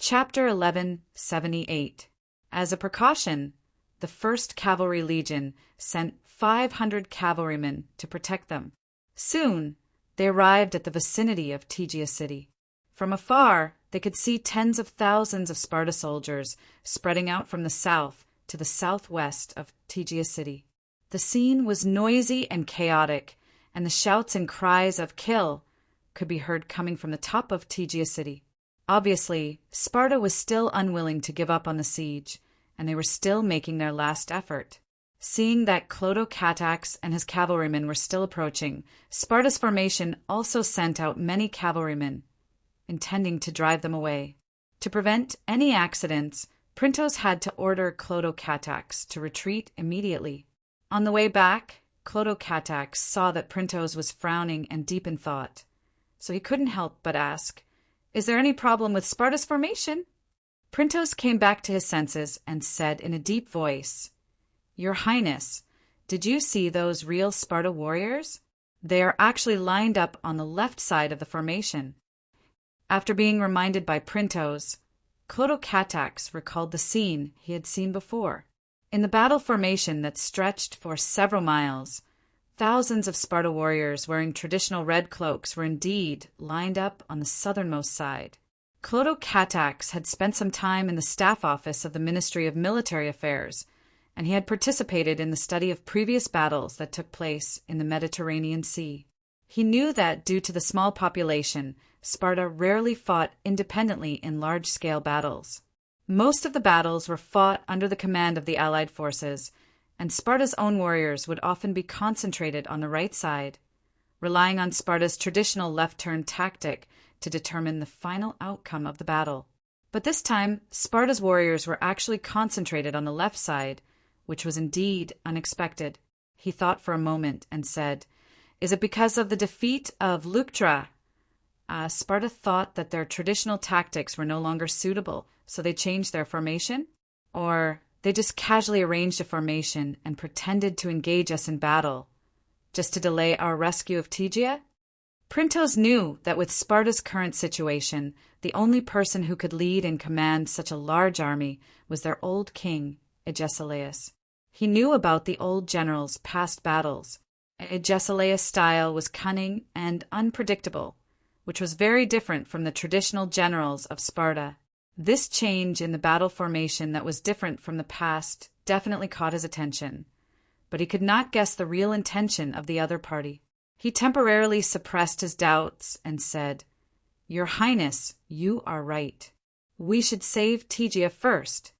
Chapter 1178. As a precaution, the 1st Cavalry Legion sent 500 cavalrymen to protect them. Soon, they arrived at the vicinity of Tegea city. From afar, they could see tens of thousands of Sparta soldiers spreading out from the south to the southwest of Tegea city. The scene was noisy and chaotic, and the shouts and cries of "Kill" could be heard coming from the top of Tegea city. Obviously, Sparta was still unwilling to give up on the siege, and they were still making their last effort. Seeing that Clotocatax and his cavalrymen were still approaching, Sparta's formation also sent out many cavalrymen, intending to drive them away. To prevent any accidents, Printos had to order Clotocatax to retreat immediately. On the way back, Clotocatax saw that Printos was frowning and deep in thought, so he couldn't help but ask, "Is there any problem with Sparta's formation?" Printos came back to his senses and said in a deep voice, "Your Highness, did you see those real Sparta warriors? They are actually lined up on the left side of the formation." After being reminded by Printos, Clotocatax recalled the scene he had seen before. In the battle formation that stretched for several miles, thousands of Sparta warriors wearing traditional red cloaks were indeed lined up on the southernmost side. Clotocatax had spent some time in the staff office of the Ministry of Military Affairs, and he had participated in the study of previous battles that took place in the Mediterranean Sea. He knew that due to the small population, Sparta rarely fought independently in large-scale battles. Most of the battles were fought under the command of the Allied forces, and Sparta's own warriors would often be concentrated on the right side, relying on Sparta's traditional left-turn tactic to determine the final outcome of the battle. But this time, Sparta's warriors were actually concentrated on the left side, which was indeed unexpected. He thought for a moment and said, "Is it because of the defeat of Leuctra?" Sparta thought that their traditional tactics were no longer suitable, so they changed their formation? Or they just casually arranged a formation and pretended to engage us in battle, just to delay our rescue of Tegea? Printos knew that with Sparta's current situation, the only person who could lead and command such a large army was their old king, Agesilaus. He knew about the old general's past battles. Agesilaus' style was cunning and unpredictable, which was very different from the traditional generals of Sparta. This change in the battle formation that was different from the past definitely caught his attention, but he could not guess the real intention of the other party. He temporarily suppressed his doubts and said, "Your Highness, you are right. We should save Tegea first."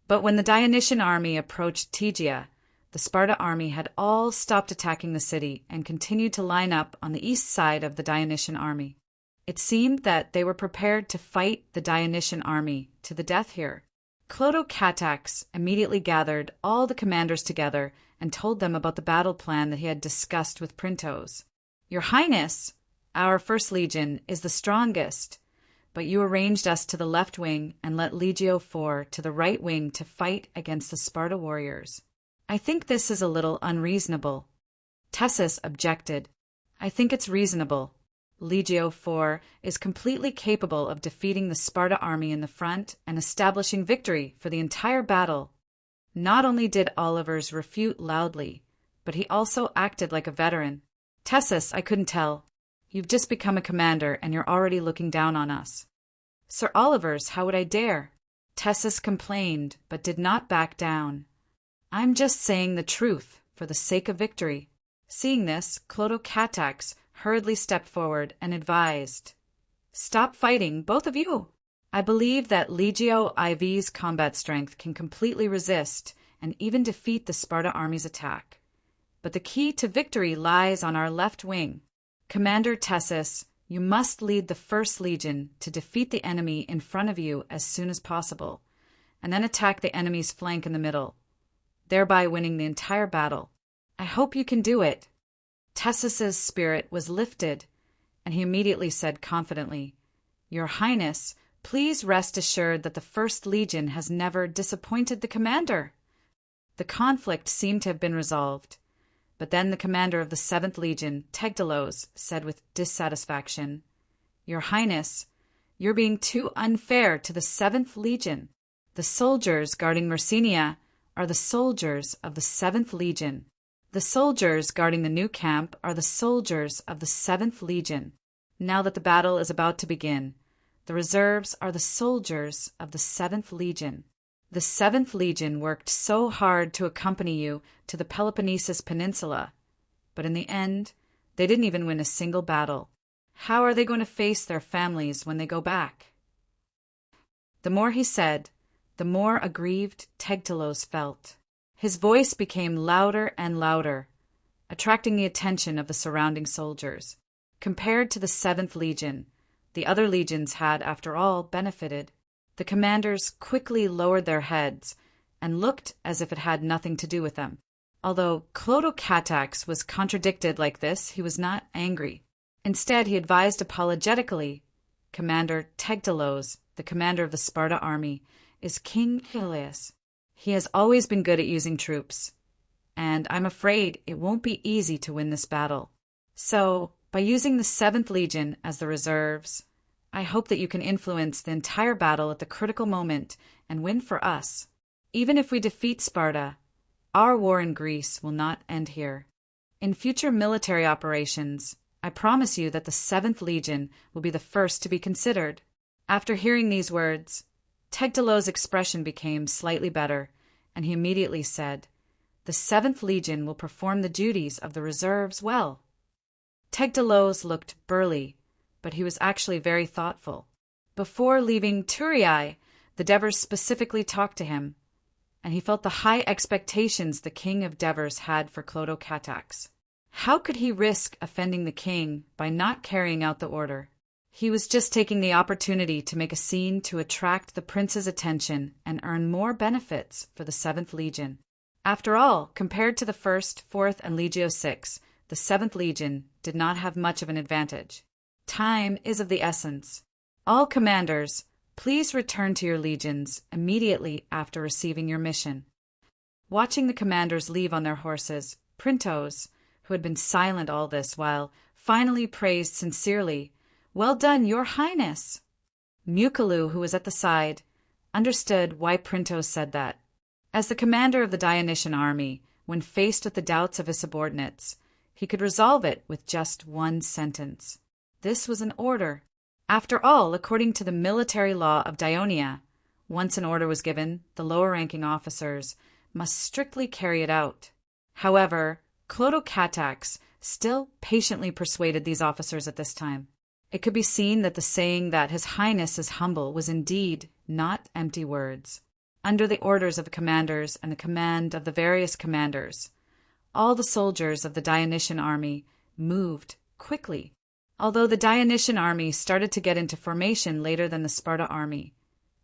But when the Dionysian army approached Tegea, the Sparta army had all stopped attacking the city and continued to line up on the east side of the Dionysian army. It seemed that they were prepared to fight the Dionysian army to the death here. Clotocatax immediately gathered all the commanders together and told them about the battle plan that he had discussed with Printos. "Your Highness, our 1st Legion is the strongest, but you arranged us to the left wing and let Legio IV to the right wing to fight against the Sparta warriors. I think this is a little unreasonable." Tessus objected. "I think it's reasonable. Legio IV is completely capable of defeating the Sparta army in the front and establishing victory for the entire battle." Not only did Olivers refute loudly, but he also acted like a veteran. "Tessus, I couldn't tell. You've just become a commander and you're already looking down on us." "Sir Olivers, how would I dare?" Tessus complained, but did not back down. "I'm just saying the truth for the sake of victory." Seeing this, Clotocatax hurriedly stepped forward and advised, "Stop fighting, both of you. I believe that Legio IV's combat strength can completely resist and even defeat the Sparta army's attack. But the key to victory lies on our left wing. Commander Tessus, you must lead the 1st Legion to defeat the enemy in front of you as soon as possible, and then attack the enemy's flank in the middle, thereby winning the entire battle. I hope you can do it." Tessus's spirit was lifted, and he immediately said confidently, "Your Highness, please rest assured that the 1st Legion has never disappointed the commander." The conflict seemed to have been resolved, but then the commander of the 7th Legion, Tegdalos, said with dissatisfaction, "Your Highness, You're being too unfair to the 7th Legion. The soldiers guarding Myrcenia are the soldiers of the 7th Legion. The soldiers guarding the new camp are the soldiers of the 7th Legion. Now that the battle is about to begin, the reserves are the soldiers of the 7th Legion. The 7th Legion worked so hard to accompany you to the Peloponnesus Peninsula, but in the end, they didn't even win a single battle. How are they going to face their families when they go back? The more he said, the more aggrieved Tegtalos felt. His voice became louder and louder, attracting the attention of the surrounding soldiers. Compared to the 7th Legion, the other legions had, after all, benefited. The commanders quickly lowered their heads and looked as if it had nothing to do with them. Although Clotocatax was contradicted like this, he was not angry. Instead, he advised apologetically, Commander Tegtalos, the commander of the Sparta army, is King Peleus. He has always been good at using troops, and I'm afraid it won't be easy to win this battle. So, by using the 7th Legion as the reserves, I hope that you can influence the entire battle at the critical moment and win for us. Even if we defeat Sparta, our war in Greece will not end here. In future military operations, I promise you that the 7th Legion will be the first to be considered. After hearing these words, Tegtalos' expression became slightly better, and he immediately said, "The 7th Legion will perform the duties of the reserves well." Tegtalos looked burly, but he was actually very thoughtful. Before leaving Turiae, the Devers specifically talked to him, and he felt the high expectations the king of Devers had for Clotocatax. How could he risk offending the king by not carrying out the order? He was just taking the opportunity to make a scene to attract the prince's attention and earn more benefits for the 7th Legion. After all, compared to the 1st, 4th, and Legio VI, the 7th Legion did not have much of an advantage. Time is of the essence. All commanders, please return to your legions immediately after receiving your mission. Watching the commanders leave on their horses, Printos, who had been silent all this while, finally praised sincerely, "Well done, your highness!" Mukaloo, who was at the side, understood why Printos said that. As the commander of the Dionysian army, when faced with the doubts of his subordinates, he could resolve it with just one sentence. This was an order. After all, according to the military law of Dionia, once an order was given, the lower-ranking officers must strictly carry it out. However, Clotocatax still patiently persuaded these officers at this time. It could be seen that the saying that His Highness is humble was indeed not empty words. Under the orders of the commanders and the command of the various commanders, all the soldiers of the Dionysian army moved quickly. Although the Dionysian army started to get into formation later than the Sparta army,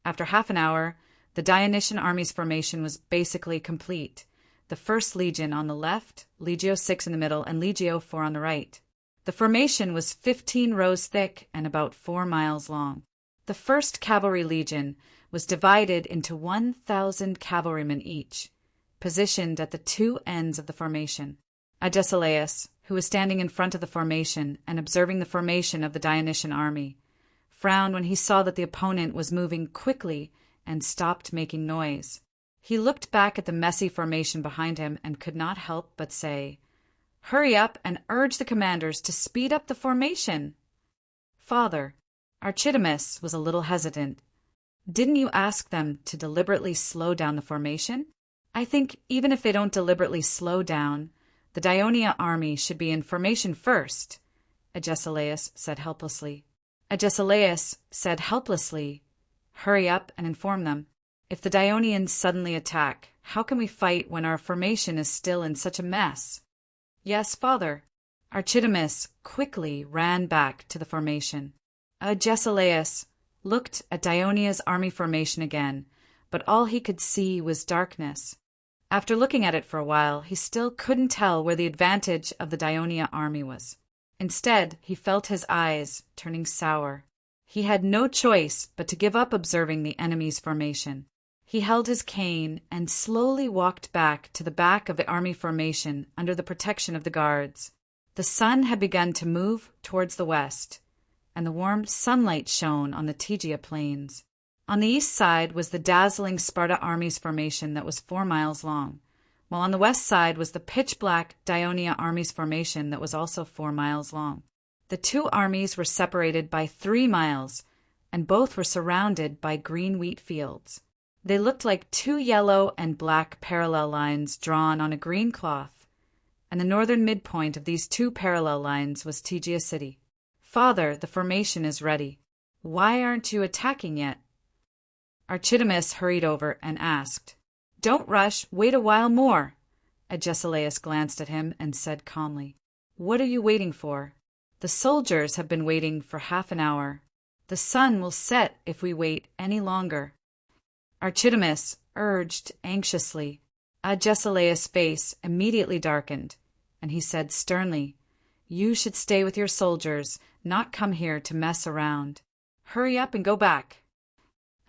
after half an hour, the Dionysian army's formation was basically complete. The 1st Legion on the left, Legio VI in the middle, and Legio IV on the right. The formation was 15 rows thick and about 4 miles long. The 1st Cavalry Legion was divided into 1,000 cavalrymen each, positioned at the two ends of the formation. Agesilaus, who was standing in front of the formation and observing the formation of the Dionysian army, frowned when he saw that the opponent was moving quickly and stopped making noise. He looked back at the messy formation behind him and could not help but say, "Hurry up and urge the commanders to speed up the formation." "Father," Archidamus was a little hesitant, "didn't you ask them to deliberately slow down the formation?" "I think even if they don't deliberately slow down, the Dionia army should be in formation first," Agesilaus said helplessly. "Hurry up and inform them. If the Dionians suddenly attack, how can we fight when our formation is still in such a mess?" "Yes, father." Archidamus quickly ran back to the formation. Agesilaus looked at Dionia's army formation again, but all he could see was darkness. After looking at it for a while, he still couldn't tell where the advantage of the Dionia army was. Instead, he felt his eyes turning sour. He had no choice but to give up observing the enemy's formation. He held his cane and slowly walked back to the back of the army formation under the protection of the guards. The sun had begun to move towards the west, and the warm sunlight shone on the Tegea plains. On the east side was the dazzling Sparta army's formation that was 4 miles long, while on the west side was the pitch-black Dionia army's formation that was also 4 miles long. The two armies were separated by 3 miles, and both were surrounded by green wheat fields. They looked like 2 yellow and black parallel lines drawn on a green cloth, and the northern midpoint of these 2 parallel lines was Tegea City. "Father, the formation is ready. Why aren't you attacking yet?" Archidamus hurried over and asked. "Don't rush, wait a while more." Agesilaus glanced at him and said calmly, "What are you waiting for?" "The soldiers have been waiting for half an hour. The sun will set if we wait any longer." Archidamus urged anxiously. Agesilaus' face immediately darkened, and he said sternly, "You should stay with your soldiers, not come here to mess around. Hurry up and go back."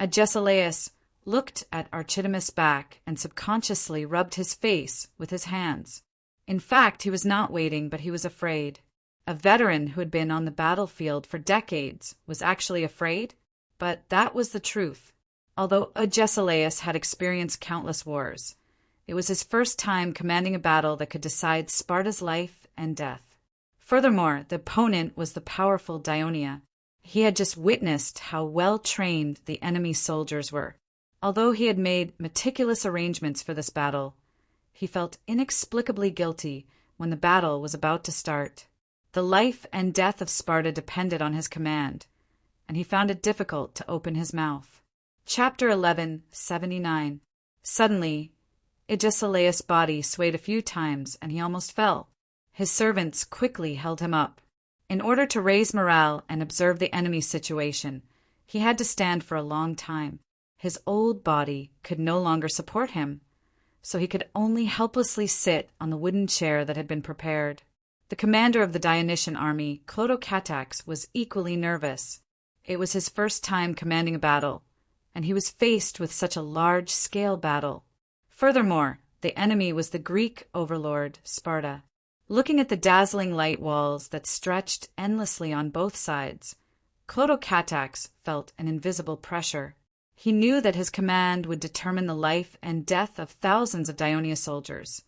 Agesilaus looked at Archidamus' back and subconsciously rubbed his face with his hands. In fact, he was not waiting, but he was afraid. A veteran who had been on the battlefield for decades was actually afraid, but that was the truth. Although Agesilaus had experienced countless wars, it was his first time commanding a battle that could decide Sparta's life and death. Furthermore, the opponent was the powerful Dionia. He had just witnessed how well-trained the enemy soldiers were. Although he had made meticulous arrangements for this battle, he felt inexplicably guilty when the battle was about to start. The life and death of Sparta depended on his command, and he found it difficult to open his mouth. Chapter 11, 79. Suddenly, Agesilaus' body swayed a few times, and he almost fell. His servants quickly held him up. In order to raise morale and observe the enemy's situation, he had to stand for a long time. His old body could no longer support him, so he could only helplessly sit on the wooden chair that had been prepared. The commander of the Dionysian army, Clotocatax, was equally nervous. It was his first time commanding a battle, and he was faced with such a large-scale battle. Furthermore, the enemy was the Greek overlord, Sparta. Looking at the dazzling light walls that stretched endlessly on both sides, Clotocatax felt an invisible pressure. He knew that his command would determine the life and death of thousands of Dionia soldiers,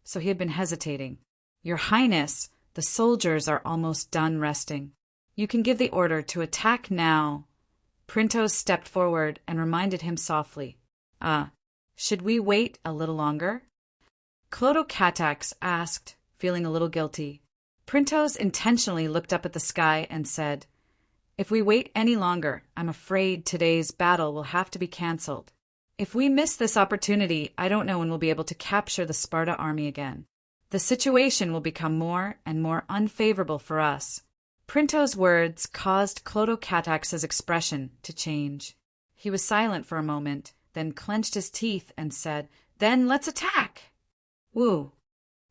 so he had been hesitating. "Your Highness, the soldiers are almost done resting. You can give the order to attack now." Printos stepped forward and reminded him softly, Should we wait a little longer?" Clotocatax asked, feeling a little guilty. Printos intentionally looked up at the sky and said, "If we wait any longer, I'm afraid today's battle will have to be cancelled. If we miss this opportunity, I don't know when we'll be able to capture the Sparta army again. The situation will become more and more unfavorable for us." Printos' words caused Clotocatax's expression to change. He was silent for a moment, then clenched his teeth and said, "Then let's attack!" Woo!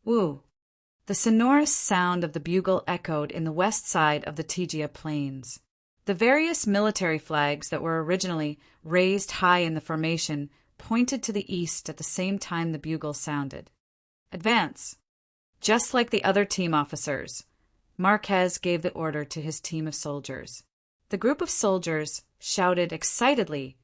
Woo! The sonorous sound of the bugle echoed in the west side of the Tegea plains. The various military flags that were originally raised high in the formation pointed to the east at the same time the bugle sounded. "Advance!" Just like the other team officers, Marquez gave the order to his team of soldiers. The group of soldiers shouted excitedly,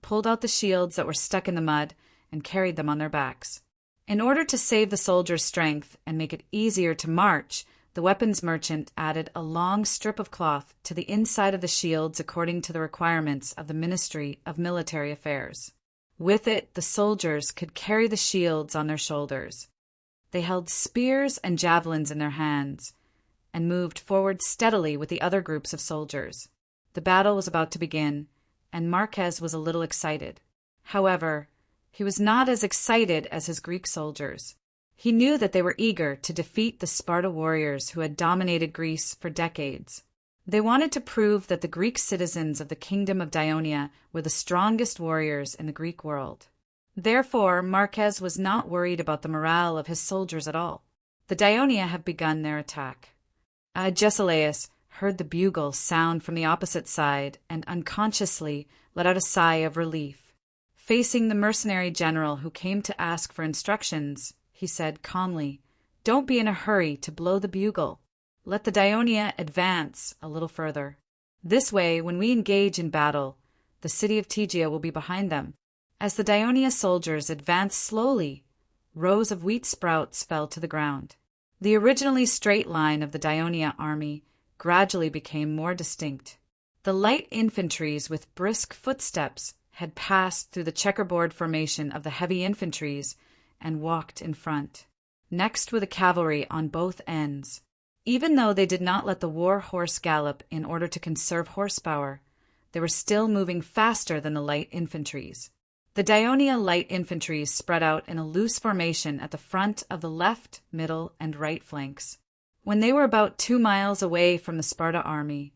pulled out the shields that were stuck in the mud, and carried them on their backs. In order to save the soldiers' strength and make it easier to march, the weapons merchant added a long strip of cloth to the inside of the shields according to the requirements of the Ministry of Military Affairs. With it, the soldiers could carry the shields on their shoulders. They held spears and javelins in their hands and moved forward steadily with the other groups of soldiers. The battle was about to begin, and Marquez was a little excited. However, he was not as excited as his Greek soldiers. He knew that they were eager to defeat the Sparta warriors who had dominated Greece for decades. They wanted to prove that the Greek citizens of the kingdom of Dionia were the strongest warriors in the Greek world. Therefore, Marquez was not worried about the morale of his soldiers at all. The Dionia had begun their attack. Agesilaus heard the bugle sound from the opposite side and unconsciously let out a sigh of relief. Facing the mercenary general who came to ask for instructions, he said calmly, "Don't be in a hurry to blow the bugle. Let the Dionia advance a little further." This way, when we engage in battle, the city of Tegea will be behind them. As the Daionia soldiers advanced slowly, rows of wheat sprouts fell to the ground. The originally straight line of the Daionia army gradually became more distinct. The light infantries with brisk footsteps had passed through the checkerboard formation of the heavy infantries and walked in front. Next were the cavalry on both ends. Even though they did not let the war horse gallop in order to conserve horsepower, they were still moving faster than the light infantries. The Daionia light infantries spread out in a loose formation at the front of the left, middle, and right flanks. When they were about 2 miles away from the Sparta army,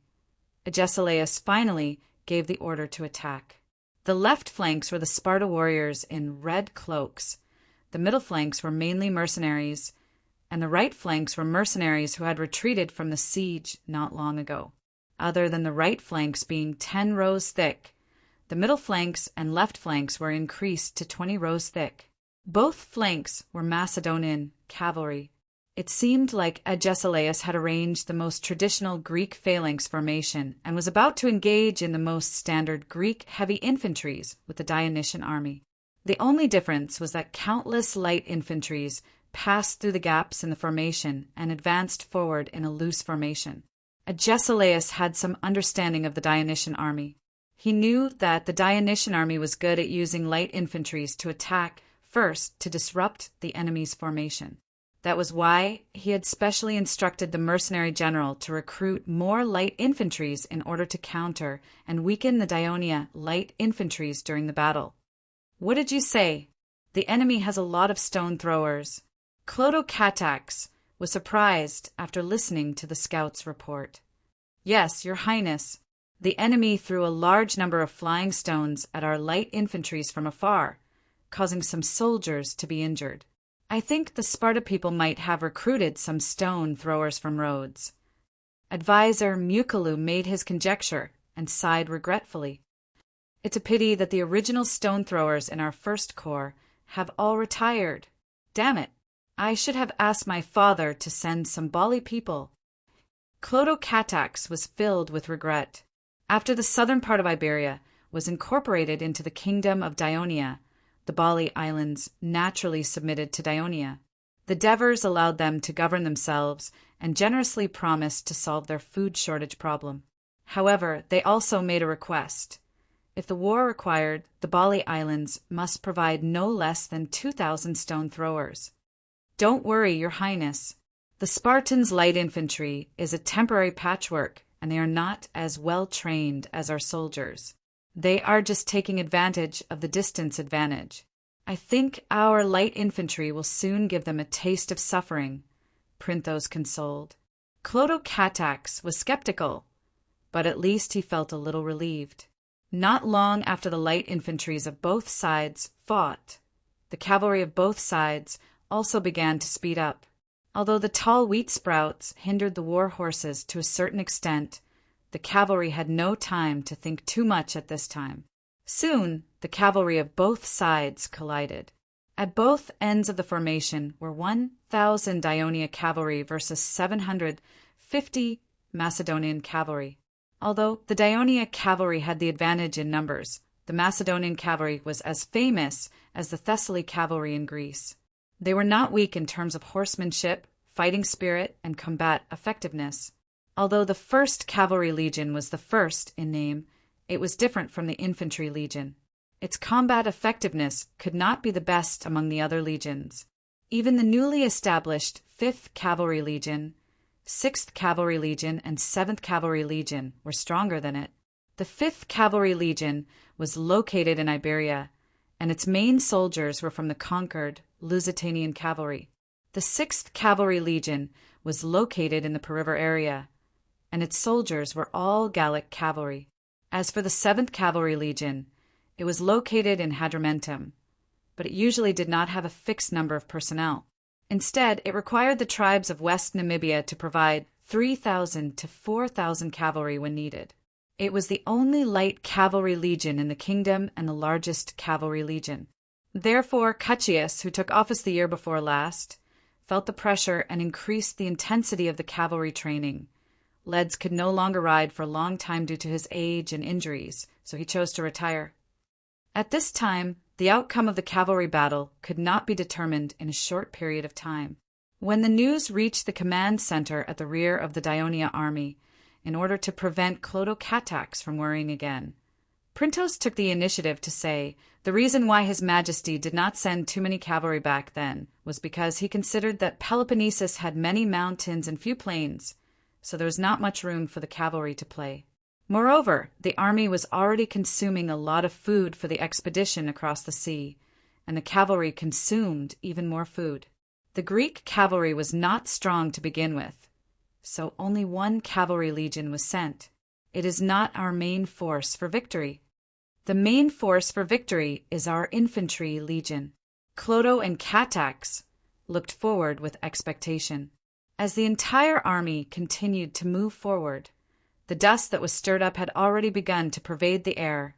Agesilaus finally gave the order to attack. The left flanks were the Sparta warriors in red cloaks, the middle flanks were mainly mercenaries, and the right flanks were mercenaries who had retreated from the siege not long ago. Other than the right flanks being 10 rows thick, the middle flanks and left flanks were increased to 20 rows thick. Both flanks were Macedonian cavalry. It seemed like Agesilaus had arranged the most traditional Greek phalanx formation and was about to engage in the most standard Greek heavy infantries with the Dionysian army. The only difference was that countless light infantries passed through the gaps in the formation and advanced forward in a loose formation. Agesilaus had some understanding of the Dionysian army. He knew that the Dionysian army was good at using light infantries to attack first to disrupt the enemy's formation. That was why he had specially instructed the mercenary general to recruit more light infantries in order to counter and weaken the Daionia light infantries during the battle. What did you say? The enemy has a lot of stone throwers. Clotocatax was surprised after listening to the scout's report. Yes, Your Highness. The enemy threw a large number of flying stones at our light infantries from afar, causing some soldiers to be injured. I think the Sparta people might have recruited some stone throwers from Rhodes. Advisor Mucilu made his conjecture and sighed regretfully. It's a pity that the original stone throwers in our first corps have all retired. Damn it, I should have asked my father to send some Bali people. Clotocatax was filled with regret. After the southern part of Iberia was incorporated into the kingdom of Daionia, the Bali Islands naturally submitted to Daionia. The Devers allowed them to govern themselves and generously promised to solve their food shortage problem. However, they also made a request. If the war required, the Bali Islands must provide no less than 2,000 stone throwers. Don't worry, Your Highness. The Spartans' light infantry is a temporary patchwork, and they are not as well trained as our soldiers. They are just taking advantage of the distance advantage. I think our light infantry will soon give them a taste of suffering, Printhos consoled. Clotocatax was skeptical, but at least he felt a little relieved. Not long after the light infantries of both sides fought, the cavalry of both sides also began to speed up. Although the tall wheat sprouts hindered the war horses to a certain extent, the cavalry had no time to think too much at this time. Soon, the cavalry of both sides collided. At both ends of the formation were 1,000 Daionia cavalry versus 750 Macedonian cavalry. Although the Daionia cavalry had the advantage in numbers, the Macedonian cavalry was as famous as the Thessaly cavalry in Greece. They were not weak in terms of horsemanship, fighting spirit, and combat effectiveness. Although the 1st Cavalry Legion was the first in name, it was different from the Infantry Legion. Its combat effectiveness could not be the best among the other legions. Even the newly established 5th Cavalry Legion, 6th Cavalry Legion, and 7th Cavalry Legion were stronger than it. The 5th Cavalry Legion was located in Iberia, and its main soldiers were from the conquered Lusitanian cavalry. The 6th Cavalry Legion was located in the Periver area, and its soldiers were all Gallic cavalry. As for the 7th Cavalry Legion, it was located in Hadrumetum, but it usually did not have a fixed number of personnel. Instead, it required the tribes of West Namibia to provide 3,000 to 4,000 cavalry when needed. It was the only light cavalry legion in the kingdom and the largest cavalry legion. Therefore, Cuttius, who took office the year before last, felt the pressure and increased the intensity of the cavalry training, Leds could no longer ride for a long time due to his age and injuries, so he chose to retire. At this time, the outcome of the cavalry battle could not be determined in a short period of time. When the news reached the command center at the rear of the Daionia army, in order to prevent Clodocatax from worrying again, Printos took the initiative to say the reason why His Majesty did not send too many cavalry back then was because he considered that Peloponnesus had many mountains and few plains, so there was not much room for the cavalry to play. Moreover, the army was already consuming a lot of food for the expedition across the sea, and the cavalry consumed even more food. The Greek cavalry was not strong to begin with, so only one cavalry legion was sent. It is not our main force for victory. The main force for victory is our infantry legion. Clodo and Catax looked forward with expectation. As the entire army continued to move forward, the dust that was stirred up had already begun to pervade the air,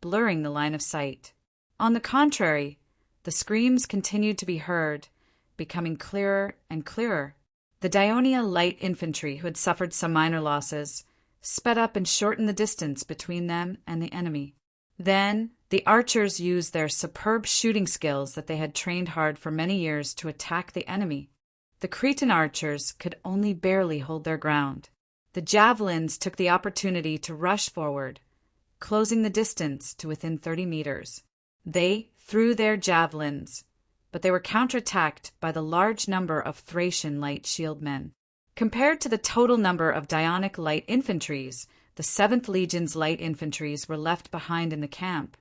blurring the line of sight. On the contrary, the screams continued to be heard, becoming clearer and clearer. The Daionia light infantry, who had suffered some minor losses, sped up and shortened the distance between them and the enemy. Then the archers used their superb shooting skills that they had trained hard for many years to attack the enemy. The Cretan archers could only barely hold their ground. The javelins took the opportunity to rush forward, closing the distance to within 30 meters. They threw their javelins, but they were counterattacked by the large number of Thracian light shieldmen. Compared to the total number of Dionic light infantries, the 7th Legion's light infantries were left behind in the camp.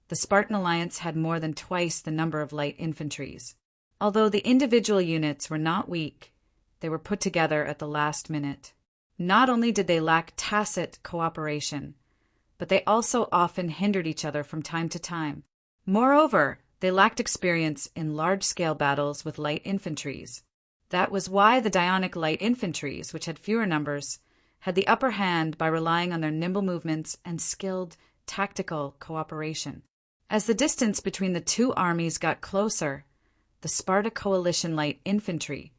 The Spartan alliance had more than twice the number of light infantries. Although the individual units were not weak, they were put together at the last minute. Not only did they lack tacit cooperation, but they also often hindered each other from time to time. Moreover, they lacked experience in large-scale battles with light infantries. That was why the Dionic light infantries, which had fewer numbers, had the upper hand by relying on their nimble movements and skilled tactical cooperation. As the distance between the two armies got closer, the Sparta coalition light infantry,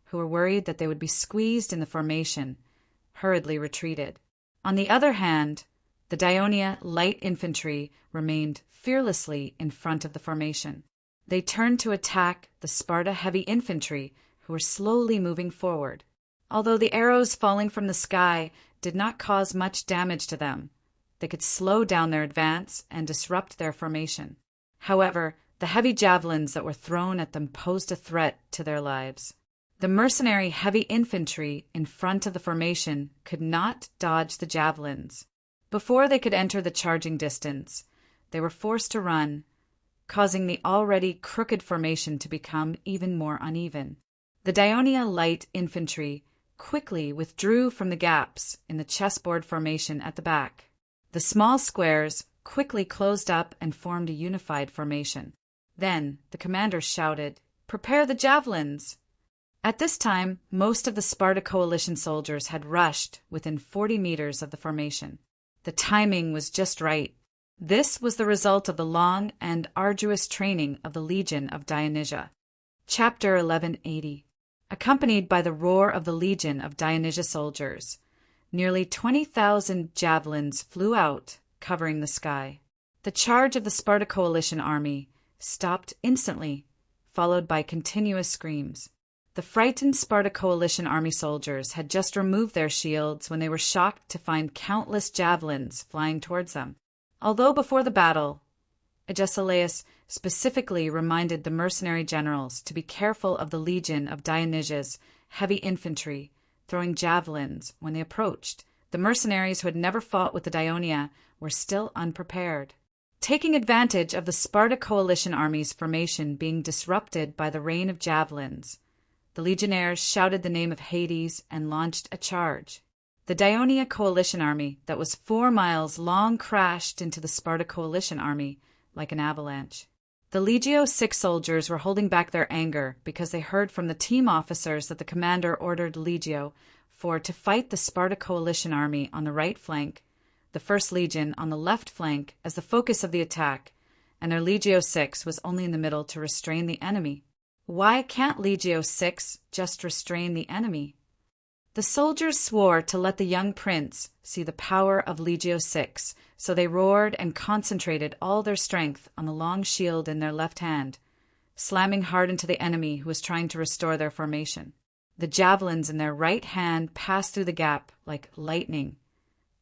who were worried that they would be squeezed in the formation, hurriedly retreated. On the other hand, the Daionia light infantry remained fearlessly in front of the formation. They turned to attack the Sparta heavy infantry, who were slowly moving forward. Although the arrows falling from the sky did not cause much damage to them, they could slow down their advance and disrupt their formation. However, the heavy javelins that were thrown at them posed a threat to their lives. The mercenary heavy infantry in front of the formation could not dodge the javelins. Before they could enter the charging distance, they were forced to run, causing the already crooked formation to become even more uneven. The Daionia light infantry quickly withdrew from the gaps in the chessboard formation at the back. The small squares quickly closed up and formed a unified formation. Then the commander shouted, "Prepare the javelins!" At this time, most of the Sparta coalition soldiers had rushed within 40 meters of the formation. The timing was just right. This was the result of the long and arduous training of the Legion of Dionysia. Chapter 1180. Accompanied by the roar of the Legion of Dionysia soldiers, nearly 20,000 javelins flew out, covering the sky. The charge of the Sparta coalition army stopped instantly, followed by continuous screams. The frightened Sparta coalition army soldiers had just removed their shields when they were shocked to find countless javelins flying towards them. Although before the battle, Agesilaus specifically reminded the mercenary generals to be careful of the Legion of Dionysia's heavy infantry throwing javelins when they approached, the mercenaries who had never fought with the Daionia were still unprepared. Taking advantage of the Sparta coalition army's formation being disrupted by the rain of javelins, the legionnaires shouted the name of Hades and launched a charge. The Daionia coalition army that was 4 miles long crashed into the Sparta coalition army like an avalanche. The Legio 6 soldiers were holding back their anger because they heard from the team officers that the commander ordered Legio 4 to fight the Sparta coalition army on the right flank, the 1st Legion on the left flank as the focus of the attack, and their Legio 6 was only in the middle to restrain the enemy. Why can't Legio 6 just restrain the enemy? The soldiers swore to let the young prince see the power of Legio VI, so they roared and concentrated all their strength on the long shield in their left hand, slamming hard into the enemy who was trying to restore their formation. The javelins in their right hand passed through the gap like lightning,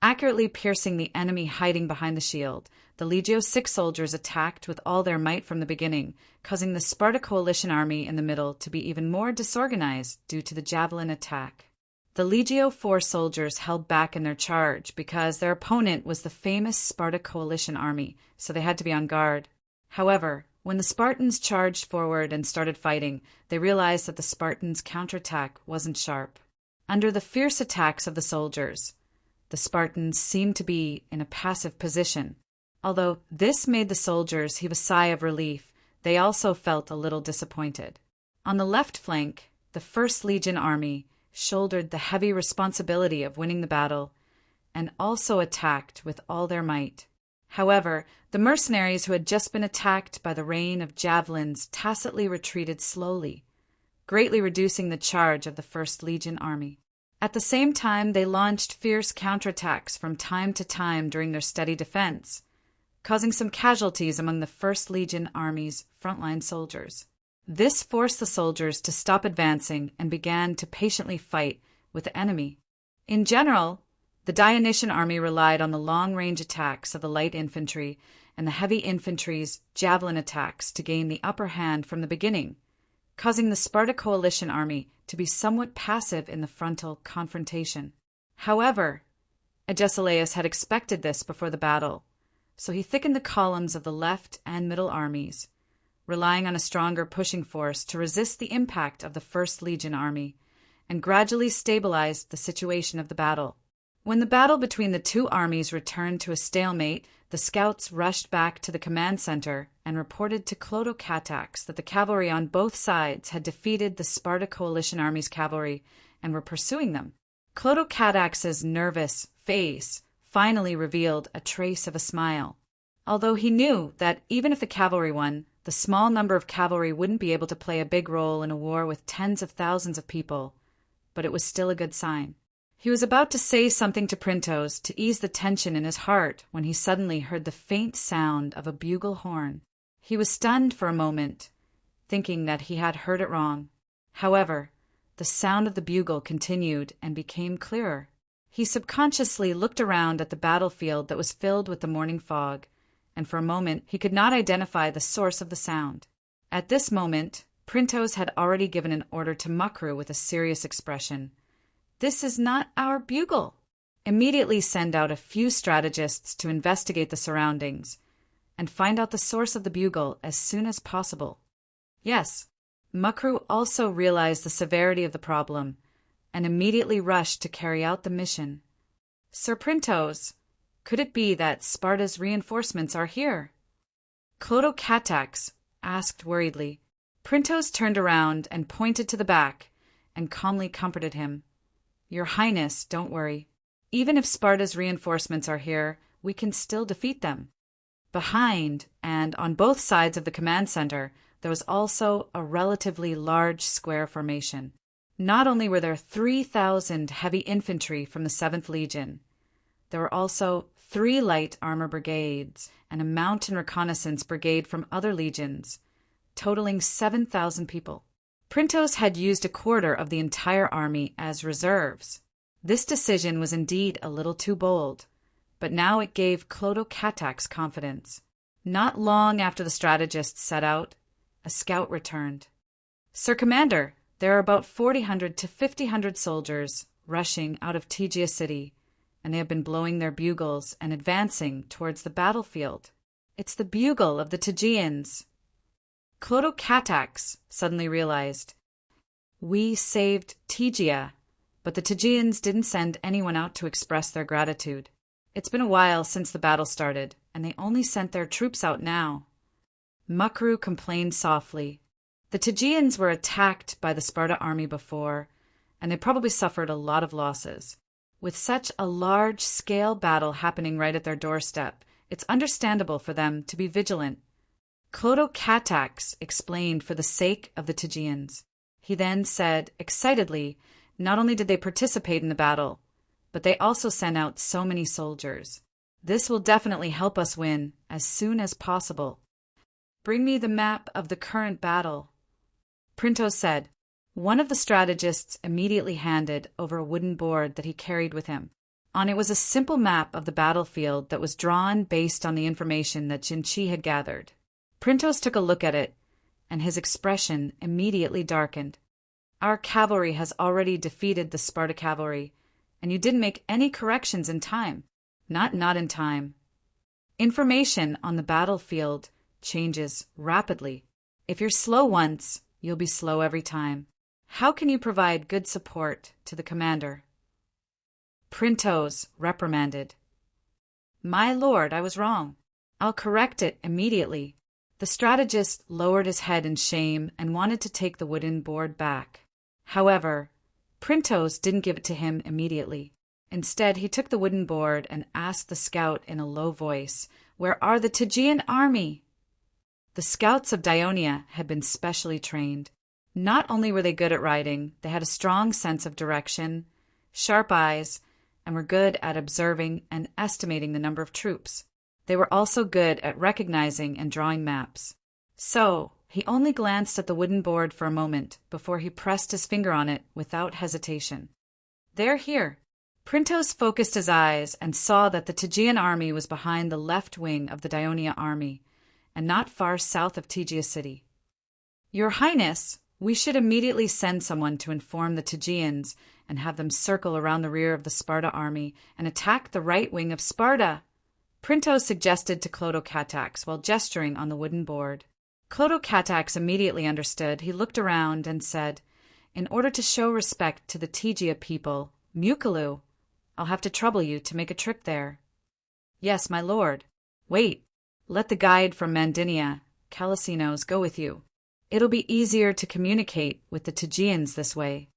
accurately piercing the enemy hiding behind the shield. The Legio VI soldiers attacked with all their might from the beginning, causing the Sparta coalition army in the middle to be even more disorganized due to the javelin attack. The Legio IV soldiers held back in their charge because their opponent was the famous Sparta coalition army, so they had to be on guard. However, when the Spartans charged forward and started fighting, they realized that the Spartans' counterattack wasn't sharp. Under the fierce attacks of the soldiers, the Spartans seemed to be in a passive position. Although this made the soldiers heave a sigh of relief, they also felt a little disappointed. On the left flank, the 1st Legion army shouldered the heavy responsibility of winning the battle and also attacked with all their might. However, the mercenaries who had just been attacked by the rain of javelins tacitly retreated slowly, greatly reducing the charge of the 1st Legion army. At the same time, they launched fierce counterattacks from time to time during their steady defense, causing some casualties among the 1st Legion army's frontline soldiers. This forced the soldiers to stop advancing and began to patiently fight with the enemy. In general, the Dionysian army relied on the long-range attacks of the light infantry and the heavy infantry's javelin attacks to gain the upper hand from the beginning, causing the Sparta coalition army to be somewhat passive in the frontal confrontation. However, Agesilaus had expected this before the battle, so he thickened the columns of the left and middle armies, relying on a stronger pushing force to resist the impact of the 1st Legion army, and gradually stabilized the situation of the battle. When the battle between the two armies returned to a stalemate, the scouts rushed back to the command center and reported to Clotocatax that the cavalry on both sides had defeated the Sparta coalition army's cavalry and were pursuing them. Clotocatax's nervous face finally revealed a trace of a smile. Although he knew that even if the cavalry won, the small number of cavalry wouldn't be able to play a big role in a war with tens of thousands of people, but it was still a good sign. He was about to say something to Printos to ease the tension in his heart when he suddenly heard the faint sound of a bugle horn. He was stunned for a moment, thinking that he had heard it wrong. However, the sound of the bugle continued and became clearer. He subconsciously looked around at the battlefield that was filled with the morning fog, and for a moment he could not identify the source of the sound. At this moment, Printos had already given an order to Mukru with a serious expression. "This is not our bugle. Immediately send out a few strategists to investigate the surroundings and find out the source of the bugle as soon as possible." Yes, Mukru also realized the severity of the problem and immediately rushed to carry out the mission. "Sir Printos, could it be that Sparta's reinforcements are here?" Clotocatax asked worriedly. Printos turned around and pointed to the back and calmly comforted him. "Your Highness, don't worry. Even if Sparta's reinforcements are here, we can still defeat them." Behind and on both sides of the command center, there was also a relatively large square formation. Not only were there 3,000 heavy infantry from the 7th Legion, there were also 3 light armor brigades and a mountain reconnaissance brigade from other legions, totaling 7,000 people. Printos had used a quarter of the entire army as reserves. This decision was indeed a little too bold, but now it gave Clotocatax confidence. Not long after the strategists set out, a scout returned. "Sir Commander, there are about 400 to 500 soldiers rushing out of Tegea city, and they have been blowing their bugles and advancing towards the battlefield. It's the bugle of the Tegeans." Clotocatax suddenly realized, "We saved Tegea, but the Tegeans didn't send anyone out to express their gratitude. It's been a while since the battle started, and they only sent their troops out now." Mukru complained softly. The Tegeans were attacked by the Sparta army before, and they probably suffered a lot of losses. With such a large-scale battle happening right at their doorstep, it's understandable for them to be vigilant. Clotocatax explained for the sake of the Tegeans. He then said excitedly Not only did they participate in the battle, but they also sent out so many soldiers. This will definitely help us win as soon as possible. Bring me the map of the current battle, Printo said. One of the strategists immediately handed over a wooden board that he carried with him. On it was a simple map of the battlefield that was drawn based on the information that Jinchi had gathered. Printos took a look at it, and his expression immediately darkened. Our cavalry has already defeated the Sparta cavalry, and you didn't make any corrections in time. Not in time. Information on the battlefield changes rapidly. If you're slow once, you'll be slow every time. How can you provide good support to the commander? Printos reprimanded. My lord, I was wrong. I'll correct it immediately. The strategist lowered his head in shame and wanted to take the wooden board back. However, Printos didn't give it to him immediately. Instead, he took the wooden board and asked the scout in a low voice, "Where are the Tegean army?" The scouts of Dionia had been specially trained. Not only were they good at riding, they had a strong sense of direction, sharp eyes, and were good at observing and estimating the number of troops. They were also good at recognizing and drawing maps. So, he only glanced at the wooden board for a moment before he pressed his finger on it without hesitation. They're here. Printos focused his eyes and saw that the Tegean army was behind the left wing of the Dionia army, and not far south of Tegea city. Your Highness, we should immediately send someone to inform the Tegeans and have them circle around the rear of the Sparta army and attack the right wing of Sparta, Printos suggested to Clotocatax while gesturing on the wooden board. Clotocatax immediately understood. He looked around and said, "In order to show respect to the Tegea people, Mukalu, I'll have to trouble you to make a trip there." "Yes, my lord." "Wait. Let the guide from Mandinia, Calasinos, go with you. It'll be easier to communicate with the Tegeans this way."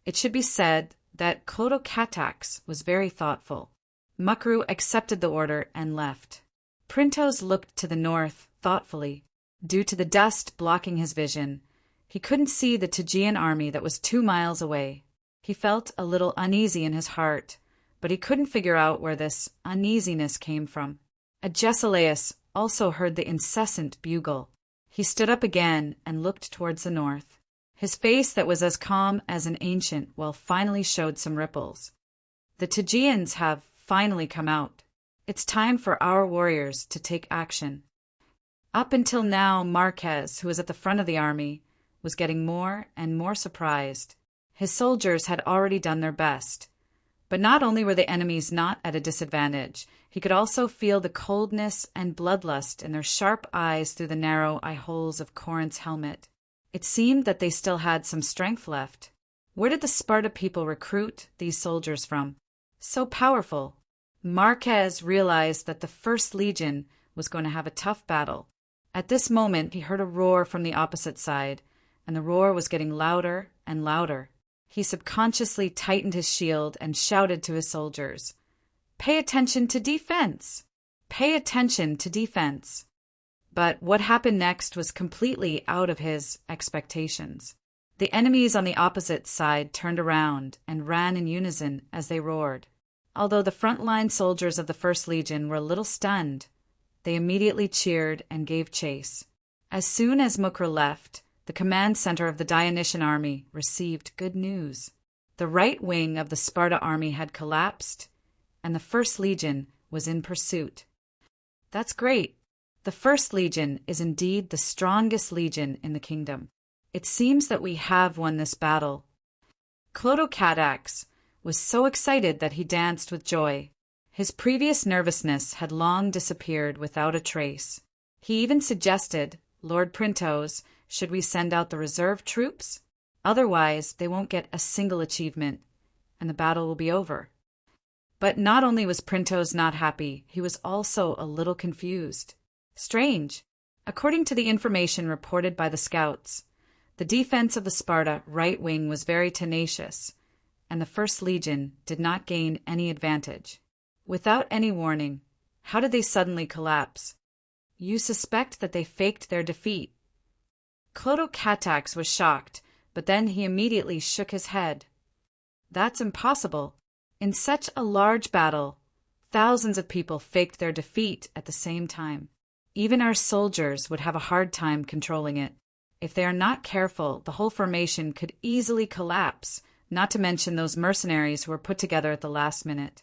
It should be said that Clotocatax was very thoughtful. Mukru accepted the order and left. Printos looked to the north thoughtfully. Due to the dust blocking his vision, he couldn't see the Tegean army that was 2 miles away. He felt a little uneasy in his heart, but he couldn't figure out where this uneasiness came from. Agesilaus also heard the incessant bugle. He stood up again and looked towards the north. His face that was as calm as an ancient finally showed some ripples. The Tegeans have finally come out. It's time for our warriors to take action. Up until now, Marquez, who was at the front of the army, was getting more and more surprised. His soldiers had already done their best. But not only were the enemies not at a disadvantage, he could also feel the coldness and bloodlust in their sharp eyes through the narrow eye holes of Corinth's helmet. It seemed that they still had some strength left. Where did the Sparta people recruit these soldiers from? So powerful. Marquez realized that the First Legion was going to have a tough battle. At this moment, he heard a roar from the opposite side, and the roar was getting louder and louder. He subconsciously tightened his shield and shouted to his soldiers, "Pay attention to defense! Pay attention to defense!" But what happened next was completely out of his expectations. The enemies on the opposite side turned around and ran in unison as they roared. Although the front-line soldiers of the First Legion were a little stunned, they immediately cheered and gave chase. As soon as Mukra left, the command center of the Dionysian army received good news. The right wing of the Sparta army had collapsed, and the First Legion was in pursuit. That's great. The First Legion is indeed the strongest legion in the kingdom. It seems that we have won this battle. Clotocatax was so excited that he danced with joy. His previous nervousness had long disappeared without a trace. He even suggested, "Lord Printos, should we send out the reserve troops? Otherwise, they won't get a single achievement, and the battle will be over." But not only was Printos not happy, he was also a little confused. Strange. According to the information reported by the scouts, the defense of the Sparta right wing was very tenacious, and the First Legion did not gain any advantage. Without any warning, how did they suddenly collapse? You suspect that they faked their defeat. Clotocatax was shocked, but then he immediately shook his head. That's impossible. In such a large battle, thousands of people faked their defeat at the same time. Even our soldiers would have a hard time controlling it. If they are not careful, the whole formation could easily collapse, not to mention those mercenaries who were put together at the last minute.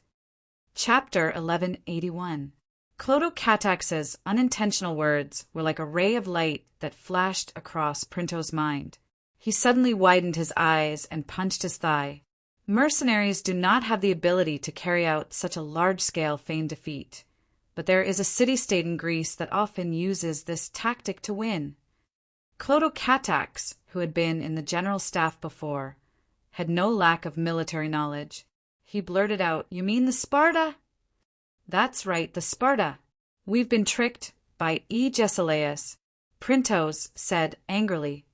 Chapter 1181. Clodocatax's unintentional words were like a ray of light that flashed across Printo's mind. He suddenly widened his eyes and punched his thigh. Mercenaries do not have the ability to carry out such a large-scale feigned defeat, but there is a city-state in Greece that often uses this tactic to win. Clodocatax, who had been in the general staff before, had no lack of military knowledge. He blurted out, "You mean the Sparta?" "That's right, the Sparta. We've been tricked by Agesilaus," Printos said angrily.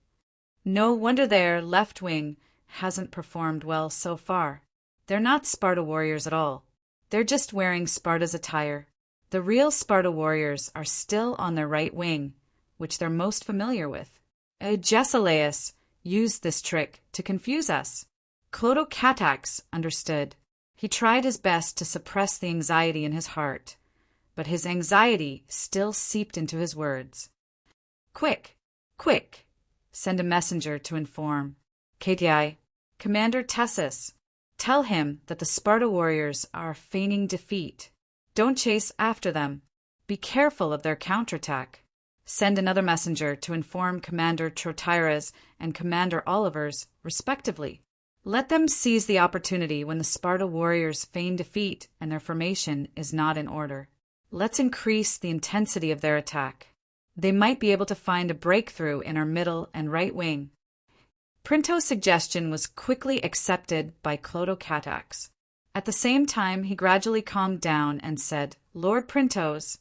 "No wonder their left wing hasn't performed well so far. They're not Sparta warriors at all. They're just wearing Sparta's attire. The real Sparta warriors are still on their right wing, which they're most familiar with. Agesilaus used this trick to confuse us." Clodocatax understood. He tried his best to suppress the anxiety in his heart, but his anxiety still seeped into his words. "Quick, quick, send a messenger to inform KTI, Commander Tessus. Tell him that the Sparta warriors are feigning defeat. Don't chase after them. Be careful of their counterattack. Send another messenger to inform Commander Trotyras and Commander Olivers, respectively. Let them seize the opportunity when the Sparta warriors feign defeat and their formation is not in order. Let's increase the intensity of their attack. They might be able to find a breakthrough in our middle and right wing." Printo's suggestion was quickly accepted by Clodocatax. At the same time, he gradually calmed down and said, "Lord Printos,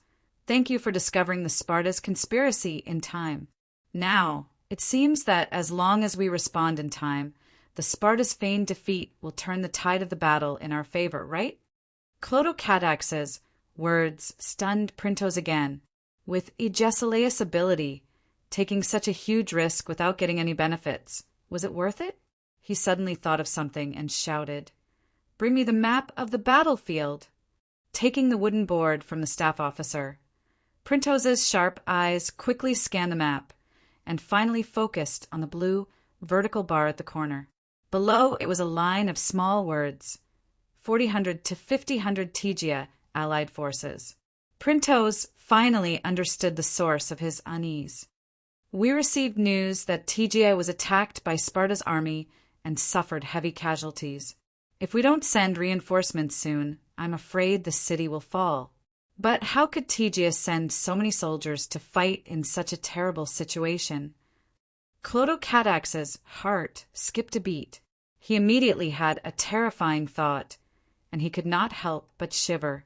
thank you for discovering the Sparta's conspiracy in time. Now, it seems that as long as we respond in time, the Sparta's feigned defeat will turn the tide of the battle in our favor, right?" Clodocatax's words stunned Printos again. With Agesilaus' ability, taking such a huge risk without getting any benefits, was it worth it? He suddenly thought of something and shouted, "Bring me the map of the battlefield." Taking the wooden board from the staff officer, Printos's sharp eyes quickly scanned the map and finally focused on the blue vertical bar at the corner. Below it was a line of small words, 400 to 5000 Tegia Allied forces. Printos finally understood the source of his unease. "We received news that Tegia was attacked by Sparta's army and suffered heavy casualties. If we don't send reinforcements soon, I'm afraid the city will fall." But how could Tegia send so many soldiers to fight in such a terrible situation? Clodocatax's heart skipped a beat. He immediately had a terrifying thought, and he could not help but shiver.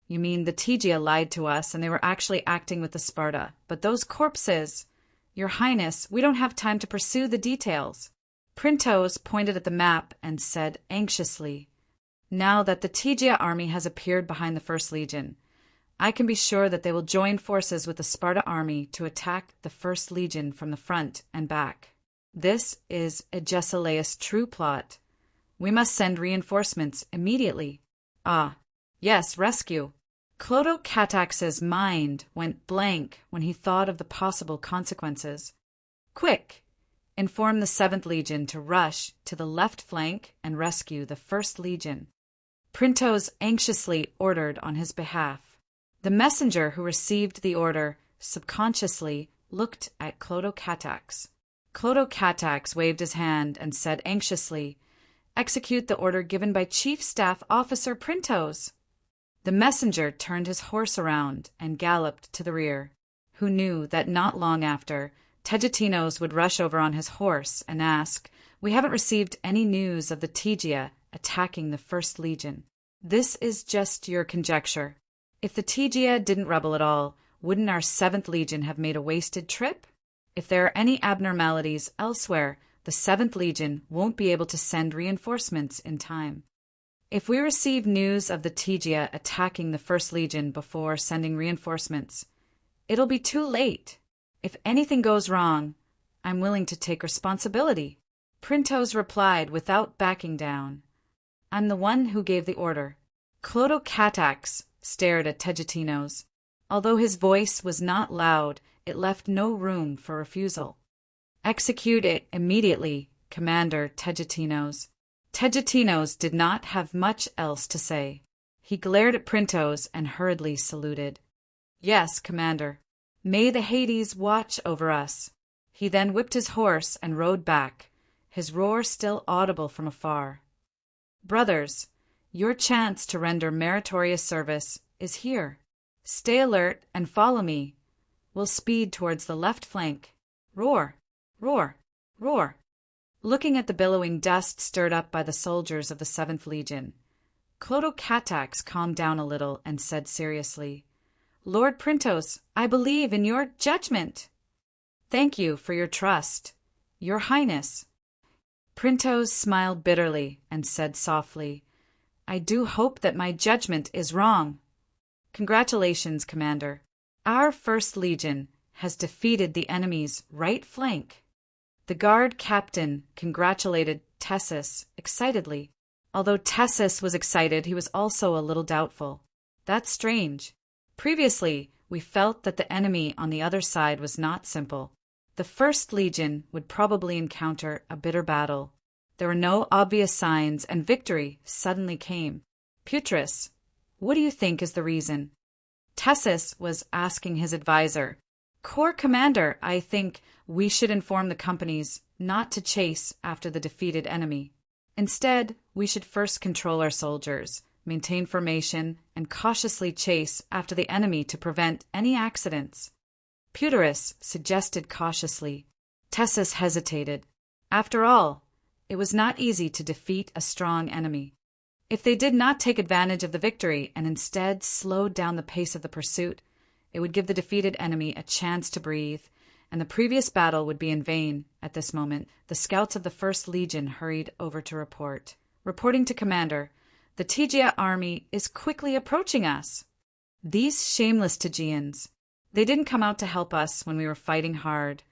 "You mean the Tegia lied to us and they were actually acting with the Sparta, but those corpses— Your Highness, we don't have time to pursue the details." Printos pointed at the map and said anxiously, "Now that the Tegia army has appeared behind the First Legion, I can be sure that they will join forces with the Sparta army to attack the First Legion from the front and back. This is Agesilaus' true plot. We must send reinforcements immediately." "Ah, yes, rescue." Clodocatax's mind went blank when he thought of the possible consequences. "Quick! Inform the 7th Legion to rush to the left flank and rescue the 1st Legion." Printos anxiously ordered on his behalf. The messenger who received the order subconsciously looked at Clodocatax. Clodocatax waved his hand and said anxiously, "Execute the order given by Chief Staff Officer Printos." The messenger turned his horse around and galloped to the rear. Who knew that not long after, Tegetinos would rush over on his horse and ask, "We haven't received any news of the Tegia attacking the 1st Legion. This is just your conjecture. If the Tegia didn't rebel at all, wouldn't our 7th Legion have made a wasted trip? If there are any abnormalities elsewhere, the 7th Legion won't be able to send reinforcements in time. If we receive news of the Tegia attacking the 1st Legion before sending reinforcements, it'll be too late. If anything goes wrong, I'm willing to take responsibility." Printos replied without backing down, I'm the one who gave the order." Clotocatax stared at Tegetinos. Although his voice was not loud, it left no room for refusal. "Execute it immediately, Commander Tegetinos." Tegetinos did not have much else to say. He glared at Printos and hurriedly saluted. "Yes, Commander." "May the Hades watch over us." He then whipped his horse and rode back, his roar still audible from afar. "Brothers, your chance to render meritorious service is here. Stay alert and follow me. We'll speed towards the left flank. Roar, roar, roar." Looking at the billowing dust stirred up by the soldiers of the 7th Legion, Clotocatax calmed down a little and said seriously, "Lord Printos, I believe in your judgment." "Thank you for your trust, Your Highness." Printos smiled bitterly and said softly, "I do hope that my judgment is wrong." "Congratulations, Commander. Our 1st Legion has defeated the enemy's right flank." The guard captain congratulated Tessus excitedly. Although Tessus was excited, he was also a little doubtful. That's strange. Previously, we felt that the enemy on the other side was not simple. The 1st Legion would probably encounter a bitter battle. There were no obvious signs, and victory suddenly came. "Putris, what do you think is the reason?" Tessus was asking his advisor. "Corps Commander, I think we should inform the companies not to chase after the defeated enemy. Instead, we should first control our soldiers, maintain formation, and cautiously chase after the enemy to prevent any accidents." Putris suggested cautiously. Tessus hesitated. After all, it was not easy to defeat a strong enemy. If they did not take advantage of the victory and instead slowed down the pace of the pursuit, it would give the defeated enemy a chance to breathe, and the previous battle would be in vain. At this moment, the scouts of the 1st Legion hurried over to report. Reporting to Commander, "The Tegia army is quickly approaching us." These shameless Tegians. They didn't come out to help us when we were fighting hard,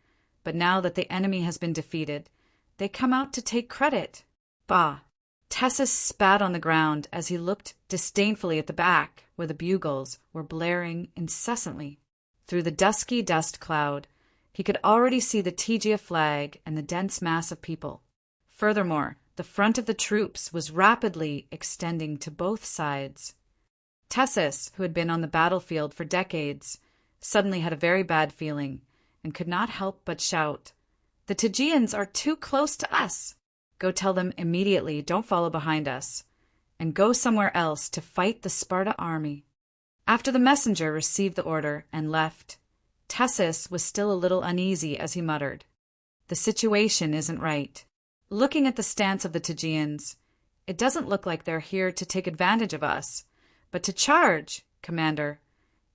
but now that the enemy has been defeated, they come out to take credit. Bah! Tessus spat on the ground as he looked disdainfully at the back, where the bugles were blaring incessantly. Through the dusky dust cloud, he could already see the Tegia flag and the dense mass of people. Furthermore, the front of the troops was rapidly extending to both sides. Tessus, who had been on the battlefield for decades, suddenly had a very bad feeling and could not help but shout, "The Tegians are too close to us! Go tell them immediately don't follow behind us, and go somewhere else to fight the Sparta army." After the messenger received the order and left, Tessus was still a little uneasy as he muttered, "The situation isn't right. Looking at the stance of the Tegians, it doesn't look like they're here to take advantage of us, but to charge. Commander,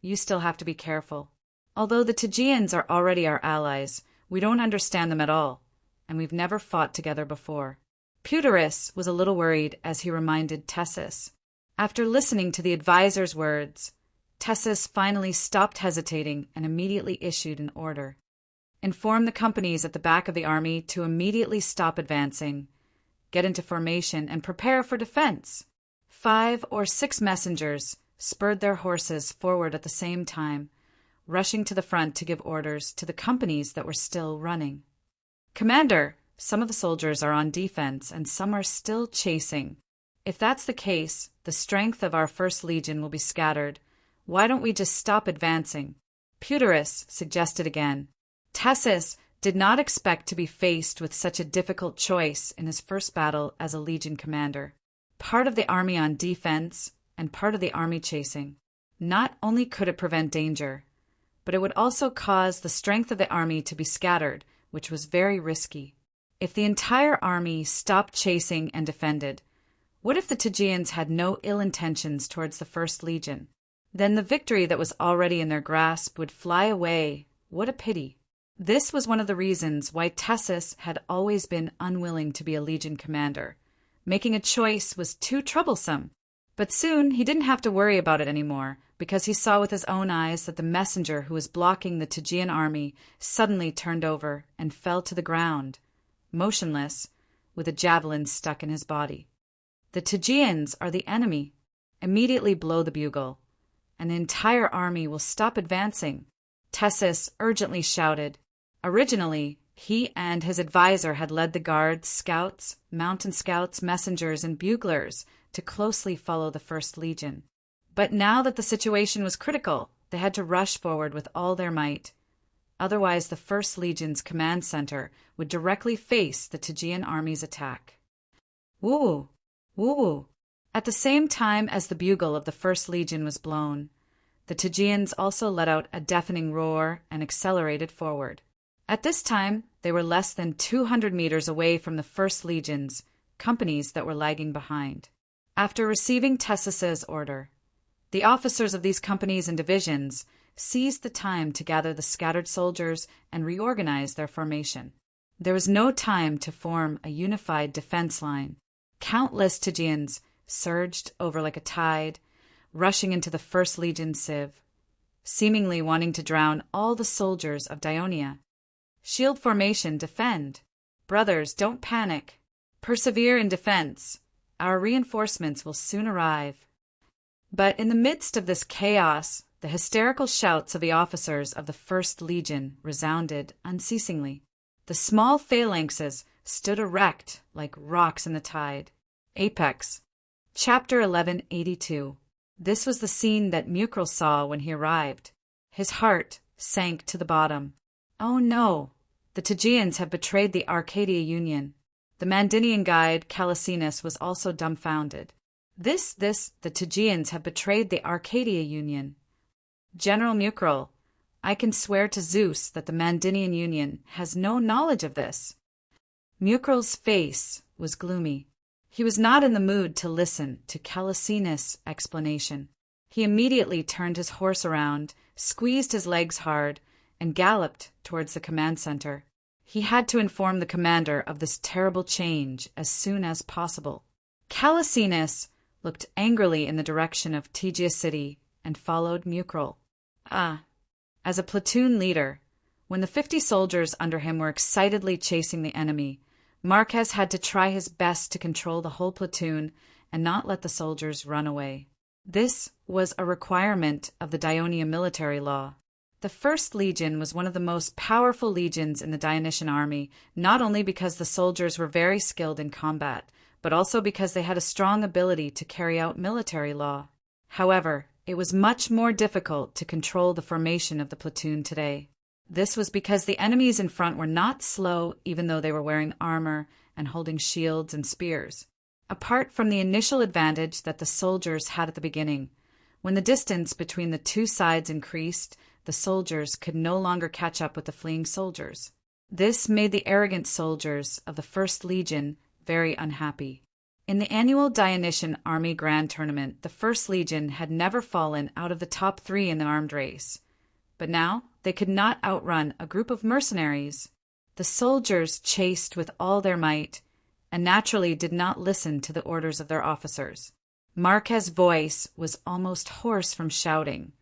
you still have to be careful. Although the Tegians are already our allies, we don't understand them at all, and we've never fought together before." Putris was a little worried as he reminded Tessus. After listening to the advisor's words, Tessus finally stopped hesitating and immediately issued an order. "Inform the companies at the back of the army to immediately stop advancing, get into formation, and prepare for defense." 5 or 6 messengers spurred their horses forward at the same time, rushing to the front to give orders to the companies that were still running. "Commander, some of the soldiers are on defense and some are still chasing. If that's the case, the strength of our 1st Legion will be scattered. Why don't we just stop advancing?" Putris suggested again. Tessus did not expect to be faced with such a difficult choice in his first battle as a Legion commander. Part of the army on defense and part of the army chasing. Not only could it prevent danger, but it would also cause the strength of the army to be scattered, which was very risky. If the entire army stopped chasing and defended, what if the Tegians had no ill intentions towards the 1st Legion? Then the victory that was already in their grasp would fly away. What a pity. This was one of the reasons why Tessus had always been unwilling to be a Legion commander. Making a choice was too troublesome. But soon he didn't have to worry about it anymore, because he saw with his own eyes that the messenger who was blocking the Tegean army suddenly turned over and fell to the ground, motionless, with a javelin stuck in his body. The Tegeans are the enemy. Immediately blow the bugle, and the entire army will stop advancing," Tessus urgently shouted. Originally, he and his advisor had led the guards, scouts, mountain scouts, messengers, and buglers to closely follow the First Legion. But now that the situation was critical, they had to rush forward with all their might. Otherwise, the First Legion's command center would directly face the Tegean army's attack. Woo! Woo! At the same time as the bugle of the First Legion was blown, the Tegeans also let out a deafening roar and accelerated forward. At this time, they were less than 200 meters away from the First Legion's companies that were lagging behind. After receiving Tessus's order, the officers of these companies and divisions seized the time to gather the scattered soldiers and reorganize their formation. There was no time to form a unified defense line. Countless Tegeans surged over like a tide, rushing into the First Legion civ, seemingly wanting to drown all the soldiers of Dionia. Shield formation, defend. Brothers, don't panic. Persevere in defense. Our reinforcements will soon arrive. But in the midst of this chaos, the hysterical shouts of the officers of the First Legion resounded unceasingly. The small phalanxes stood erect like rocks in the tide. Apex. Chapter 1182. This was the scene that Mucrel saw when he arrived. His heart sank to the bottom. Oh no! The Tegeans have betrayed the Arcadia Union. The Mandinian guide, Calicinus, was also dumbfounded. The Tegeans have betrayed the Arcadia Union. General Mucrel, I can swear to Zeus that the Mandinian Union has no knowledge of this. Mucrel's face was gloomy. He was not in the mood to listen to Calicinus' explanation. He immediately turned his horse around, squeezed his legs hard, and galloped towards the command center. He had to inform the commander of this terrible change as soon as possible. Calicinus looked angrily in the direction of Tegea City and followed Mucrel. As a platoon leader, when the 50 soldiers under him were excitedly chasing the enemy, Marquez had to try his best to control the whole platoon and not let the soldiers run away. This was a requirement of the Dionia military law. The First Legion was one of the most powerful legions in the Dionysian army, not only because the soldiers were very skilled in combat, but also because they had a strong ability to carry out military law. However, it was much more difficult to control the formation of the platoon today. This was because the enemies in front were not slow, even though they were wearing armor and holding shields and spears. Apart from the initial advantage that the soldiers had at the beginning, when the distance between the two sides increased, the soldiers could no longer catch up with the fleeing soldiers. This made the arrogant soldiers of the First Legion very unhappy. In the annual Dionysian Army Grand Tournament, the First Legion had never fallen out of the top 3 in the armed race. But now they could not outrun a group of mercenaries. The soldiers chased with all their might, and naturally did not listen to the orders of their officers. Marquez's voice was almost hoarse from shouting,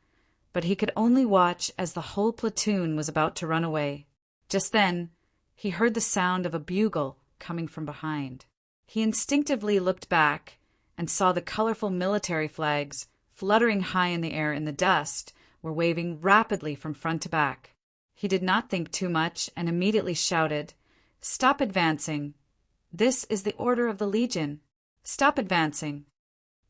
but he could only watch as the whole platoon was about to run away. Just then, he heard the sound of a bugle coming from behind. He instinctively looked back and saw the colorful military flags fluttering high in the air in the dust were waving rapidly from front to back. He did not think too much and immediately shouted, "Stop advancing. This is the order of the Legion. Stop advancing."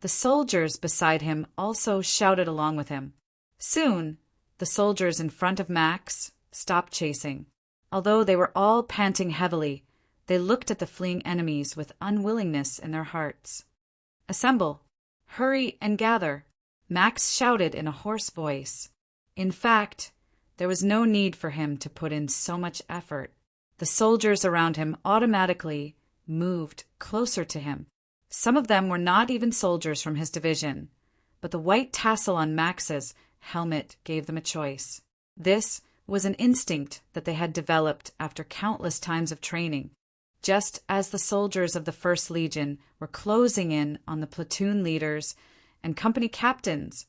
The soldiers beside him also shouted along with him. Soon, the soldiers in front of Max stopped chasing. Although they were all panting heavily, they looked at the fleeing enemies with unwillingness in their hearts. "Assemble! Hurry and gather!" Max shouted in a hoarse voice. In fact, there was no need for him to put in so much effort. The soldiers around him automatically moved closer to him. Some of them were not even soldiers from his division, but the white tassel on Max's helmet gave them a choice. This was an instinct that they had developed after countless times of training. Just as the soldiers of the First Legion were closing in on the platoon leaders and company captains,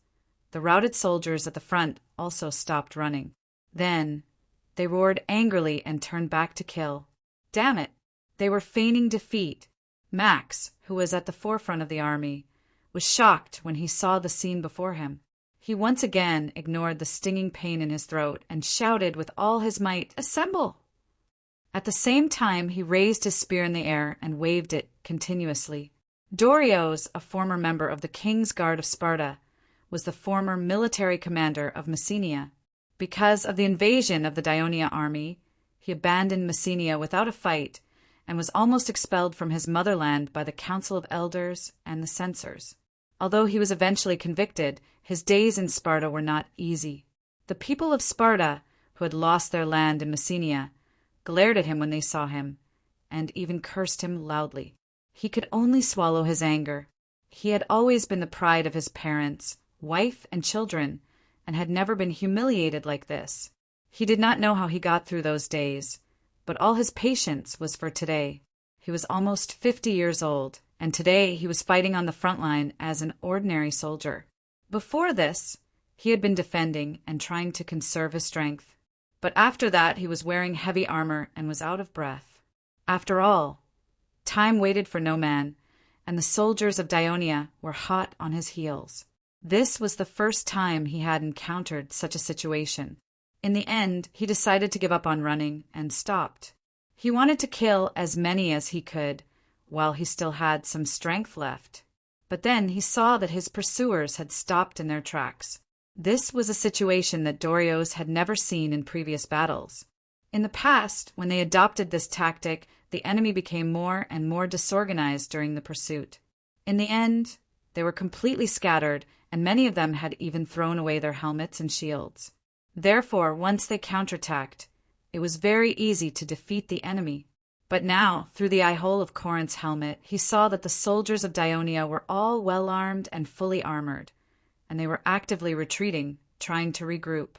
the routed soldiers at the front also stopped running. Then they roared angrily and turned back to kill. Damn it! They were feigning defeat. Max, who was at the forefront of the army, was shocked when he saw the scene before him. He once again ignored the stinging pain in his throat and shouted with all his might, "Assemble!" At the same time, he raised his spear in the air and waved it continuously. Dorieus, a former member of the King's Guard of Sparta, was the former military commander of Messenia. Because of the invasion of the Daionia army, he abandoned Messenia without a fight and was almost expelled from his motherland by the Council of Elders and the censors. Although he was eventually convicted, his days in Sparta were not easy. The people of Sparta, who had lost their land in Messenia, glared at him when they saw him, and even cursed him loudly. He could only swallow his anger. He had always been the pride of his parents, wife, and children, and had never been humiliated like this. He did not know how he got through those days, but all his patience was for today. He was almost 50 years old, and today he was fighting on the front line as an ordinary soldier. Before this, he had been defending and trying to conserve his strength. But after that, he was wearing heavy armor and was out of breath. After all, time waited for no man, and the soldiers of Daionia were hot on his heels. This was the first time he had encountered such a situation. In the end, he decided to give up on running and stopped. He wanted to kill as many as he could while he still had some strength left. But then he saw that his pursuers had stopped in their tracks. This was a situation that Dorieus had never seen in previous battles. In the past, when they adopted this tactic, the enemy became more and more disorganized during the pursuit. In the end, they were completely scattered, and many of them had even thrown away their helmets and shields. Therefore, once they counterattacked, it was very easy to defeat the enemy. But now, through the eye-hole of Corinth's helmet, he saw that the soldiers of Daionia were all well-armed and fully armored, and they were actively retreating, trying to regroup.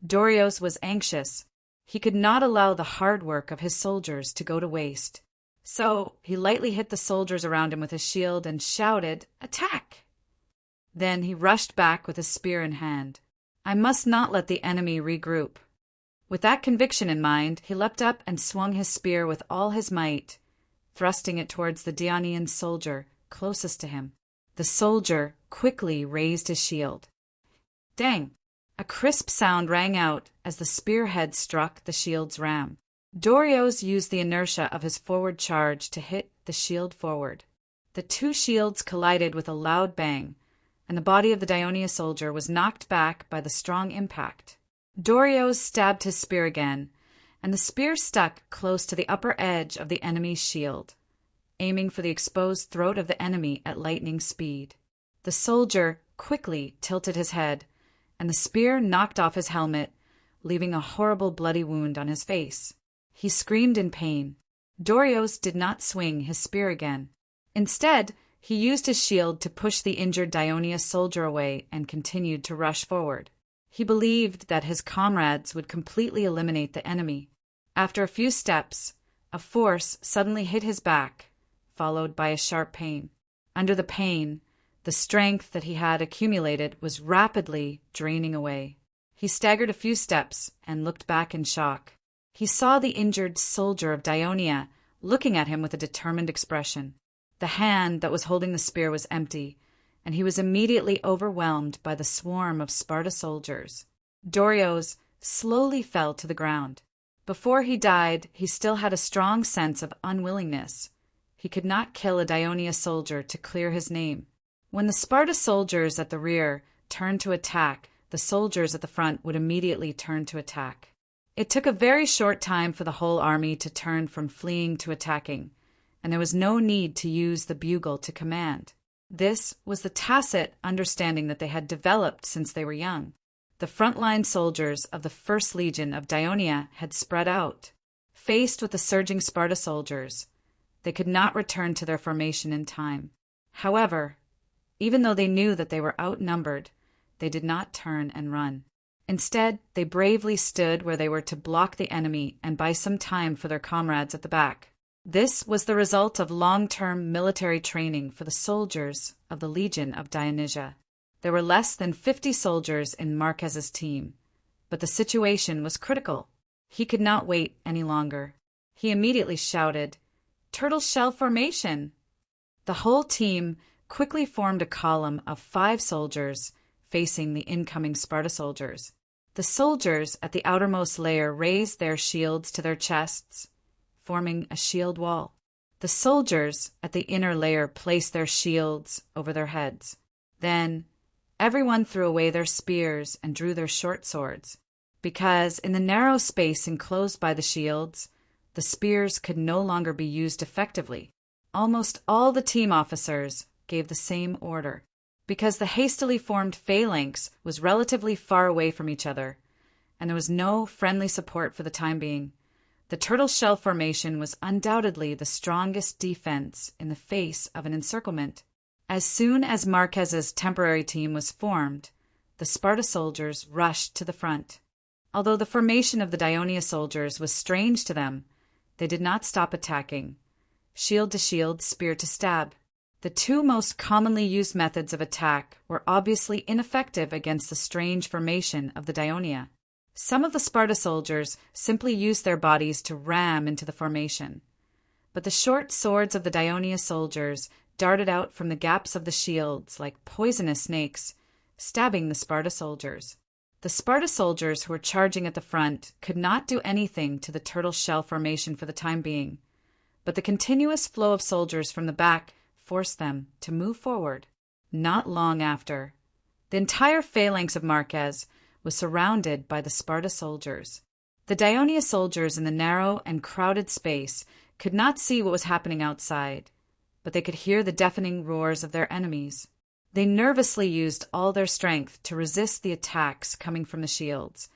Dorieus was anxious. He could not allow the hard work of his soldiers to go to waste. So he lightly hit the soldiers around him with his shield and shouted, "Attack!" Then he rushed back with his spear in hand. I must not let the enemy regroup. With that conviction in mind, he leapt up and swung his spear with all his might, thrusting it towards the Daunian soldier closest to him. The soldier quickly raised his shield. Dang! A crisp sound rang out as the spearhead struck the shield's ram. Dorieus used the inertia of his forward charge to hit the shield forward. The two shields collided with a loud bang, and the body of the Daionia soldier was knocked back by the strong impact. Dorieus stabbed his spear again, and the spear stuck close to the upper edge of the enemy's shield, aiming for the exposed throat of the enemy at lightning speed. The soldier quickly tilted his head, and the spear knocked off his helmet, leaving a horrible bloody wound on his face. He screamed in pain. Dorieus did not swing his spear again. Instead, he used his shield to push the injured Daionia soldier away and continued to rush forward. He believed that his comrades would completely eliminate the enemy. After a few steps, a force suddenly hit his back, followed by a sharp pain. Under the pain, the strength that he had accumulated was rapidly draining away. He staggered a few steps and looked back in shock. He saw the injured soldier of Daionia looking at him with a determined expression. The hand that was holding the spear was empty, and he was immediately overwhelmed by the swarm of Sparta soldiers. Dorieus slowly fell to the ground. Before he died, he still had a strong sense of unwillingness. He could not kill a Daionia soldier to clear his name. When the Sparta soldiers at the rear turned to attack, the soldiers at the front would immediately turn to attack. It took a very short time for the whole army to turn from fleeing to attacking, and there was no need to use the bugle to command. This was the tacit understanding that they had developed since they were young. The frontline soldiers of the First Legion of Daionia had spread out. Faced with the surging Sparta soldiers, they could not return to their formation in time. However, even though they knew that they were outnumbered, they did not turn and run. Instead, they bravely stood where they were to block the enemy and buy some time for their comrades at the back. This was the result of long-term military training for the soldiers of the Legion of Dionysia. There were less than 50 soldiers in Marquez's team, but the situation was critical. He could not wait any longer. He immediately shouted, "Turtle shell formation!" The whole team quickly formed a column of 5 soldiers facing the incoming Sparta soldiers. The soldiers at the outermost layer raised their shields to their chests, forming a shield wall. The soldiers at the inner layer placed their shields over their heads. Then, everyone threw away their spears and drew their short swords, because in the narrow space enclosed by the shields, the spears could no longer be used effectively. Almost all the team officers gave the same order, because the hastily formed phalanx was relatively far away from each other, and there was no friendly support for the time being. The turtle shell formation was undoubtedly the strongest defense in the face of an encirclement. As soon as Marquez's temporary team was formed, the Sparta soldiers rushed to the front. Although the formation of the Dionia soldiers was strange to them, they did not stop attacking. Shield to shield, spear to stab. The 2 most commonly used methods of attack were obviously ineffective against the strange formation of the Dionia. Some of the Sparta soldiers simply used their bodies to ram into the formation, but the short swords of the Dionia soldiers darted out from the gaps of the shields like poisonous snakes, stabbing the Sparta soldiers. The Sparta soldiers who were charging at the front could not do anything to the turtle shell formation for the time being, but the continuous flow of soldiers from the back forced them to move forward. Not long after, the entire phalanx of Marquez was surrounded by the Sparta soldiers. The Dionia soldiers in the narrow and crowded space could not see what was happening outside, but they could hear the deafening roars of their enemies. They nervously used all their strength to resist the attacks coming from the shields,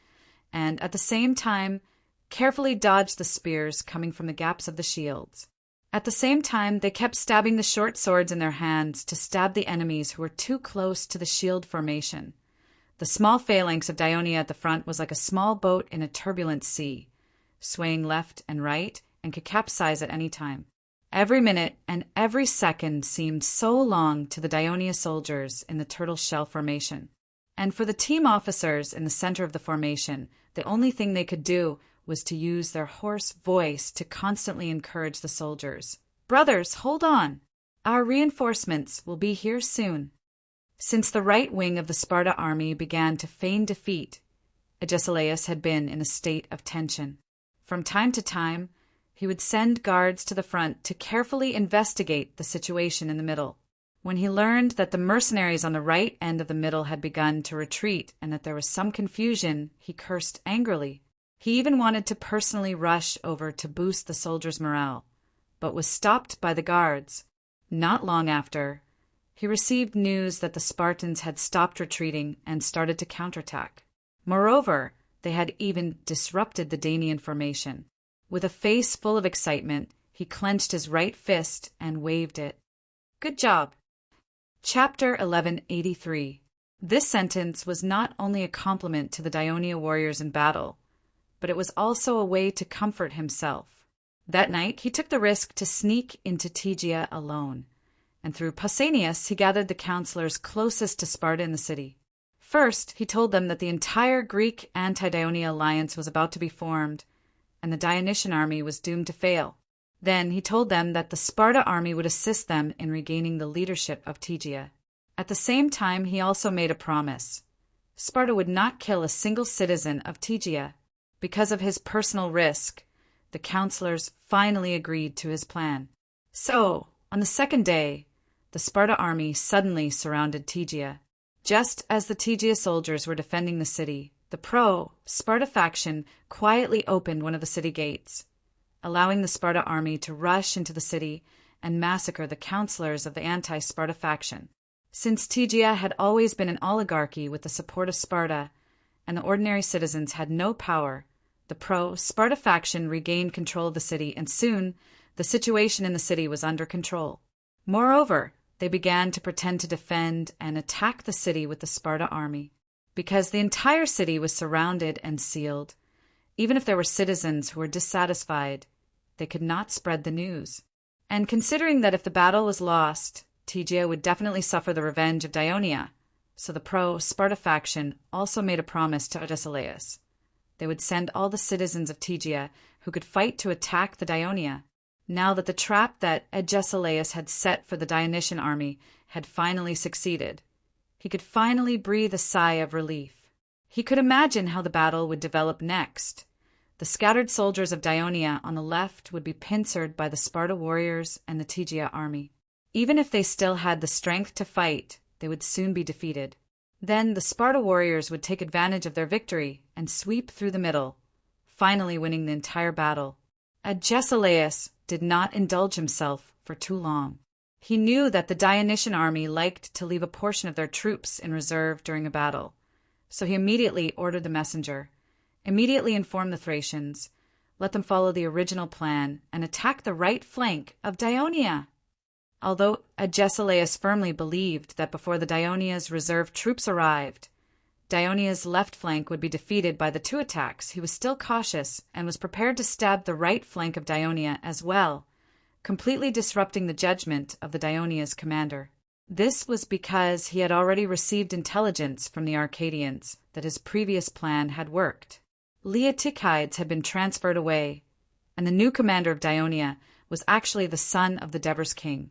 and at the same time carefully dodged the spears coming from the gaps of the shields. At the same time, they kept stabbing the short swords in their hands to stab the enemies who were too close to the shield formation. The small phalanx of Dionia at the front was like a small boat in a turbulent sea, swaying left and right and could capsize at any time. Every minute and every second seemed so long to the Dionia soldiers in the turtle shell formation. And for the team officers in the center of the formation, the only thing they could do was to use their hoarse voice to constantly encourage the soldiers. "Brothers, hold on! Our reinforcements will be here soon." Since the right wing of the Sparta army began to feign defeat, Agesilaus had been in a state of tension. From time to time, he would send guards to the front to carefully investigate the situation in the middle. When he learned that the mercenaries on the right end of the middle had begun to retreat and that there was some confusion, he cursed angrily. He even wanted to personally rush over to boost the soldiers' morale, but was stopped by the guards. Not long after, he received news that the Spartans had stopped retreating and started to counterattack. Moreover, they had even disrupted the Daunian formation. With a face full of excitement, he clenched his right fist and waved it. "Good job." Chapter 1183. This sentence was not only a compliment to the Dionia warriors in battle, but it was also a way to comfort himself. That night, he took the risk to sneak into Tegea alone, and through Pausanias he gathered the counselors closest to Sparta in the city. First, he told them that the entire Greek anti-Dionia alliance was about to be formed, and the Dionysian army was doomed to fail. Then he told them that the Sparta army would assist them in regaining the leadership of Tegea. At the same time, he also made a promise. Sparta would not kill a single citizen of Tegea. Because of his personal risk, the counselors finally agreed to his plan. So, on the second day, the Sparta army suddenly surrounded Tegea. Just as the Tegea soldiers were defending the city, the pro-Sparta faction quietly opened one of the city gates, allowing the Sparta army to rush into the city and massacre the counselors of the anti-Sparta faction. Since Tegea had always been an oligarchy with the support of Sparta, and the ordinary citizens had no power, the pro-Sparta faction regained control of the city, and soon the situation in the city was under control. Moreover, they began to pretend to defend and attack the city with the Sparta army. Because the entire city was surrounded and sealed, even if there were citizens who were dissatisfied, they could not spread the news. And considering that if the battle was lost, Tegea would definitely suffer the revenge of Dionia, so the pro-Sparta faction also made a promise to Agesilaus. They would send all the citizens of Tegea who could fight to attack the Dionia. now that the trap that Agesilaus had set for the Dionysian army had finally succeeded. He could finally breathe a sigh of relief. He could imagine how the battle would develop next. The scattered soldiers of Dionia on the left would be pincered by the Sparta warriors and the Tegea army. Even if they still had the strength to fight, they would soon be defeated. Then the Sparta warriors would take advantage of their victory and sweep through the middle, finally winning the entire battle. Agesilaus did not indulge himself for too long. He knew that the Dionysian army liked to leave a portion of their troops in reserve during a battle, so he immediately ordered the messenger, immediately informed the Thracians, let them follow the original plan, and attack the right flank of Dionia. Although Agesilaus firmly believed that before the Dionia's reserve troops arrived, Dionia's left flank would be defeated by the two attacks, he was still cautious and was prepared to stab the right flank of Dionia as well, completely disrupting the judgment of the Dionia's commander. This was because he had already received intelligence from the Arcadians that his previous plan had worked. Leotychides had been transferred away, and the new commander of Dionia was actually the son of the Devers' king.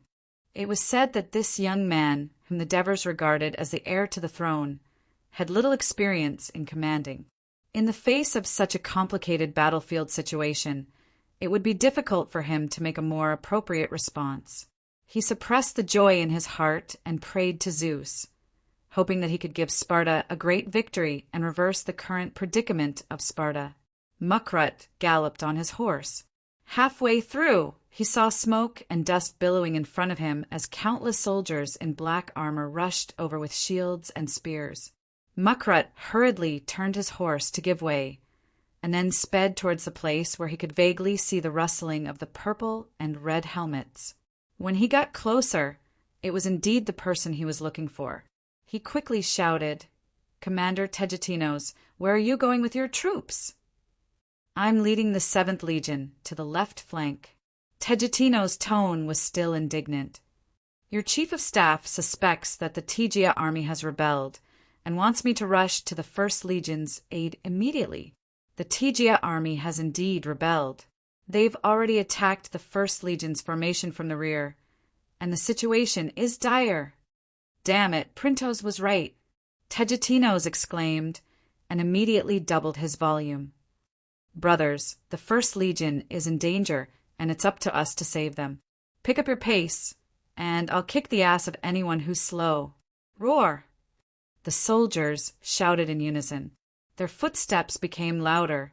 It was said that this young man, whom the Devers regarded as the heir to the throne, had little experience in commanding. In the face of such a complicated battlefield situation, it would be difficult for him to make a more appropriate response. He suppressed the joy in his heart and prayed to Zeus, hoping that he could give Sparta a great victory and reverse the current predicament of Sparta. Mukrut galloped on his horse. Halfway through, he saw smoke and dust billowing in front of him as countless soldiers in black armor rushed over with shields and spears. Mukrut hurriedly turned his horse to give way, and then sped towards the place where he could vaguely see the rustling of the purple and red helmets. When he got closer, it was indeed the person he was looking for. He quickly shouted, "Commander Tegetinos, where are you going with your troops?" "I'm leading the 7th Legion to the left flank." Tegetinos' tone was still indignant. "Your chief of staff suspects that the Tegea army has rebelled and wants me to rush to the 1st Legion's aid immediately." The Tegea army has indeed rebelled. They've already attacked the 1st Legion's formation from the rear, and the situation is dire. "Damn it, Printos was right," Tegetinos exclaimed, and immediately doubled his volume. "Brothers, the 1st Legion is in danger, and it's up to us to save them. Pick up your pace, and I'll kick the ass of anyone who's slow. Roar!" The soldiers shouted in unison. Their footsteps became louder,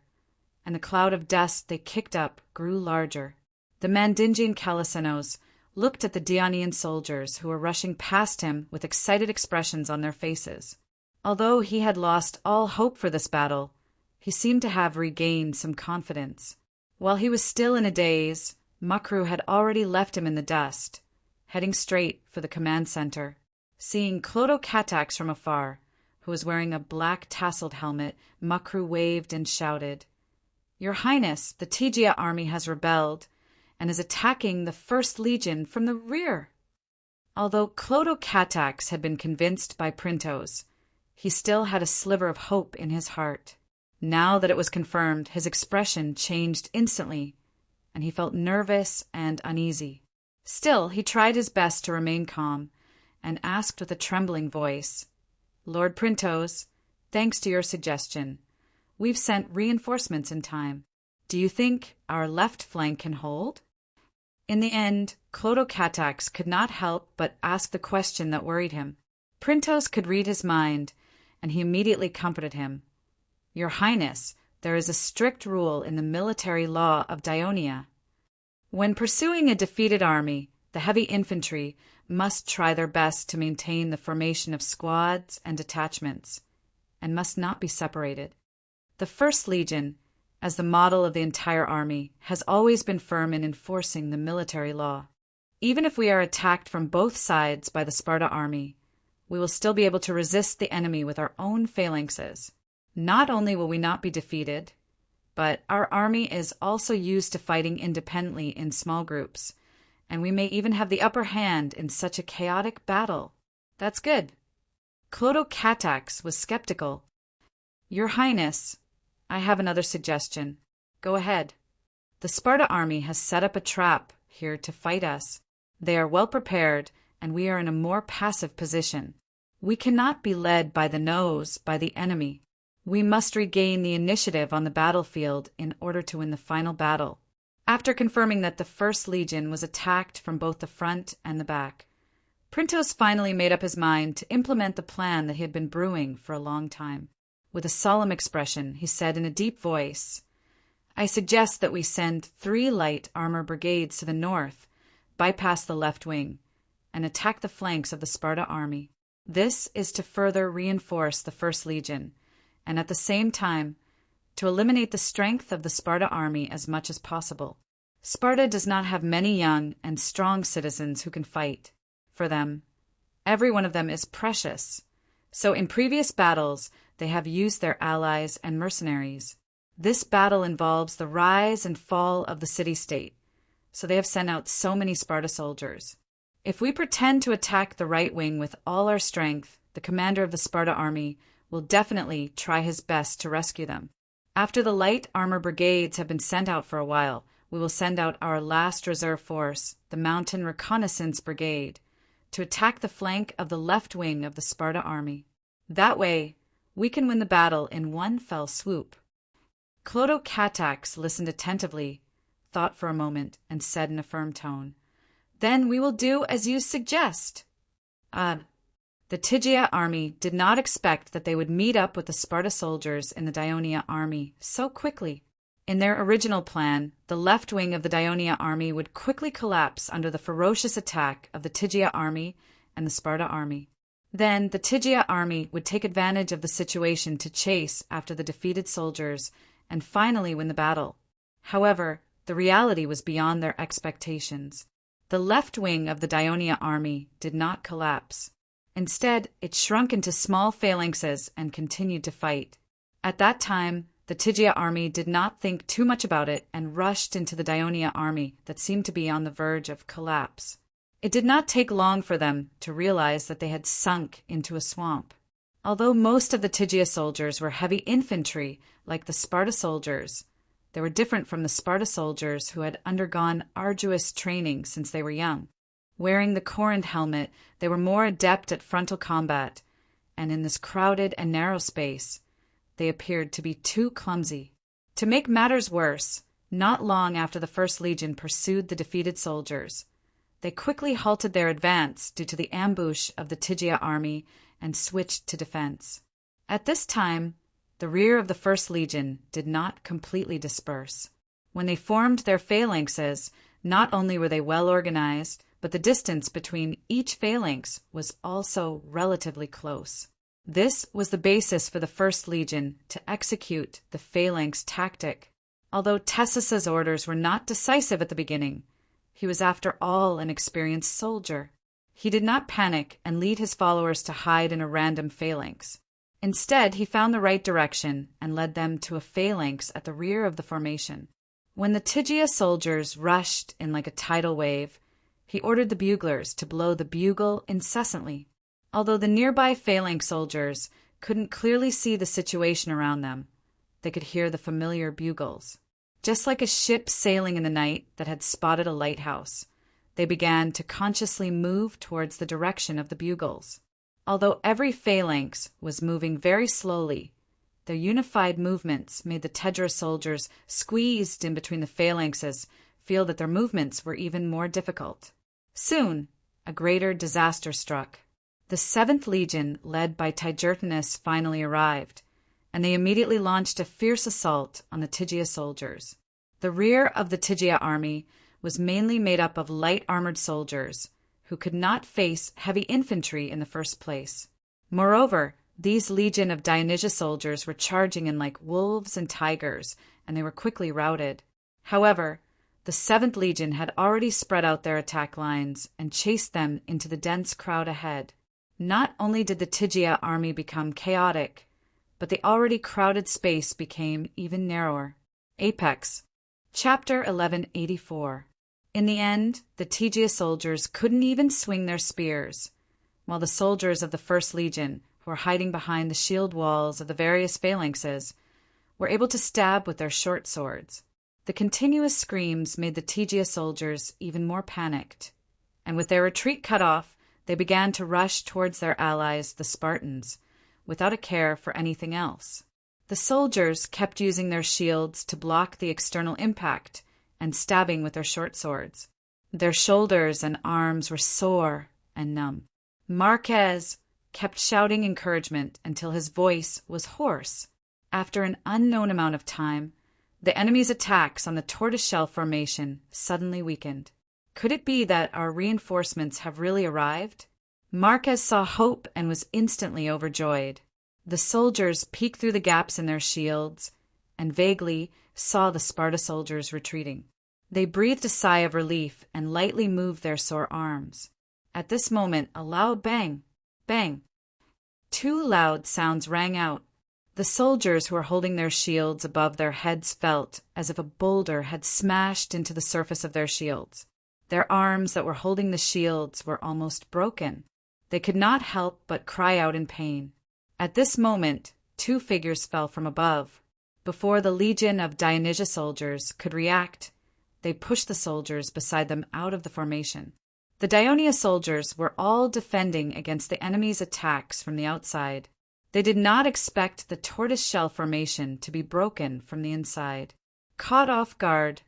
and the cloud of dust they kicked up grew larger. The Mandingian Callicenos looked at the Dionian soldiers who were rushing past him with excited expressions on their faces. Although he had lost all hope for this battle, he seemed to have regained some confidence. While he was still in a daze, Mukru had already left him in the dust, heading straight for the command center. Seeing Clotocatax from afar, who was wearing a black tasseled helmet, Mukru waved and shouted, "Your Highness, the Tegea army has rebelled and is attacking the 1st Legion from the rear." Although Clotocatax had been convinced by Printos, he still had a sliver of hope in his heart. Now that it was confirmed, his expression changed instantly, and he felt nervous and uneasy. Still, he tried his best to remain calm, and asked with a trembling voice, "Lord Printos, thanks to your suggestion, we've sent reinforcements in time. Do you think our left flank can hold?" In the end, Clotocatax could not help but ask the question that worried him. Printos could read his mind, and he immediately comforted him. "Your Highness, there is a strict rule in the military law of Dionia. When pursuing a defeated army, the heavy infantry must try their best to maintain the formation of squads and detachments, and must not be separated. The 1st Legion, as the model of the entire army, has always been firm in enforcing the military law. Even if we are attacked from both sides by the Sparta army, we will still be able to resist the enemy with our own phalanxes. Not only will we not be defeated, but our army is also used to fighting independently in small groups, and we may even have the upper hand in such a chaotic battle." "That's good." Clotocatax was skeptical. "Your Highness, I have another suggestion." "Go ahead." "The Sparta army has set up a trap here to fight us. They are well prepared, and we are in a more passive position. We cannot be led by the nose by the enemy. We must regain the initiative on the battlefield in order to win the final battle." After confirming that the First Legion was attacked from both the front and the back, Printos finally made up his mind to implement the plan that he had been brewing for a long time. With a solemn expression, he said in a deep voice, "I suggest that we send 3 light armor brigades to the north, bypass the left wing, and attack the flanks of the Sparta army. This is to further reinforce the First Legion, and at the same time, to eliminate the strength of the Sparta army as much as possible. Sparta does not have many young and strong citizens who can fight. For them, every one of them is precious. So in previous battles, they have used their allies and mercenaries. This battle involves the rise and fall of the city-state, so they have sent out so many Sparta soldiers. If we pretend to attack the right wing with all our strength, the commander of the Sparta army will definitely try his best to rescue them. After the light armor brigades have been sent out for a while, we will send out our last reserve force, the Mountain Reconnaissance Brigade, to attack the flank of the left wing of the Sparta army. That way, we can win the battle in one fell swoop." Clotocatax listened attentively, thought for a moment, and said in a firm tone, "Then we will do as you suggest." The Tygia army did not expect that they would meet up with the Sparta soldiers in the Dionia army so quickly. In their original plan, the left wing of the Dionia army would quickly collapse under the ferocious attack of the Tygia army and the Sparta army. Then the Tygia army would take advantage of the situation to chase after the defeated soldiers and finally win the battle. However, the reality was beyond their expectations. The left wing of the Dionia army did not collapse. Instead, it shrunk into small phalanxes and continued to fight. At that time, the Tygia army did not think too much about it and rushed into the Dionia army that seemed to be on the verge of collapse. It did not take long for them to realize that they had sunk into a swamp. Although most of the Tygia soldiers were heavy infantry, like the Sparta soldiers, they were different from the Sparta soldiers who had undergone arduous training since they were young. Wearing the Corinth helmet, they were more adept at frontal combat, and in this crowded and narrow space, they appeared to be too clumsy. To make matters worse, not long after the First Legion pursued the defeated soldiers, they quickly halted their advance due to the ambush of the Tygia army and switched to defense. At this time, the rear of the First Legion did not completely disperse. When they formed their phalanxes, not only were they well organized, but the distance between each phalanx was also relatively close. This was the basis for the First Legion to execute the phalanx tactic. Although Tessus's orders were not decisive at the beginning, he was after all an experienced soldier. He did not panic and lead his followers to hide in a random phalanx. Instead, he found the right direction and led them to a phalanx at the rear of the formation. When the Tygia soldiers rushed in like a tidal wave, he ordered the buglers to blow the bugle incessantly. Although the nearby phalanx soldiers couldn't clearly see the situation around them, they could hear the familiar bugles. Just like a ship sailing in the night that had spotted a lighthouse, they began to consciously move towards the direction of the bugles. Although every phalanx was moving very slowly, their unified movements made the Tedra soldiers squeezed in between the phalanxes feel that their movements were even more difficult. Soon, a greater disaster struck. The 7th Legion, led by Tigertinus, finally arrived, and they immediately launched a fierce assault on the Tygia soldiers. The rear of the Tygia army was mainly made up of light-armored soldiers who could not face heavy infantry in the first place. Moreover, these legion of Dionysia soldiers were charging in like wolves and tigers, and they were quickly routed. However, the 7th Legion had already spread out their attack lines and chased them into the dense crowd ahead. Not only did the Tygia army become chaotic, but the already crowded space became even narrower. Apex. Chapter 1184. In the end, the Tygia soldiers couldn't even swing their spears, while the soldiers of the First Legion, who were hiding behind the shield walls of the various phalanxes, were able to stab with their short swords. The continuous screams made the Tegia soldiers even more panicked, and with their retreat cut off, they began to rush towards their allies, the Spartans, without a care for anything else. The soldiers kept using their shields to block the external impact and stabbing with their short swords. Their shoulders and arms were sore and numb. Marquez kept shouting encouragement until his voice was hoarse. After an unknown amount of time, the enemy's attacks on the tortoiseshell formation suddenly weakened. Could it be that our reinforcements have really arrived? Marquez saw hope and was instantly overjoyed. The soldiers peeked through the gaps in their shields and vaguely saw the Sparta soldiers retreating. They breathed a sigh of relief and lightly moved their sore arms. At this moment, a loud bang, bang. 2 loud sounds rang out. The soldiers who were holding their shields above their heads felt as if a boulder had smashed into the surface of their shields. Their arms that were holding the shields were almost broken. They could not help but cry out in pain. At this moment, 2 figures fell from above. Before the legion of Dionysia soldiers could react, they pushed the soldiers beside them out of the formation. The Dionysia soldiers were all defending against the enemy's attacks from the outside. They did not expect the tortoiseshell formation to be broken from the inside. Caught off guard,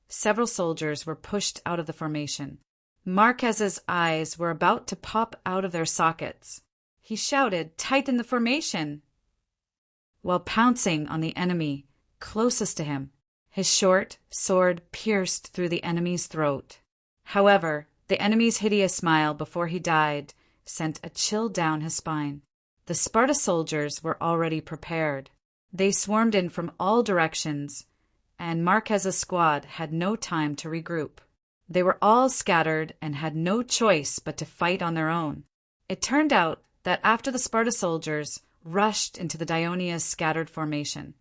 several soldiers were pushed out of the formation. Marquez's eyes were about to pop out of their sockets. He shouted, "Tighten the formation!" while pouncing on the enemy closest to him. His short sword pierced through the enemy's throat. However, the enemy's hideous smile before he died sent a chill down his spine. The Sparta soldiers were already prepared. They swarmed in from all directions, and Marquez's squad had no time to regroup. They were all scattered and had no choice but to fight on their own. It turned out that after the Sparta soldiers rushed into the Dionysia's scattered formation,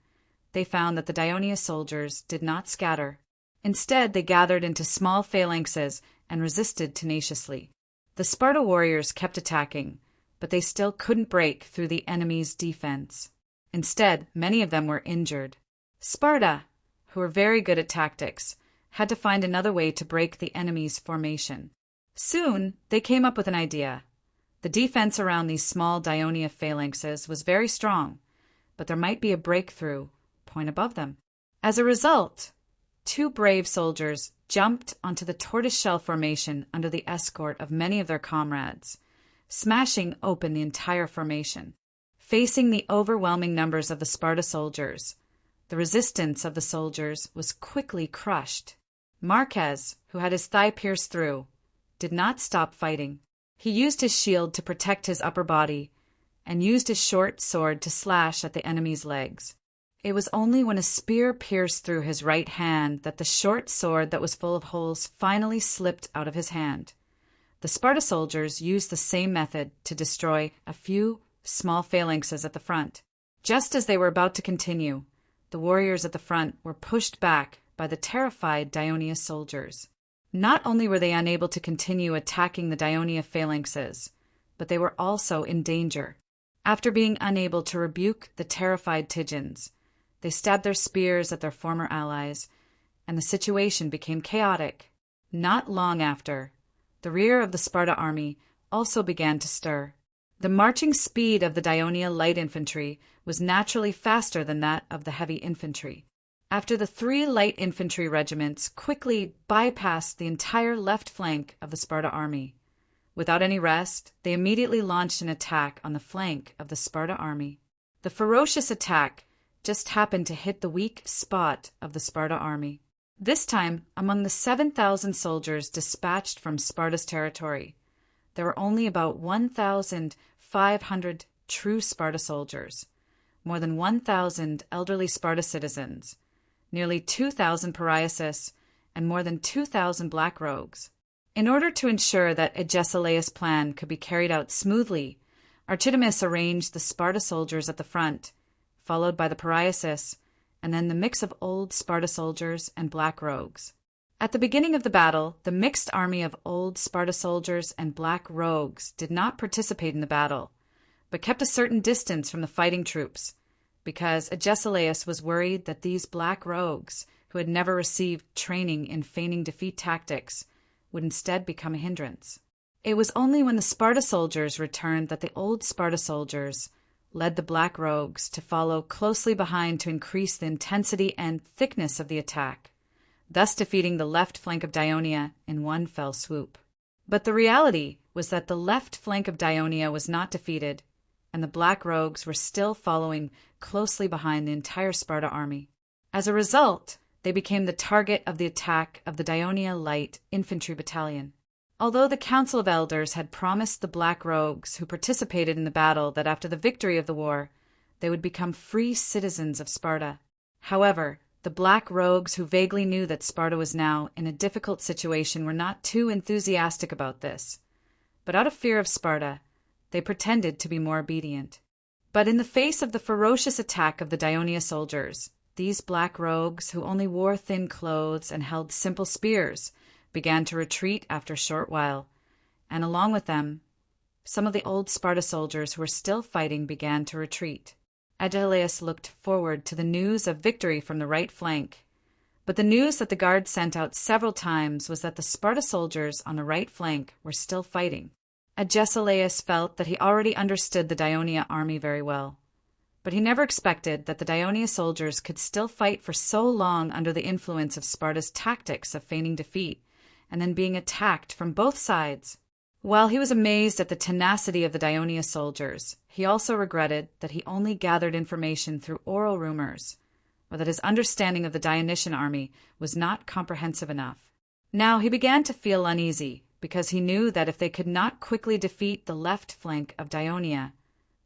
they found that the Dionysia soldiers did not scatter. Instead, they gathered into small phalanxes and resisted tenaciously. The Sparta warriors kept attacking, but they still couldn't break through the enemy's defense. Instead, many of them were injured. Sparta, who were very good at tactics, had to find another way to break the enemy's formation. Soon, they came up with an idea. The defense around these small Dionysia phalanxes was very strong, but there might be a breakthrough point above them. As a result, 2 brave soldiers jumped onto the tortoiseshell formation under the escort of many of their comrades, smashing open the entire formation. Facing the overwhelming numbers of the Sparta soldiers, the resistance of the soldiers was quickly crushed. Marquez, who had his thigh pierced through, did not stop fighting. He used his shield to protect his upper body and used his short sword to slash at the enemy's legs. It was only when a spear pierced through his right hand that the short sword that was full of holes finally slipped out of his hand. The Sparta soldiers used the same method to destroy a few small phalanxes at the front. Just as they were about to continue, the warriors at the front were pushed back by the terrified Dionysia soldiers. Not only were they unable to continue attacking the Dionysia phalanxes, but they were also in danger. After being unable to rebuke the terrified Tygians, they stabbed their spears at their former allies, and the situation became chaotic. Not long after, the rear of the Sparta army also began to stir. The marching speed of the Dionysia light infantry was naturally faster than that of the heavy infantry. After the 3 light infantry regiments quickly bypassed the entire left flank of the Sparta army, without any rest, they immediately launched an attack on the flank of the Sparta army. The ferocious attack just happened to hit the weak spot of the Sparta army. This time, among the 7,000 soldiers dispatched from Sparta's territory, there were only about 1,500 true Sparta soldiers, more than 1,000 elderly Sparta citizens, nearly 2,000 pariasis, and more than 2,000 black rogues. In order to ensure that Agesilaus' plan could be carried out smoothly, Archidamus arranged the Sparta soldiers at the front, followed by the pariasis, and then the mix of old Sparta soldiers and black rogues. At the beginning of the battle, the mixed army of old Sparta soldiers and black rogues did not participate in the battle, but kept a certain distance from the fighting troops, because Agesilaus was worried that these black rogues, who had never received training in feigning defeat tactics, would instead become a hindrance. It was only when the Sparta soldiers returned that the old Sparta soldiers led the Black Rogues to follow closely behind to increase the intensity and thickness of the attack, thus defeating the left flank of Dionia in one fell swoop. But the reality was that the left flank of Dionia was not defeated, and the Black Rogues were still following closely behind the entire Sparta army. As a result, they became the target of the attack of the Dionia Light Infantry Battalion. Although the Council of Elders had promised the Black Rogues who participated in the battle that after the victory of the war, they would become free citizens of Sparta. However, the Black Rogues who vaguely knew that Sparta was now in a difficult situation were not too enthusiastic about this. But out of fear of Sparta, they pretended to be more obedient. But in the face of the ferocious attack of the Dionia soldiers, these Black Rogues, who only wore thin clothes and held simple spears, began to retreat after a short while, and along with them, some of the old Sparta soldiers who were still fighting began to retreat. Agelaus looked forward to the news of victory from the right flank, but the news that the guard sent out several times was that the Sparta soldiers on the right flank were still fighting. Agesilaus felt that he already understood the Dionia army very well, but he never expected that the Dionia soldiers could still fight for so long under the influence of Sparta's tactics of feigning defeat and then being attacked from both sides. While he was amazed at the tenacity of the Dionia soldiers, he also regretted that he only gathered information through oral rumors, or that his understanding of the Dionysian army was not comprehensive enough. Now he began to feel uneasy, because he knew that if they could not quickly defeat the left flank of Dionia,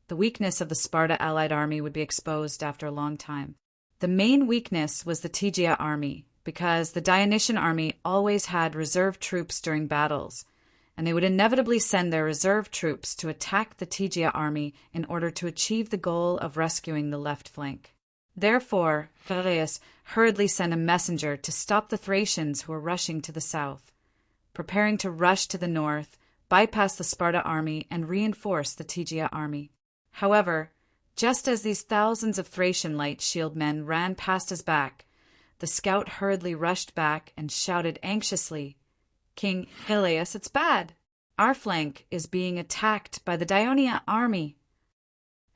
the weakness of the Sparta allied army would be exposed after a long time. The main weakness was the Tegea army, because the Dionysian army always had reserve troops during battles, and they would inevitably send their reserve troops to attack the Tegea army in order to achieve the goal of rescuing the left flank. Therefore, Phaeus hurriedly sent a messenger to stop the Thracians who were rushing to the south, preparing to rush to the north, bypass the Sparta army, and reinforce the Tegea army. However, just as these thousands of Thracian light shield men ran past his back, the scout hurriedly rushed back and shouted anxiously, "King Helios, it's bad! Our flank is being attacked by the Dionia army."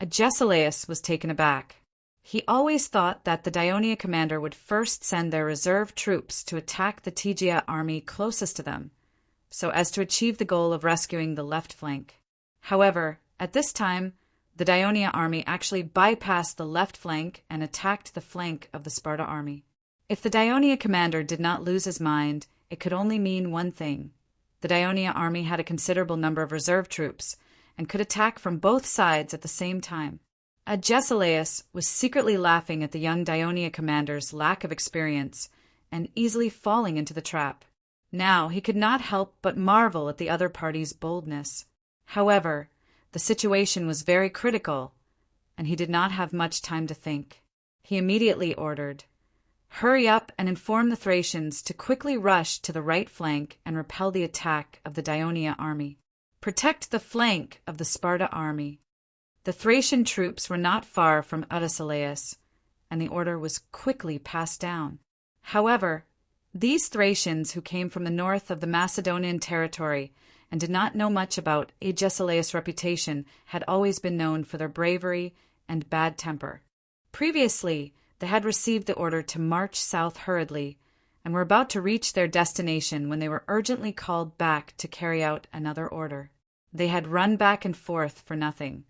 Agesilaus was taken aback. He always thought that the Dionia commander would first send their reserve troops to attack the Tegea army closest to them, so as to achieve the goal of rescuing the left flank. However, at this time, the Dionia army actually bypassed the left flank and attacked the flank of the Sparta army. If the Dionia commander did not lose his mind, it could only mean one thing. The Dionia army had a considerable number of reserve troops and could attack from both sides at the same time. Agesilaus was secretly laughing at the young Dionia commander's lack of experience and easily falling into the trap. Now he could not help but marvel at the other party's boldness. However, the situation was very critical, and he did not have much time to think. He immediately ordered, "Hurry up and inform the Thracians to quickly rush to the right flank and repel the attack of the Dionia army. Protect the flank of the Sparta army." The Thracian troops were not far from Agesilaus, and the order was quickly passed down. However, these Thracians who came from the north of the Macedonian territory and did not know much about Agesilaus' reputation had always been known for their bravery and bad temper. Previously, they had received the order to march south hurriedly and were about to reach their destination when they were urgently called back to carry out another order. They had run back and forth for nothing,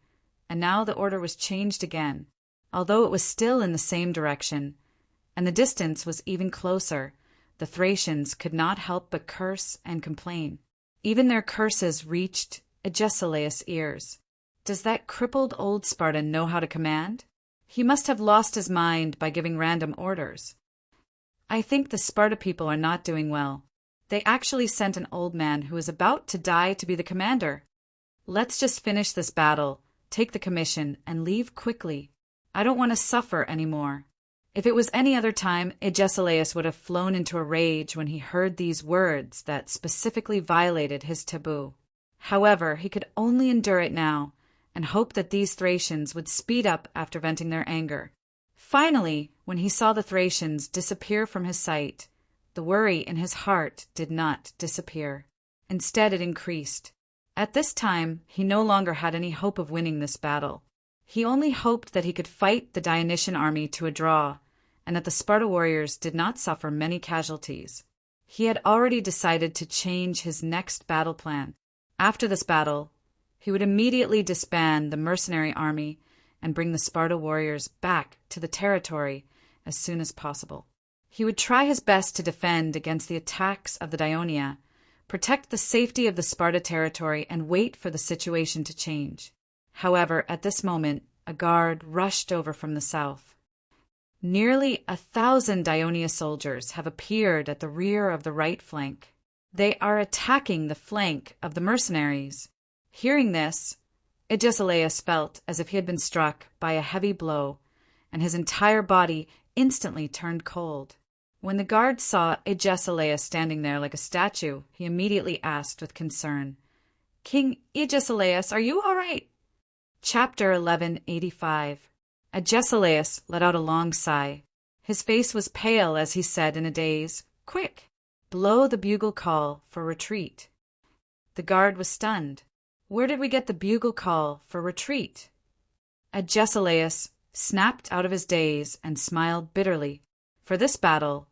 and now the order was changed again, although it was still in the same direction, and the distance was even closer. The Thracians could not help but curse and complain. Even their curses reached Agesilaus' ears. Does that crippled old Spartan know how to command? He must have lost his mind by giving random orders. I think the Sparta people are not doing well. They actually sent an old man who is about to die to be the commander. Let's just finish this battle, take the commission, and leave quickly. I don't want to suffer any more. If it was any other time, Agesilaus would have flown into a rage when he heard these words that specifically violated his taboo. However, he could only endure it now and hope that these Thracians would speed up after venting their anger. Finally, when he saw the Thracians disappear from his sight, the worry in his heart did not disappear. Instead, it increased. At this time, he no longer had any hope of winning this battle. He only hoped that he could fight the Dionysian army to a draw, and that the Sparta warriors did not suffer many casualties. He had already decided to change his next battle plan. After this battle, he would immediately disband the mercenary army and bring the Sparta warriors back to the territory as soon as possible. He would try his best to defend against the attacks of the Daionia, protect the safety of the Sparta territory, and wait for the situation to change. However, at this moment, a guard rushed over from the south. Nearly 1,000 Daionia soldiers have appeared at the rear of the right flank. They are attacking the flank of the mercenaries. Hearing this, Agesilaus felt as if he had been struck by a heavy blow, and his entire body instantly turned cold. When the guard saw Agesilaus standing there like a statue, he immediately asked with concern, "King Agesilaus, are you all right?" Chapter 1185. Agesilaus let out a long sigh. His face was pale as he said in a daze, "Quick, blow the bugle call for retreat." The guard was stunned. Where did we get the bugle call for retreat? Agesilaus snapped out of his daze and smiled bitterly. For this battle,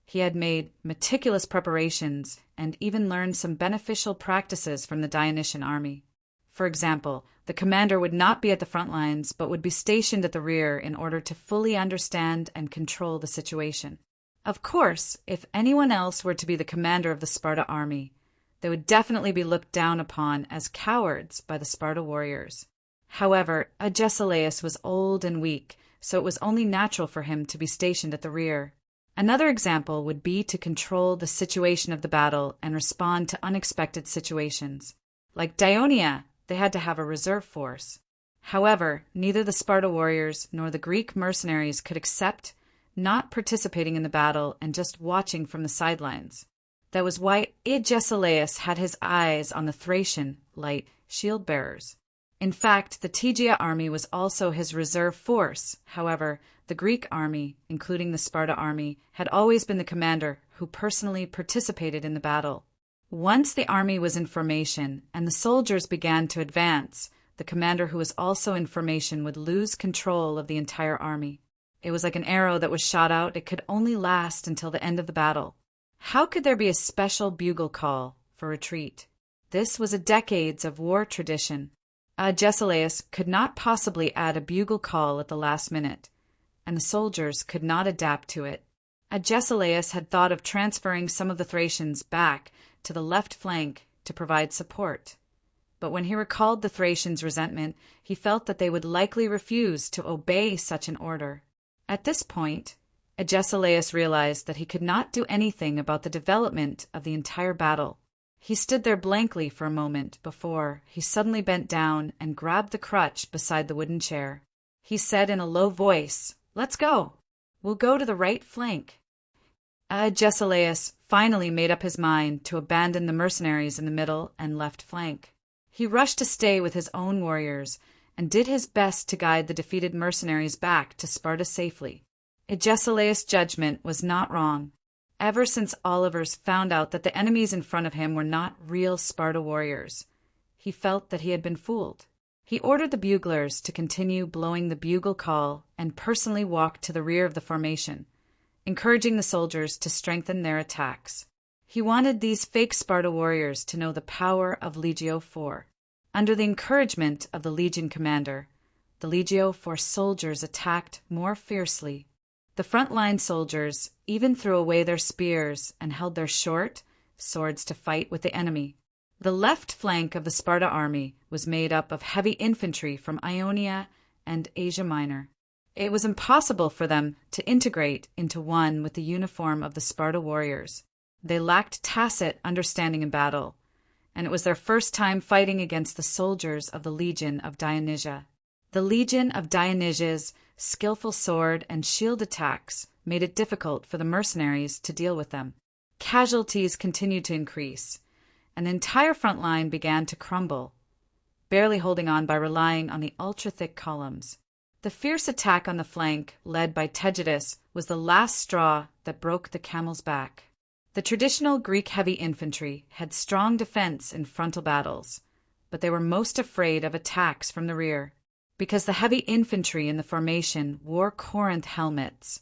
he had made meticulous preparations and even learned some beneficial practices from the Dionysian army. For example, the commander would not be at the front lines but would be stationed at the rear in order to fully understand and control the situation. Of course, if anyone else were to be the commander of the Sparta army, they would definitely be looked down upon as cowards by the Sparta warriors. However, Agesilaus was old and weak, so it was only natural for him to be stationed at the rear. Another example would be to control the situation of the battle and respond to unexpected situations. Like Daionia, they had to have a reserve force. However, neither the Sparta warriors nor the Greek mercenaries could accept not participating in the battle and just watching from the sidelines. That was why Agesilaus had his eyes on the Thracian light shield-bearers. In fact, the Tegea army was also his reserve force. However, the Greek army, including the Sparta army, had always been the commander who personally participated in the battle. Once the army was in formation and the soldiers began to advance, the commander who was also in formation would lose control of the entire army. It was like an arrow that was shot out. It could only last until the end of the battle. How could there be a special bugle call for retreat? This was a decades of war tradition. Agesilaus could not possibly add a bugle call at the last minute, and the soldiers could not adapt to it. Agesilaus had thought of transferring some of the Thracians back to the left flank to provide support. But when he recalled the Thracians' resentment, he felt that they would likely refuse to obey such an order. At this point, Agesilaus realized that he could not do anything about the development of the entire battle. He stood there blankly for a moment before he suddenly bent down and grabbed the crutch beside the wooden chair. He said in a low voice, "Let's go. We'll go to the right flank." Agesilaus finally made up his mind to abandon the mercenaries in the middle and left flank. He rushed to stay with his own warriors and did his best to guide the defeated mercenaries back to Sparta safely. Agesilaus' judgment was not wrong. Ever since Olivers found out that the enemies in front of him were not real Sparta warriors, he felt that he had been fooled. He ordered the buglers to continue blowing the bugle call and personally walked to the rear of the formation, encouraging the soldiers to strengthen their attacks. He wanted these fake Sparta warriors to know the power of Legio IV. Under the encouragement of the legion commander, the Legio IV soldiers attacked more fiercely. The front-line soldiers even threw away their spears and held their short swords to fight with the enemy. The left flank of the Sparta army was made up of heavy infantry from Ionia and Asia Minor. It was impossible for them to integrate into one with the uniform of the Sparta warriors. They lacked tacit understanding in battle, and it was their first time fighting against the soldiers of the Legion of Dionysia. The Legion of Dionysia's skillful sword and shield attacks made it difficult for the mercenaries to deal with them. Casualties continued to increase, and the entire front line began to crumble, barely holding on by relying on the ultra-thick columns. The fierce attack on the flank, led by Tegetus, was the last straw that broke the camel's back. The traditional Greek heavy infantry had strong defense in frontal battles, but they were most afraid of attacks from the rear. Because the heavy infantry in the formation wore Corinth helmets,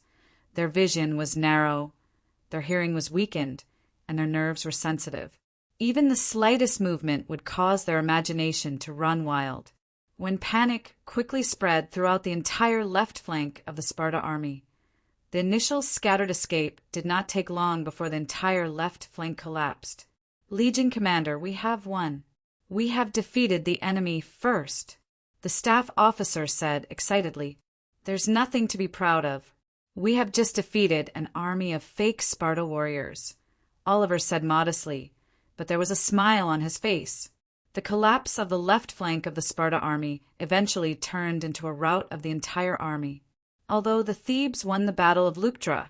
their vision was narrow, their hearing was weakened, and their nerves were sensitive. Even the slightest movement would cause their imagination to run wild. When panic quickly spread throughout the entire left flank of the Sparta army, the initial scattered escape did not take long before the entire left flank collapsed. Legion commander, we have won. We have defeated the enemy first, the staff officer said excitedly. There's nothing to be proud of. We have just defeated an army of fake Sparta warriors, Oliver said modestly, but there was a smile on his face. The collapse of the left flank of the Sparta army eventually turned into a rout of the entire army. Although the Thebes won the Battle of Leuctra,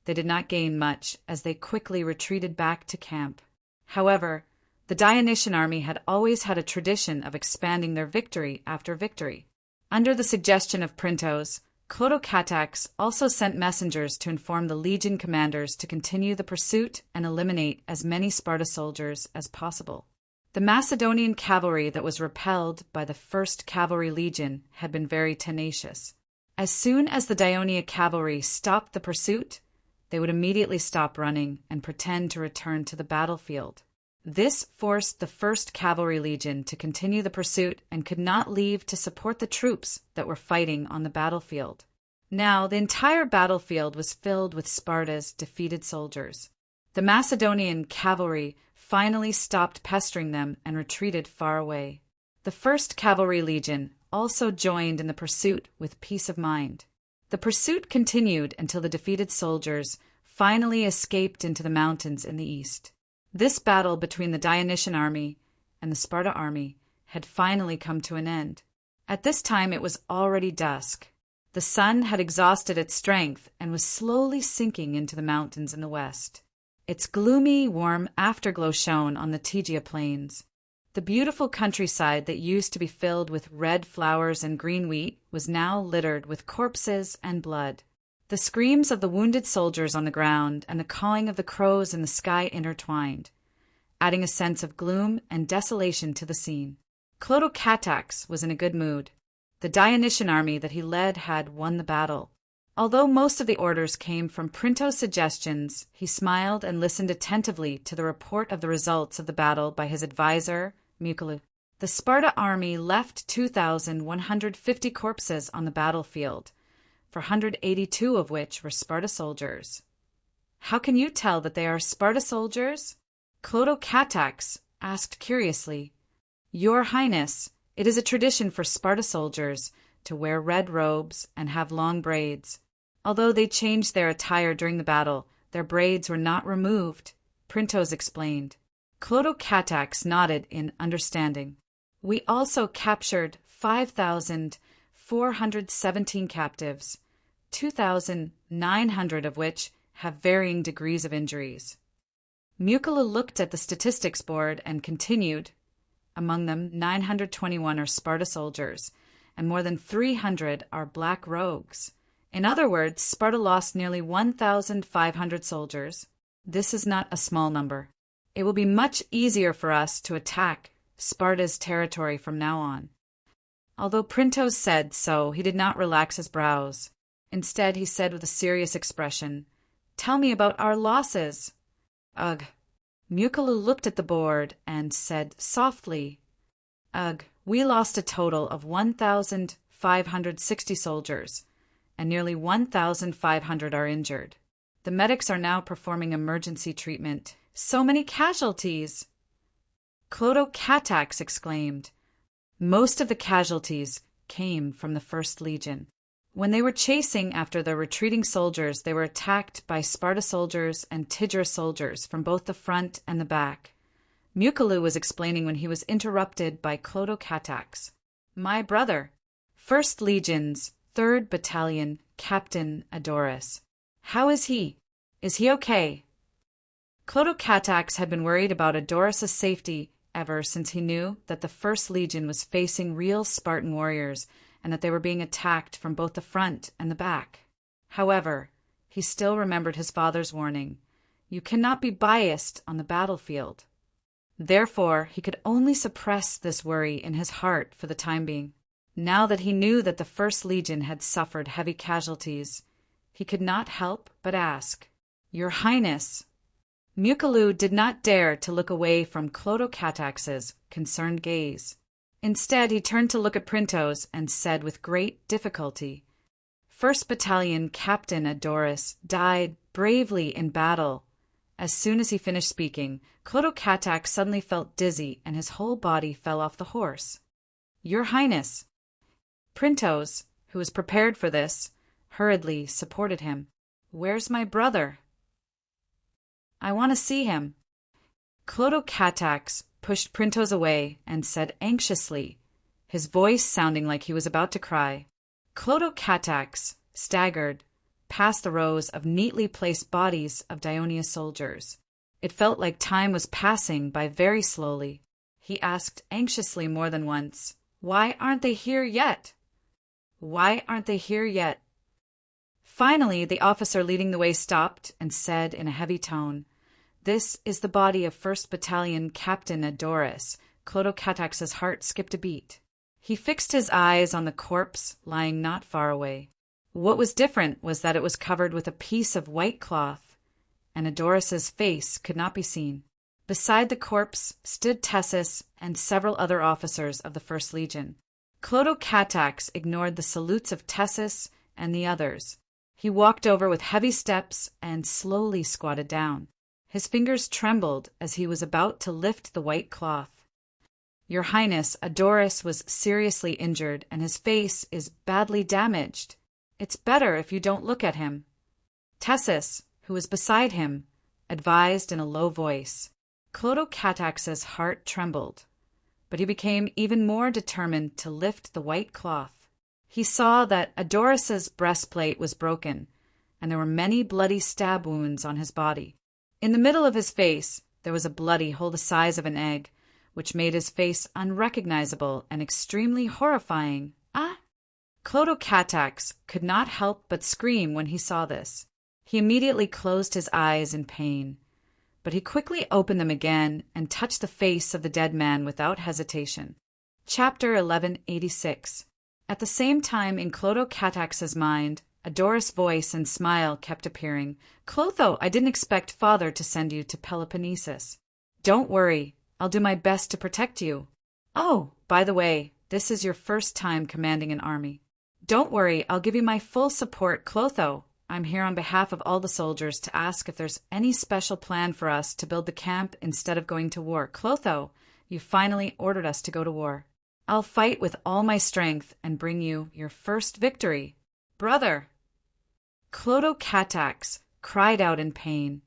they did not gain much as they quickly retreated back to camp. However, the Dionysian army had always had a tradition of expanding their victory after victory. Under the suggestion of Printos, Clotocatax also sent messengers to inform the legion commanders to continue the pursuit and eliminate as many Sparta soldiers as possible. The Macedonian cavalry that was repelled by the 1st Cavalry Legion had been very tenacious. As soon as the Dionia cavalry stopped the pursuit, they would immediately stop running and pretend to return to the battlefield. This forced the 1st Cavalry Legion to continue the pursuit and could not leave to support the troops that were fighting on the battlefield. Now, the entire battlefield was filled with Sparta's defeated soldiers. The Macedonian cavalry finally stopped pestering them and retreated far away. The 1st Cavalry Legion also joined in the pursuit with peace of mind. The pursuit continued until the defeated soldiers finally escaped into the mountains in the east. This battle between the Dionysian army and the Sparta army had finally come to an end. At this time it was already dusk. The sun had exhausted its strength and was slowly sinking into the mountains in the west. Its gloomy, warm afterglow shone on the Tegea plains. The beautiful countryside that used to be filled with red flowers and green wheat was now littered with corpses and blood. The screams of the wounded soldiers on the ground and the cawing of the crows in the sky intertwined, adding a sense of gloom and desolation to the scene. Clotocatax was in a good mood. The Dionysian army that he led had won the battle. Although most of the orders came from Printos' suggestions, he smiled and listened attentively to the report of the results of the battle by his advisor, Mucilu. The Sparta army left 2,150 corpses on the battlefield, 482 of which were Sparta soldiers. How can you tell that they are Sparta soldiers? Clotocatax asked curiously. Your Highness, it is a tradition for Sparta soldiers to wear red robes and have long braids. Although they changed their attire during the battle, their braids were not removed, Printos explained. Clotocatax nodded in understanding. We also captured 5,417 captives, 2,900 of which have varying degrees of injuries. Mucilu looked at the statistics board and continued. Among them, 921 are Sparta soldiers, and more than 300 are black rogues. In other words, Sparta lost nearly 1,500 soldiers. This is not a small number. It will be much easier for us to attack Sparta's territory from now on. Although Printos said so, he did not relax his brows. Instead, he said with a serious expression, "Tell me about our losses." Ugh. Mucilu looked at the board and said softly, "Ugh, we lost a total of 1,560 soldiers, and nearly 1,500 are injured. The medics are now performing emergency treatment. So many casualties!" Clotocatax exclaimed. Most of the casualties came from the 1st Legion. When they were chasing after the retreating soldiers, they were attacked by Sparta soldiers and Tigris soldiers from both the front and the back. Mucilu was explaining when he was interrupted by Clotocatax. "My brother, 1st Legion's 3rd Battalion, Captain Adoris. How is he? Is he okay?" Clotocatax had been worried about Adoris' safety ever since he knew that the 1st Legion was facing real Spartan warriors and that they were being attacked from both the front and the back. However, he still remembered his father's warning: you cannot be biased on the battlefield. Therefore, he could only suppress this worry in his heart for the time being. Now that he knew that the First Legion had suffered heavy casualties, he could not help but ask, "Your Highness." Mukalu did not dare to look away from Clotocatax's concerned gaze. Instead, he turned to look at Printos and said with great difficulty, "First Battalion Captain Adoris died bravely in battle." As soon as he finished speaking, Clotocatax suddenly felt dizzy and his whole body fell off the horse. "Your Highness." Printos, who was prepared for this, hurriedly supported him. "Where's my brother?" "I want to see him." Clotocatax pushed Printos away and said anxiously, his voice sounding like he was about to cry. Clotocatax staggered past the rows of neatly placed bodies of Dionia soldiers. It felt like time was passing by very slowly. He asked anxiously more than once, "Why aren't they here yet? Why aren't they here yet?" Finally, the officer leading the way stopped and said in a heavy tone, "This is the body of 1st Battalion Captain Adoris." Clotocatax's heart skipped a beat. He fixed his eyes on the corpse lying not far away. What was different was that it was covered with a piece of white cloth, and Adoris's face could not be seen. Beside the corpse stood Tessus and several other officers of the First Legion. Clotocatax ignored the salutes of Tessus and the others. He walked over with heavy steps and slowly squatted down. His fingers trembled as he was about to lift the white cloth. "Your Highness, Adoris was seriously injured and his face is badly damaged. It's better if you don't look at him," Tessus, who was beside him, advised in a low voice. Clotocatax's heart trembled, but he became even more determined to lift the white cloth. He saw that Adoris's breastplate was broken, and there were many bloody stab wounds on his body. In the middle of his face, there was a bloody hole the size of an egg, which made his face unrecognizable and extremely horrifying. "Ah!" Clotocatax could not help but scream when he saw this. He immediately closed his eyes in pain, but he quickly opened them again and touched the face of the dead man without hesitation. Chapter 1186. At the same time, in Clotocatax's mind, Adoris' voice and smile kept appearing. "Clotho, I didn't expect father to send you to Peloponnesus. Don't worry, I'll do my best to protect you. Oh, by the way, this is your first time commanding an army. Don't worry, I'll give you my full support, Clotho. I'm here on behalf of all the soldiers to ask if there's any special plan for us to build the camp instead of going to war. Clotho, you finally ordered us to go to war. I'll fight with all my strength and bring you your first victory. Brother!" Clotocatax cried out in pain,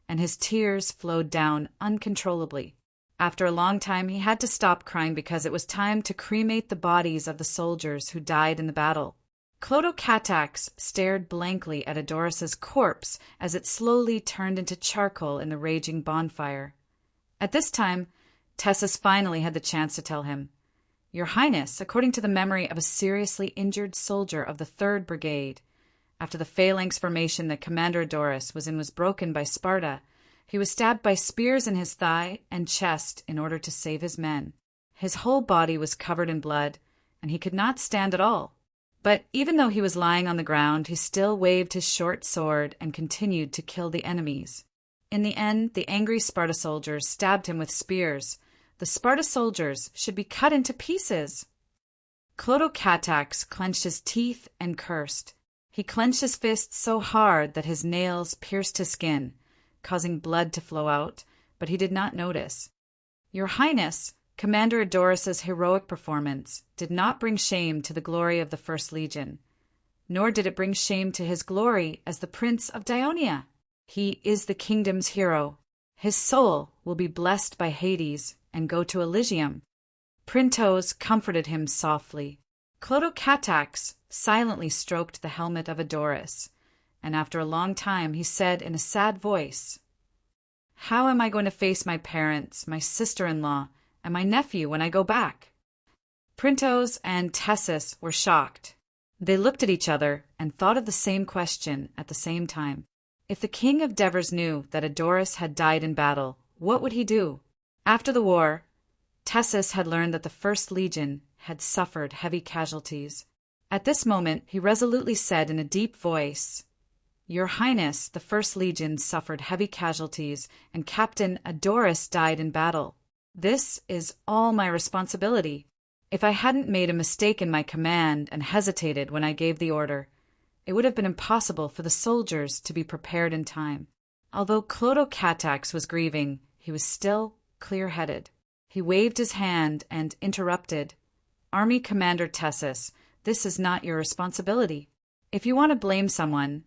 and his tears flowed down uncontrollably. After a long time, he had to stop crying because it was time to cremate the bodies of the soldiers who died in the battle. Clotocatax stared blankly at Adoris's corpse as it slowly turned into charcoal in the raging bonfire. At this time, Tessus finally had the chance to tell him, "Your Highness, according to the memory of a seriously injured soldier of the 3rd Brigade, after the phalanx formation that Commander Adoris was in was broken by Sparta, he was stabbed by spears in his thigh and chest in order to save his men. His whole body was covered in blood, and he could not stand at all. But even though he was lying on the ground, he still waved his short sword and continued to kill the enemies. In the end, the angry Sparta soldiers stabbed him with spears. The Sparta soldiers should be cut into pieces." Clotocatax clenched his teeth and cursed. He clenched his fists so hard that his nails pierced his skin, causing blood to flow out, but he did not notice. "Your Highness, Commander Adoris's heroic performance did not bring shame to the glory of the First Legion, nor did it bring shame to his glory as the Prince of Dionia. He is the kingdom's hero. His soul will be blessed by Hades and go to Elysium." Printos comforted him softly. Clotocatax silently stroked the helmet of Adoris, and after a long time he said in a sad voice, "How am I going to face my parents, my sister-in-law, and my nephew when I go back?" Printos and Tessus were shocked. They looked at each other and thought of the same question at the same time. If the king of Devers knew that Adoris had died in battle, what would he do? After the war, Tessus had learned that the First Legion had suffered heavy casualties. At this moment, he resolutely said in a deep voice, "Your Highness, the First Legion suffered heavy casualties, and Captain Adoris died in battle. This is all my responsibility. If I hadn't made a mistake in my command and hesitated when I gave the order, it would have been impossible for the soldiers to be prepared in time." Although Clotocatax was grieving, he was still clear-headed. He waved his hand and interrupted, "Army Commander Tessus, this is not your responsibility. If you want to blame someone,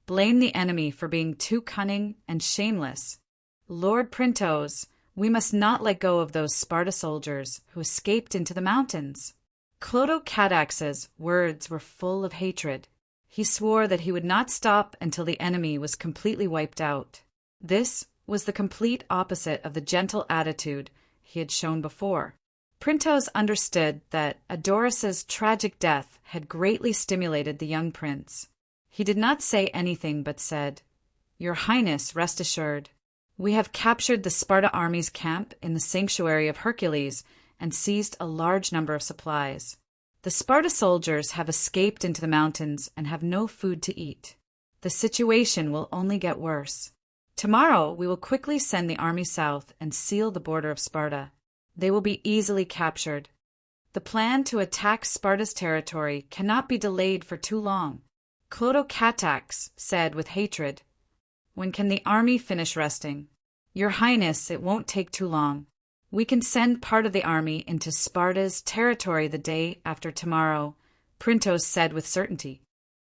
blame the enemy for being too cunning and shameless. Lord Printos, we must not let go of those Sparta soldiers who escaped into the mountains." Clotocatax's words were full of hatred. He swore that he would not stop until the enemy was completely wiped out. This was the complete opposite of the gentle attitude he had shown before. Printos understood that Adoris's tragic death had greatly stimulated the young prince. He did not say anything but said, "Your Highness, rest assured. We have captured the Sparta army's camp in the sanctuary of Hercules and seized a large number of supplies. The Sparta soldiers have escaped into the mountains and have no food to eat. The situation will only get worse. Tomorrow we will quickly send the army south and seal the border of Sparta. They will be easily captured. The plan to attack Sparta's territory cannot be delayed for too long." Clotocatax said with hatred, "When can the army finish resting?" "Your Highness, it won't take too long. We can send part of the army into Sparta's territory the day after tomorrow," Printos said with certainty.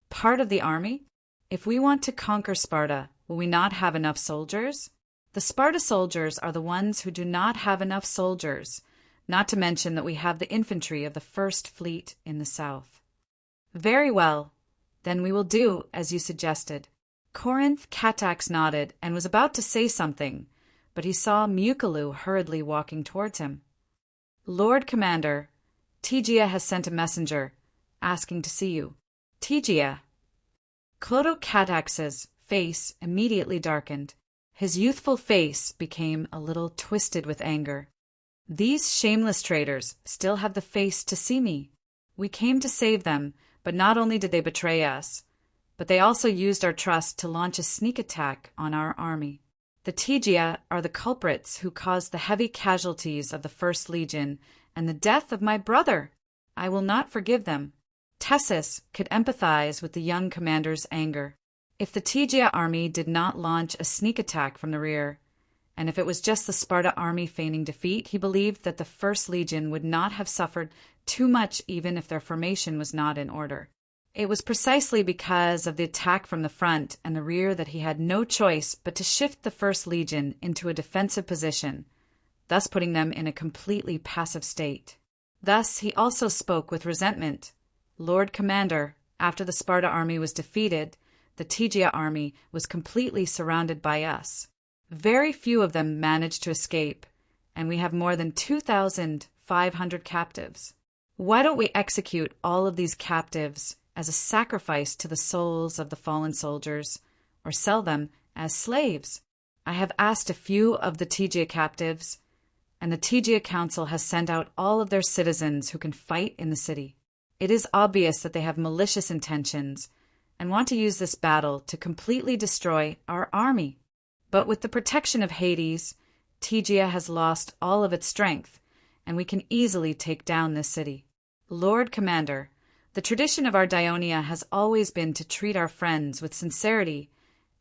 "Part of the army? If we want to conquer Sparta, will we not have enough soldiers? The Sparta soldiers are the ones who do not have enough soldiers, not to mention that we have the infantry of the First Fleet in the south." "Very well. Then we will do as you suggested." Corinth Catax nodded and was about to say something, but he saw Muculu hurriedly walking towards him. "Lord Commander, Tegia has sent a messenger, asking to see you." "Tegia?" Clotocatax's face immediately darkened. His youthful face became a little twisted with anger. "These shameless traitors still have the face to see me. We came to save them, but not only did they betray us, but they also used our trust to launch a sneak attack on our army. The Tegia are the culprits who caused the heavy casualties of the First Legion and the death of my brother. I will not forgive them." Tessus could empathize with the young commander's anger. If the Tegia army did not launch a sneak attack from the rear, and if it was just the Sparta army feigning defeat, he believed that the First Legion would not have suffered too much even if their formation was not in order. It was precisely because of the attack from the front and the rear that he had no choice but to shift the First Legion into a defensive position, thus putting them in a completely passive state. Thus he also spoke with resentment. "Lord Commander, after the Sparta army was defeated, the Tegia army was completely surrounded by us. Very few of them managed to escape, and we have more than 2,500 captives. Why don't we execute all of these captives as a sacrifice to the souls of the fallen soldiers, or sell them as slaves? I have asked a few of the Tegia captives, and the Tegia Council has sent out all of their citizens who can fight in the city. It is obvious that they have malicious intentions and want to use this battle to completely destroy our army. But with the protection of Hades, Tegia has lost all of its strength, and we can easily take down this city. Lord Commander, the tradition of our Dionia has always been to treat our friends with sincerity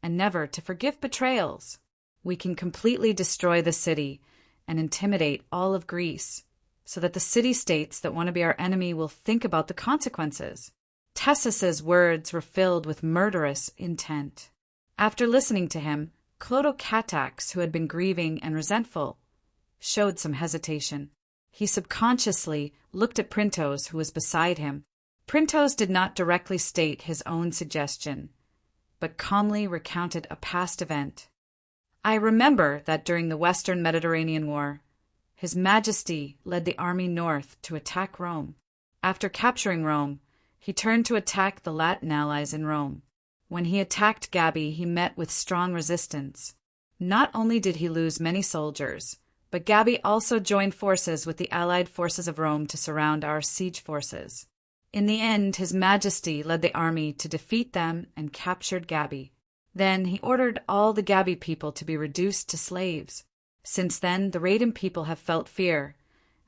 and never to forgive betrayals. We can completely destroy the city and intimidate all of Greece, so that the city-states that want to be our enemy will think about the consequences." Tessus's words were filled with murderous intent. After listening to him, Clotocatax, who had been grieving and resentful, showed some hesitation. He subconsciously looked at Printos, who was beside him. Printos did not directly state his own suggestion, but calmly recounted a past event. "I remember that during the Western Mediterranean War, His Majesty led the army north to attack Rome. After capturing Rome, he turned to attack the Latin allies in Rome. When he attacked Gabii, he met with strong resistance. Not only did he lose many soldiers, but Gabii also joined forces with the allied forces of Rome to surround our siege forces. In the end, His Majesty led the army to defeat them and captured Gabii. Then he ordered all the Gabii people to be reduced to slaves. Since then, the Radiant people have felt fear,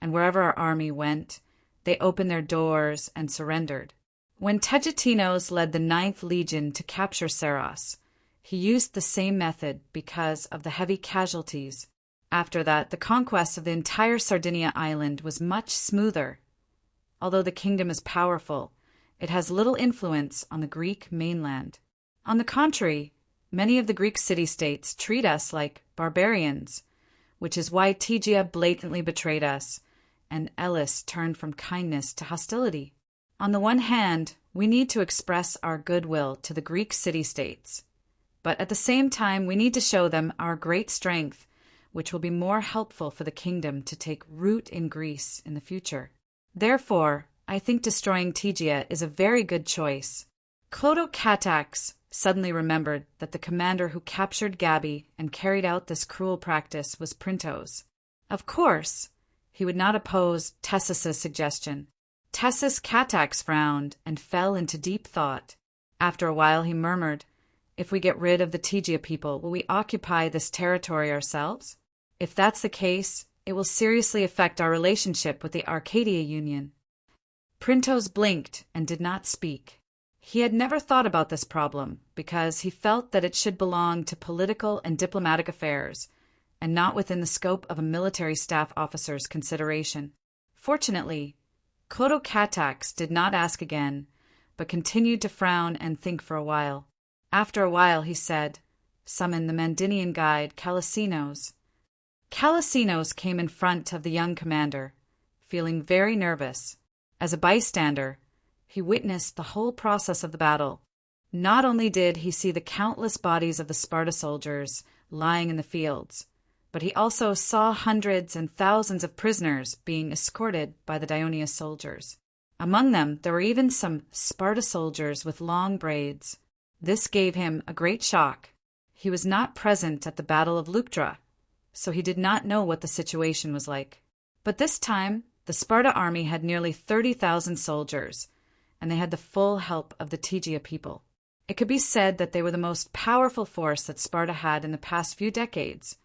and wherever our army went, they opened their doors and surrendered. When Tegetinos led the 9th Legion to capture Saros, he used the same method because of the heavy casualties. After that, the conquest of the entire Sardinia island was much smoother. Although the kingdom is powerful, it has little influence on the Greek mainland. On the contrary, many of the Greek city-states treat us like barbarians, which is why Tegia blatantly betrayed us, and Elis turned from kindness to hostility. On the one hand, we need to express our goodwill to the Greek city-states, but at the same time we need to show them our great strength, which will be more helpful for the kingdom to take root in Greece in the future. Therefore, I think destroying Tegia is a very good choice. Clotocatax suddenly remembered that the commander who captured Gabii and carried out this cruel practice was Printos. Of course, he would not oppose Tessus's suggestion. Tessus Catax frowned and fell into deep thought. After a while he murmured, "If we get rid of the Tegia people, will we occupy this territory ourselves? If that's the case, it will seriously affect our relationship with the Arcadia Union." Printos blinked and did not speak. He had never thought about this problem because he felt that it should belong to political and diplomatic affairs and not within the scope of a military staff officer's consideration. Fortunately, Clotocatax did not ask again, but continued to frown and think for a while. After a while he said, "Summon the Mandinian guide, Calisinos." Calisinos came in front of the young commander, feeling very nervous. As a bystander, he witnessed the whole process of the battle. Not only did he see the countless bodies of the Sparta soldiers lying in the fields, but he also saw hundreds and thousands of prisoners being escorted by the Dionia soldiers. Among them, there were even some Sparta soldiers with long braids. This gave him a great shock. He was not present at the Battle of Leuctra, so he did not know what the situation was like. But this time, the Sparta army had nearly 30,000 soldiers, and they had the full help of the Tegia people. It could be said that they were the most powerful force that Sparta had in the past few decades,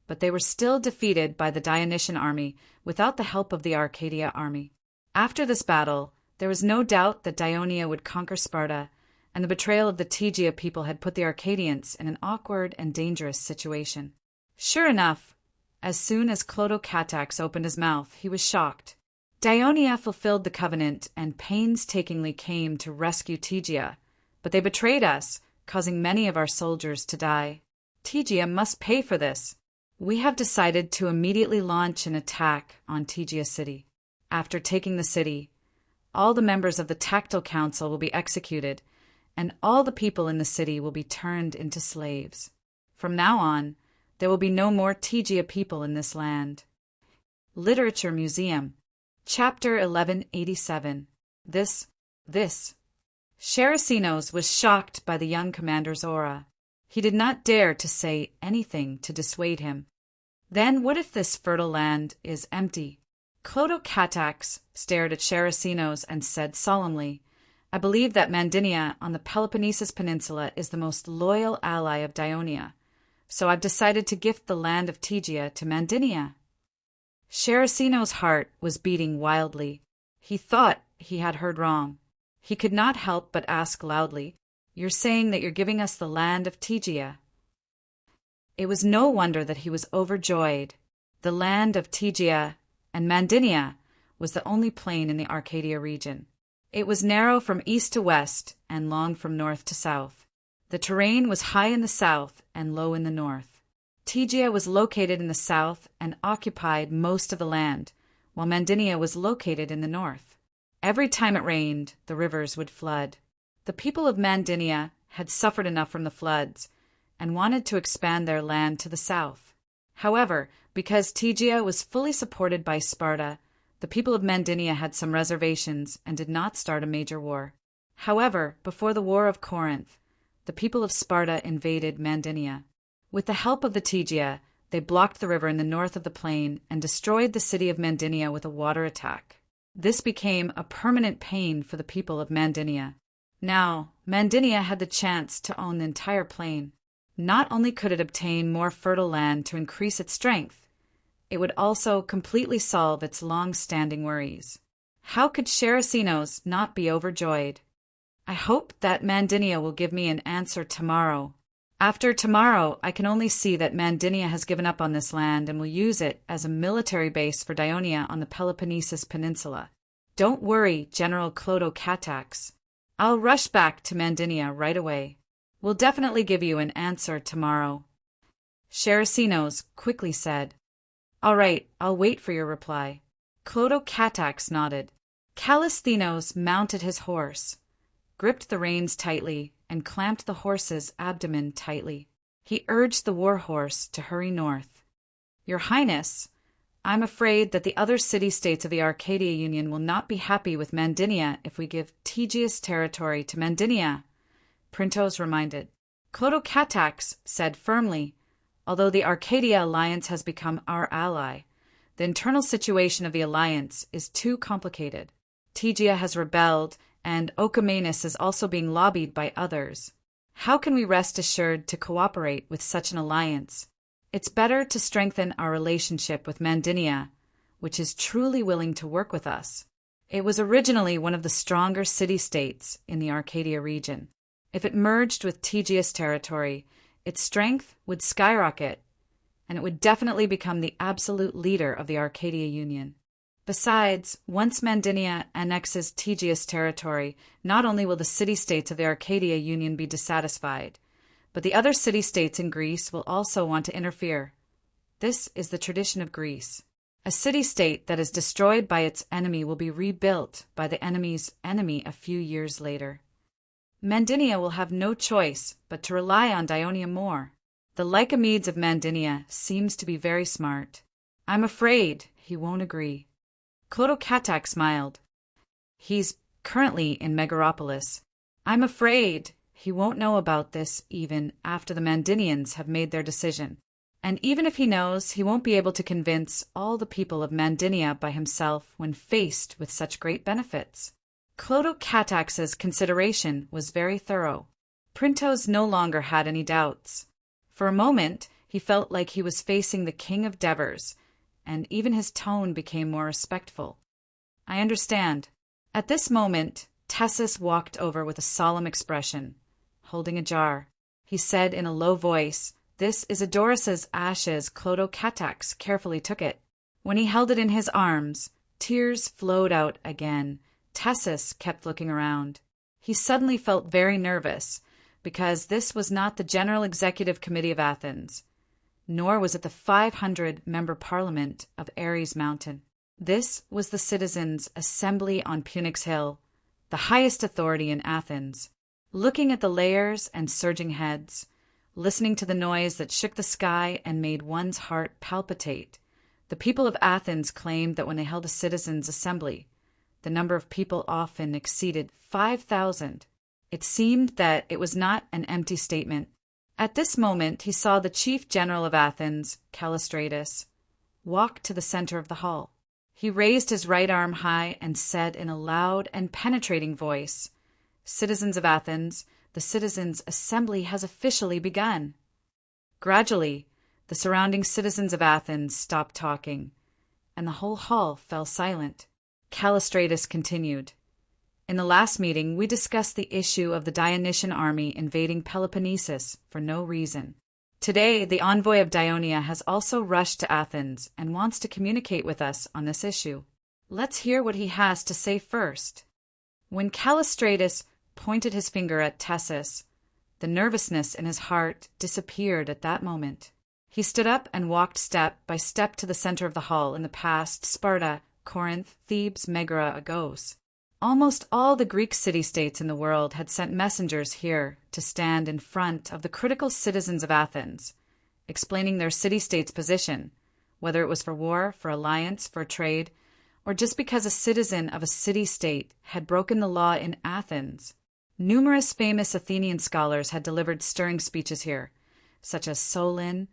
but they were still defeated by the Dionysian army without the help of the Arcadia army. After this battle, there was no doubt that Dionia would conquer Sparta, and the betrayal of the Tegia people had put the Arcadians in an awkward and dangerous situation. Sure enough, as soon as Clotocatax opened his mouth, he was shocked. Dionia fulfilled the covenant and painstakingly came to rescue Tegia, but they betrayed us, causing many of our soldiers to die. Tegia must pay for this. We have decided to immediately launch an attack on Tegia City. After taking the city, all the members of the Tactile Council will be executed, and all the people in the city will be turned into slaves. From now on, there will be no more Tegia people in this land. Literature Museum, Chapter 1187. This. Characinos was shocked by the young commander's aura. He did not dare to say anything to dissuade him. Then what if this fertile land is empty? Clotocatax stared at Characinos and said solemnly, "I believe that Mandinia on the Peloponnesus Peninsula is the most loyal ally of Dionia, so I've decided to gift the land of Tegia to Mandinia." Characinos' heart was beating wildly. He thought he had heard wrong. He could not help but ask loudly, "You're saying that you're giving us the land of Tegia?" It was no wonder that he was overjoyed. The land of Tegia and Mandinia was the only plain in the Arcadia region. It was narrow from east to west and long from north to south. The terrain was high in the south and low in the north. Tegia was located in the south and occupied most of the land, while Mandinia was located in the north. Every time it rained, the rivers would flood. The people of Mandinia had suffered enough from the floods and wanted to expand their land to the south. However, because Tegea was fully supported by Sparta, the people of Mandinia had some reservations and did not start a major war. However, before the War of Corinth, the people of Sparta invaded Mandinia. With the help of the Tegea, they blocked the river in the north of the plain and destroyed the city of Mandinia with a water attack. This became a permanent pain for the people of Mandinia. Now, Mandinia had the chance to own the entire plain. Not only could it obtain more fertile land to increase its strength, it would also completely solve its long-standing worries. How could Sherassinos not be overjoyed? I hope that Mandinia will give me an answer tomorrow. After tomorrow, I can only see that Mandinia has given up on this land and will use it as a military base for Dionia on the Peloponnesus Peninsula. Don't worry, General Clodocatax. I'll rush back to Mandinia right away. We'll definitely give you an answer tomorrow. Sherassinos quickly said, All right, I'll wait for your reply. Clodocatax nodded. Callisthenos mounted his horse, gripped the reins tightly, and clamped the horse's abdomen tightly. He urged the war horse to hurry north. Your Highness, I'm afraid that the other city-states of the Arcadia Union will not be happy with Mandinia if we give Tegea's territory to Mandinia, Printos reminded. Clodocatax said firmly, although the Arcadia alliance has become our ally, the internal situation of the alliance is too complicated. Tegea has rebelled, and Orchomenus is also being lobbied by others. How can we rest assured to cooperate with such an alliance? It's better to strengthen our relationship with Mandinia, which is truly willing to work with us. It was originally one of the stronger city-states in the Arcadia region. If it merged with Tegea's territory, its strength would skyrocket, and it would definitely become the absolute leader of the Arcadia Union. Besides, once Mandinia annexes Tegea's territory, not only will the city-states of the Arcadia Union be dissatisfied, but the other city-states in Greece will also want to interfere. This is the tradition of Greece. A city-state that is destroyed by its enemy will be rebuilt by the enemy's enemy a few years later. Mandinia will have no choice but to rely on Dionia more. The Lycomedes of Mandinia seems to be very smart. I'm afraid he won't agree. Clodocatax smiled. He's currently in Megaropolis. I'm afraid he won't know about this even after the Mandinians have made their decision. And even if he knows, he won't be able to convince all the people of Mandinia by himself when faced with such great benefits. Clodocatax's consideration was very thorough. Printos no longer had any doubts. For a moment, he felt like he was facing the king of Devers, and even his tone became more respectful. I understand. At this moment, Tessus walked over with a solemn expression, holding a jar. He said in a low voice, This is Adorus's ashes. Clodocatax carefully took it. When he held it in his arms, tears flowed out again. Tessus kept looking around. He suddenly felt very nervous, because this was not the General Executive Committee of Athens, nor was it the 500-member parliament of Ares Mountain. This was the citizens' assembly on Punix Hill, the highest authority in Athens. Looking at the layers and surging heads, listening to the noise that shook the sky and made one's heart palpitate, the people of Athens claimed that when they held a citizens' assembly, the number of people often exceeded 5,000. It seemed that it was not an empty statement. At this moment he saw the chief general of Athens, Callistratus, walk to the center of the hall. He raised his right arm high and said in a loud and penetrating voice, Citizens of Athens, the citizens' assembly has officially begun. Gradually, the surrounding citizens of Athens stopped talking, and the whole hall fell silent. Callistratus continued, In the last meeting, we discussed the issue of the Dionysian army invading Peloponnesus for no reason. Today, the envoy of Dionia has also rushed to Athens and wants to communicate with us on this issue. Let's hear what he has to say first. When Callistratus pointed his finger at Tessus, the nervousness in his heart disappeared at that moment. He stood up and walked step by step to the center of the hall in the past Sparta, Corinth, Thebes, Megara, Agos. Almost all the Greek city-states in the world had sent messengers here to stand in front of the critical citizens of Athens explaining their city-state's position, whether it was for war, for alliance, for trade, or just because a citizen of a city-state had broken the law in Athens. Numerous famous Athenian scholars had delivered stirring speeches here, such as Solon,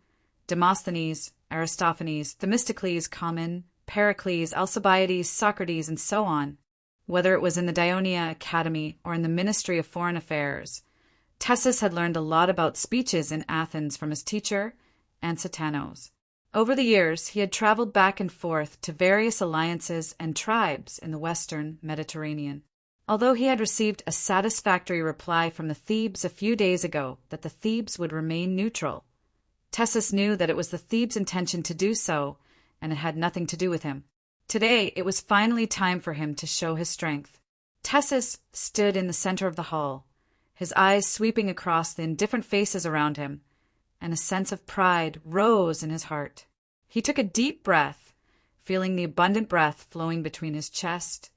Demosthenes, Aristophanes, Themistocles, Common, Pericles, Alcibiades, Socrates, and so on. Whether it was in the Dionia Academy or in the Ministry of Foreign Affairs, Tessus had learned a lot about speeches in Athens from his teacher, Ansatanos. Over the years, he had traveled back and forth to various alliances and tribes in the western Mediterranean. Although he had received a satisfactory reply from the Thebes a few days ago that the Thebes would remain neutral, Tessus knew that it was the Thebes' intention to do so, and it had nothing to do with him. Today, it was finally time for him to show his strength. Tessus stood in the center of the hall, his eyes sweeping across the indifferent faces around him, and a sense of pride rose in his heart. He took a deep breath, feeling the abundant breath flowing between his chest,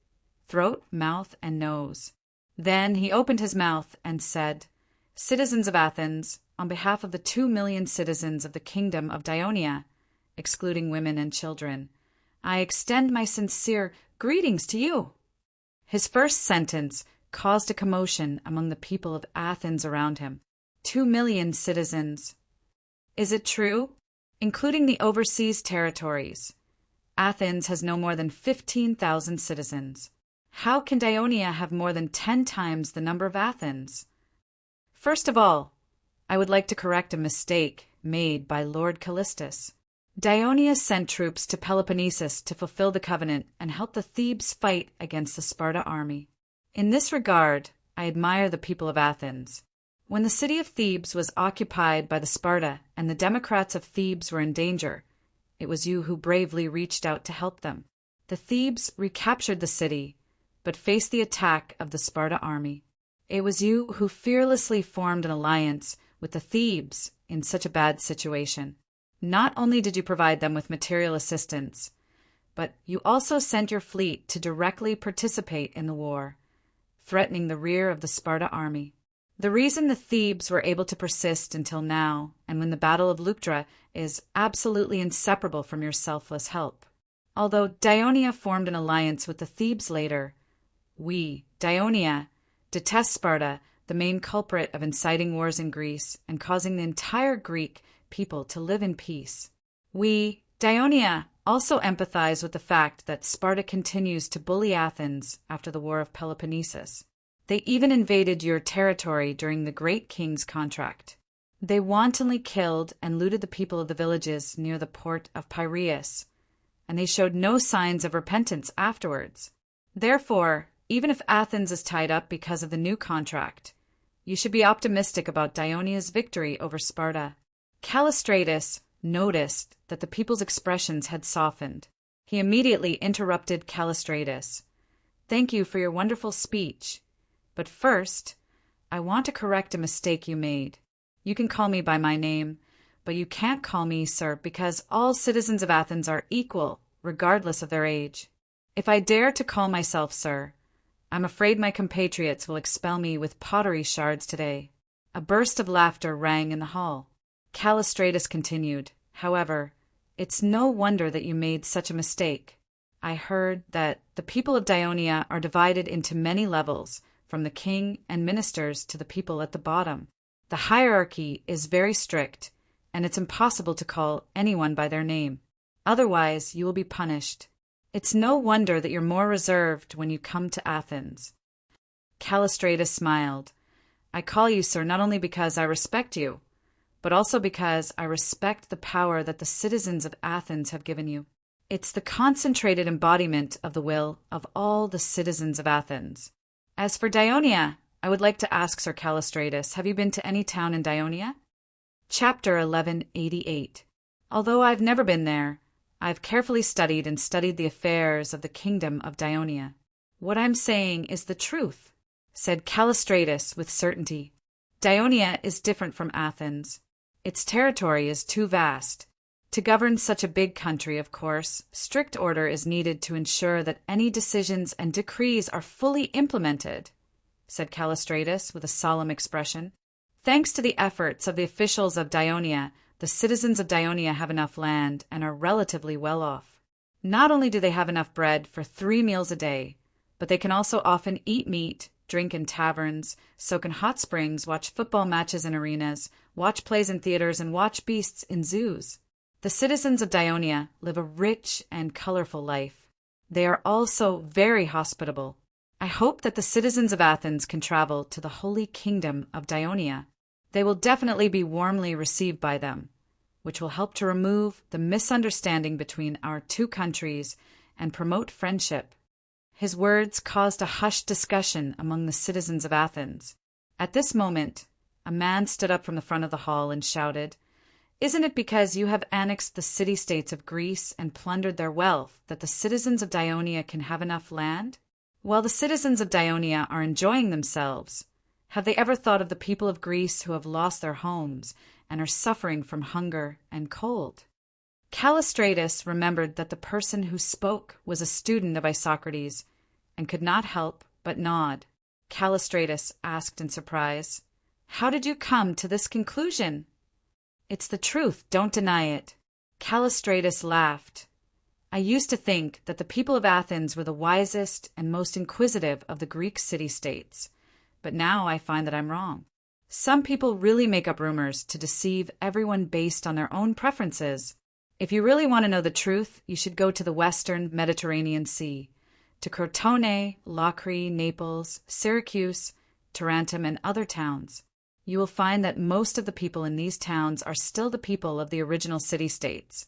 throat, mouth, and nose. Then he opened his mouth and said, "Citizens of Athens, on behalf of the 2,000,000 citizens of the kingdom of Dionia, excluding women and children, I extend my sincere greetings to you." His first sentence caused a commotion among the people of Athens around him. 2,000,000 citizens. Is it true? Including the overseas territories, Athens has no more than 15,000 citizens. How can Dionia have more than 10 times the number of Athens? First of all, I would like to correct a mistake made by Lord Callistus. Dionia sent troops to Peloponnesus to fulfill the covenant and help the Thebes fight against the Sparta army. In this regard, I admire the people of Athens. When the city of Thebes was occupied by the Sparta and the Democrats of Thebes were in danger, it was you who bravely reached out to help them. The Thebes recaptured the city, but faced the attack of the Sparta army. It was you who fearlessly formed an alliance with the Thebes in such a bad situation. Not only did you provide them with material assistance, but you also sent your fleet to directly participate in the war, threatening the rear of the Sparta army. The reason the Thebes were able to persist until now, and when the Battle of Leuctra, is absolutely inseparable from your selfless help. Although Dionia formed an alliance with the Thebes later, we, Dionia, detest Sparta, the main culprit of inciting wars in Greece and causing the entire Greek people to live in peace. We, Dionia, also empathize with the fact that Sparta continues to bully Athens after the War of Peloponnesus. They even invaded your territory during the Great King's contract. They wantonly killed and looted the people of the villages near the port of Piraeus, and they showed no signs of repentance afterwards. Therefore, even if Athens is tied up because of the new contract, you should be optimistic about Dionia's victory over Sparta. Callistratus noticed that the people's expressions had softened. He immediately interrupted Callistratus. "Thank you for your wonderful speech. But first, I want to correct a mistake you made. You can call me by my name, but you can't call me sir because all citizens of Athens are equal, regardless of their age. If I dare to call myself sir, I'm afraid my compatriots will expel me with pottery shards today." A burst of laughter rang in the hall. Callistratus continued, "However, it's no wonder that you made such a mistake. I heard that the people of Dionia are divided into many levels, from the king and ministers to the people at the bottom. The hierarchy is very strict, and it's impossible to call anyone by their name. Otherwise, you will be punished. It's no wonder that you're more reserved when you come to Athens." Callistratus smiled. "I call you sir not only because I respect you, but also because I respect the power that the citizens of Athens have given you. It's the concentrated embodiment of the will of all the citizens of Athens. As for Dionia, I would like to ask Sir Callistratus, have you been to any town in Dionia?" Chapter 1188. Although I've never been there, I've carefully studied the affairs of the kingdom of Dionia. What I'm saying is the truth, said Callistratus with certainty. Dionia is different from Athens. Its territory is too vast. To govern such a big country, of course, strict order is needed to ensure that any decisions and decrees are fully implemented, said Callistratus with a solemn expression. Thanks to the efforts of the officials of Dionia, the citizens of Dionia have enough land and are relatively well off. Not only do they have enough bread for 3 meals a day, but they can also often eat meat, drink in taverns, soak in hot springs, watch football matches in arenas, watch plays in theaters, and watch beasts in zoos. The citizens of Dionia live a rich and colorful life. They are also very hospitable. I hope that the citizens of Athens can travel to the Holy Kingdom of Dionia. They will definitely be warmly received by them, which will help to remove the misunderstanding between our two countries and promote friendship. His words caused a hushed discussion among the citizens of Athens. At this moment, a man stood up from the front of the hall and shouted, "Isn't it because you have annexed the city-states of Greece and plundered their wealth that the citizens of Dionia can have enough land? While the citizens of Dionia are enjoying themselves, have they ever thought of the people of Greece who have lost their homes and are suffering from hunger and cold?" Callistratus remembered that the person who spoke was a student of Isocrates and could not help but nod. Callistratus asked in surprise, "How did you come to this conclusion?" "It's the truth, don't deny it." Callistratus laughed. "I used to think that the people of Athens were the wisest and most inquisitive of the Greek city-states, but now I find that I'm wrong. Some people really make up rumors to deceive everyone based on their own preferences. If you really want to know the truth, you should go to the western Mediterranean Sea, to Crotone, Locri, Naples, Syracuse, Tarentum, and other towns. You will find that most of the people in these towns are still the people of the original city-states,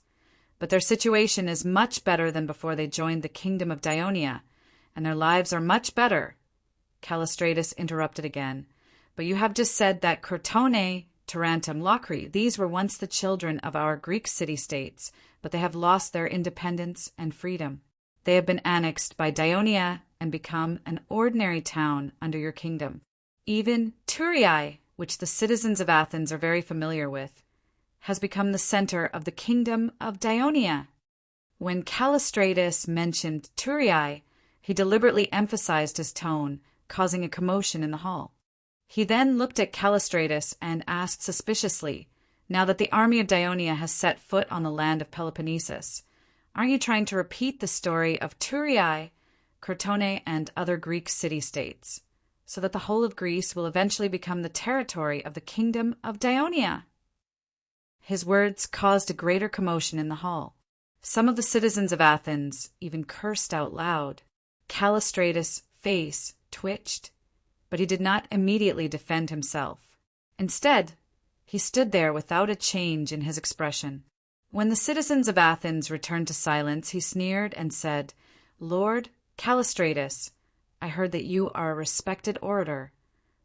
but their situation is much better than before they joined the kingdom of Dionia, and their lives are much better." Callistratus interrupted again. "But you have just said that Crotone, Tarentum, Locri, these were once the children of our Greek city-states, but they have lost their independence and freedom. They have been annexed by Dionia and become an ordinary town under your kingdom. Even Thurii, which the citizens of Athens are very familiar with, has become the center of the kingdom of Dionia." When Callistratus mentioned Thurii, he deliberately emphasized his tone, causing a commotion in the hall. He then looked at Callistratus and asked suspiciously, "Now that the army of Dionia has set foot on the land of Peloponnesus, aren't you trying to repeat the story of Thurii, Crotone, and other Greek city-states, so that the whole of Greece will eventually become the territory of the kingdom of Dionia?" His words caused a greater commotion in the hall. Some of the citizens of Athens even cursed out loud. Callistratus' face twitched, but he did not immediately defend himself. Instead, he stood there without a change in his expression. When the citizens of Athens returned to silence, he sneered and said, "Lord Callistratus, I heard that you are a respected orator,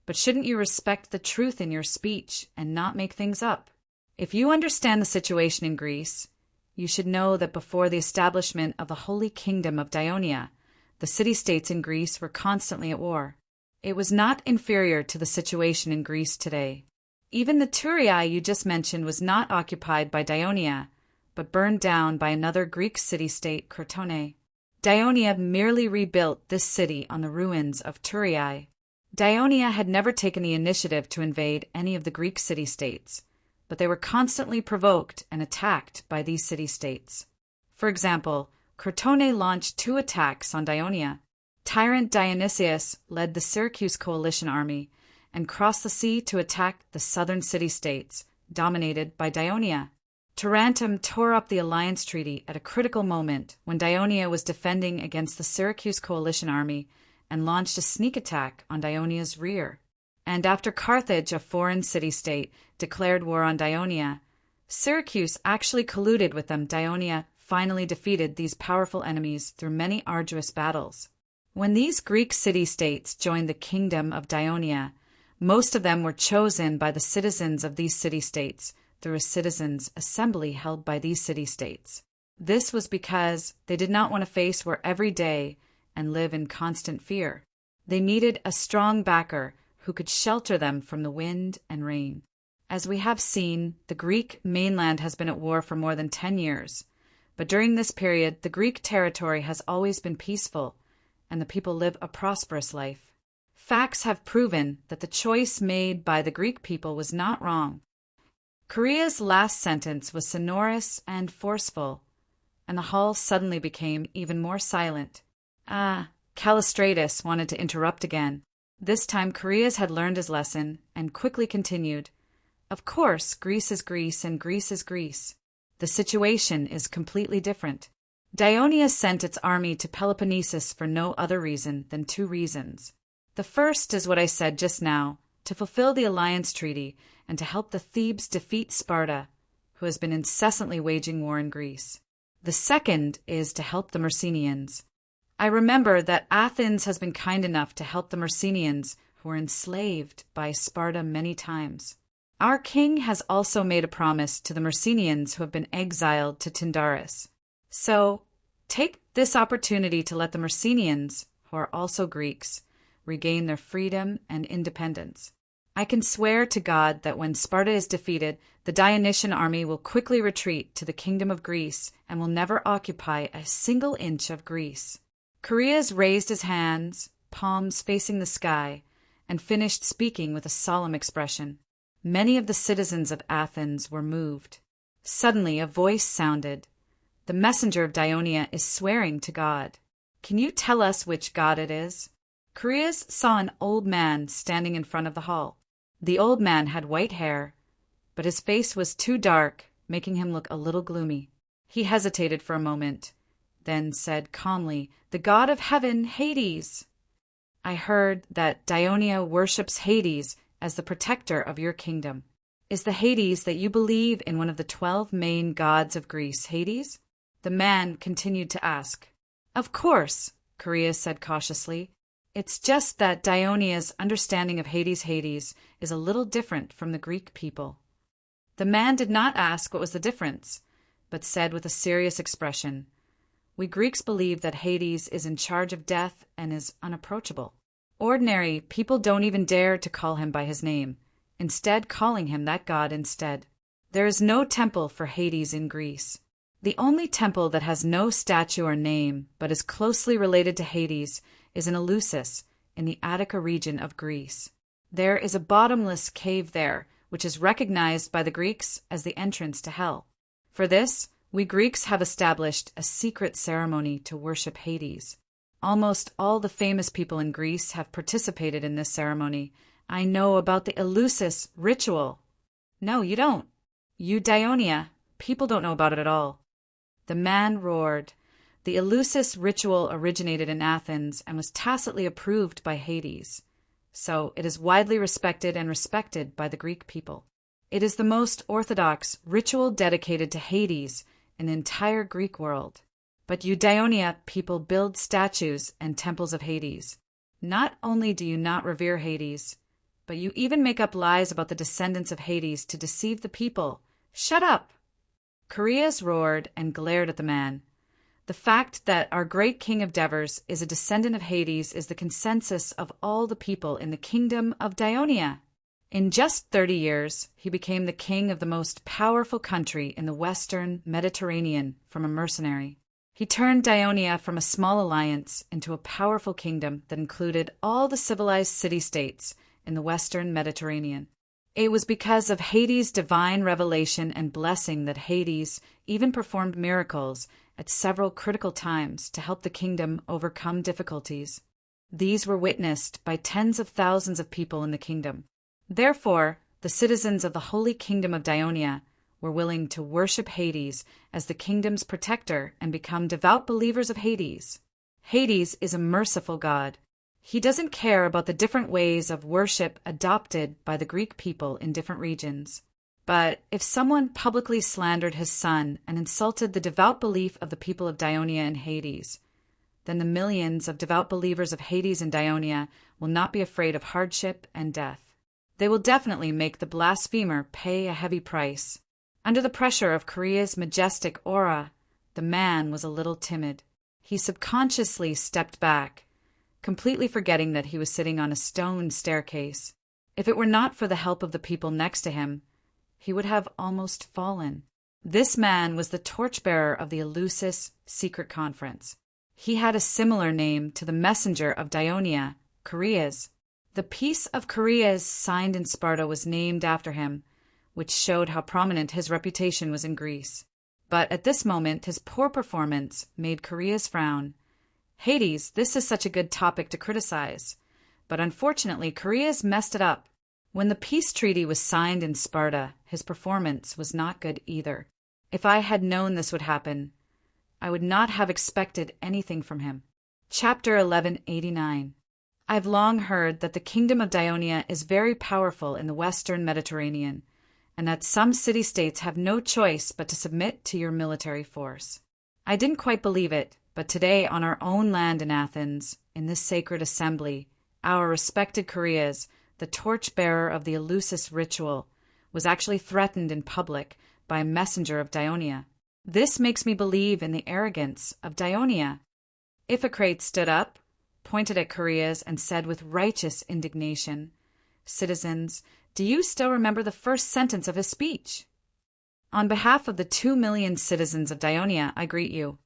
but shouldn't you respect the truth in your speech and not make things up? If you understand the situation in Greece, you should know that before the establishment of the Holy Kingdom of Dionia, the city-states in Greece were constantly at war. It was not inferior to the situation in Greece today. Even the Thurii you just mentioned was not occupied by Dionia, but burned down by another Greek city-state, Crotone. Dionia merely rebuilt this city on the ruins of Thurii. Dionia had never taken the initiative to invade any of the Greek city-states, but they were constantly provoked and attacked by these city-states. For example, Crotone launched 2 attacks on Dionia. Tyrant Dionysius led the Syracuse coalition army and crossed the sea to attack the southern city-states, dominated by Dionia. Tarentum tore up the alliance treaty at a critical moment when Dionia was defending against the Syracuse coalition army and launched a sneak attack on Dionia's rear. And after Carthage, a foreign city-state, declared war on Dionia, Syracuse actually colluded with them. Dionia finally defeated these powerful enemies through many arduous battles. When these Greek city-states joined the kingdom of Dionia, most of them were chosen by the citizens of these city-states through a citizens' assembly held by these city-states. This was because they did not want to face war every day and live in constant fear. They needed a strong backer who could shelter them from the wind and rain. As we have seen, the Greek mainland has been at war for more than 10 years, but during this period, the Greek territory has always been peaceful, and the people live a prosperous life. Facts have proven that the choice made by the Greek people was not wrong. Korea's last sentence was sonorous and forceful, and the hall suddenly became even more silent. Callistratus wanted to interrupt again. This time Koreas had learned his lesson and quickly continued. Of course, Greece is Greece and Greece is Greece. The situation is completely different. Dionia sent its army to Peloponnesus for no other reason than two reasons. The first is what I said just now, to fulfill the alliance treaty and to help the Thebes defeat Sparta, who has been incessantly waging war in Greece. The second is to help the Messenians. I remember that Athens has been kind enough to help the Messenians, who were enslaved by Sparta many times. Our king has also made a promise to the Messenians who have been exiled to Tyndaris. So, take this opportunity to let the Messenians, who are also Greeks, regain their freedom and independence. I can swear to God that when Sparta is defeated, the Dionysian army will quickly retreat to the kingdom of Greece and will never occupy a single inch of Greece. Koreas raised his hands, palms facing the sky, and finished speaking with a solemn expression. Many of the citizens of Athens were moved. Suddenly a voice sounded. The messenger of Dionia is swearing to God. Can you tell us which god it is? Koreas saw an old man standing in front of the hall. The old man had white hair, but his face was too dark, making him look a little gloomy. He hesitated for a moment, then said calmly, "The god of heaven, Hades." I heard that Dionia worships Hades as the protector of your kingdom. Is the Hades that you believe in one of the 12 main gods of Greece, Hades? The man continued to ask. Of course, Koreas said cautiously. It's just that Dionia's understanding of Hades is a little different from the Greek people. The man did not ask what was the difference, but said with a serious expression, "We Greeks believe that Hades is in charge of death and is unapproachable. Ordinary people don't even dare to call him by his name, instead calling him that god instead. There is no temple for Hades in Greece. The only temple that has no statue or name but is closely related to Hades is in Eleusis, in the Attica region of Greece. There is a bottomless cave there, which is recognized by the Greeks as the entrance to hell. For this, we Greeks have established a secret ceremony to worship Hades. Almost all the famous people in Greece have participated in this ceremony. I know about the Eleusis ritual." "No, you don't. You Dionia, people don't know about it at all." The man roared. The Eleusis ritual originated in Athens and was tacitly approved by Hades, so it is widely respected by the Greek people. It is the most orthodox ritual dedicated to Hades in the entire Greek world. But you Dionia people build statues and temples of Hades. Not only do you not revere Hades, but you even make up lies about the descendants of Hades to deceive the people. Shut up! Koreas roared and glared at the man. The fact that our great king of Devers is a descendant of Hades is the consensus of all the people in the kingdom of Dionia. In just 30 years, he became the king of the most powerful country in the western Mediterranean from a mercenary. He turned Dionia from a small alliance into a powerful kingdom that included all the civilized city-states in the western Mediterranean. It was because of Hades' divine revelation and blessing that Hades even performed miracles at several critical times to help the kingdom overcome difficulties. These were witnessed by tens of thousands of people in the kingdom. Therefore, the citizens of the holy kingdom of Dionia were willing to worship Hades as the kingdom's protector and become devout believers of Hades. Hades is a merciful god. He doesn't care about the different ways of worship adopted by the Greek people in different regions. But if someone publicly slandered his son and insulted the devout belief of the people of Dionia and Hades, then the millions of devout believers of Hades and Dionia will not be afraid of hardship and death. They will definitely make the blasphemer pay a heavy price. Under the pressure of Korea's majestic aura, the man was a little timid. He subconsciously stepped back, completely forgetting that he was sitting on a stone staircase. If it were not for the help of the people next to him, he would have almost fallen. This man was the torchbearer of the Eleusis secret conference. He had a similar name to the messenger of Dionia, Koreas. The Peace of Koreas signed in Sparta was named after him, which showed how prominent his reputation was in Greece. But at this moment, his poor performance made Korea's frown. Hades, this is such a good topic to criticize. But unfortunately, Korea's messed it up. When the peace treaty was signed in Sparta, his performance was not good either. If I had known this would happen, I would not have expected anything from him. Chapter 1189. I've long heard that the kingdom of Dionia is very powerful in the western Mediterranean, and that some city-states have no choice but to submit to your military force. I didn't quite believe it, but today on our own land in Athens, in this sacred assembly, our respected Koreas, the torch-bearer of the Eleusis ritual, was actually threatened in public by a messenger of Dionia. This makes me believe in the arrogance of Dionia. Iphicrates stood up, pointed at Koreas, and said with righteous indignation, "Citizens, do you still remember the first sentence of his speech? On behalf of the 2 million citizens of Dionia, I greet you."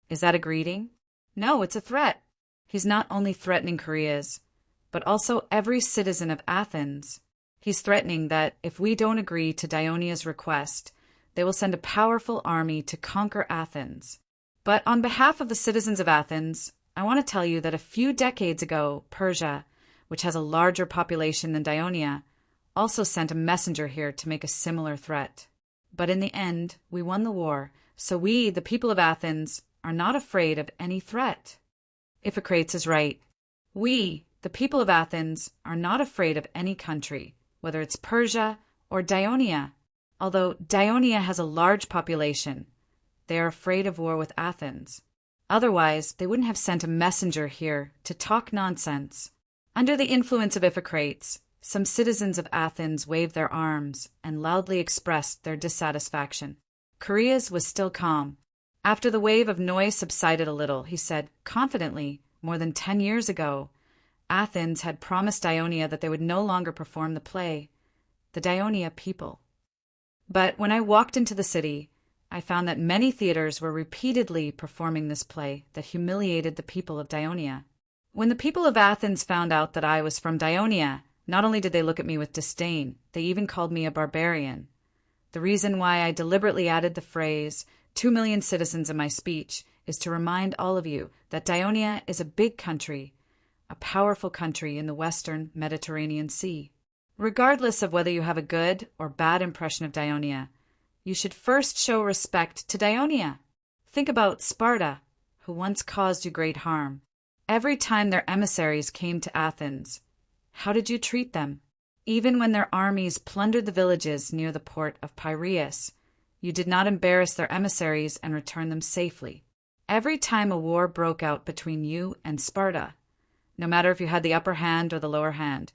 Is that a greeting? No, it's a threat. He's not only threatening Koreas, but also every citizen of Athens. He's threatening that if we don't agree to Dionia's request, they will send a powerful army to conquer Athens. But on behalf of the citizens of Athens, I want to tell you that a few decades ago, Persia, which has a larger population than Dionia, also sent a messenger here to make a similar threat. But in the end, we won the war, so we, the people of Athens, are not afraid of any threat. Iphicrates is right. We, the people of Athens, are not afraid of any country, whether it's Persia or Dionia. Although Dionia has a large population, they are afraid of war with Athens. Otherwise, they wouldn't have sent a messenger here to talk nonsense. Under the influence of Iphicrates, some citizens of Athens waved their arms and loudly expressed their dissatisfaction. Koreas was still calm. After the wave of noise subsided a little, he said confidently, more than 10 years ago, Athens had promised Dionia that they would no longer perform the play, the Dionia people. But when I walked into the city, I found that many theaters were repeatedly performing this play that humiliated the people of Dionia. When the people of Athens found out that I was from Dionia, not only did they look at me with disdain, they even called me a barbarian. The reason why I deliberately added the phrase 2 million citizens in my speech is to remind all of you that Dionia is a big country, a powerful country in the western Mediterranean Sea. Regardless of whether you have a good or bad impression of Dionia, you should first show respect to Dionia. Think about Sparta, who once caused you great harm. Every time their emissaries came to Athens, how did you treat them? Even when their armies plundered the villages near the port of Piraeus, you did not embarrass their emissaries and return them safely. Every time a war broke out between you and Sparta, no matter if you had the upper hand or the lower hand,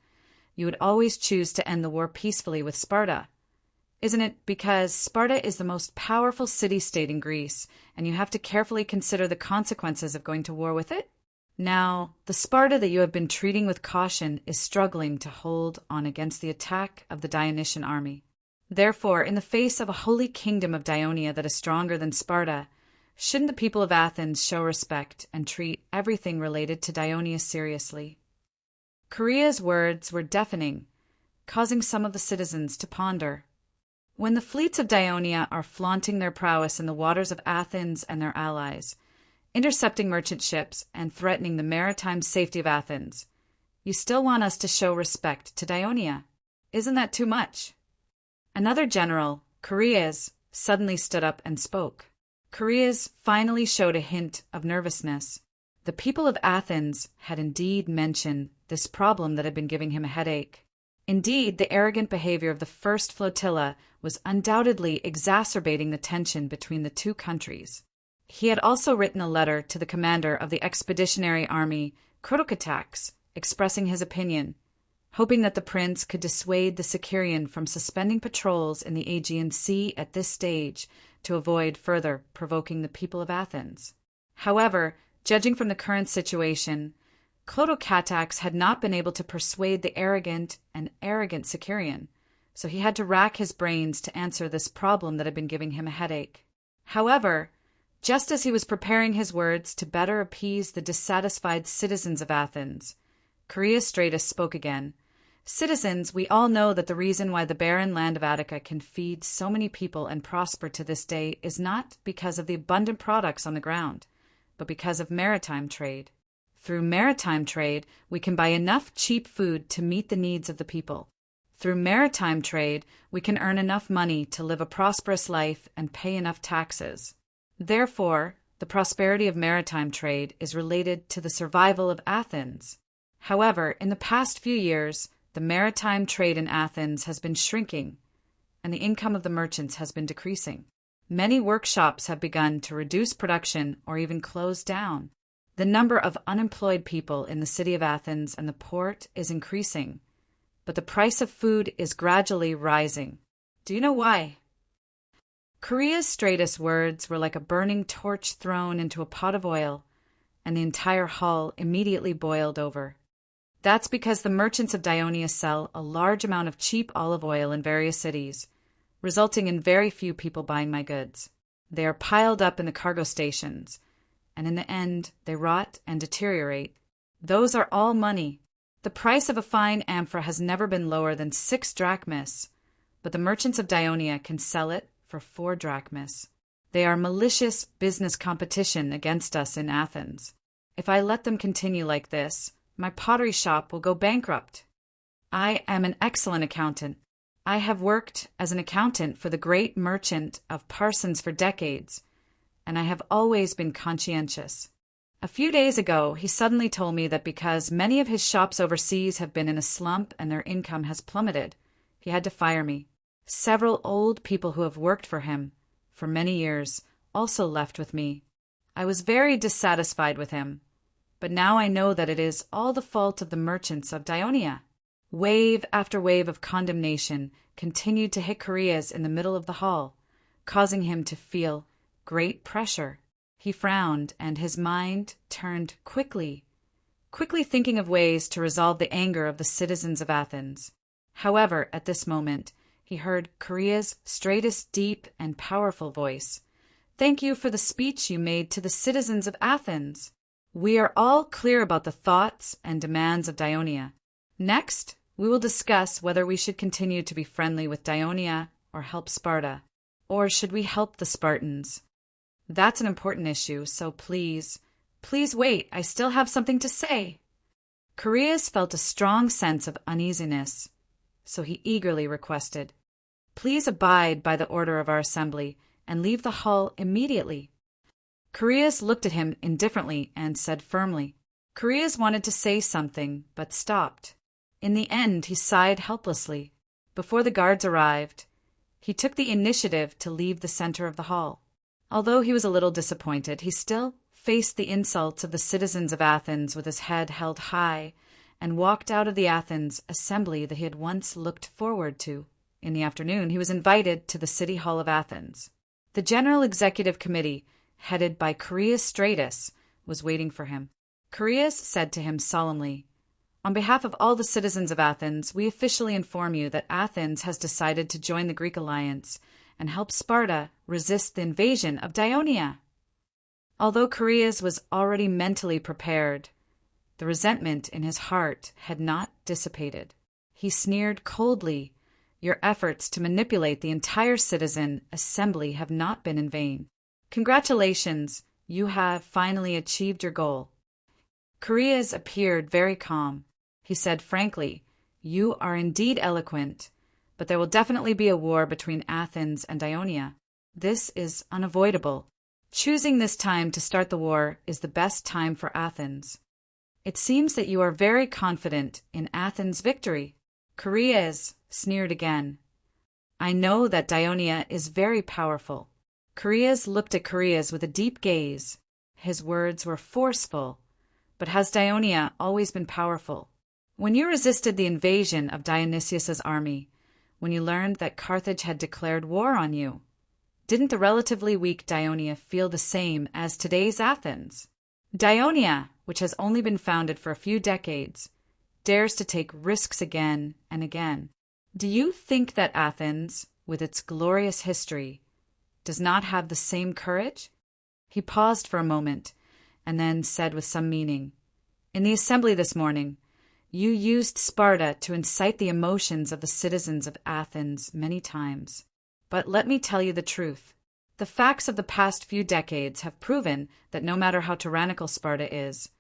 you would always choose to end the war peacefully with Sparta. Isn't it because Sparta is the most powerful city-state in Greece, and you have to carefully consider the consequences of going to war with it? Now, the Sparta that you have been treating with caution is struggling to hold on against the attack of the Dionysian army. Therefore, in the face of a holy kingdom of Dionia that is stronger than Sparta, shouldn't the people of Athens show respect and treat everything related to Dionia seriously? Korea's words were deafening, causing some of the citizens to ponder. When the fleets of Dionia are flaunting their prowess in the waters of Athens and their allies, intercepting merchant ships and threatening the maritime safety of Athens, you still want us to show respect to Dionia. Isn't that too much? Another general, Koreas, suddenly stood up and spoke. Koreas finally showed a hint of nervousness. The people of Athens had indeed mentioned this problem that had been giving him a headache. Indeed, the arrogant behavior of the first flotilla was undoubtedly exacerbating the tension between the two countries. He had also written a letter to the commander of the expeditionary army, Crotocatax, expressing his opinion, hoping that the prince could dissuade the Sicarian from suspending patrols in the Aegean Sea at this stage to avoid further provoking the people of Athens. However, judging from the current situation, Crotocatax had not been able to persuade the arrogant Sicarian, so he had to rack his brains to answer this problem that had been giving him a headache. However, just as he was preparing his words to better appease the dissatisfied citizens of Athens, Koreas Stratus spoke again, Citizens, we all know that the reason why the barren land of Attica can feed so many people and prosper to this day is not because of the abundant products on the ground, but because of maritime trade. Through maritime trade, we can buy enough cheap food to meet the needs of the people. Through maritime trade, we can earn enough money to live a prosperous life and pay enough taxes. Therefore, the prosperity of maritime trade is related to the survival of Athens. However, in the past few years, the maritime trade in Athens has been shrinking, and the income of the merchants has been decreasing. Many workshops have begun to reduce production or even close down. The number of unemployed people in the city of Athens and the port is increasing, but the price of food is gradually rising. Do you know why? Korea's straightest words were like a burning torch thrown into a pot of oil, and the entire hall immediately boiled over. That's because the merchants of Dionia sell a large amount of cheap olive oil in various cities, resulting in very few people buying my goods. They are piled up in the cargo stations, and in the end, they rot and deteriorate. Those are all money. The price of a fine amphora has never been lower than 6 drachmas, but the merchants of Dionia can sell it for 4 drachmas. They are malicious business competition against us in Athens. If I let them continue like this, my pottery shop will go bankrupt. I am an excellent accountant. I have worked as an accountant for the great merchant of Parsons for decades, and I have always been conscientious. A few days ago, he suddenly told me that because many of his shops overseas have been in a slump and their income has plummeted, he had to fire me. Several old people who have worked for him for many years also left with me. I was very dissatisfied with him, but now I know that it is all the fault of the merchants of Dionia. Wave after wave of condemnation continued to hit Koreas in the middle of the hall, causing him to feel great pressure. He frowned, and his mind turned quickly thinking of ways to resolve the anger of the citizens of Athens. However, at this moment, he heard Korea's straightest, deep, and powerful voice. "Thank you for the speech you made to the citizens of Athens. We are all clear about the thoughts and demands of Dionia. Next, we will discuss whether we should continue to be friendly with Dionia or help Sparta. Or should we help the Spartans? That's an important issue, so please wait, I still have something to say." Koreas felt a strong sense of uneasiness, so he eagerly requested, "Please abide by the order of our assembly and leave the hall immediately." Koreas looked at him indifferently and said firmly. Koreas wanted to say something, but stopped. In the end, he sighed helplessly. Before the guards arrived, he took the initiative to leave the center of the hall. Although he was a little disappointed, he still faced the insults of the citizens of Athens with his head held high and walked out of the Athens assembly that he had once looked forward to. In the afternoon, he was invited to the City Hall of Athens. The General Executive Committee, headed by Koreas Stratus, was waiting for him. Koreas said to him solemnly, "On behalf of all the citizens of Athens, we officially inform you that Athens has decided to join the Greek alliance and help Sparta resist the invasion of Dionia." Although Koreas was already mentally prepared, the resentment in his heart had not dissipated. He sneered coldly, "Your efforts to manipulate the entire citizen assembly have not been in vain. Congratulations, you have finally achieved your goal." Koreas appeared very calm. He said frankly, "You are indeed eloquent, but there will definitely be a war between Athens and Dionia. This is unavoidable. Choosing this time to start the war is the best time for Athens. It seems that you are very confident in Athens' victory." Koreas sneered again. "I know that Dionia is very powerful." Koreas looked at Koreas with a deep gaze. His words were forceful. "But has Dionia always been powerful? When you resisted the invasion of Dionysius's army, when you learned that Carthage had declared war on you, didn't the relatively weak Dionia feel the same as today's Athens? Dionia, which has only been founded for a few decades, dares to take risks again and again. Do you think that Athens, with its glorious history, does not have the same courage?" He paused for a moment, and then said with some meaning, "In the assembly this morning, You used Sparta to incite the emotions of the citizens of Athens many times. But let me tell you the truth. The facts of the past few decades have proven that no matter how tyrannical Sparta is,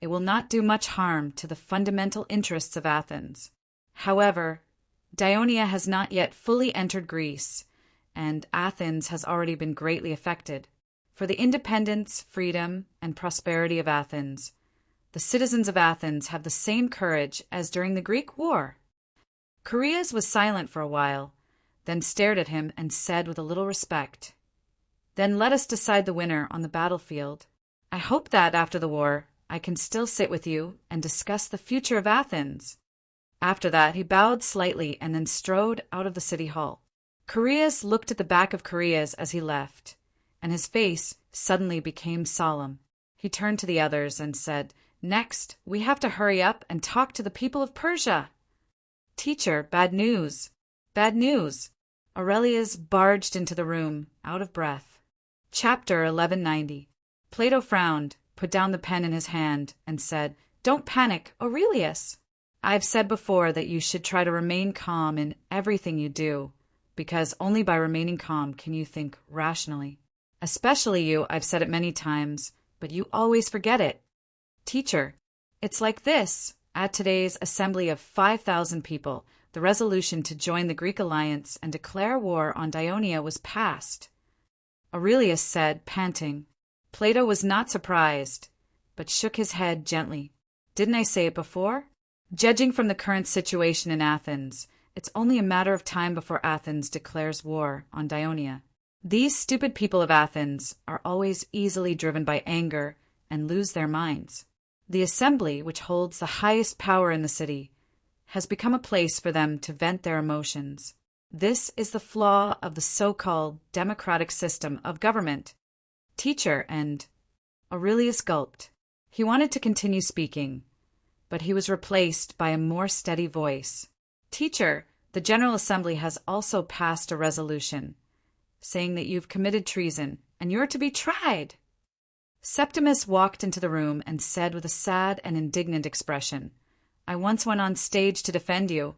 it will not do much harm to the fundamental interests of Athens. However, Ionia has not yet fully entered Greece, and Athens has already been greatly affected. For the independence, freedom, and prosperity of Athens, the citizens of Athens have the same courage as during the Greek War. Chaereas was silent for a while, then stared at him and said with a little respect, "Then let us decide the winner on the battlefield. I hope that, after the war, I can still sit with you and discuss the future of Athens." After that, he bowed slightly and then strode out of the city hall. Chaereas looked at the back of Chaereas as he left, and his face suddenly became solemn. He turned to the others and said, "Next, we have to hurry up and talk to the people of Persia." "Teacher, bad news. Bad news." Aurelius barged into the room, out of breath. Chapter 1190. Plato frowned, put down the pen in his hand, and said, "Don't panic, Aurelius. I've said before that you should try to remain calm in everything you do, because only by remaining calm can you think rationally. Especially you, I've said it many times, but you always forget it. Teacher, it's like this. At today's assembly of 5,000 people, the resolution to join the Greek alliance and declare war on Ionia was passed." Aurelius said, panting. Plato was not surprised, but shook his head gently. "Didn't I say it before? Judging from the current situation in Athens, it's only a matter of time before Athens declares war on Ionia. These stupid people of Athens are always easily driven by anger and lose their minds. The assembly, which holds the highest power in the city, has become a place for them to vent their emotions. This is the flaw of the so-called democratic system of government. Teacher, and Aurelius gulped. He wanted to continue speaking, but he was replaced by a more steady voice. Teacher, the General Assembly has also passed a resolution saying that you've committed treason and you're to be tried. Septimus walked into the room and said with a sad and indignant expression, "I once went on stage to defend you,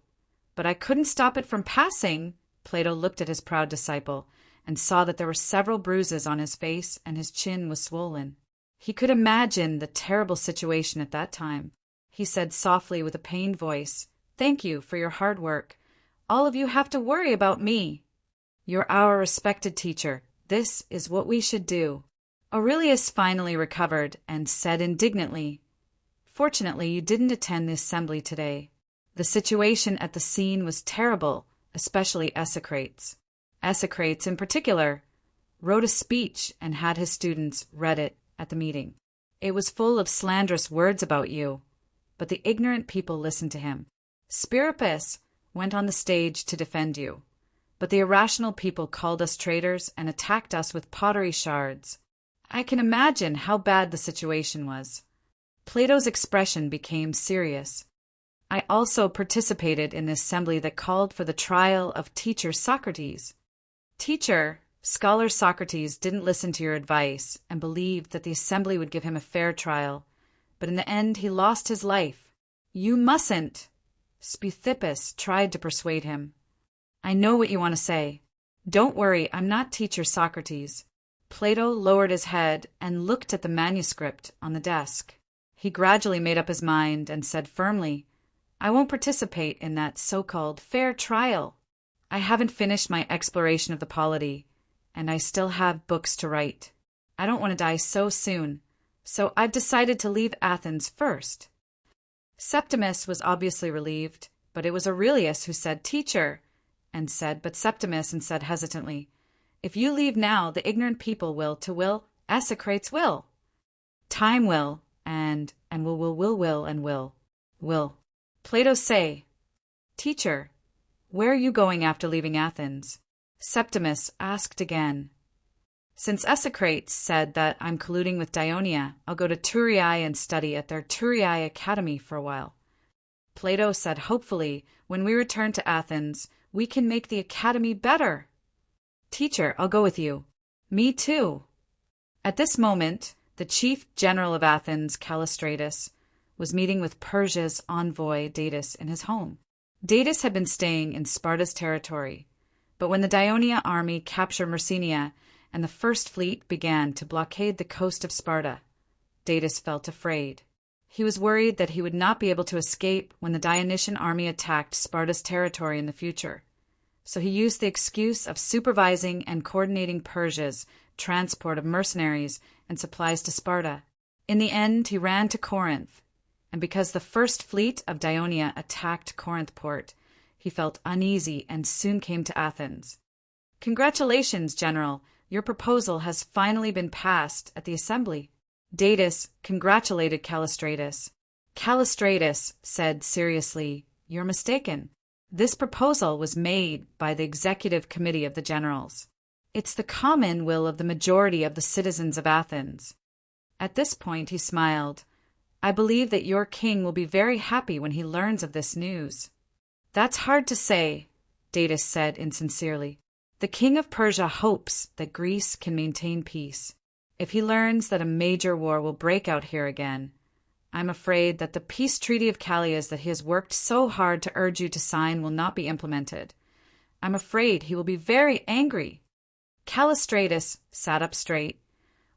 but I couldn't stop it from passing." Plato looked at his proud disciple and saw that there were several bruises on his face and his chin was swollen. He could imagine the terrible situation at that time. He said softly with a pained voice, "Thank you for your hard work. All of you have to worry about me. You're our respected teacher. This is what we should do." Aurelius finally recovered and said indignantly, "Fortunately, you didn't attend the assembly today. The situation at the scene was terrible, especially Esocrates. Esocrates, in particular, wrote a speech and had his students read it at the meeting. It was full of slanderous words about you, but the ignorant people listened to him. Spirippus went on the stage to defend you, but the irrational people called us traitors and attacked us with pottery shards. I can imagine how bad the situation was." Plato's expression became serious. "I also participated in the assembly that called for the trial of teacher Socrates. Teacher, scholar Socrates didn't listen to your advice and believed that the assembly would give him a fair trial, but in the end he lost his life. You mustn't." Sputhippus tried to persuade him. "I know what you want to say. Don't worry, I'm not teacher Socrates." Plato lowered his head and looked at the manuscript on the desk. He gradually made up his mind and said firmly, "I won't participate in that so-called fair trial. I haven't finished my exploration of the polity, and I still have books to write. I don't want to die so soon, so I've decided to leave Athens first." Septimus was obviously relieved, but it was Aurelius who said, "Teacher," and said, but Septimus and said hesitantly, "If you leave now, the ignorant people will, Esocrates will. Time will, and will. Plato say, Teacher, where are you going after leaving Athens?" Septimus asked again. "Since Esocrates said that I'm colluding with Ionia, I'll go to Thurii and study at their Thurii Academy for a while." Plato said hopefully, "When we return to Athens, we can make the academy better." "Teacher, I'll go with you." "Me too." At this moment, the chief general of Athens, Callistratus, was meeting with Persia's envoy Datis in his home. Datis had been staying in Sparta's territory, but when the Daionia army captured Messenia and the First Fleet began to blockade the coast of Sparta, Datis felt afraid. He was worried that he would not be able to escape when the Dionysian army attacked Sparta's territory in the future. So he used the excuse of supervising and coordinating Persia's transport of mercenaries and supplies to Sparta. In the end, he ran to Corinth, and because the First Fleet of Daionia attacked Corinth port, he felt uneasy and soon came to Athens. "Congratulations, General! Your proposal has finally been passed at the assembly." Datis congratulated Callistratus. Callistratus said seriously, "You're mistaken. This proposal was made by the executive committee of the generals. It's the common will of the majority of the citizens of Athens." At this point he smiled. "I believe that your king will be very happy when he learns of this news." "That's hard to say," Datis said insincerely. "The king of Persia hopes that Greece can maintain peace. If he learns that a major war will break out here again, I'm afraid that the peace treaty of Callias that he has worked so hard to urge you to sign will not be implemented. I'm afraid he will be very angry." Callistratus sat up straight,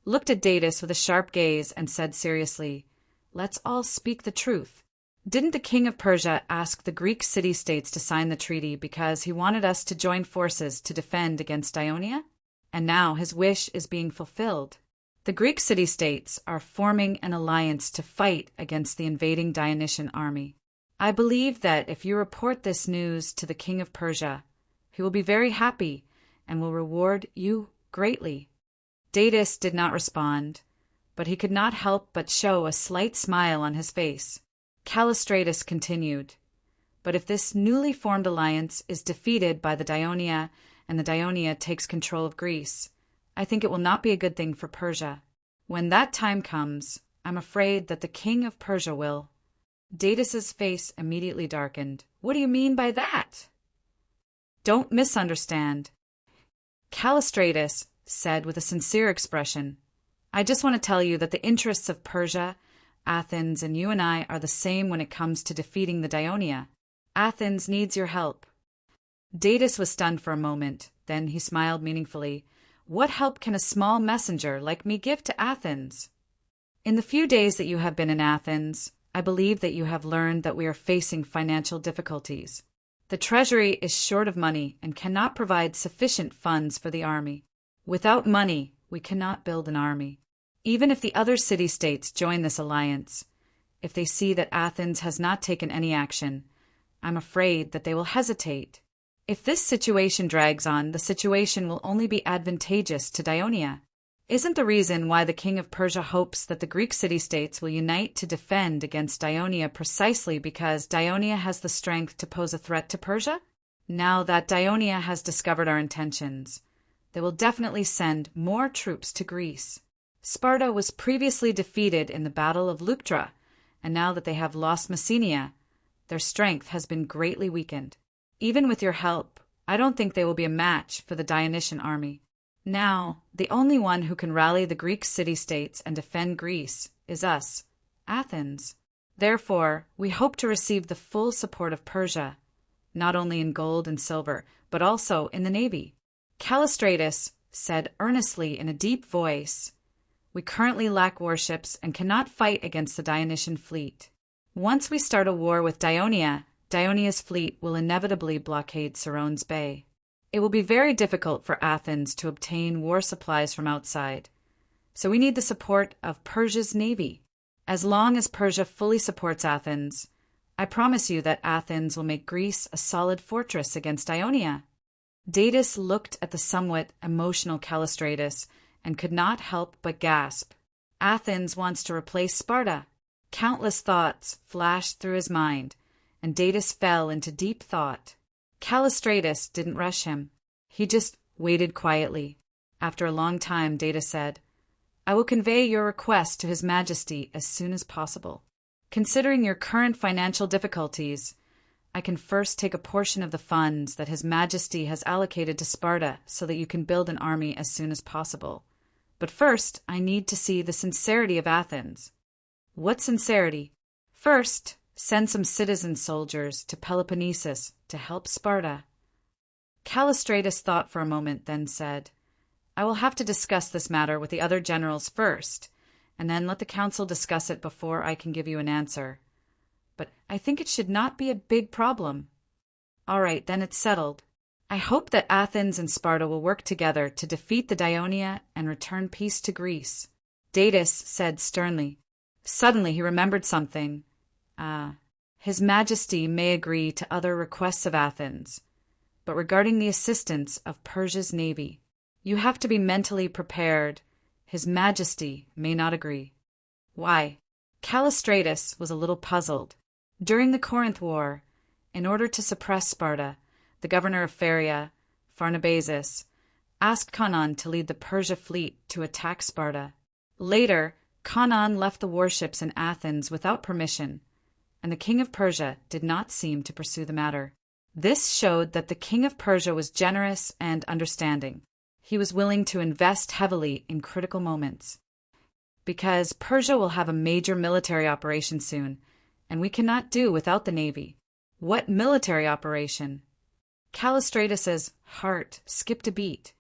looked at Datis with a sharp gaze, and said seriously, "Let's all speak the truth. Didn't the king of Persia ask the Greek city-states to sign the treaty because he wanted us to join forces to defend against Daionia? And now his wish is being fulfilled. The Greek city-states are forming an alliance to fight against the invading Dionysian army. I believe that if you report this news to the king of Persia, he will be very happy and will reward you greatly." Datis did not respond, but he could not help but show a slight smile on his face. Callistratus continued, "But if this newly formed alliance is defeated by the Daionia and the Daionia takes control of Greece, I think it will not be a good thing for Persia. When that time comes, I'm afraid that the king of Persia will—" Datis's face immediately darkened. "What do you mean by that?" "Don't misunderstand," Callistratus said with a sincere expression. "I just want to tell you that the interests of Persia, Athens, and you and I are the same when it comes to defeating the Daionia. Athens needs your help." Datis was stunned for a moment. Then he smiled meaningfully. "What help can a small messenger like me give to Athens?" "In the few days that you have been in Athens, I believe that you have learned that we are facing financial difficulties. The treasury is short of money and cannot provide sufficient funds for the army. Without money, we cannot build an army. Even if the other city-states join this alliance, if they see that Athens has not taken any action, I'm afraid that they will hesitate. If this situation drags on, the situation will only be advantageous to Daionia. Isn't the reason why the king of Persia hopes that the Greek city-states will unite to defend against Daionia precisely because Daionia has the strength to pose a threat to Persia? Now that Daionia has discovered our intentions, they will definitely send more troops to Greece. Sparta was previously defeated in the Battle of Leuctra, and now that they have lost Messenia, their strength has been greatly weakened. Even with your help, I don't think they will be a match for the Dionysian army. Now, the only one who can rally the Greek city-states and defend Greece is us, Athens. Therefore, we hope to receive the full support of Persia, not only in gold and silver, but also in the navy." Callistratus said earnestly in a deep voice, "We currently lack warships and cannot fight against the Dionysian fleet. Once we start a war with Daionia, Daonia's fleet will inevitably blockade Sarone's Bay. It will be very difficult for Athens to obtain war supplies from outside, so we need the support of Persia's navy. As long as Persia fully supports Athens, I promise you that Athens will make Greece a solid fortress against Daionia." Datis looked at the somewhat emotional Callistratus and could not help but gasp. Athens wants to replace Sparta. Countless thoughts flashed through his mind, and Datis fell into deep thought. Callistratus didn't rush him. He just waited quietly. After a long time, Datis said, "I will convey your request to His Majesty as soon as possible. Considering your current financial difficulties, I can first take a portion of the funds that His Majesty has allocated to Sparta so that you can build an army as soon as possible. But first, I need to see the sincerity of Athens." "What sincerity?" First, send some citizen soldiers to Peloponnesus to help Sparta. Callistratus thought for a moment, then said, I will have to discuss this matter with the other generals first, and then let the council discuss it before I can give you an answer. But I think it should not be a big problem. All right, then it's settled. I hope that Athens and Sparta will work together to defeat the Dionia and return peace to Greece. Datis said sternly. Suddenly he remembered something. His Majesty may agree to other requests of Athens, but regarding the assistance of Persia's navy, you have to be mentally prepared. His Majesty may not agree. Why? Callistratus was a little puzzled. During the Corinth War, in order to suppress Sparta, the governor of Pharia, Pharnabazus, asked Canaan to lead the Persia fleet to attack Sparta. Later, Canaan left the warships in Athens without permission, and the king of Persia did not seem to pursue the matter. This showed that the king of Persia was generous and understanding. He was willing to invest heavily in critical moments. Because Persia will have a major military operation soon, and we cannot do without the navy. What military operation? Callistratus's heart skipped a beat.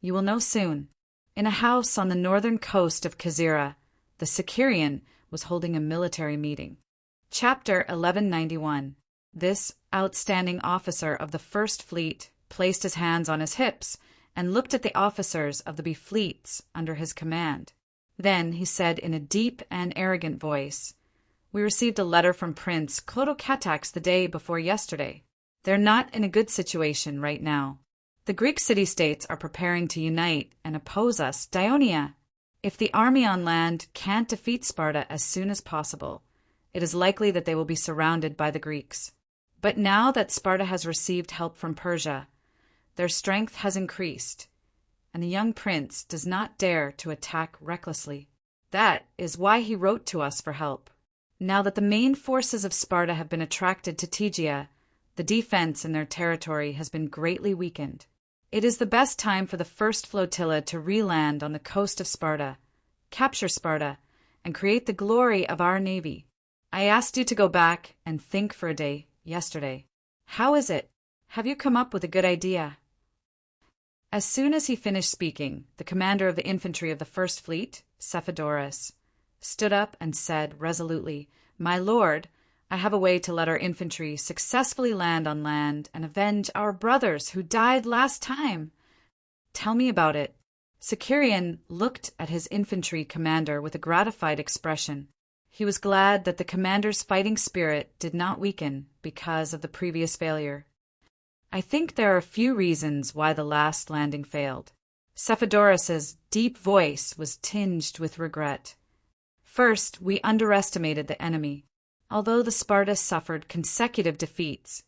You will know soon. In a house on the northern coast of Caesarea, the Sicarian was holding a military meeting. Chapter 1191. This outstanding officer of the First Fleet placed his hands on his hips and looked at the officers of the fleets under his command. Then he said in a deep and arrogant voice, We received a letter from Prince Clotocatax the day before yesterday. They're not in a good situation right now. The Greek city-states are preparing to unite and oppose us, Dionia. If the army on land can't defeat Sparta as soon as possible, it is likely that they will be surrounded by the Greeks. But now that Sparta has received help from Persia, their strength has increased, and the young prince does not dare to attack recklessly. That is why he wrote to us for help. Now that the main forces of Sparta have been attracted to Tegea, the defense in their territory has been greatly weakened. It is the best time for the first flotilla to re-land on the coast of Sparta, capture Sparta, and create the glory of our navy. I asked you to go back and think for a day yesterday. How is it? Have you come up with a good idea? As soon as he finished speaking, the commander of the infantry of the First Fleet, Cephodorus, stood up and said resolutely, My lord, I have a way to let our infantry successfully land on land and avenge our brothers who died last time. Tell me about it. Sicarian looked at his infantry commander with a gratified expression. He was glad that the commander's fighting spirit did not weaken because of the previous failure. I think there are a few reasons why the last landing failed. Cephodorus's deep voice was tinged with regret. First, we underestimated the enemy. Although the Spartans suffered consecutive defeats,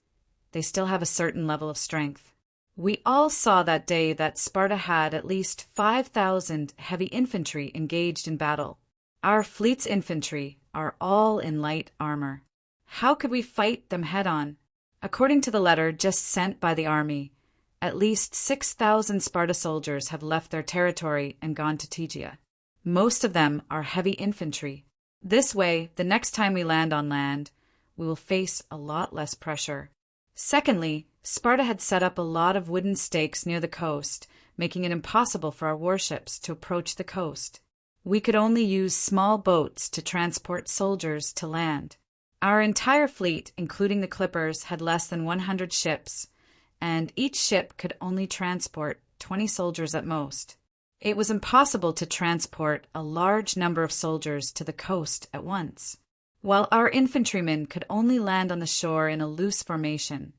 they still have a certain level of strength. We all saw that day that Sparta had at least 5,000 heavy infantry engaged in battle. Our fleet's infantry are all in light armor. How could we fight them head-on? According to the letter just sent by the army, at least 6,000 Sparta soldiers have left their territory and gone to Tegea. Most of them are heavy infantry. This way, the next time we land on land, we will face a lot less pressure. Secondly, Sparta had set up a lot of wooden stakes near the coast, making it impossible for our warships to approach the coast. We could only use small boats to transport soldiers to land. Our entire fleet, including the clippers, had less than 100 ships, and each ship could only transport 20 soldiers at most. It was impossible to transport a large number of soldiers to the coast at once. While our infantrymen could only land on the shore in a loose formation,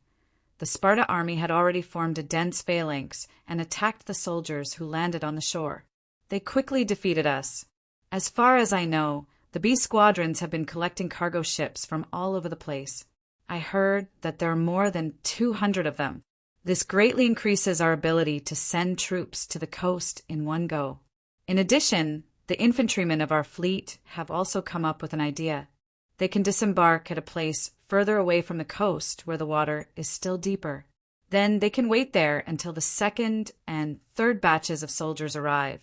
the Sparta army had already formed a dense phalanx and attacked the soldiers who landed on the shore. They quickly defeated us. As far as I know, the B squadrons have been collecting cargo ships from all over the place. I heard that there are more than 200 of them. This greatly increases our ability to send troops to the coast in one go. In addition, the infantrymen of our fleet have also come up with an idea. They can disembark at a place further away from the coast where the water is still deeper. Then they can wait there until the second and third batches of soldiers arrive.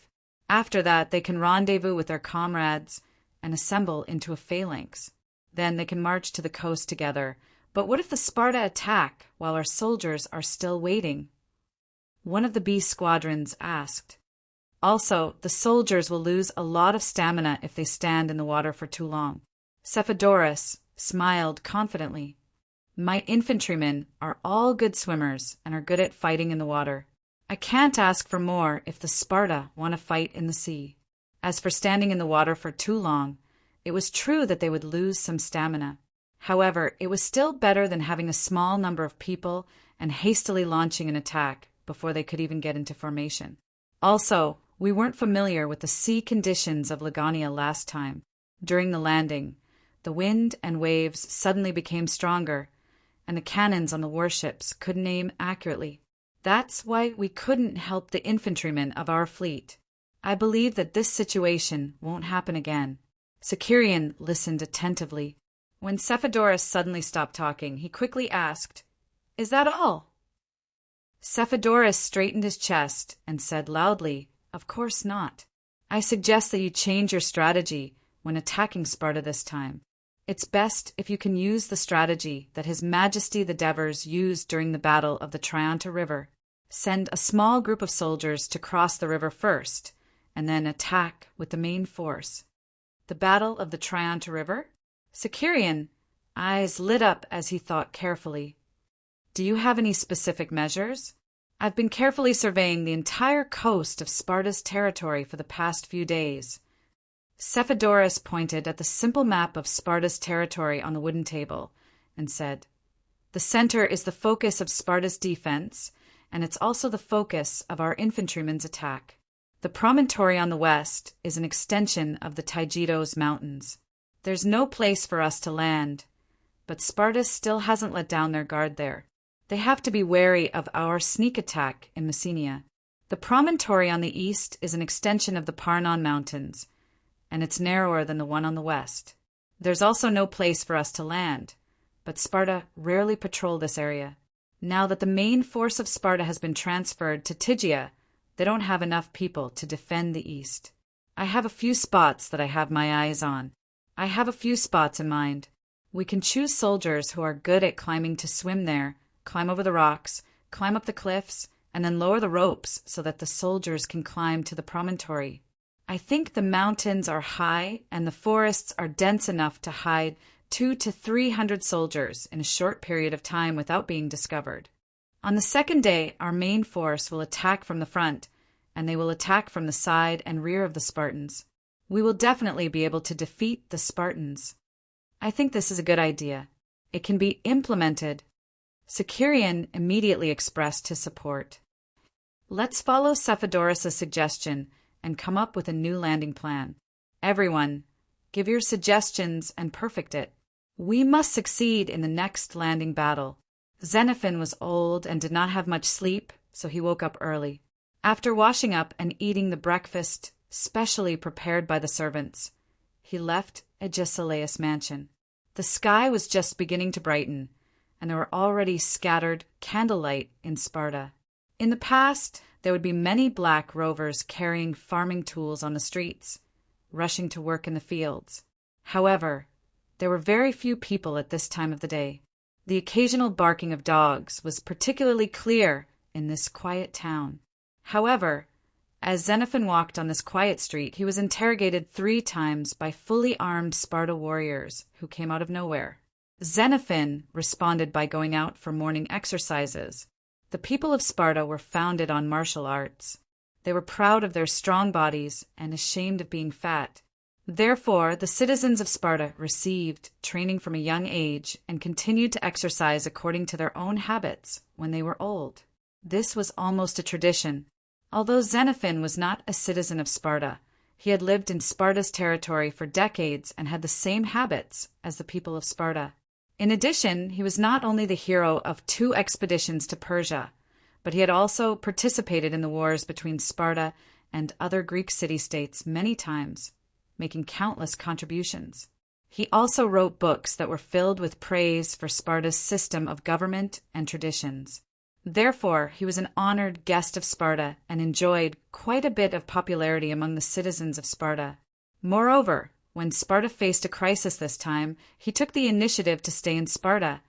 After that, they can rendezvous with their comrades and assemble into a phalanx. Then they can march to the coast together. But what if the Sparta attack while our soldiers are still waiting? One of the B squadrons asked. Also, the soldiers will lose a lot of stamina if they stand in the water for too long. Cephodorus smiled confidently. My infantrymen are all good swimmers and are good at fighting in the water. I can't ask for more if the Sparta want to fight in the sea. As for standing in the water for too long, it was true that they would lose some stamina. However, it was still better than having a small number of people and hastily launching an attack before they could even get into formation. Also, we weren't familiar with the sea conditions of Ligonia last time. During the landing, the wind and waves suddenly became stronger, and the cannons on the warships couldn't aim accurately. That's why we couldn't help the infantrymen of our fleet. I believe that this situation won't happen again. Sicurian listened attentively. When Cephodorus suddenly stopped talking, he quickly asked, "Is that all?" Cephodorus straightened his chest and said loudly, "Of course not. I suggest that you change your strategy when attacking Sparta this time. It's best if you can use the strategy that His Majesty the Devers used during the Battle of the Trionta River. Send a small group of soldiers to cross the river first, and then attack with the main force." The Battle of the Trionta River? Sicurian eyes lit up as he thought carefully. Do you have any specific measures? I've been carefully surveying the entire coast of Sparta's territory for the past few days. Cephodorus pointed at the simple map of Sparta's territory on the wooden table and said, "The center is the focus of Sparta's defense, and it's also the focus of our infantrymen's attack. The promontory on the west is an extension of the Taygetos Mountains. There's no place for us to land, but Sparta still hasn't let down their guard there. They have to be wary of our sneak attack in Messenia. The promontory on the east is an extension of the Parnon Mountains, and it's narrower than the one on the west. There's also no place for us to land, but Sparta rarely patrol this area. Now that the main force of Sparta has been transferred to Tygia, they don't have enough people to defend the east. I have a few spots that I have my eyes on. I have a few spots in mind. We can choose soldiers who are good at climbing to swim there, climb over the rocks, climb up the cliffs, and then lower the ropes so that the soldiers can climb to the promontory. I think the mountains are high and the forests are dense enough to hide 200 to 300 soldiers in a short period of time without being discovered. On the second day, our main force will attack from the front, and they will attack from the side and rear of the Spartans. We will definitely be able to defeat the Spartans. I think this is a good idea. It can be implemented. Sicurian immediately expressed his support. Let's follow Cephodorus' suggestion and come up with a new landing plan. Everyone, give your suggestions and perfect it. We must succeed in the next landing battle. Xenophon was old and did not have much sleep, so he woke up early. After washing up and eating the breakfast specially prepared by the servants, he left Agesilaus' mansion. The sky was just beginning to brighten, and there were already scattered candlelight in Sparta. In the past, there would be many black rovers carrying farming tools on the streets, rushing to work in the fields. However, there were very few people at this time of the day. The occasional barking of dogs was particularly clear in this quiet town. However, as Xenophon walked on this quiet street, he was interrogated 3 times by fully armed Sparta warriors who came out of nowhere. Xenophon responded by going out for morning exercises. The people of Sparta were founded on martial arts. They were proud of their strong bodies and ashamed of being fat. Therefore, the citizens of Sparta received training from a young age and continued to exercise according to their own habits when they were old. This was almost a tradition. Although Xenophon was not a citizen of Sparta, he had lived in Sparta's territory for decades and had the same habits as the people of Sparta. In addition, he was not only the hero of 2 expeditions to Persia, but he had also participated in the wars between Sparta and other Greek city-states many times, making countless contributions. He also wrote books that were filled with praise for Sparta's system of government and traditions. Therefore, he was an honored guest of Sparta and enjoyed quite a bit of popularity among the citizens of Sparta. Moreover, When Sparta faced a crisis this time, he took the initiative to stay in Sparta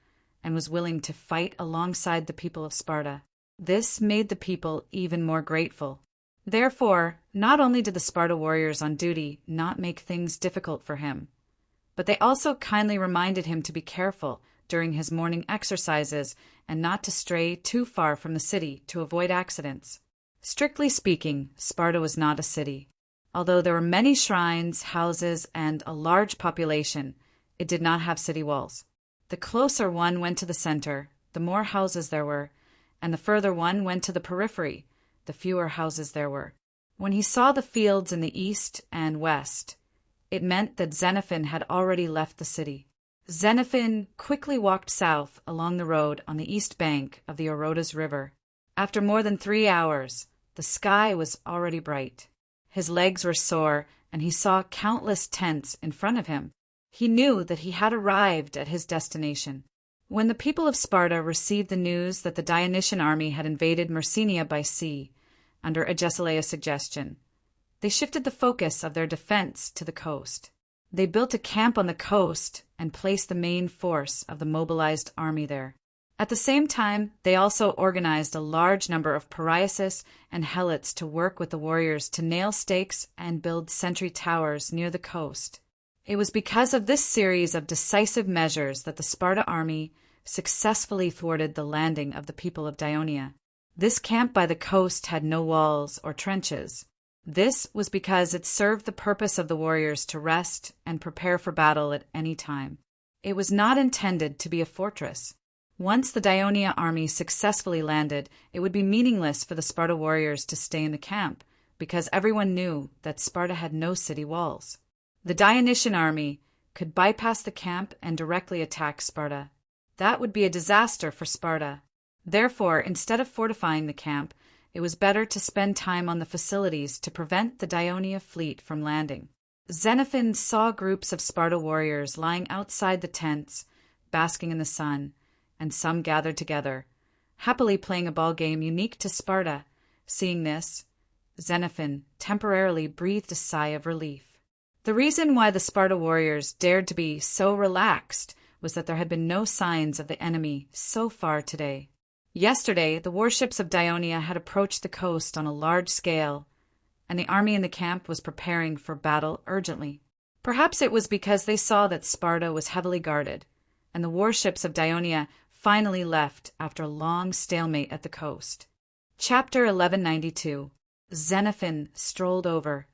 and was willing to fight alongside the people of Sparta. This made the people even more grateful. Therefore, not only did the Sparta warriors on duty not make things difficult for him, but they also kindly reminded him to be careful during his morning exercises and not to stray too far from the city to avoid accidents. Strictly speaking, Sparta was not a city. Although there were many shrines, houses, and a large population, it did not have city walls. The closer one went to the center, the more houses there were, and the further one went to the periphery, the fewer houses there were. When he saw the fields in the east and west, it meant that Xenophon had already left the city. Xenophon quickly walked south along the road on the east bank of the Orotas River. After more than 3 hours, the sky was already bright. His legs were sore, and he saw countless tents in front of him. He knew that he had arrived at his destination. When the people of Sparta received the news that the Dionysian army had invaded Messenia by sea, under Agesilaus' suggestion, they shifted the focus of their defense to the coast. They built a camp on the coast and placed the main force of the mobilized army there. At the same time, they also organized a large number of Pariasis and Helots to work with the warriors to nail stakes and build sentry towers near the coast. It was because of this series of decisive measures that the Sparta army successfully thwarted the landing of the people of Dionia. This camp by the coast had no walls or trenches. This was because it served the purpose of the warriors to rest and prepare for battle at any time. It was not intended to be a fortress. Once the Dionia army successfully landed, it would be meaningless for the Sparta warriors to stay in the camp, because everyone knew that Sparta had no city walls. The Dionysian army could bypass the camp and directly attack Sparta. That would be a disaster for Sparta. Therefore, instead of fortifying the camp, it was better to spend time on the facilities to prevent the Dionia fleet from landing. Xenophon saw groups of Sparta warriors lying outside the tents, basking in the sun, and some gathered together, happily playing a ball game unique to Sparta. Seeing this, Xenophon temporarily breathed a sigh of relief. The reason why the Sparta warriors dared to be so relaxed was that there had been no signs of the enemy so far today. Yesterday, the warships of Dionia had approached the coast on a large scale, and the army in the camp was preparing for battle urgently. Perhaps it was because they saw that Sparta was heavily guarded, and the warships of Dionia finally left after a long stalemate at the coast. Chapter 1192. Xenophon strolled over,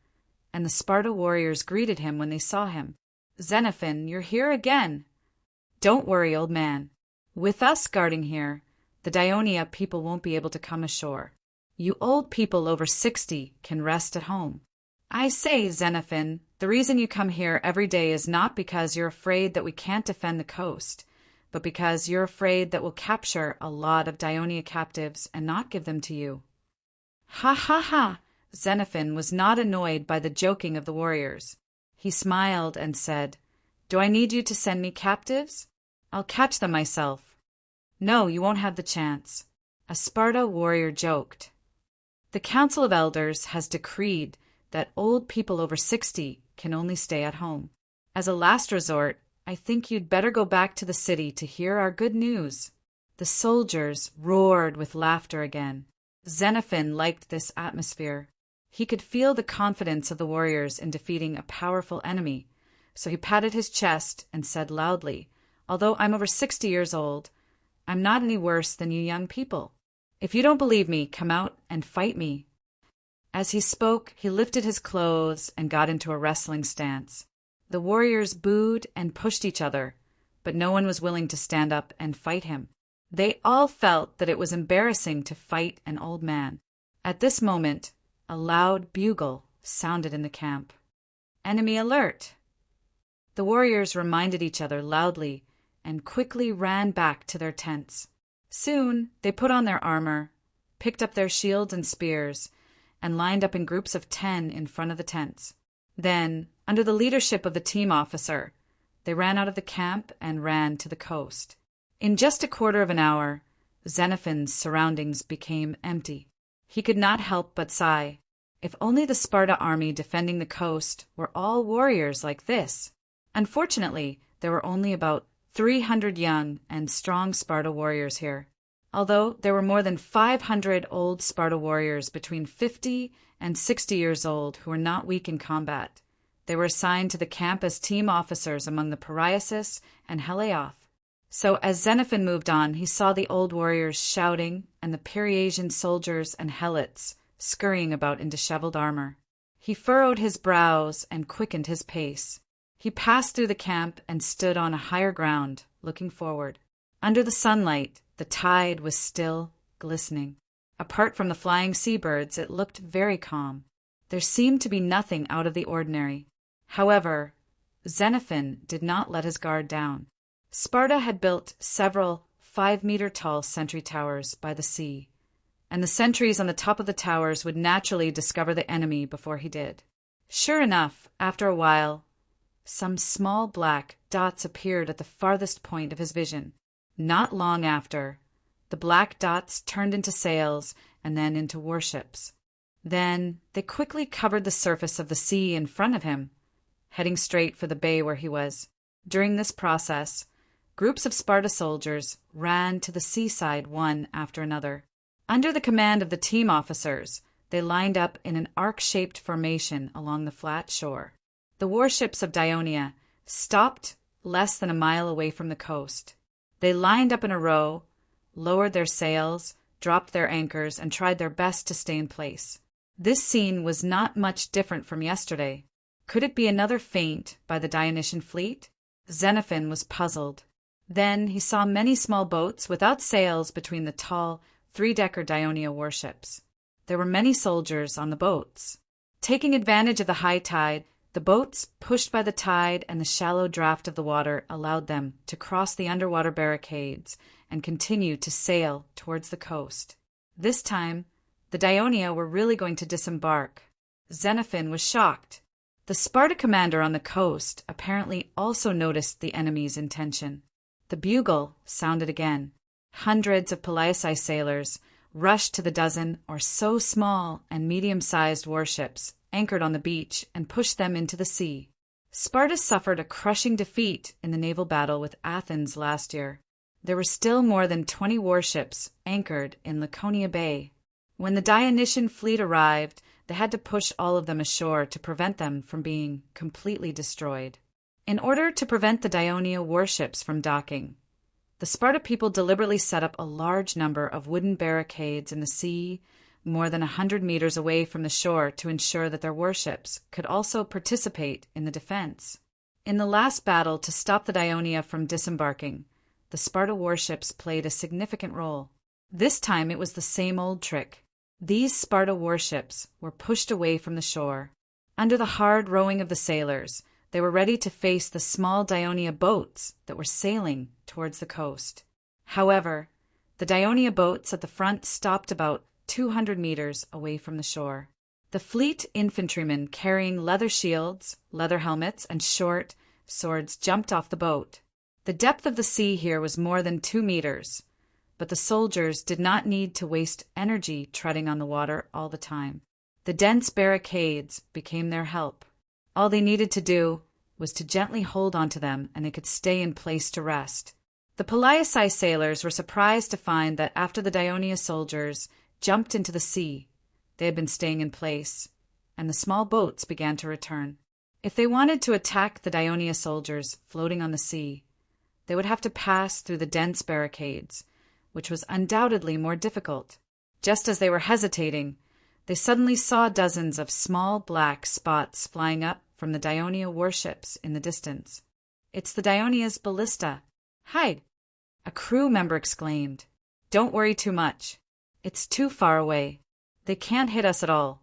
and the Sparta warriors greeted him when they saw him. "Xenophon, you're here again." "Don't worry, old man. With us guarding here, the Dionia people won't be able to come ashore. You old people over 60 can rest at home." "I say, Xenophon, the reason you come here every day is not because you're afraid that we can't defend the coast, but because you're afraid that we'll capture a lot of Dionia captives and not give them to you." "Ha ha ha!" Xenophon was not annoyed by the joking of the warriors. He smiled and said, "Do I need you to send me captives? I'll catch them myself." "No, you won't have the chance." A Sparta warrior joked. "The Council of Elders has decreed that old people over 60 can only stay at home. As a last resort, I think you'd better go back to the city to hear our good news." The soldiers roared with laughter again. Xenophon liked this atmosphere. He could feel the confidence of the warriors in defeating a powerful enemy, so he patted his chest and said loudly, "Although I'm over 60 years old, I'm not any worse than you young people. If you don't believe me, come out and fight me." As he spoke, he lifted his clothes and got into a wrestling stance. The warriors booed and pushed each other, but no one was willing to stand up and fight him. They all felt that it was embarrassing to fight an old man. At this moment, a loud bugle sounded in the camp. "Enemy alert!" The warriors reminded each other loudly and quickly ran back to their tents. Soon they put on their armor, picked up their shields and spears, and lined up in groups of 10 in front of the tents. Then, under the leadership of the team officer, they ran out of the camp and ran to the coast. In just a quarter of an hour, Xenophon's surroundings became empty. He could not help but sigh. If only the Sparta army defending the coast were all warriors like this. Unfortunately, there were only about 300 young and strong Sparta warriors here, although there were more than 500 old Sparta warriors between 50 and 60 years old who were not weak in combat. They were assigned to the camp as team officers among the Pariasis and Helios. So as Xenophon moved on, he saw the old warriors shouting and the Periasian soldiers and helots scurrying about in disheveled armor. He furrowed his brows and quickened his pace. He passed through the camp and stood on a higher ground, looking forward. Under the sunlight, the tide was still glistening. Apart from the flying seabirds, it looked very calm. There seemed to be nothing out of the ordinary. However, Xenophon did not let his guard down. Sparta had built several 5-meter-tall sentry towers by the sea, and the sentries on the top of the towers would naturally discover the enemy before he did. Sure enough, after a while, some small black dots appeared at the farthest point of his vision. Not long after, the black dots turned into sails and then into warships. Then they quickly covered the surface of the sea in front of him, heading straight for the bay where he was. During this process, groups of Sparta soldiers ran to the seaside one after another. Under the command of the team officers, they lined up in an arc-shaped formation along the flat shore. The warships of Dionia stopped less than a mile away from the coast. They lined up in a row, lowered their sails, dropped their anchors, and tried their best to stay in place. This scene was not much different from yesterday. Could it be another feint by the Dionysian fleet? Xenophon was puzzled. Then he saw many small boats without sails between the tall, 3-decker Dionia warships. There were many soldiers on the boats. Taking advantage of the high tide, the boats, pushed by the tide and the shallow draft of the water, allowed them to cross the underwater barricades and continue to sail towards the coast. This time, the Dionia were really going to disembark. Xenophon was shocked. The Sparta commander on the coast apparently also noticed the enemy's intention. The bugle sounded again. Hundreds of Peliaci sailors rushed to the dozen or so small and medium-sized warships anchored on the beach and pushed them into the sea. Sparta suffered a crushing defeat in the naval battle with Athens last year. There were still more than 20 warships anchored in Laconia Bay. When the Dionysian fleet arrived, they had to push all of them ashore to prevent them from being completely destroyed. In order to prevent the Dionia warships from docking, the Sparta people deliberately set up a large number of wooden barricades in the sea, more than 100 meters away from the shore, to ensure that their warships could also participate in the defense. In the last battle to stop the Dionia from disembarking, the Sparta warships played a significant role. This time it was the same old trick. These Sparta warships were pushed away from the shore. Under the hard rowing of the sailors, they were ready to face the small Dionia boats that were sailing towards the coast. However, the Dionia boats at the front stopped about 200 meters away from the shore. The fleet infantrymen carrying leather shields, leather helmets, and short swords jumped off the boat. The depth of the sea here was more than 2 meters, but the soldiers did not need to waste energy treading on the water all the time. The dense barricades became their help. All they needed to do was to gently hold onto them, and they could stay in place to rest. The Peliaci sailors were surprised to find that after the Dionia soldiers jumped into the sea, they had been staying in place, and the small boats began to return. If they wanted to attack the Dionia soldiers floating on the sea, they would have to pass through the dense barricades, which was undoubtedly more difficult. Just as they were hesitating, they suddenly saw dozens of small black spots flying up from the Dionia warships in the distance. "It's the Dionia's ballista. Hide!" a crew member exclaimed. "Don't worry too much. It's too far away. They can't hit us at all."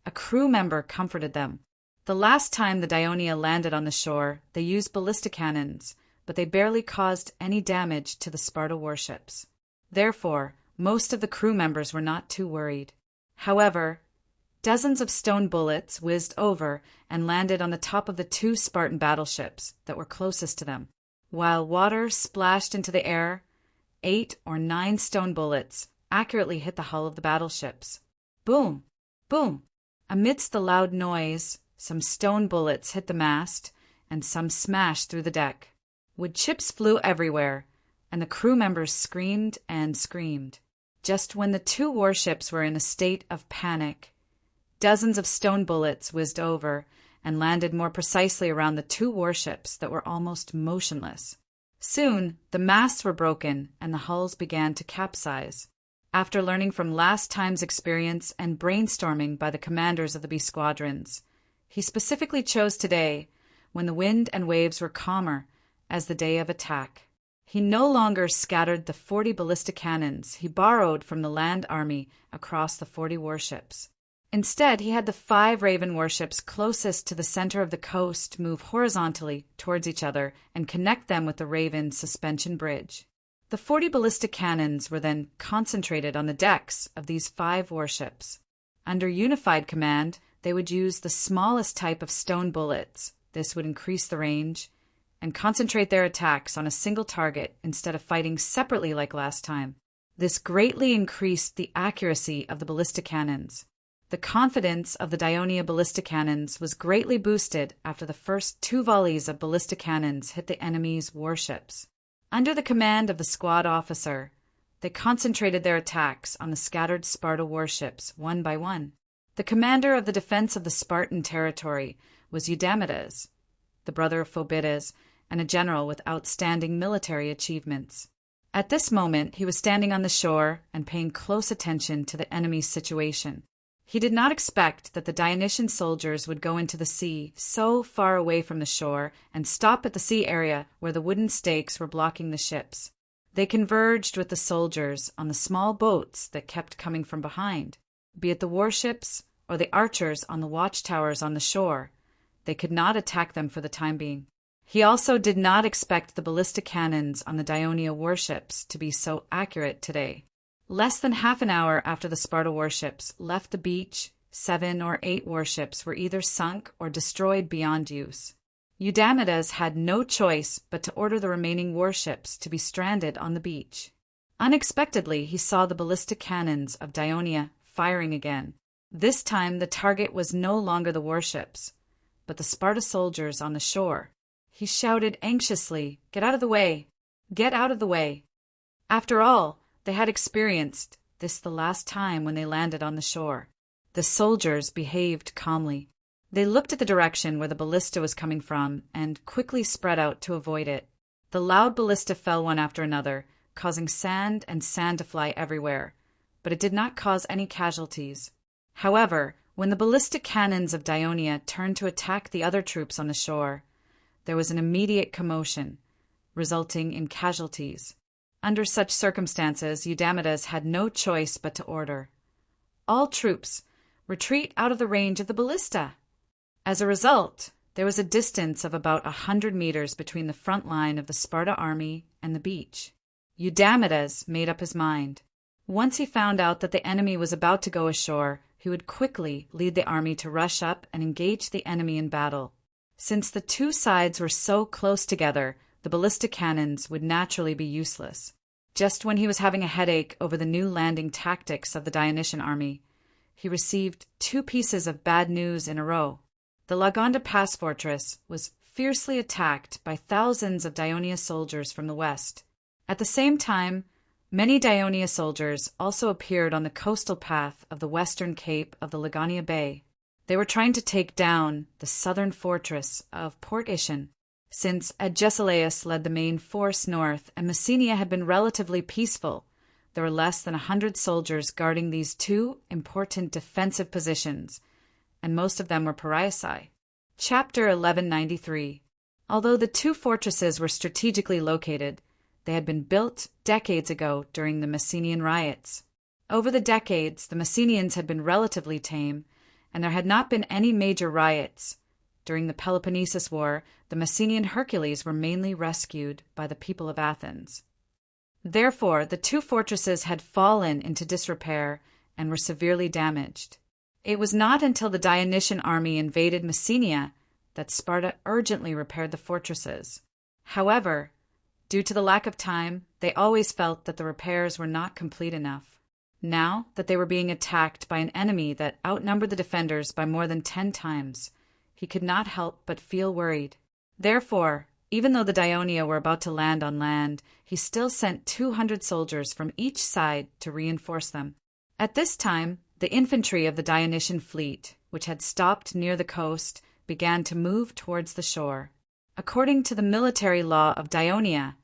A crew member comforted them. The last time the Dionia landed on the shore, they used ballista cannons, but they barely caused any damage to the Sparta warships. Therefore, most of the crew members were not too worried. However, dozens of stone bullets whizzed over and landed on the top of the 2 Spartan battleships that were closest to them. While water splashed into the air, 8 or 9 stone bullets accurately hit the hull of the battleships. Boom! Boom! Amidst the loud noise, some stone bullets hit the mast, and some smashed through the deck. Wood chips flew everywhere, and the crew members screamed and screamed. Just when the two warships were in a state of panic, dozens of stone bullets whizzed over and landed more precisely around the two warships that were almost motionless. Soon, the masts were broken and the hulls began to capsize. After learning from last time's experience and brainstorming by the commanders of the B squadrons, he specifically chose today, when the wind and waves were calmer, as the day of attack. He no longer scattered the 40 ballistic cannons he borrowed from the land army across the 40 warships. Instead, he had the 5 Raven warships closest to the center of the coast move horizontally towards each other and connect them with the Raven suspension bridge. The 40 ballistic cannons were then concentrated on the decks of these 5 warships. Under unified command, they would use the smallest type of stone bullets. This would increase the range and concentrate their attacks on a single target instead of fighting separately like last time. This greatly increased the accuracy of the ballistic cannons. The confidence of the Dionia ballistic cannons was greatly boosted after the first 2 volleys of ballistic cannons hit the enemy's warships. Under the command of the squad officer, they concentrated their attacks on the scattered Sparta warships one by one. The commander of the defense of the Spartan territory was Eudamidas, the brother of Phobidas, and a general with outstanding military achievements. At this moment, he was standing on the shore and paying close attention to the enemy's situation. He did not expect that the Dionysian soldiers would go into the sea so far away from the shore and stop at the sea area where the wooden stakes were blocking the ships. They converged with the soldiers on the small boats that kept coming from behind. Be it the warships or the archers on the watchtowers on the shore, they could not attack them for the time being. He also did not expect the ballistic cannons on the Dionia warships to be so accurate today. Less than half an hour after the Sparta warships left the beach, 7 or 8 warships were either sunk or destroyed beyond use. Eudamidas had no choice but to order the remaining warships to be stranded on the beach. Unexpectedly, he saw the ballistic cannons of Dionia firing again. This time the target was no longer the warships, but the Sparta soldiers on the shore. He shouted anxiously, "Get out of the way! Get out of the way!" After all, they had experienced this the last time when they landed on the shore. The soldiers behaved calmly. They looked at the direction where the ballista was coming from and quickly spread out to avoid it. The loud ballista fell one after another, causing sand and sand to fly everywhere, but it did not cause any casualties. However, when the ballistic cannons of Dionia turned to attack the other troops on the shore, there was an immediate commotion, resulting in casualties. Under such circumstances, Eudamidas had no choice but to order, "All troops, retreat out of the range of the ballista." As a result, there was a distance of about 100 meters between the front line of the Sparta army and the beach. Eudamidas made up his mind. Once he found out that the enemy was about to go ashore, he would quickly lead the army to rush up and engage the enemy in battle. Since the two sides were so close together, the ballistic cannons would naturally be useless. Just when he was having a headache over the new landing tactics of the Dionysian army, he received 2 pieces of bad news in a row. The Lagonda Pass fortress was fiercely attacked by thousands of Dionia soldiers from the west. At the same time, many Dionia soldiers also appeared on the coastal path of the western cape of the Lagonia Bay. They were trying to take down the southern fortress of Port Ischen. Since Agesilaus led the main force north and Messenia had been relatively peaceful, there were less than 100 soldiers guarding these 2 important defensive positions, and most of them were Pariasi. Chapter 1193. Although the 2 fortresses were strategically located, they had been built decades ago during the Messenian riots. Over the decades, the Messenians had been relatively tame, and there had not been any major riots. During the Peloponnesus War, the Messenian Hercules were mainly rescued by the people of Athens. Therefore, the 2 fortresses had fallen into disrepair and were severely damaged. It was not until the Dionysian army invaded Messenia that Sparta urgently repaired the fortresses. However, due to the lack of time, they always felt that the repairs were not complete enough. Now that they were being attacked by an enemy that outnumbered the defenders by more than 10 times, he could not help but feel worried. Therefore, even though the Dionia were about to land on land, he still sent 200 soldiers from each side to reinforce them. At this time, the infantry of the Dionysian fleet, which had stopped near the coast, began to move towards the shore. According to the military law of Dionia,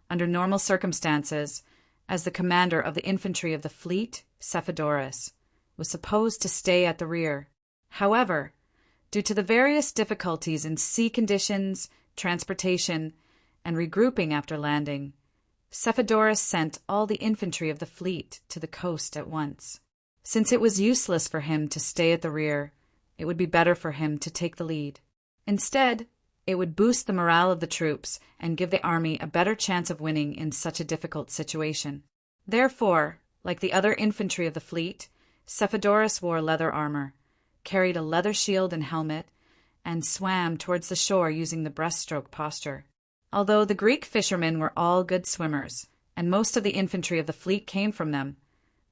under normal circumstances, as the commander of the infantry of the fleet, Cephodorus was supposed to stay at the rear. However, due to the various difficulties in sea conditions, transportation, and regrouping after landing, Cephodorus sent all the infantry of the fleet to the coast at once. Since it was useless for him to stay at the rear, it would be better for him to take the lead. Instead, it would boost the morale of the troops and give the army a better chance of winning in such a difficult situation. Therefore, like the other infantry of the fleet, Cephodorus wore leather armor, carried a leather shield and helmet, and swam towards the shore using the breaststroke posture. Although the Greek fishermen were all good swimmers, and most of the infantry of the fleet came from them,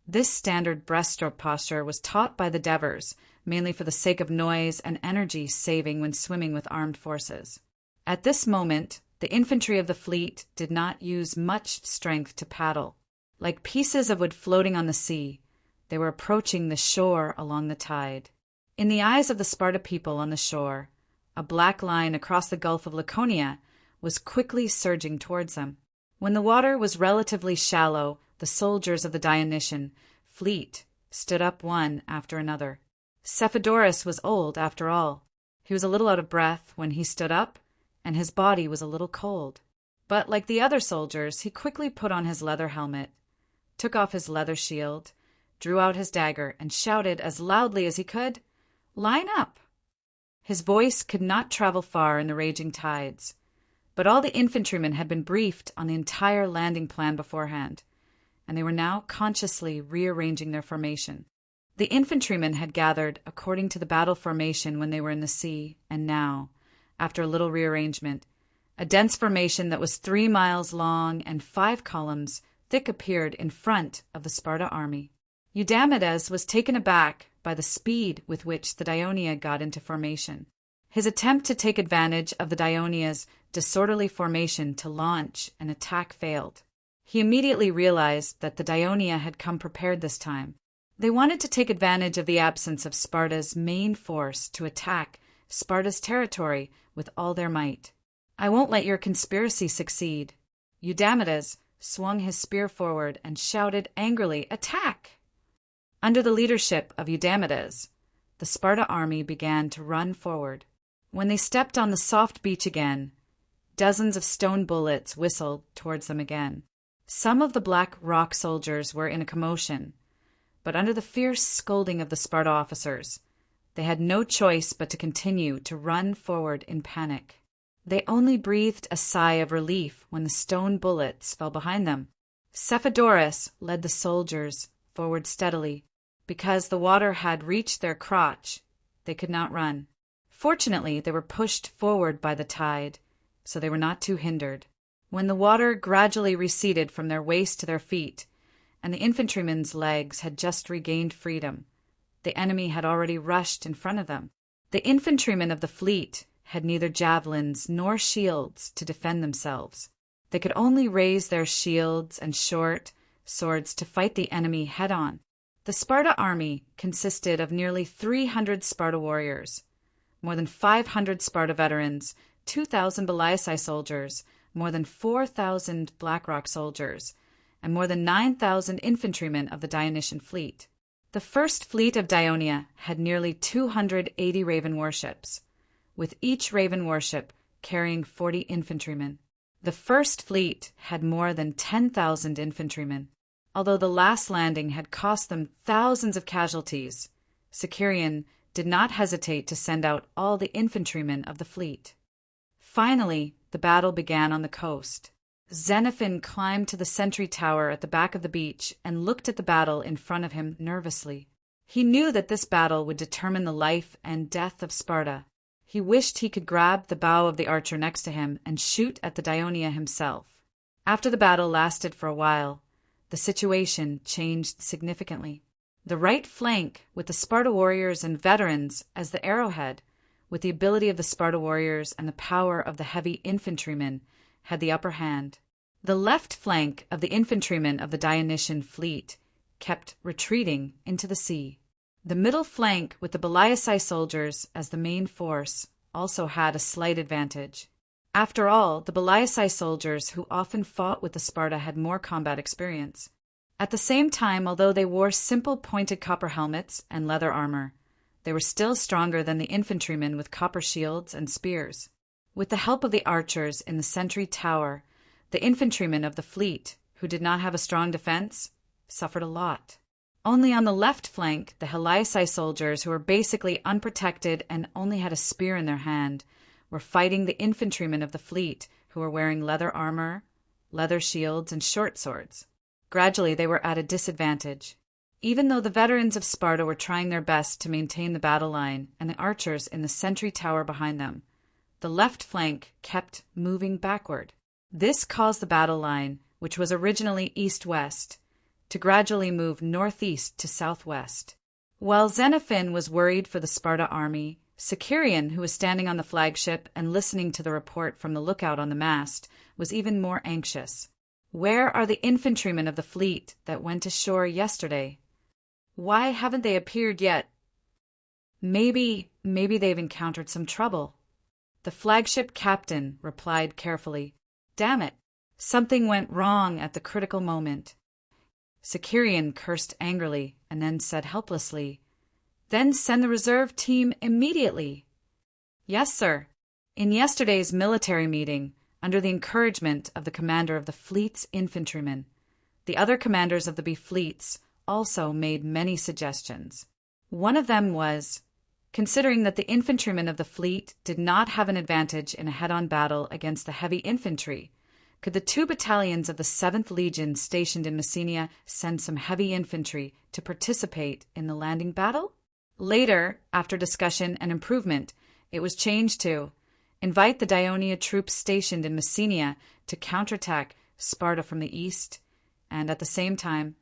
this standard breaststroke posture was taught by the Devers, mainly for the sake of noise and energy saving when swimming with armed forces. At this moment, the infantry of the fleet did not use much strength to paddle. Like pieces of wood floating on the sea, they were approaching the shore along the tide. In the eyes of the Sparta people on the shore, a black line across the Gulf of Laconia was quickly surging towards them. When the water was relatively shallow, the soldiers of the Dionysian fleet stood up one after another. Cephodorus was old, after all. He was a little out of breath when he stood up, and his body was a little cold. But like the other soldiers, he quickly put on his leather helmet, took off his leather shield, drew out his dagger, and shouted as loudly as he could, "Line up!" His voice could not travel far in the raging tides, but all the infantrymen had been briefed on the entire landing plan beforehand, and they were now consciously rearranging their formation. The infantrymen had gathered according to the battle formation when they were in the sea, and now, after a little rearrangement, a dense formation that was 3 miles long and 5 columns thick appeared in front of the Sparta army. Eudamidas was taken aback by the speed with which the Dionia got into formation. His attempt to take advantage of the Dionia's disorderly formation to launch an attack failed. He immediately realized that the Dionia had come prepared this time. They wanted to take advantage of the absence of Sparta's main force to attack Sparta's territory with all their might. "I won't let your conspiracy succeed." Eudamidas swung his spear forward and shouted angrily, "Attack!" Under the leadership of Eudamidas, the Sparta army began to run forward. When they stepped on the soft beach again, dozens of stone bullets whistled towards them again. Some of the Black Rock soldiers were in a commotion, but under the fierce scolding of the Sparta officers, they had no choice but to continue to run forward in panic. They only breathed a sigh of relief when the stone bullets fell behind them. Cephodorus led the soldiers forward steadily. Because the water had reached their crotch, they could not run. Fortunately, they were pushed forward by the tide, so they were not too hindered. When the water gradually receded from their waist to their feet, and the infantrymen's legs had just regained freedom, the enemy had already rushed in front of them. The infantrymen of the fleet had neither javelins nor shields to defend themselves. They could only raise their shields and short swords to fight the enemy head-on. The Sparta army consisted of nearly 300 Sparta warriors, more than 500 Sparta veterans, 2,000 Balaisai soldiers, more than 4,000 Blackrock soldiers, and more than 9,000 infantrymen of the Dionysian fleet. The first fleet of Dionia had nearly 280 Raven warships, with each Raven warship carrying 40 infantrymen. The first fleet had more than 10,000 infantrymen. Although the last landing had cost them thousands of casualties, Sicarion did not hesitate to send out all the infantrymen of the fleet. Finally, the battle began on the coast. Xenophon climbed to the sentry tower at the back of the beach and looked at the battle in front of him nervously. He knew that this battle would determine the life and death of Sparta. He wished he could grab the bow of the archer next to him and shoot at the Dionia himself. After the battle lasted for a while, the situation changed significantly. The right flank, with the Sparta warriors and veterans as the arrowhead, with the ability of the Sparta warriors and the power of the heavy infantrymen, had the upper hand. The left flank of the infantrymen of the Dionysian fleet kept retreating into the sea. The middle flank, with the Baliaci soldiers as the main force, also had a slight advantage. After all, the Baliaci soldiers who often fought with the Sparta had more combat experience. At the same time, although they wore simple pointed copper helmets and leather armor, they were still stronger than the infantrymen with copper shields and spears. With the help of the archers in the sentry tower, the infantrymen of the fleet, who did not have a strong defense, suffered a lot. Only on the left flank, the Heliaci soldiers, who were basically unprotected and only had a spear in their hand, were fighting the infantrymen of the fleet, who were wearing leather armor, leather shields, and short swords. Gradually, they were at a disadvantage. Even though the veterans of Sparta were trying their best to maintain the battle line and the archers in the sentry tower behind them, the left flank kept moving backward. This caused the battle line, which was originally east-west, to gradually move northeast to southwest. While Xenophon was worried for the Sparta army, Sicarion, who was standing on the flagship and listening to the report from the lookout on the mast, was even more anxious. Where are the infantrymen of the fleet that went ashore yesterday? Why haven't they appeared yet? Maybe they've encountered some trouble. The flagship captain replied carefully, "Damn it, something went wrong at the critical moment." Sicarion cursed angrily and then said helplessly, "Then send the reserve team immediately." "Yes, sir." In yesterday's military meeting, under the encouragement of the commander of the fleet's infantrymen, the other commanders of the B fleets also made many suggestions. One of them was, considering that the infantrymen of the fleet did not have an advantage in a head-on battle against the heavy infantry, could the 2 battalions of the 7th Legion stationed in Messenia send some heavy infantry to participate in the landing battle? Later, after discussion and improvement, it was changed to invite the Dionia troops stationed in Messenia to counterattack Sparta from the east, and at the same time,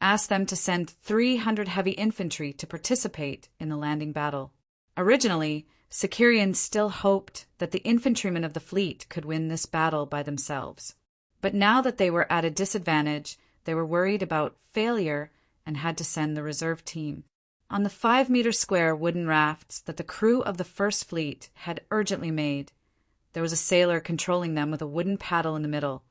ask them to send 300 heavy infantry to participate in the landing battle. Originally, Sicarion still hoped that the infantrymen of the fleet could win this battle by themselves. But now that they were at a disadvantage, they were worried about failure and had to send the reserve team. On the 5-meter square wooden rafts that the crew of the First Fleet had urgently made, there was a sailor controlling them with a wooden paddle in the middle,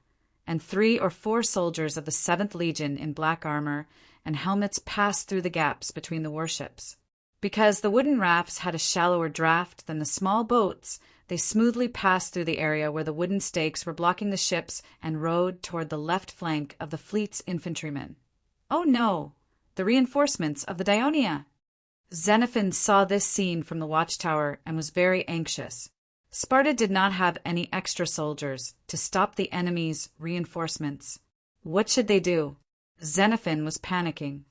and 3 or 4 soldiers of the 7th Legion in black armor and helmets passed through the gaps between the warships. Because the wooden rafts had a shallower draft than the small boats, they smoothly passed through the area where the wooden stakes were blocking the ships and rowed toward the left flank of the fleet's infantrymen. Oh no! The reinforcements of the Dionia! Xenophon saw this scene from the watchtower and was very anxious. Sparta did not have any extra soldiers to stop the enemy's reinforcements. What should they do? Xenophon was panicking.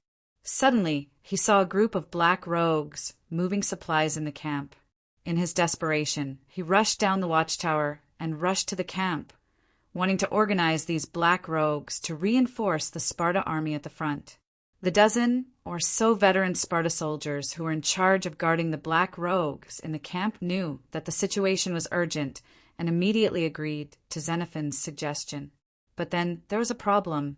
Suddenly, he saw a group of black rogues moving supplies in the camp. In his desperation, he rushed down the watchtower and rushed to the camp, wanting to organize these black rogues to reinforce the Sparta army at the front. The dozen or so veteran Sparta soldiers who were in charge of guarding the black rogues in the camp knew that the situation was urgent and immediately agreed to Xenophon's suggestion. But then there was a problem.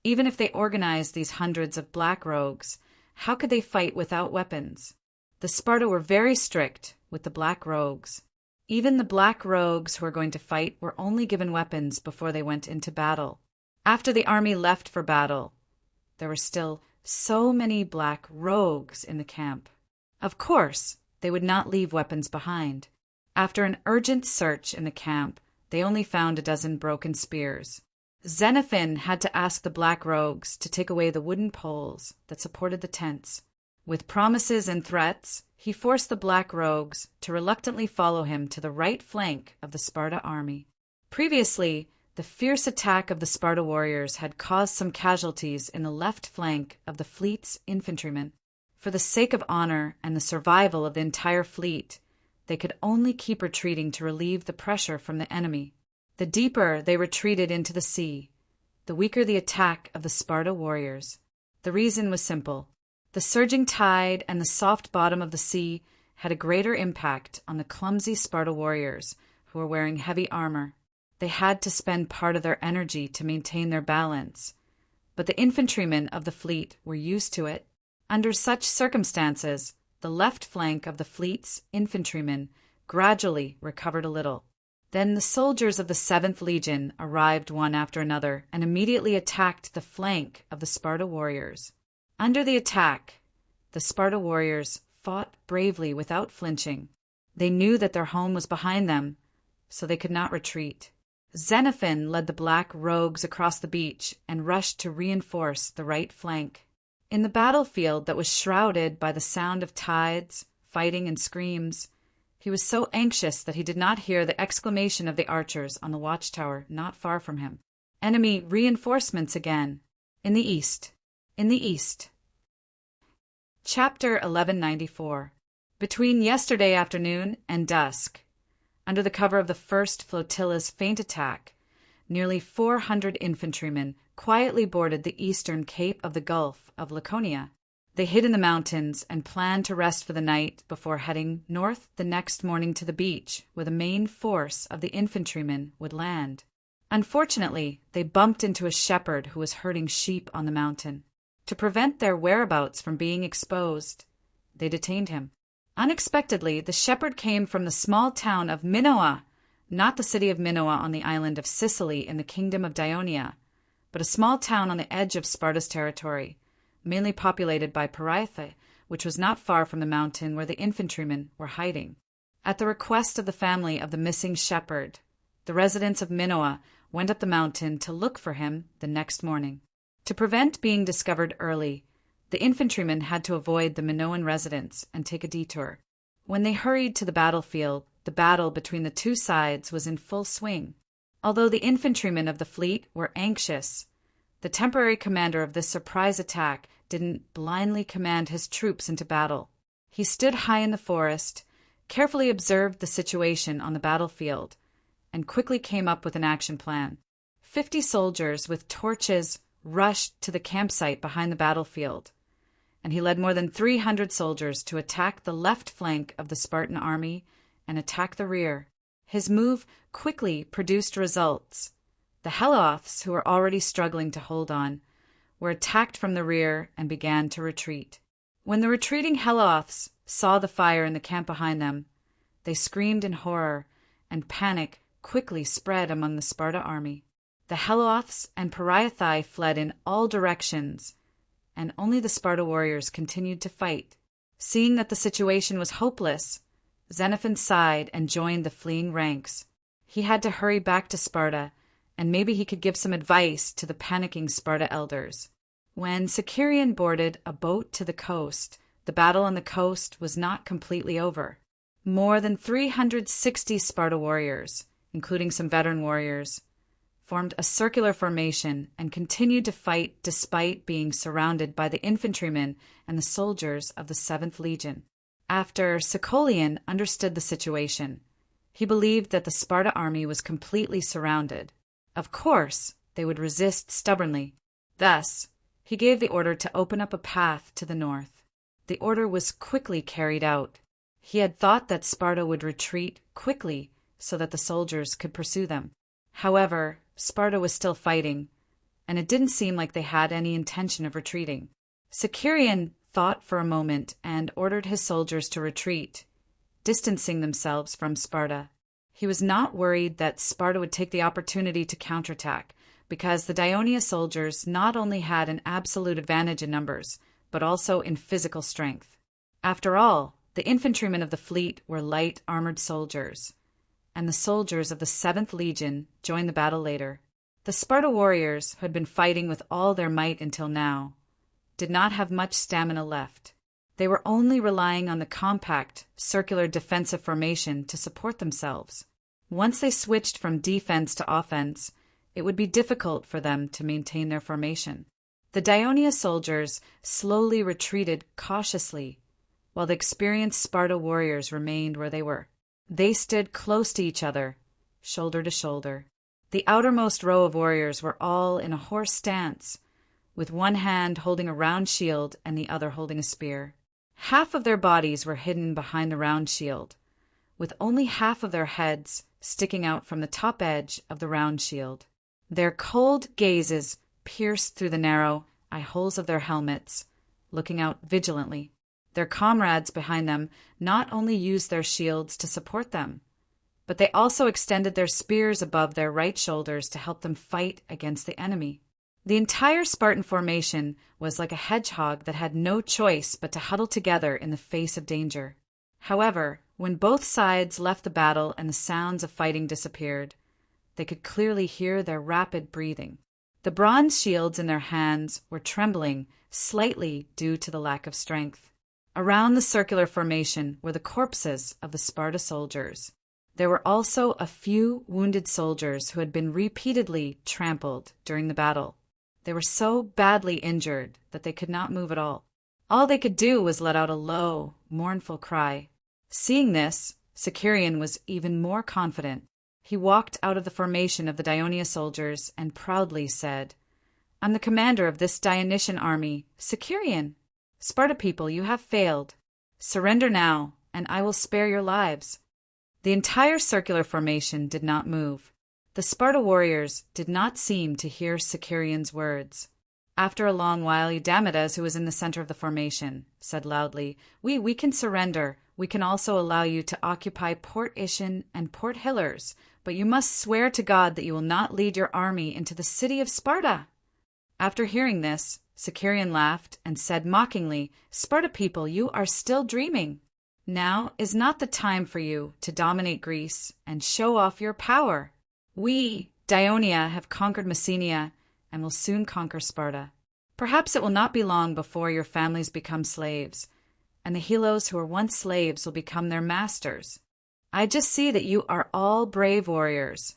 Even if they organized these hundreds of black rogues, how could they fight without weapons? The Sparta were very strict with the black rogues. Even the black rogues who were going to fight were only given weapons before they went into battle. After the army left for battle, there were still so many black rogues in the camp. Of course, they would not leave weapons behind. After an urgent search in the camp, they only found a dozen broken spears. Xenophon had to ask the black rogues to take away the wooden poles that supported the tents. With promises and threats, he forced the black rogues to reluctantly follow him to the right flank of the Sparta army. Previously, the fierce attack of the Sparta warriors had caused some casualties in the left flank of the fleet's infantrymen. For the sake of honor and the survival of the entire fleet, they could only keep retreating to relieve the pressure from the enemy. The deeper they retreated into the sea, the weaker the attack of the Sparta warriors. The reason was simple. The surging tide and the soft bottom of the sea had a greater impact on the clumsy Sparta warriors who were wearing heavy armor. They had to spend part of their energy to maintain their balance, but the infantrymen of the fleet were used to it. Under such circumstances, the left flank of the fleet's infantrymen gradually recovered a little. Then the soldiers of the 7th Legion arrived one after another and immediately attacked the flank of the Sparta warriors. Under the attack, the Sparta warriors fought bravely without flinching. They knew that their home was behind them, so they could not retreat. Xenophon led the black rogues across the beach and rushed to reinforce the right flank. In the battlefield that was shrouded by the sound of tides, fighting, and screams, he was so anxious that he did not hear the exclamation of the archers on the watchtower not far from him. Enemy reinforcements again. In the east. In the east. Chapter 1194. Between yesterday afternoon and dusk, under the cover of the first flotilla's feint attack, nearly 400 infantrymen quietly boarded the eastern cape of the Gulf of Laconia. They hid in the mountains and planned to rest for the night before heading north the next morning to the beach, where the main force of the infantrymen would land. Unfortunately, they bumped into a shepherd who was herding sheep on the mountain. To prevent their whereabouts from being exposed, they detained him. Unexpectedly, the shepherd came from the small town of Minoa, not the city of Minoa on the island of Sicily in the kingdom of Ionia, but a small town on the edge of Sparta's territory, mainly populated by Pariathae, which was not far from the mountain where the infantrymen were hiding. At the request of the family of the missing shepherd, the residents of Minoa went up the mountain to look for him the next morning. To prevent being discovered early, the infantrymen had to avoid the Minoan residents and take a detour. When they hurried to the battlefield, the battle between the two sides was in full swing. Although the infantrymen of the fleet were anxious, the temporary commander of this surprise attack didn't blindly command his troops into battle. He stood high in the forest, carefully observed the situation on the battlefield, and quickly came up with an action plan. 50 soldiers with torches rushed to the campsite behind the battlefield, and he led more than 300 soldiers to attack the left flank of the Spartan army and attack the rear. His move quickly produced results. The Heloths, who were already struggling to hold on, were attacked from the rear and began to retreat. When the retreating Heloths saw the fire in the camp behind them, they screamed in horror, and panic quickly spread among the Sparta army. The Heloths and Pariathae fled in all directions, and only the Sparta warriors continued to fight. Seeing that the situation was hopeless, Xenophon sighed and joined the fleeing ranks. He had to hurry back to Sparta, and maybe he could give some advice to the panicking Sparta elders. When Sicerian boarded a boat to the coast, the battle on the coast was not completely over. More than 360 Sparta warriors, including some veteran warriors, formed a circular formation and continued to fight despite being surrounded by the infantrymen and the soldiers of the 7th Legion. After Sicolian understood the situation, he believed that the Sparta army was completely surrounded. Of course, they would resist stubbornly. Thus, he gave the order to open up a path to the north. The order was quickly carried out. He had thought that Sparta would retreat quickly so that the soldiers could pursue them. However, Sparta was still fighting, and it didn't seem like they had any intention of retreating. Sicerian thought for a moment and ordered his soldiers to retreat, distancing themselves from Sparta. He was not worried that Sparta would take the opportunity to counterattack, because the Ionia soldiers not only had an absolute advantage in numbers, but also in physical strength. After all, the infantrymen of the fleet were light armored soldiers, and the soldiers of the 7th Legion joined the battle later. The Sparta warriors, who had been fighting with all their might until now, did not have much stamina left. They were only relying on the compact, circular defensive formation to support themselves. Once they switched from defense to offense, it would be difficult for them to maintain their formation. The Ionia soldiers slowly retreated cautiously, while the experienced Sparta warriors remained where they were. They stood close to each other, shoulder to shoulder. The outermost row of warriors were all in a horse stance, with one hand holding a round shield and the other holding a spear. Half of their bodies were hidden behind the round shield, with only half of their heads sticking out from the top edge of the round shield. Their cold gazes pierced through the narrow eye holes of their helmets, looking out vigilantly. Their comrades behind them not only used their shields to support them, but they also extended their spears above their right shoulders to help them fight against the enemy. The entire Spartan formation was like a hedgehog that had no choice but to huddle together in the face of danger. However, when both sides left the battle and the sounds of fighting disappeared, they could clearly hear their rapid breathing. The bronze shields in their hands were trembling slightly due to the lack of strength. Around the circular formation were the corpses of the Sparta soldiers. There were also a few wounded soldiers who had been repeatedly trampled during the battle. They were so badly injured that they could not move at all. All they could do was let out a low, mournful cry. Seeing this, Sicarion was even more confident. He walked out of the formation of the Dionia soldiers and proudly said, "I'm the commander of this Dionysian army, Sicarion. Sparta people, you have failed. Surrender now, and I will spare your lives." The entire circular formation did not move. The Sparta warriors did not seem to hear Sicarion's words. After a long while, Eudamidas, who was in the center of the formation, said loudly, We can surrender. We can also allow you to occupy Port Ischen and Port Hillers, but you must swear to God that you will not lead your army into the city of Sparta." After hearing this, Sicarion laughed and said mockingly, "Sparta people, you are still dreaming. Now is not the time for you to dominate Greece and show off your power. We, Dionia, have conquered Messenia and will soon conquer Sparta. Perhaps it will not be long before your families become slaves, and the Helos who were once slaves will become their masters. I just see that you are all brave warriors,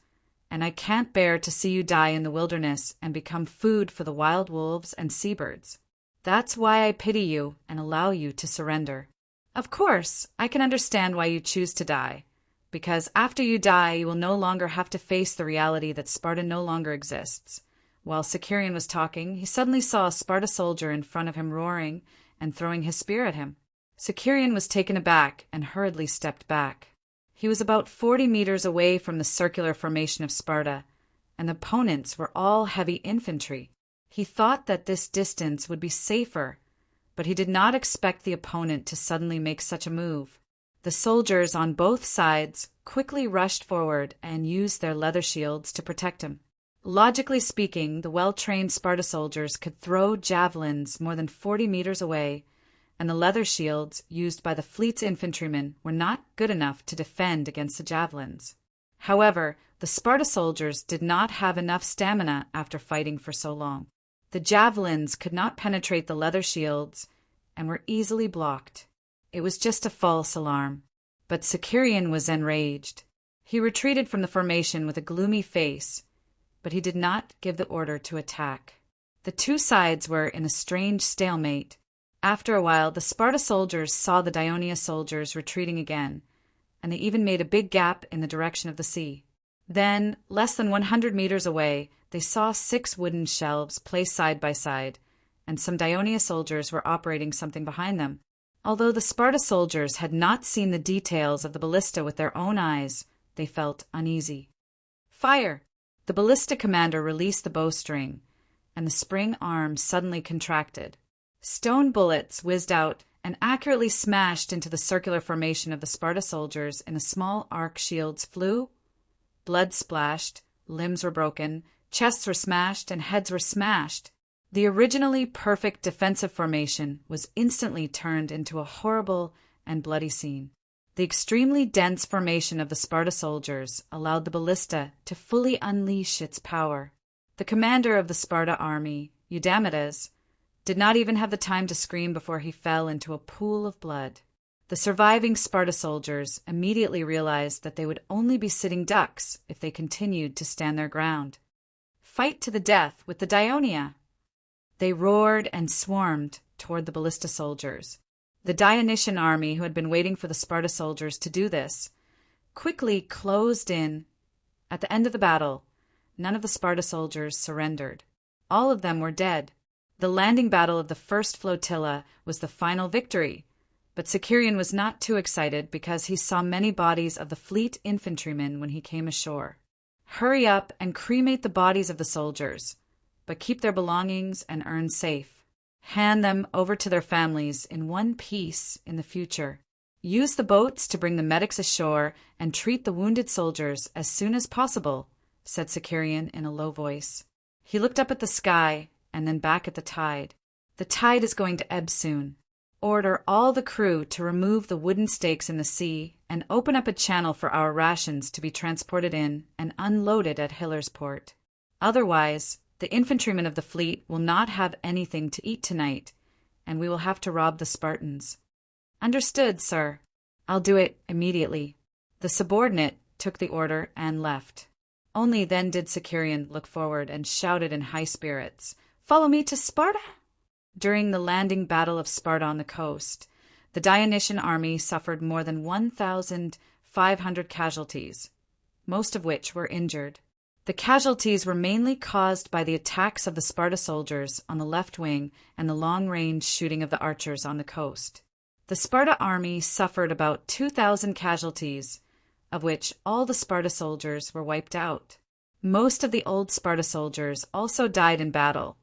and I can't bear to see you die in the wilderness and become food for the wild wolves and seabirds. That's why I pity you and allow you to surrender. Of course, I can understand why you choose to die, because after you die, you will no longer have to face the reality that Sparta no longer exists." While Sicarion was talking, he suddenly saw a Sparta soldier in front of him roaring and throwing his spear at him. Sicarion was taken aback and hurriedly stepped back. He was about 40 meters away from the circular formation of Sparta, and the opponents were all heavy infantry. He thought that this distance would be safer, but he did not expect the opponent to suddenly make such a move. The soldiers on both sides quickly rushed forward and used their leather shields to protect him. Logically speaking, the well-trained Sparta soldiers could throw javelins more than 40 meters away, and the leather shields used by the fleet's infantrymen were not good enough to defend against the javelins. However, the Sparta soldiers did not have enough stamina after fighting for so long. The javelins could not penetrate the leather shields and were easily blocked. It was just a false alarm. But Sicarion was enraged. He retreated from the formation with a gloomy face, but he did not give the order to attack. The two sides were in a strange stalemate. After a while, the Sparta soldiers saw the Dionia soldiers retreating again, and they even made a big gap in the direction of the sea. Then, less than 100 meters away, they saw 6 wooden shelves placed side by side, and some Dionia soldiers were operating something behind them. Although the Sparta soldiers had not seen the details of the ballista with their own eyes, they felt uneasy. "Fire!" The ballista commander released the bowstring, and the spring arm suddenly contracted. Stone bullets whizzed out and accurately smashed into the circular formation of the Sparta soldiers in the small arc shields flew. Blood splashed, limbs were broken, chests were smashed, and heads were smashed. The originally perfect defensive formation was instantly turned into a horrible and bloody scene. The extremely dense formation of the Sparta soldiers allowed the ballista to fully unleash its power. The commander of the Sparta army, Eudamidas, did not even have the time to scream before he fell into a pool of blood. The surviving Sparta soldiers immediately realized that they would only be sitting ducks if they continued to stand their ground. Fight to the death with the Dionia! They roared and swarmed toward the ballista soldiers. The Dionysian army, who had been waiting for the Sparta soldiers to do this, quickly closed in. At the end of the battle, none of the Sparta soldiers surrendered. All of them were dead. The landing battle of the first flotilla was the final victory, but Sicarion was not too excited because he saw many bodies of the fleet infantrymen when he came ashore. Hurry up and cremate the bodies of the soldiers, but keep their belongings and earn safe. Hand them over to their families in one piece in the future. Use the boats to bring the medics ashore and treat the wounded soldiers as soon as possible, said Sicarion in a low voice. He looked up at the sky and then back at the tide. The tide is going to ebb soon. Order all the crew to remove the wooden stakes in the sea and open up a channel for our rations to be transported in and unloaded at Hillersport. Otherwise, the infantrymen of the fleet will not have anything to eat tonight, and we will have to rob the Spartans. Understood, sir. I'll do it immediately. The subordinate took the order and left. Only then did Sicarion look forward and shouted in high spirits, "Follow me to Sparta!" During the landing battle of Sparta on the coast, the Dionysian army suffered more than 1,500 casualties, most of which were injured. The casualties were mainly caused by the attacks of the Sparta soldiers on the left wing and the long-range shooting of the archers on the coast. The Sparta army suffered about 2,000 casualties, of which all the Sparta soldiers were wiped out. Most of the old Sparta soldiers also died in battle,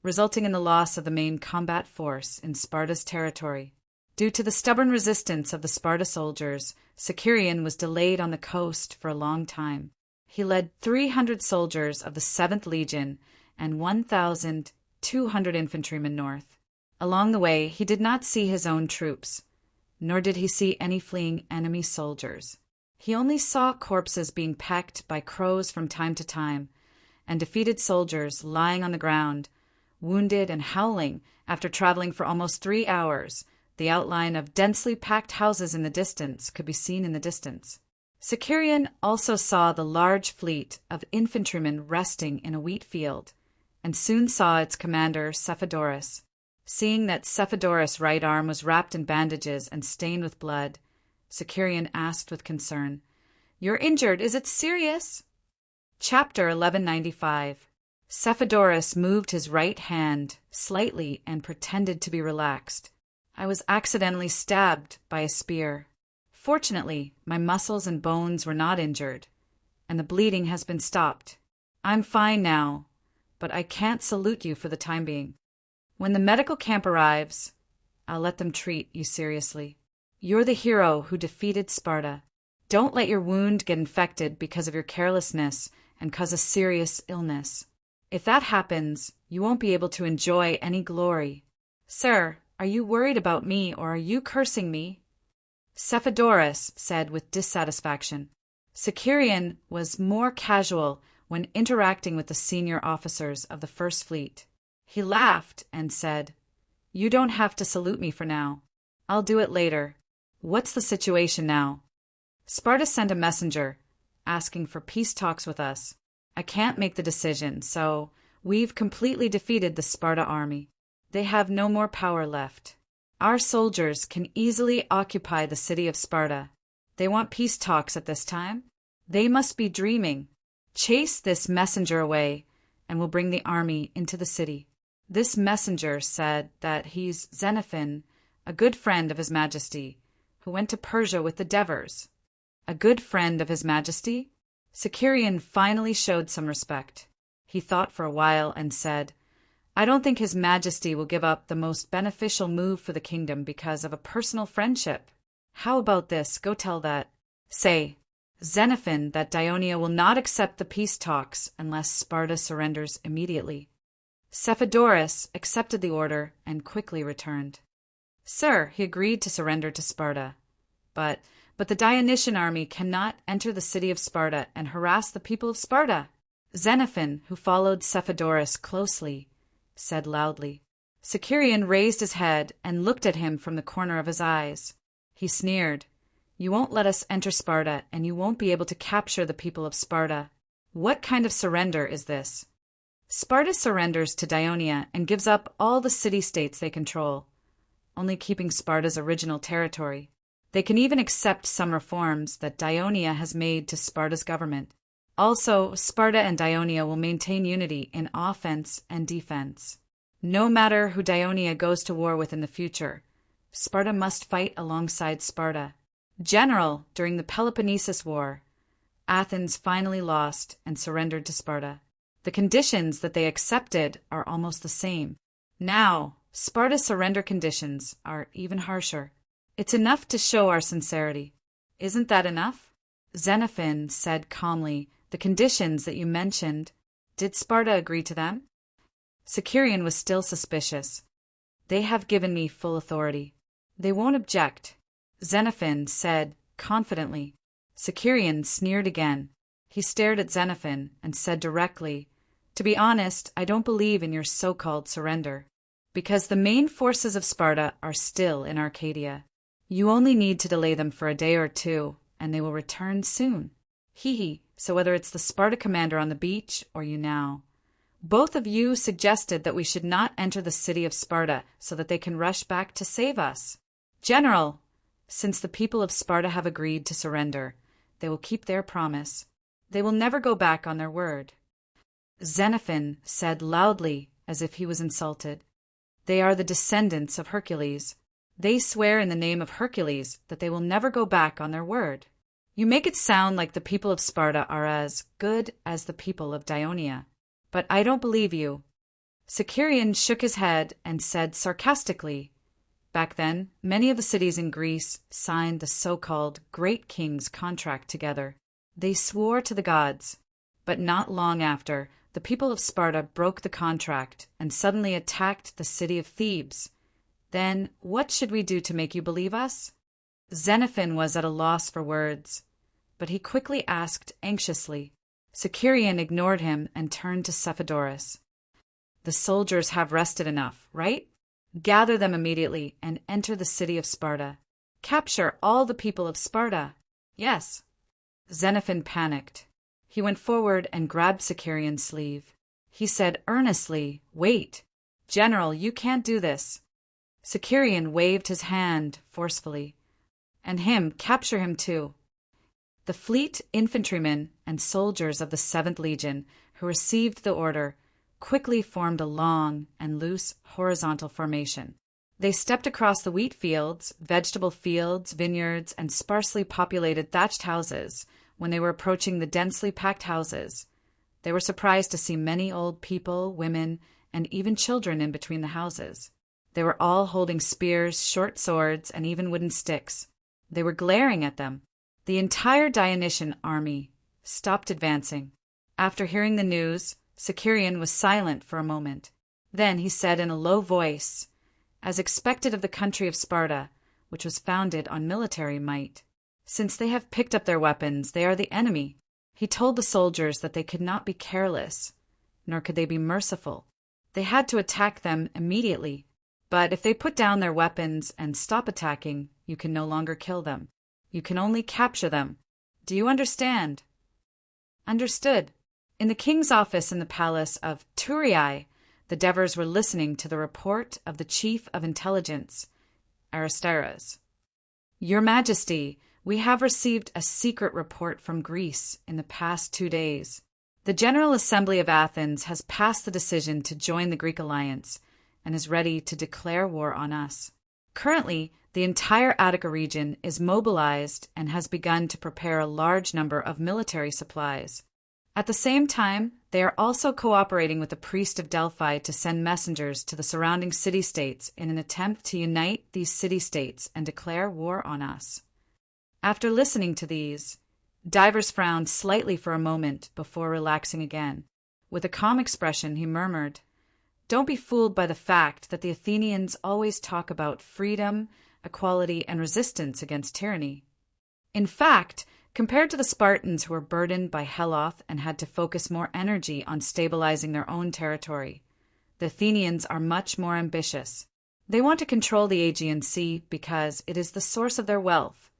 resulting in the loss of the main combat force in Sparta's territory. Due to the stubborn resistance of the Sparta soldiers, Sicarion was delayed on the coast for a long time. He led 300 soldiers of the 7th Legion and 1,200 infantrymen north. Along the way, he did not see his own troops, nor did he see any fleeing enemy soldiers. He only saw corpses being pecked by crows from time to time, and defeated soldiers lying on the ground, wounded and howling after traveling for almost 3 hours. The outline of densely packed houses in the distance could be seen in the distance. Sicarion also saw the large fleet of infantrymen resting in a wheat field, and soon saw its commander Cephodorus. Seeing that Cephodorus' right arm was wrapped in bandages and stained with blood, Sicarion asked with concern, "You're injured, is it serious?" Chapter 1195. Cephodorus moved his right hand slightly and pretended to be relaxed. "I was accidentally stabbed by a spear. Fortunately, my muscles and bones were not injured, and the bleeding has been stopped. I'm fine now, but I can't salute you for the time being. When the medical camp arrives, I'll let them treat you seriously. You're the hero who defeated Sparta. Don't let your wound get infected because of your carelessness and cause a serious illness. If that happens, you won't be able to enjoy any glory. Sir, are you worried about me or are you cursing me?" Cephodorus said with dissatisfaction. Sicarion was more casual when interacting with the senior officers of the First Fleet. He laughed and said, "You don't have to salute me for now. I'll do it later. What's the situation now?" "Sparta sent a messenger, asking for peace talks with us. I can't make the decision, so we've completely defeated the Sparta army. They have no more power left. Our soldiers can easily occupy the city of Sparta. They want peace talks at this time? They must be dreaming. Chase this messenger away, and we'll bring the army into the city." This messenger said that he's Xenophon, a good friend of His Majesty, who went to Persia with the Devers. A good friend of His Majesty? Sicarion finally showed some respect. He thought for a while and said, "I don't think His Majesty will give up the most beneficial move for the kingdom because of a personal friendship. How about this? Go tell that. Say, Xenophon, that Dionia will not accept the peace talks unless Sparta surrenders immediately." Cephodorus accepted the order and quickly returned. "Sir, he agreed to surrender to Sparta. But the Dionysian army cannot enter the city of Sparta and harass the people of Sparta." Xenophon, who followed Cephodorus closely, said loudly. Sicarion raised his head and looked at him from the corner of his eyes. He sneered, "You won't let us enter Sparta, and you won't be able to capture the people of Sparta. What kind of surrender is this?" "Sparta surrenders to Dionia and gives up all the city-states they control, only keeping Sparta's original territory. They can even accept some reforms that Dionia has made to Sparta's government. Also, Sparta and Ionia will maintain unity in offense and defense. No matter who Ionia goes to war with in the future, Sparta must fight alongside Sparta. General, during the Peloponnesus War, Athens finally lost and surrendered to Sparta. The conditions that they accepted are almost the same. Now, Sparta's surrender conditions are even harsher. It's enough to show our sincerity. Isn't that enough? Xenophon said calmly, the conditions that you mentioned, did Sparta agree to them? Sicerion was still suspicious. They have given me full authority. They won't object. Xenophon said confidently. Sicerion sneered again. He stared at Xenophon and said directly, to be honest, I don't believe in your so-called surrender, because the main forces of Sparta are still in Arcadia. You only need to delay them for a day or two, and they will return soon. So whether it's the Sparta commander on the beach or you now, both of you suggested that we should not enter the city of Sparta so that they can rush back to save us. General, since the people of Sparta have agreed to surrender, they will keep their promise. They will never go back on their word. Xenophon said loudly, as if he was insulted. They are the descendants of Hercules. They swear in the name of Hercules that they will never go back on their word. You make it sound like the people of Sparta are as good as the people of Ionia. But I don't believe you. Sicerion shook his head and said sarcastically, back then, many of the cities in Greece signed the so-called Great King's contract together. They swore to the gods. But not long after, the people of Sparta broke the contract and suddenly attacked the city of Thebes. Then, what should we do to make you believe us? Xenophon was at a loss for words, but he quickly asked anxiously. Sicerion ignored him and turned to Cephodorus. The soldiers have rested enough, right? Gather them immediately and enter the city of Sparta. Capture all the people of Sparta. Yes. Xenophon panicked. He went forward and grabbed Sicirion's sleeve. He said earnestly, wait. General, you can't do this. Sicirion waved his hand forcefully. And capture him too. The fleet infantrymen and soldiers of the 7th Legion who received the order quickly formed a long and loose horizontal formation. They stepped across the wheat fields, vegetable fields, vineyards, and sparsely populated thatched houses. When they were approaching the densely packed houses, they were surprised to see many old people, women, and even children in between the houses. They were all holding spears, short swords, and even wooden sticks. They were glaring at them. The entire Dionysian army stopped advancing. After hearing the news, Sicirion was silent for a moment. Then he said in a low voice, as expected of the country of Sparta, which was founded on military might, since they have picked up their weapons, they are the enemy. He told the soldiers that they could not be careless, nor could they be merciful. They had to attack them immediately. But if they put down their weapons and stop attacking, you can no longer kill them. You can only capture them. Do you understand? Understood. In the king's office in the palace of Thurii, the Devers were listening to the report of the chief of intelligence, Aristaeus. Your Majesty, we have received a secret report from Greece in the past 2 days. The General Assembly of Athens has passed the decision to join the Greek alliance and is ready to declare war on us. Currently, the entire Attica region is mobilized and has begun to prepare a large number of military supplies. At the same time, they are also cooperating with the priest of Delphi to send messengers to the surrounding city-states in an attempt to unite these city-states and declare war on us. After listening to these, Divers frowned slightly for a moment before relaxing again. With a calm expression, he murmured, Don't be fooled by the fact that the Athenians always talk about freedom, equality, and resistance against tyranny. In fact, compared to the Spartans who were burdened by Heloth and had to focus more energy on stabilizing their own territory, the Athenians are much more ambitious. They want to control the Aegean Sea because it is the source of their wealth.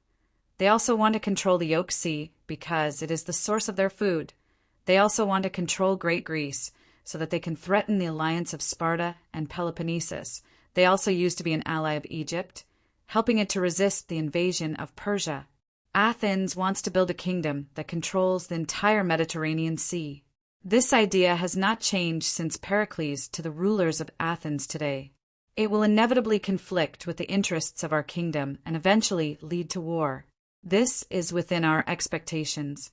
They also want to control the Oak Sea because it is the source of their food. They also want to control Great Greece so that they can threaten the alliance of Sparta and Peloponnesus. They also used to be an ally of Egypt, helping it to resist the invasion of Persia. Athens wants to build a kingdom that controls the entire Mediterranean Sea. This idea has not changed since Pericles to the rulers of Athens today. It will inevitably conflict with the interests of our kingdom and eventually lead to war. This is within our expectations.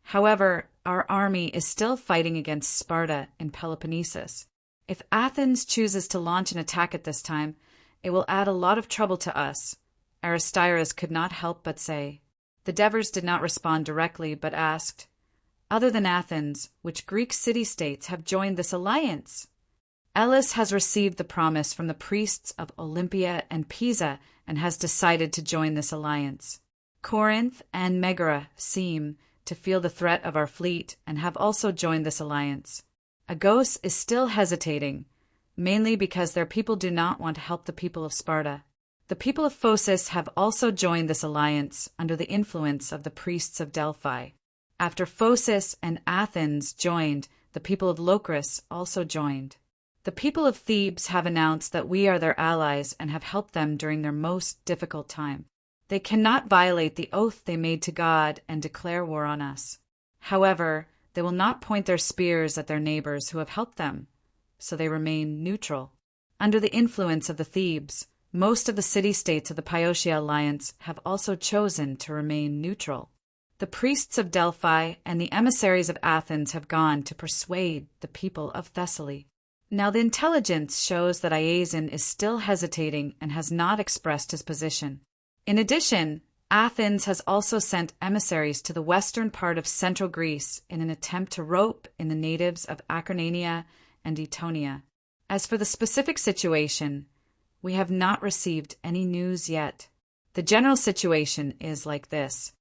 However, our army is still fighting against Sparta in Peloponnesus. If Athens chooses to launch an attack at this time, it will add a lot of trouble to us, Aristira's could not help but say. The Devers did not respond directly, but asked, "Other than Athens, which Greek city-states have joined this alliance?" Elis has received the promise from the priests of Olympia and Pisa and has decided to join this alliance. Corinth and Megara seem to feel the threat of our fleet and have also joined this alliance. Agos is still hesitating, mainly because their people do not want to help the people of Sparta. The people of Phocis have also joined this alliance under the influence of the priests of Delphi. After Phocis and Athens joined, the people of Locris also joined. The people of Thebes have announced that we are their allies and have helped them during their most difficult time. They cannot violate the oath they made to God and declare war on us. However, they will not point their spears at their neighbors who have helped them, so they remain neutral. Under the influence of the Thebes, most of the city-states of the Piotia alliance have also chosen to remain neutral. The priests of Delphi and the emissaries of Athens have gone to persuade the people of Thessaly. Now the intelligence shows that Iazon is still hesitating and has not expressed his position. In addition, Athens has also sent emissaries to the western part of central Greece in an attempt to rope in the natives of Acarnania and Aetonia. As for the specific situation, we have not received any news yet. The general situation is like this.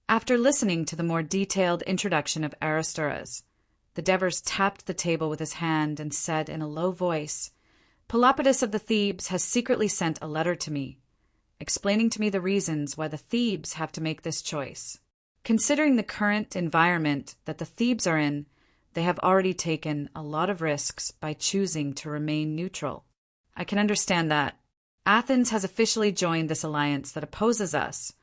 After listening to the more detailed introduction of Aristira's, the Devers tapped the table with his hand and said in a low voice, "Pelopidas of the Thebes has secretly sent a letter to me, explaining to me the reasons why the Thebes have to make this choice. Considering the current environment that the Thebes are in, they have already taken a lot of risks by choosing to remain neutral. I can understand that. Athens has officially joined this alliance that opposes us,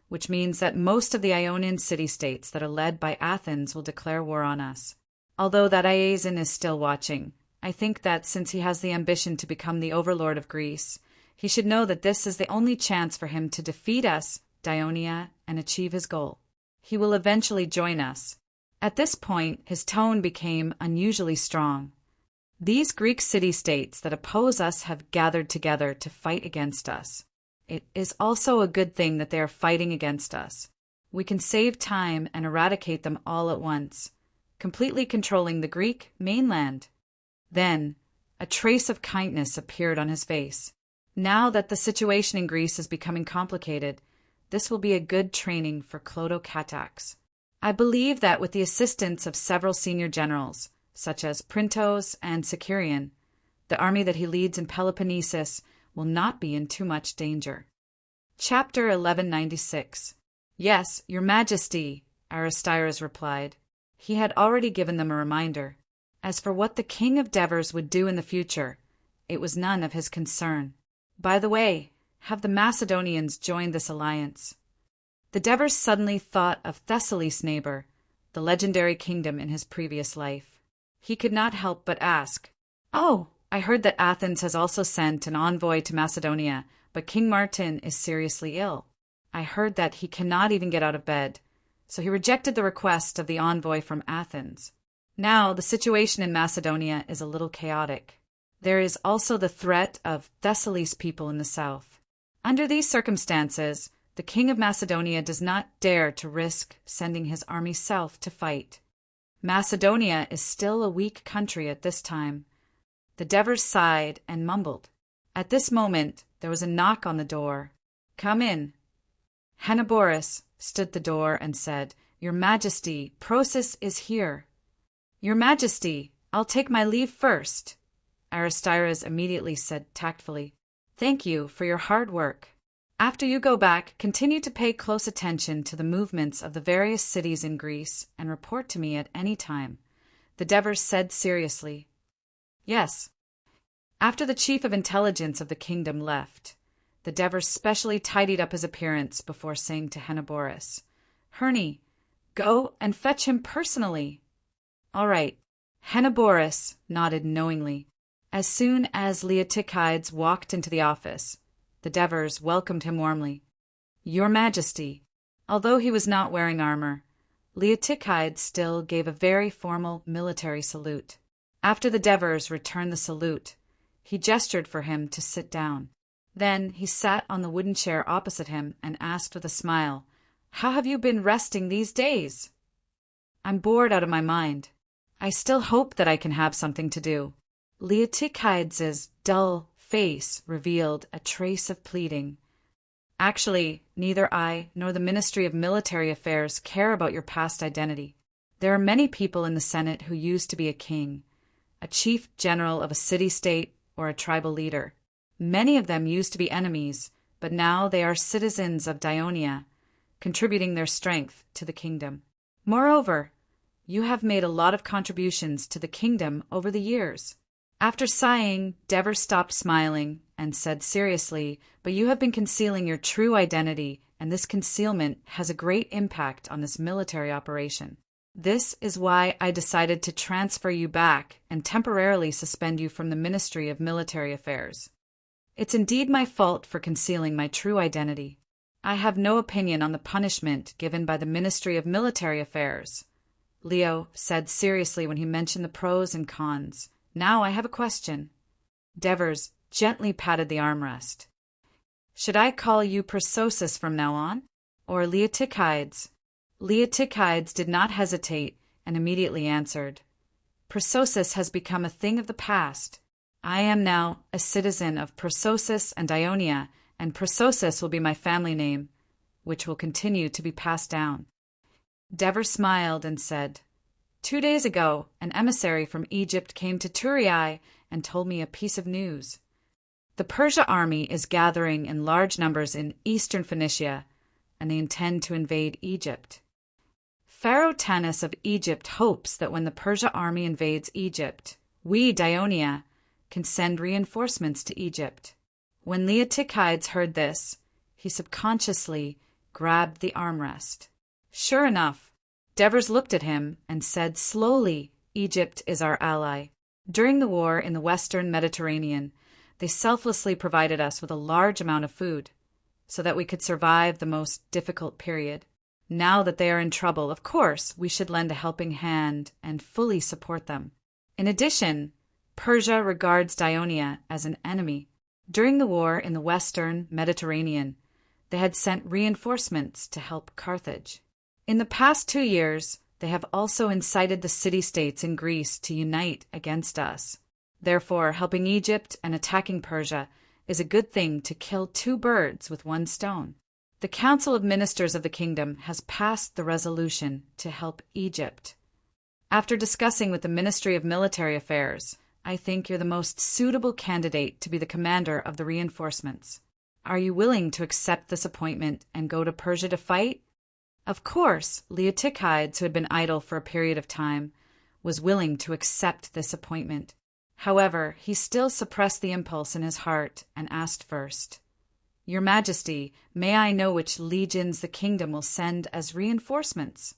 which means that most of the Ionian city-states that are led by Athens will declare war on us. Although that Iazon is still watching, I think that since he has the ambition to become the overlord of Greece, he should know that this is the only chance for him to defeat us, Dionia, and achieve his goal. He will eventually join us." At this point, his tone became unusually strong. "These Greek city-states that oppose us have gathered together to fight against us. It is also a good thing that they are fighting against us. We can save time and eradicate them all at once, completely controlling the Greek mainland." Then, a trace of kindness appeared on his face. Now that the situation in Greece is becoming complicated, this will be a good training for Clotocatax. I believe that with the assistance of several senior generals, such as Printos and Sicerion, the army that he leads in Peloponnesus will not be in too much danger. Chapter 1196. "Yes, Your Majesty," Aristira's replied. He had already given them a reminder. As for what the king of Devers would do in the future, it was none of his concern. By the way, have the Macedonians joined this alliance? The Devers suddenly thought of Thessaly's neighbor, the legendary kingdom in his previous life. He could not help but ask, "Oh, I heard that Athens has also sent an envoy to Macedonia, but King Martin is seriously ill. I heard that he cannot even get out of bed, so he rejected the request of the envoy from Athens. Now the situation in Macedonia is a little chaotic. There is also the threat of Thessaly's people in the south. Under these circumstances, the king of Macedonia does not dare to risk sending his army south to fight. Macedonia is still a weak country at this time." The Devers sighed and mumbled. At this moment, there was a knock on the door. "Come in." Henoboris stood at the door and said, "Your Majesty, Prosus is here." "Your Majesty, I'll take my leave first," Aristira's immediately said tactfully. "Thank you for your hard work. After you go back, continue to pay close attention to the movements of the various cities in Greece and report to me at any time," the Devers said seriously. "Yes." After the chief of intelligence of the kingdom left, The Devers specially tidied up his appearance before saying to Henoboris, "Herne, go and fetch him personally." "All right." Henoboris nodded knowingly. As soon as Leotychides walked into the office, the Devers welcomed him warmly. "Your Majesty." Although he was not wearing armor, Leotychides still gave a very formal military salute. After the Devers returned the salute, he gestured for him to sit down. Then he sat on the wooden chair opposite him and asked with a smile, "How have you been resting these days?" "I'm bored out of my mind. I still hope that I can have something to do." Leotychides' dull face revealed a trace of pleading. "Actually, neither I nor the Ministry of Military Affairs care about your past identity. There are many people in the Senate who used to be a king, a chief general of a city-state, or a tribal leader. Many of them used to be enemies, but now they are citizens of Dionia, contributing their strength to the kingdom. Moreover, you have made a lot of contributions to the kingdom over the years." After sighing, Devers stopped smiling and said seriously, "But you have been concealing your true identity, and this concealment has a great impact on this military operation. This is why I decided to transfer you back and temporarily suspend you from the Ministry of Military Affairs. It's indeed my fault for concealing my true identity. I have no opinion on the punishment given by the Ministry of Military Affairs," Leo said seriously when he mentioned the pros and cons. "Now I have a question." Devers gently patted the armrest. "Should I call you Persosus from now on, or Leotychides?" Leotychides did not hesitate and immediately answered, "Persosus has become a thing of the past. I am now a citizen of Persosus and Ionia, and Persosus will be my family name, which will continue to be passed down." Devers smiled and said, "2 days ago, an emissary from Egypt came to Turii and told me a piece of news. The Persia army is gathering in large numbers in eastern Phoenicia, and they intend to invade Egypt. Pharaoh Tanis of Egypt hopes that when the Persia army invades Egypt, we, Dionia, can send reinforcements to Egypt." When Leotychides heard this, he subconsciously grabbed the armrest. Sure enough, Devers looked at him and said slowly, "Egypt is our ally. During the war in the Western Mediterranean, they selflessly provided us with a large amount of food, so that we could survive the most difficult period. Now that they are in trouble, of course, we should lend a helping hand and fully support them. In addition, Persia regards Dionia as an enemy. During the war in the Western Mediterranean, they had sent reinforcements to help Carthage. In the past 2 years, they have also incited the city-states in Greece to unite against us. Therefore, helping Egypt and attacking Persia is a good thing to kill 2 birds with 1 stone. The Council of Ministers of the Kingdom has passed the resolution to help Egypt. After discussing with the Ministry of Military Affairs, I think you're the most suitable candidate to be the commander of the reinforcements. Are you willing to accept this appointment and go to Persia to fight?" Of course, Leotychides, who had been idle for a period of time, was willing to accept this appointment. However, he still suppressed the impulse in his heart and asked first, "Your Majesty, may I know which legions the kingdom will send as reinforcements?"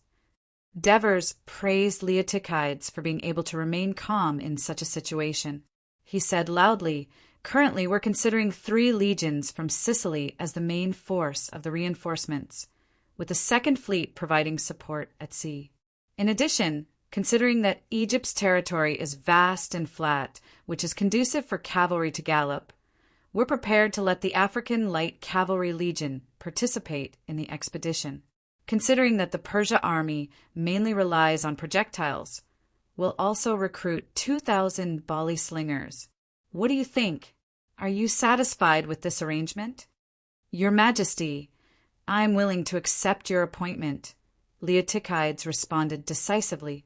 Devers praised Leotychides for being able to remain calm in such a situation. He said loudly, "Currently, we're considering 3 legions from Sicily as the main force of the reinforcements, with the Second Fleet providing support at sea. In addition, considering that Egypt's territory is vast and flat, which is conducive for cavalry to gallop, we're prepared to let the African Light Cavalry Legion participate in the expedition. Considering that the Persia army mainly relies on projectiles, we'll also recruit 2,000 Bali slingers. What do you think? Are you satisfied with this arrangement?" "Your Majesty, I am willing to accept your appointment," Leotychides responded decisively.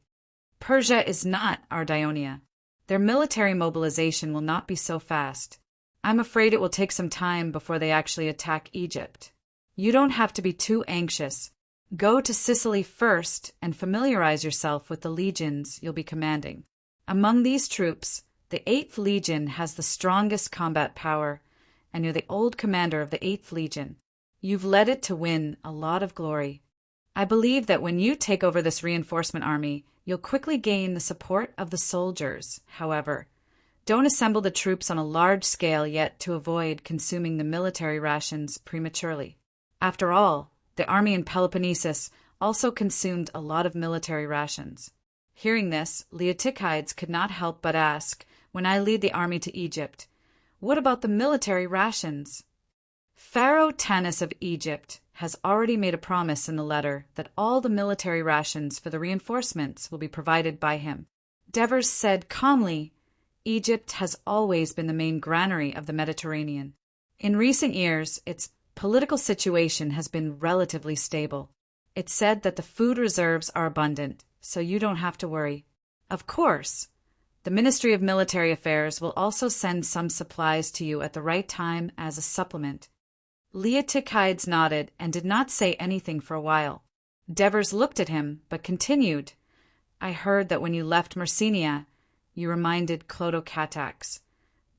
"Persia is not our Dionia. Their military mobilization will not be so fast. I'm afraid it will take some time before they actually attack Egypt. You don't have to be too anxious. Go to Sicily first and familiarize yourself with the legions you'll be commanding. Among these troops, the 8th Legion has the strongest combat power and you're the old commander of the 8th Legion. You've led it to win a lot of glory. I believe that when you take over this reinforcement army, you'll quickly gain the support of the soldiers. However, don't assemble the troops on a large scale yet to avoid consuming the military rations prematurely. After all, the army in Peloponnesus also consumed a lot of military rations. Hearing this, Leotychides could not help but ask, when I lead the army to Egypt, what about the military rations? Pharaoh Tanis of Egypt has already made a promise in the letter that all the military rations for the reinforcements will be provided by him. Devers said calmly, Egypt has always been the main granary of the Mediterranean. In recent years, its political situation has been relatively stable. It's said that the food reserves are abundant, so you don't have to worry. Of course, the Ministry of Military Affairs will also send some supplies to you at the right time as a supplement. Leotychides nodded and did not say anything for a while. Devers looked at him, but continued, I heard that when you left Myrcenia, you reminded Clotocatax.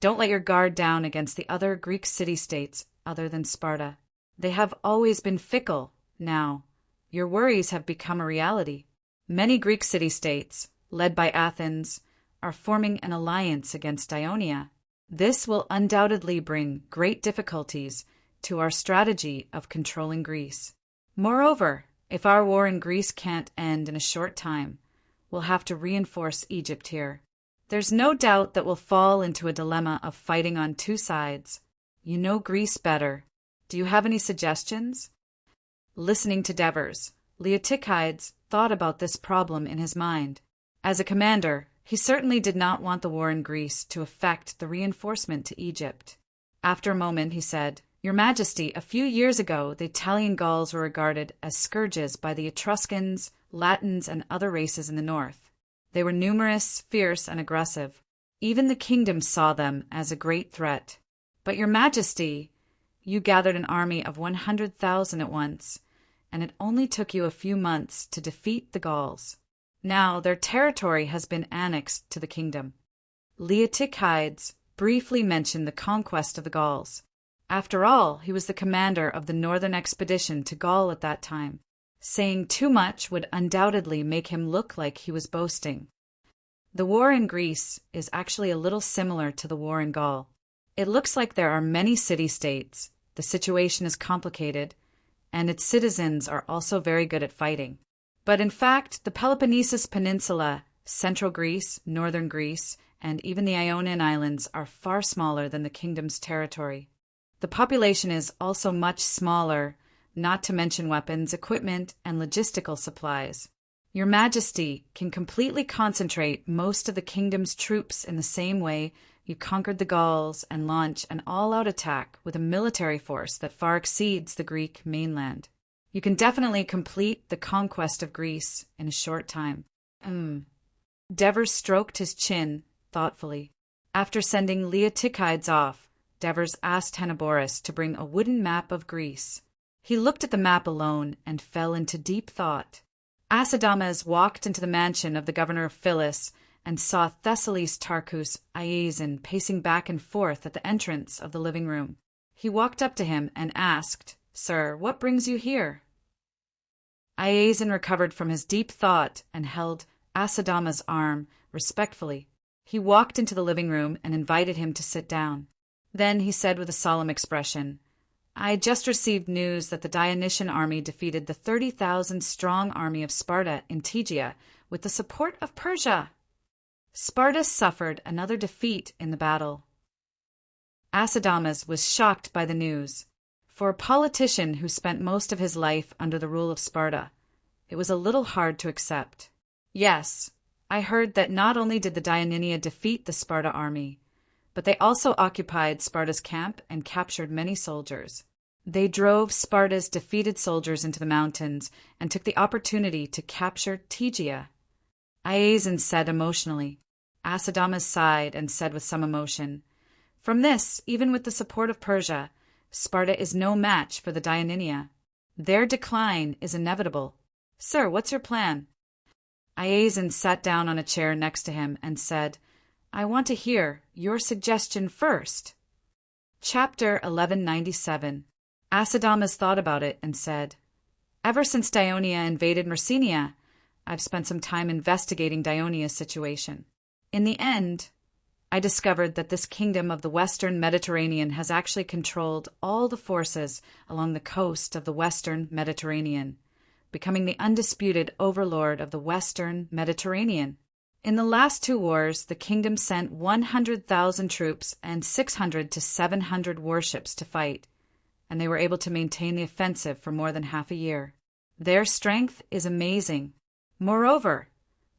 Don't let your guard down against the other Greek city-states other than Sparta. They have always been fickle. Now, your worries have become a reality. Many Greek city-states, led by Athens, are forming an alliance against Ionia. This will undoubtedly bring great difficulties to our strategy of controlling Greece. Moreover, if our war in Greece can't end in a short time, we'll have to reinforce Egypt here. There's no doubt that we'll fall into a dilemma of fighting on two sides. You know Greece better. Do you have any suggestions? Listening to Devers, Leotychides thought about this problem in his mind. As a commander, he certainly did not want the war in Greece to affect the reinforcement to Egypt. After a moment, he said, Your Majesty, a few years ago, the Italian Gauls were regarded as scourges by the Etruscans, Latins, and other races in the north. They were numerous, fierce, and aggressive. Even the kingdom saw them as a great threat. But, Your Majesty, you gathered an army of 100,000 at once, and it only took you a few months to defeat the Gauls. Now their territory has been annexed to the kingdom. Leotychides briefly mentioned the conquest of the Gauls. After all, he was the commander of the northern expedition to Gaul at that time. Saying too much would undoubtedly make him look like he was boasting. The war in Greece is actually a little similar to the war in Gaul. It looks like there are many city-states, the situation is complicated, and its citizens are also very good at fighting. But in fact, the Peloponnesus Peninsula, central Greece, northern Greece, and even the Ionian Islands are far smaller than the kingdom's territory. The population is also much smaller, not to mention weapons, equipment, and logistical supplies. Your Majesty can completely concentrate most of the kingdom's troops in the same way you conquered the Gauls and launch an all-out attack with a military force that far exceeds the Greek mainland. You can definitely complete the conquest of Greece in a short time. Devers stroked his chin thoughtfully. After sending Leotychides off, Devers asked Hannibores to bring a wooden map of Greece. He looked at the map alone and fell into deep thought. Acidamas walked into the mansion of the governor of Phyllis and saw Thessaly's Tarchus Iazon pacing back and forth at the entrance of the living room. He walked up to him and asked, Sir, what brings you here? Iazon recovered from his deep thought and held Acidamas' arm respectfully. He walked into the living room and invited him to sit down. Then he said with a solemn expression, I just received news that the Dionysian army defeated the 30,000-strong army of Sparta in Tegea with the support of Persia. Sparta suffered another defeat in the battle. Acidamas was shocked by the news. For a politician who spent most of his life under the rule of Sparta, it was a little hard to accept. Yes, I heard that not only did the Deianinea defeat the Sparta army, but they also occupied Sparta's camp and captured many soldiers. They drove Sparta's defeated soldiers into the mountains and took the opportunity to capture Tegea. Iazon said emotionally. Acidamas sighed and said with some emotion, From this, even with the support of Persia, Sparta is no match for the Deianinea. Their decline is inevitable. Sir, what's your plan? Iazon sat down on a chair next to him and said, I want to hear your suggestion first. Chapter 1197. Acidamas thought about it and said, "Ever since Dionia invaded Myrcenia, I've spent some time investigating Dionia's situation. In the end, I discovered that this kingdom of the Western Mediterranean has actually controlled all the forces along the coast of the Western Mediterranean, becoming the undisputed overlord of the Western Mediterranean. In the last 2 wars, the kingdom sent 100,000 troops and 600 to 700 warships to fight, and they were able to maintain the offensive for more than half a year. Their strength is amazing. Moreover,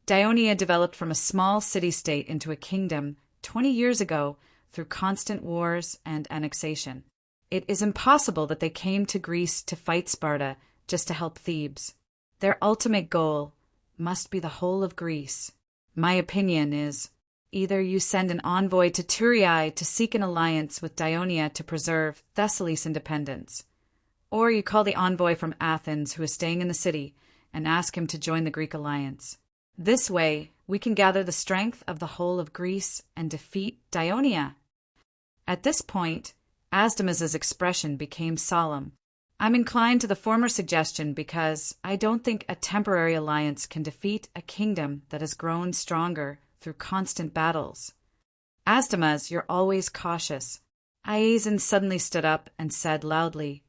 Dionia developed from a small city-state into a kingdom 20 years ago through constant wars and annexation. It is impossible that they came to Greece to fight Sparta just to help Thebes. Their ultimate goal must be the whole of Greece. My opinion is, either you send an envoy to Thurii to seek an alliance with Dionia to preserve Thessaly's independence, or you call the envoy from Athens who is staying in the city and ask him to join the Greek alliance. This way, we can gather the strength of the whole of Greece and defeat Dionia." At this point, Asdamas's expression became solemn. "I'm inclined to the former suggestion because I don't think a temporary alliance can defeat a kingdom that has grown stronger through constant battles." "Asdamas, you're always cautious." Iason suddenly stood up and said loudly,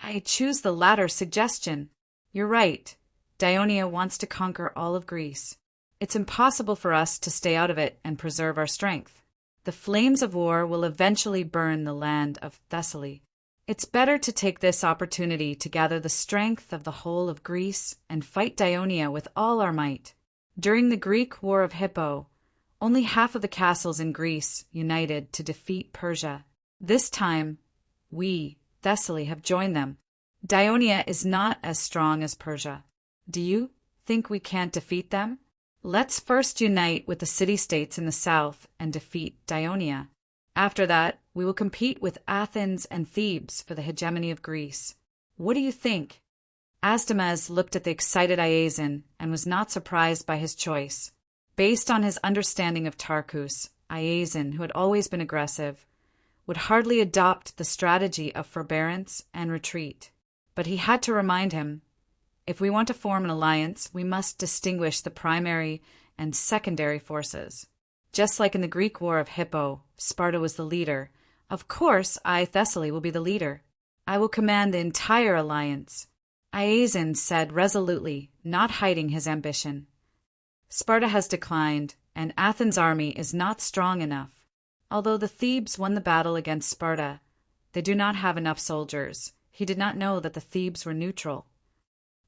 "I choose the latter suggestion. You're right. Dionia wants to conquer all of Greece. It's impossible for us to stay out of it and preserve our strength. The flames of war will eventually burn the land of Thessaly. It's better to take this opportunity to gather the strength of the whole of Greece and fight Dionia with all our might. During the Greek War of Hippo, only half of the castles in Greece united to defeat Persia. This time, we, Thessaly, have joined them. Dionia is not as strong as Persia. Do you think we can't defeat them? Let's first unite with the city-states in the south and defeat Dionia. After that, we will compete with Athens and Thebes for the hegemony of Greece. What do you think?" Asdamas looked at the excited Iason and was not surprised by his choice. Based on his understanding of Tarchus, Iason, who had always been aggressive, would hardly adopt the strategy of forbearance and retreat. But he had to remind him, if we want to form an alliance, we must distinguish the primary and secondary forces. Just like in the Greek War of Hippo, Sparta was the leader. Of course, I, Thessaly, will be the leader. I will command the entire alliance." Iason said resolutely, not hiding his ambition. "Sparta has declined, and Athens' army is not strong enough. Although the Thebes won the battle against Sparta, they do not have enough soldiers." He did not know that the Thebes were neutral.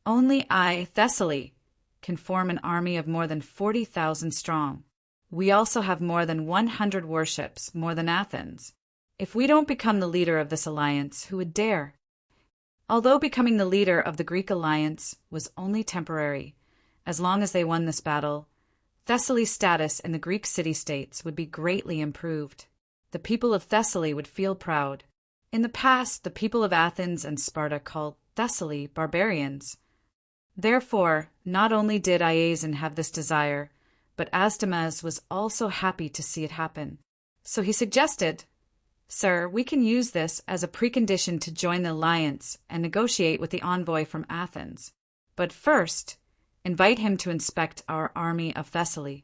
"Only I, Thessaly, can form an army of more than 40,000 strong. We also have more than 100 warships, more than Athens. If we don't become the leader of this alliance, who would dare?" Although becoming the leader of the Greek alliance was only temporary, as long as they won this battle, Thessaly's status in the Greek city-states would be greatly improved. The people of Thessaly would feel proud. In the past, the people of Athens and Sparta called Thessaly barbarians. Therefore, not only did Iason have this desire, but Asdamas was also happy to see it happen. So he suggested, "Sir, we can use this as a precondition to join the alliance and negotiate with the envoy from Athens. But first, invite him to inspect our army of Thessaly."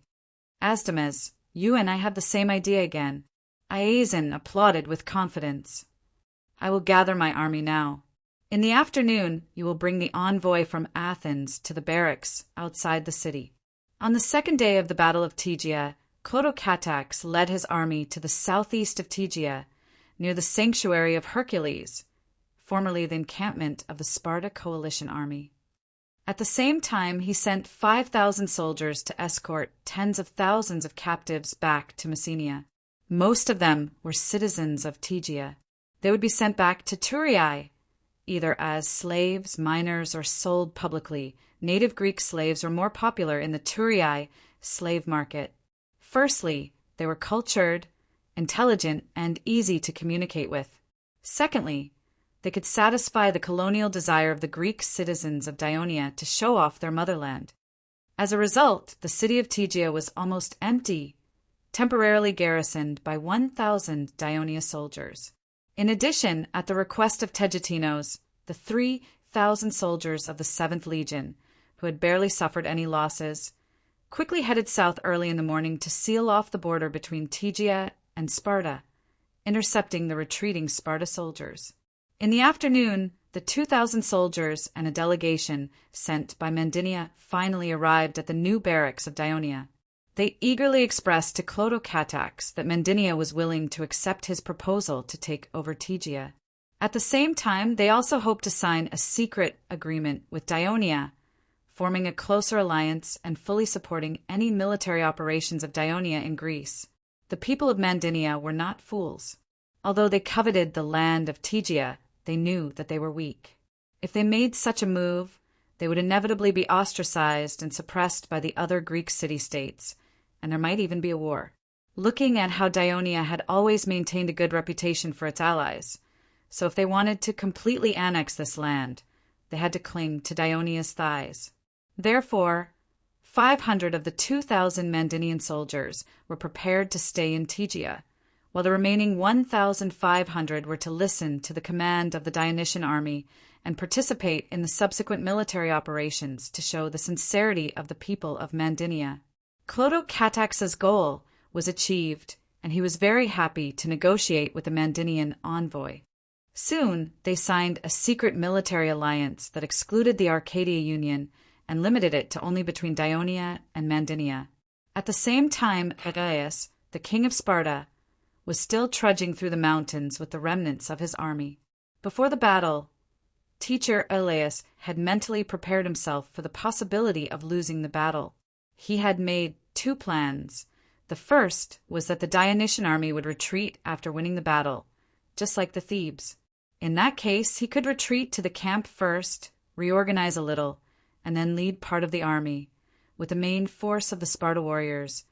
"Asdamas, you and I have the same idea again." Iason applauded with confidence. "I will gather my army now. In the afternoon, you will bring the envoy from Athens to the barracks outside the city." On the second day of the Battle of Tegea, Cotocatax led his army to the southeast of Tegea, near the sanctuary of Hercules, formerly the encampment of the Sparta coalition army. At the same time, he sent 5,000 soldiers to escort tens of thousands of captives back to Messenia. Most of them were citizens of Tegea. They would be sent back to Thurii, either as slaves, minors, or sold publicly. Native Greek slaves were more popular in the Thurii slave market. Firstly, they were cultured, intelligent, and easy to communicate with. Secondly, they could satisfy the colonial desire of the Greek citizens of Dionia to show off their motherland. As a result, the city of Tegea was almost empty, temporarily garrisoned by 1,000 Dionia soldiers. In addition, at the request of Tegetinos, the 3,000 soldiers of the 7th Legion, who had barely suffered any losses, quickly headed south early in the morning to seal off the border between Tegea and Sparta, intercepting the retreating Sparta soldiers. In the afternoon, the 2,000 soldiers and a delegation sent by Mandinia finally arrived at the new barracks of Dionia. They eagerly expressed to Clotocatax that Mandinia was willing to accept his proposal to take over Tegea. At the same time, they also hoped to sign a secret agreement with Dionia, forming a closer alliance and fully supporting any military operations of Dionia in Greece. The people of Mandinia were not fools. Although they coveted the land of Tegea, they knew that they were weak. If they made such a move, they would inevitably be ostracized and suppressed by the other Greek city-states, and there might even be a war. Looking at how Dionia had always maintained a good reputation for its allies, so if they wanted to completely annex this land, they had to cling to Dionia's thighs. Therefore, 500 of the 2,000 Mandinian soldiers were prepared to stay in Tegea, while the remaining 1,500 were to listen to the command of the Dionysian army and participate in the subsequent military operations to show the sincerity of the people of Mandinia. Clotocatax's goal was achieved, and he was very happy to negotiate with the Mandinian envoy. Soon, they signed a secret military alliance that excluded the Arcadia Union and limited it to only between Dionia and Mandinia. At the same time, Aegeus, the king of Sparta, was still trudging through the mountains with the remnants of his army. Before the battle, teacher Aegeus had mentally prepared himself for the possibility of losing the battle. He had made 2 plans. The first was that the Dionysian army would retreat after winning the battle, just like the Thebes. In that case, he could retreat to the camp first, reorganize a little, and then lead part of the army, with the main force of the Sparta warriors,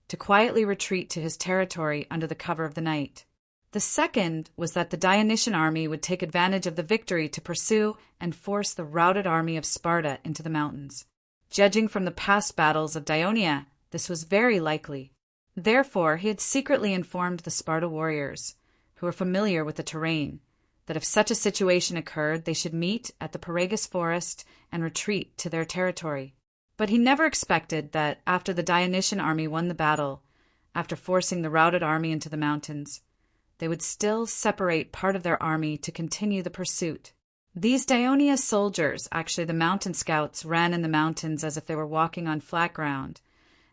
to quietly retreat to his territory under the cover of the night. The second was that the Dionysian army would take advantage of the victory to pursue and force the routed army of Sparta into the mountains. Judging from the past battles of Dionia, this was very likely. Therefore, he had secretly informed the Sparta warriors, who were familiar with the terrain, that if such a situation occurred, they should meet at the Paragus forest and retreat to their territory. But he never expected that after the Dionysian army won the battle, after forcing the routed army into the mountains, they would still separate part of their army to continue the pursuit. These Dionia soldiers, actually the mountain scouts, ran in the mountains as if they were walking on flat ground,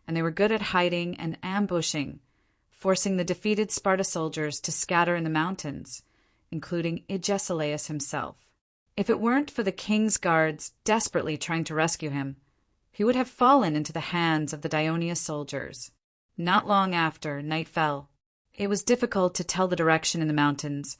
and they were good at hiding and ambushing, forcing the defeated Sparta soldiers to scatter in the mountains, including Agesilaus himself. If it weren't for the king's guards desperately trying to rescue him, he would have fallen into the hands of the Dionia soldiers. Not long after, night fell. It was difficult to tell the direction in the mountains,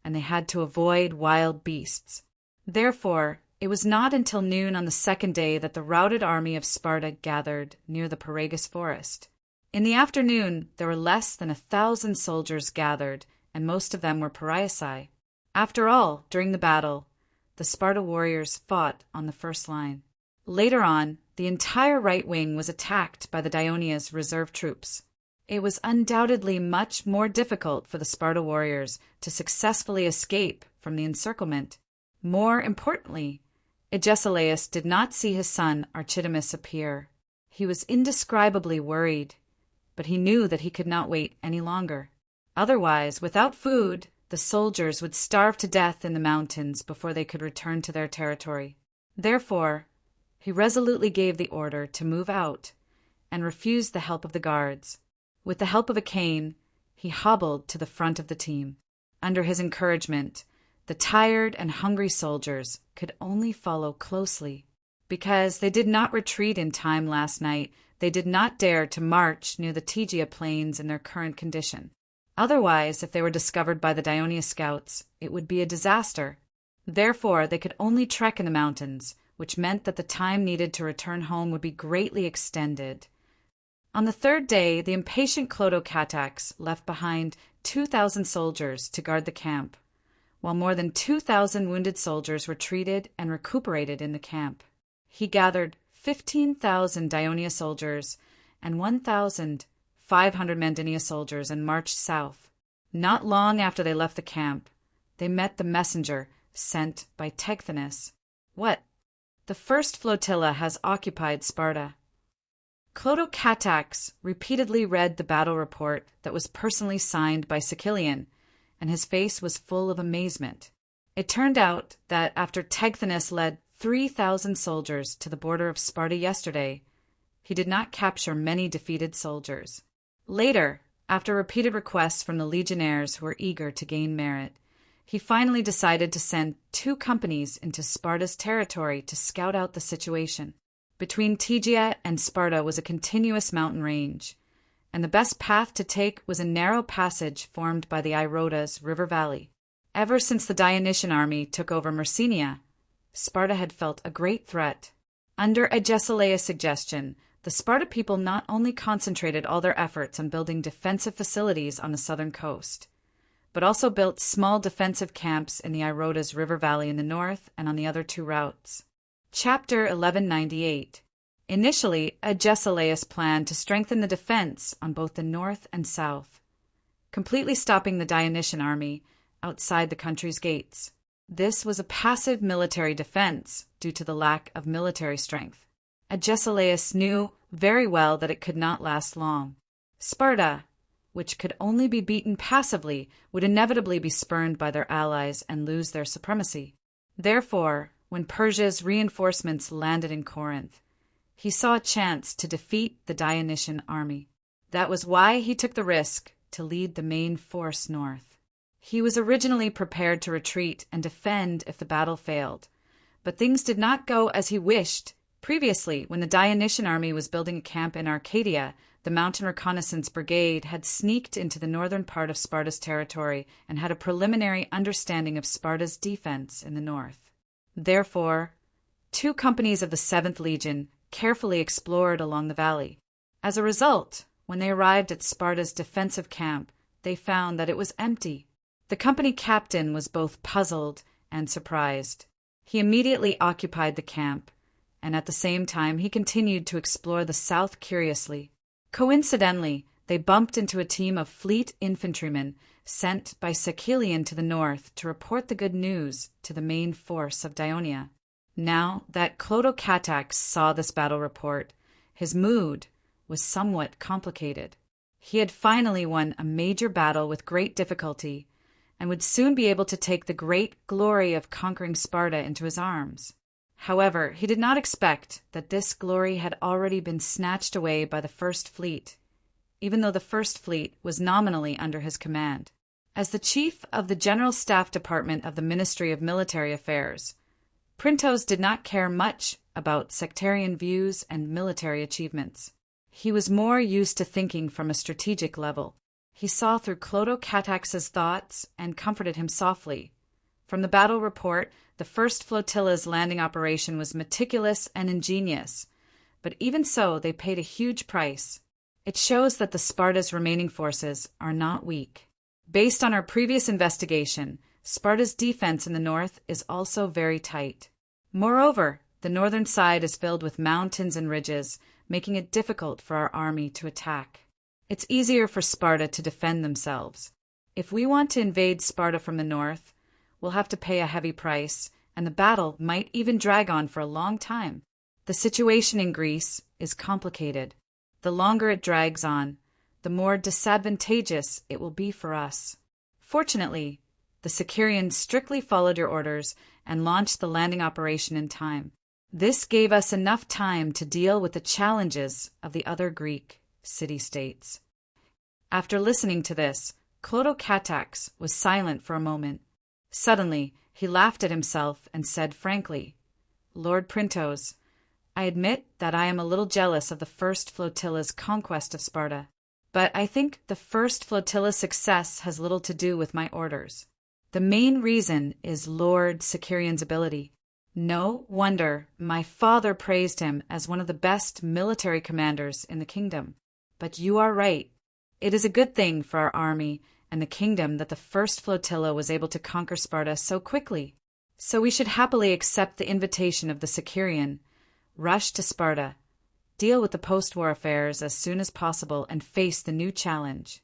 and they had to avoid wild beasts. Therefore, it was not until noon on the second day that the routed army of Sparta gathered near the Paragus forest. In the afternoon, there were less than 1,000 soldiers gathered, and most of them were Pariasi. After all, during the battle, the Sparta warriors fought on the first line. Later on, the entire right wing was attacked by the Dionia's reserve troops. It was undoubtedly much more difficult for the Sparta warriors to successfully escape from the encirclement. More importantly, Agesilaus did not see his son Archidamus appear. He was indescribably worried, but he knew that he could not wait any longer. Otherwise, without food, the soldiers would starve to death in the mountains before they could return to their territory. Therefore, he resolutely gave the order to move out and refused the help of the guards. With the help of a cane, he hobbled to the front of the team. Under his encouragement, the tired and hungry soldiers could only follow closely. Because they did not retreat in time last night, they did not dare to march near the Tegea plains in their current condition. Otherwise, if they were discovered by the Dionia scouts, it would be a disaster. Therefore, they could only trek in the mountains, which meant that the time needed to return home would be greatly extended. On the third day, the impatient Clotocatax left behind 2,000 soldiers to guard the camp, while more than 2,000 wounded soldiers were treated and recuperated in the camp. He gathered 15,000 Dionia soldiers and 1,500 Mandinia soldiers and marched south. Not long after they left the camp, they met the messenger sent by Tecthenus. What? The first flotilla has occupied Sparta. Clotocatax repeatedly read the battle report that was personally signed by Sicilian, and his face was full of amazement. It turned out that after Tecthenus led 3,000 soldiers to the border of Sparta yesterday, he did not capture many defeated soldiers. Later, after repeated requests from the legionnaires who were eager to gain merit, he finally decided to send 2 companies into Sparta's territory to scout out the situation. Between Tegea and Sparta was a continuous mountain range, and the best path to take was a narrow passage formed by the Irota's river valley. Ever since the Dionysian army took over Messenia, Sparta had felt a great threat. Under Agesilaus' suggestion, the Sparta people not only concentrated all their efforts on building defensive facilities on the southern coast, but also built small defensive camps in the Irota's river valley in the north and on the other 2 routes. Chapter 1198. Initially, Agesilaus planned to strengthen the defense on both the north and south, completely stopping the Dionysian army outside the country's gates. This was a passive military defense due to the lack of military strength. Agesilaus knew very well that it could not last long. Sparta, which could only be beaten passively, would inevitably be spurned by their allies and lose their supremacy. Therefore, when Persia's reinforcements landed in Corinth, he saw a chance to defeat the Dionysian army. That was why he took the risk to lead the main force north. He was originally prepared to retreat and defend if the battle failed, but things did not go as he wished. Previously, when the Dionysian army was building a camp in Arcadia, the Mountain Reconnaissance Brigade had sneaked into the northern part of Sparta's territory and had a preliminary understanding of Sparta's defense in the north. Therefore, 2 companies of the 7th Legion carefully explored along the valley. As a result, when they arrived at Sparta's defensive camp, they found that it was empty. The company captain was both puzzled and surprised. He immediately occupied the camp, and at the same time he continued to explore the south curiously. Coincidentally, they bumped into a team of fleet infantrymen sent by Sicilian to the north to report the good news to the main force of Dionia. Now that Clotocatax saw this battle report, his mood was somewhat complicated. He had finally won a major battle with great difficulty, and would soon be able to take the great glory of conquering Sparta into his arms. However, he did not expect that this glory had already been snatched away by the First Fleet, even though the First Fleet was nominally under his command. As the chief of the General Staff Department of the Ministry of Military Affairs, Printos did not care much about sectarian views and military achievements. He was more used to thinking from a strategic level. He saw through Clotocatax's thoughts and comforted him softly. From the battle report, the first flotilla's landing operation was meticulous and ingenious, but even so they paid a huge price. It shows that the Sparta's remaining forces are not weak. Based on our previous investigation, Sparta's defense in the north is also very tight. Moreover, the northern side is filled with mountains and ridges, making it difficult for our army to attack. It's easier for Sparta to defend themselves. If we want to invade Sparta from the north, we'll have to pay a heavy price, and the battle might even drag on for a long time. The situation in Greece is complicated. The longer it drags on, the more disadvantageous it will be for us. Fortunately, the Sicilians strictly followed your orders and launched the landing operation in time. This gave us enough time to deal with the challenges of the other Greek city-states. After listening to this, Clotocatax was silent for a moment. Suddenly, he laughed at himself and said frankly, "Lord Printos, I admit that I am a little jealous of the first flotilla's conquest of Sparta, but I think the first flotilla's success has little to do with my orders. The main reason is Lord Sicilian's ability. No wonder my father praised him as one of the best military commanders in the kingdom. But you are right. It is a good thing for our army and the kingdom that the first flotilla was able to conquer Sparta so quickly. So we should happily accept the invitation of the Sicilian, rush to Sparta, deal with the post-war affairs as soon as possible, and face the new challenge."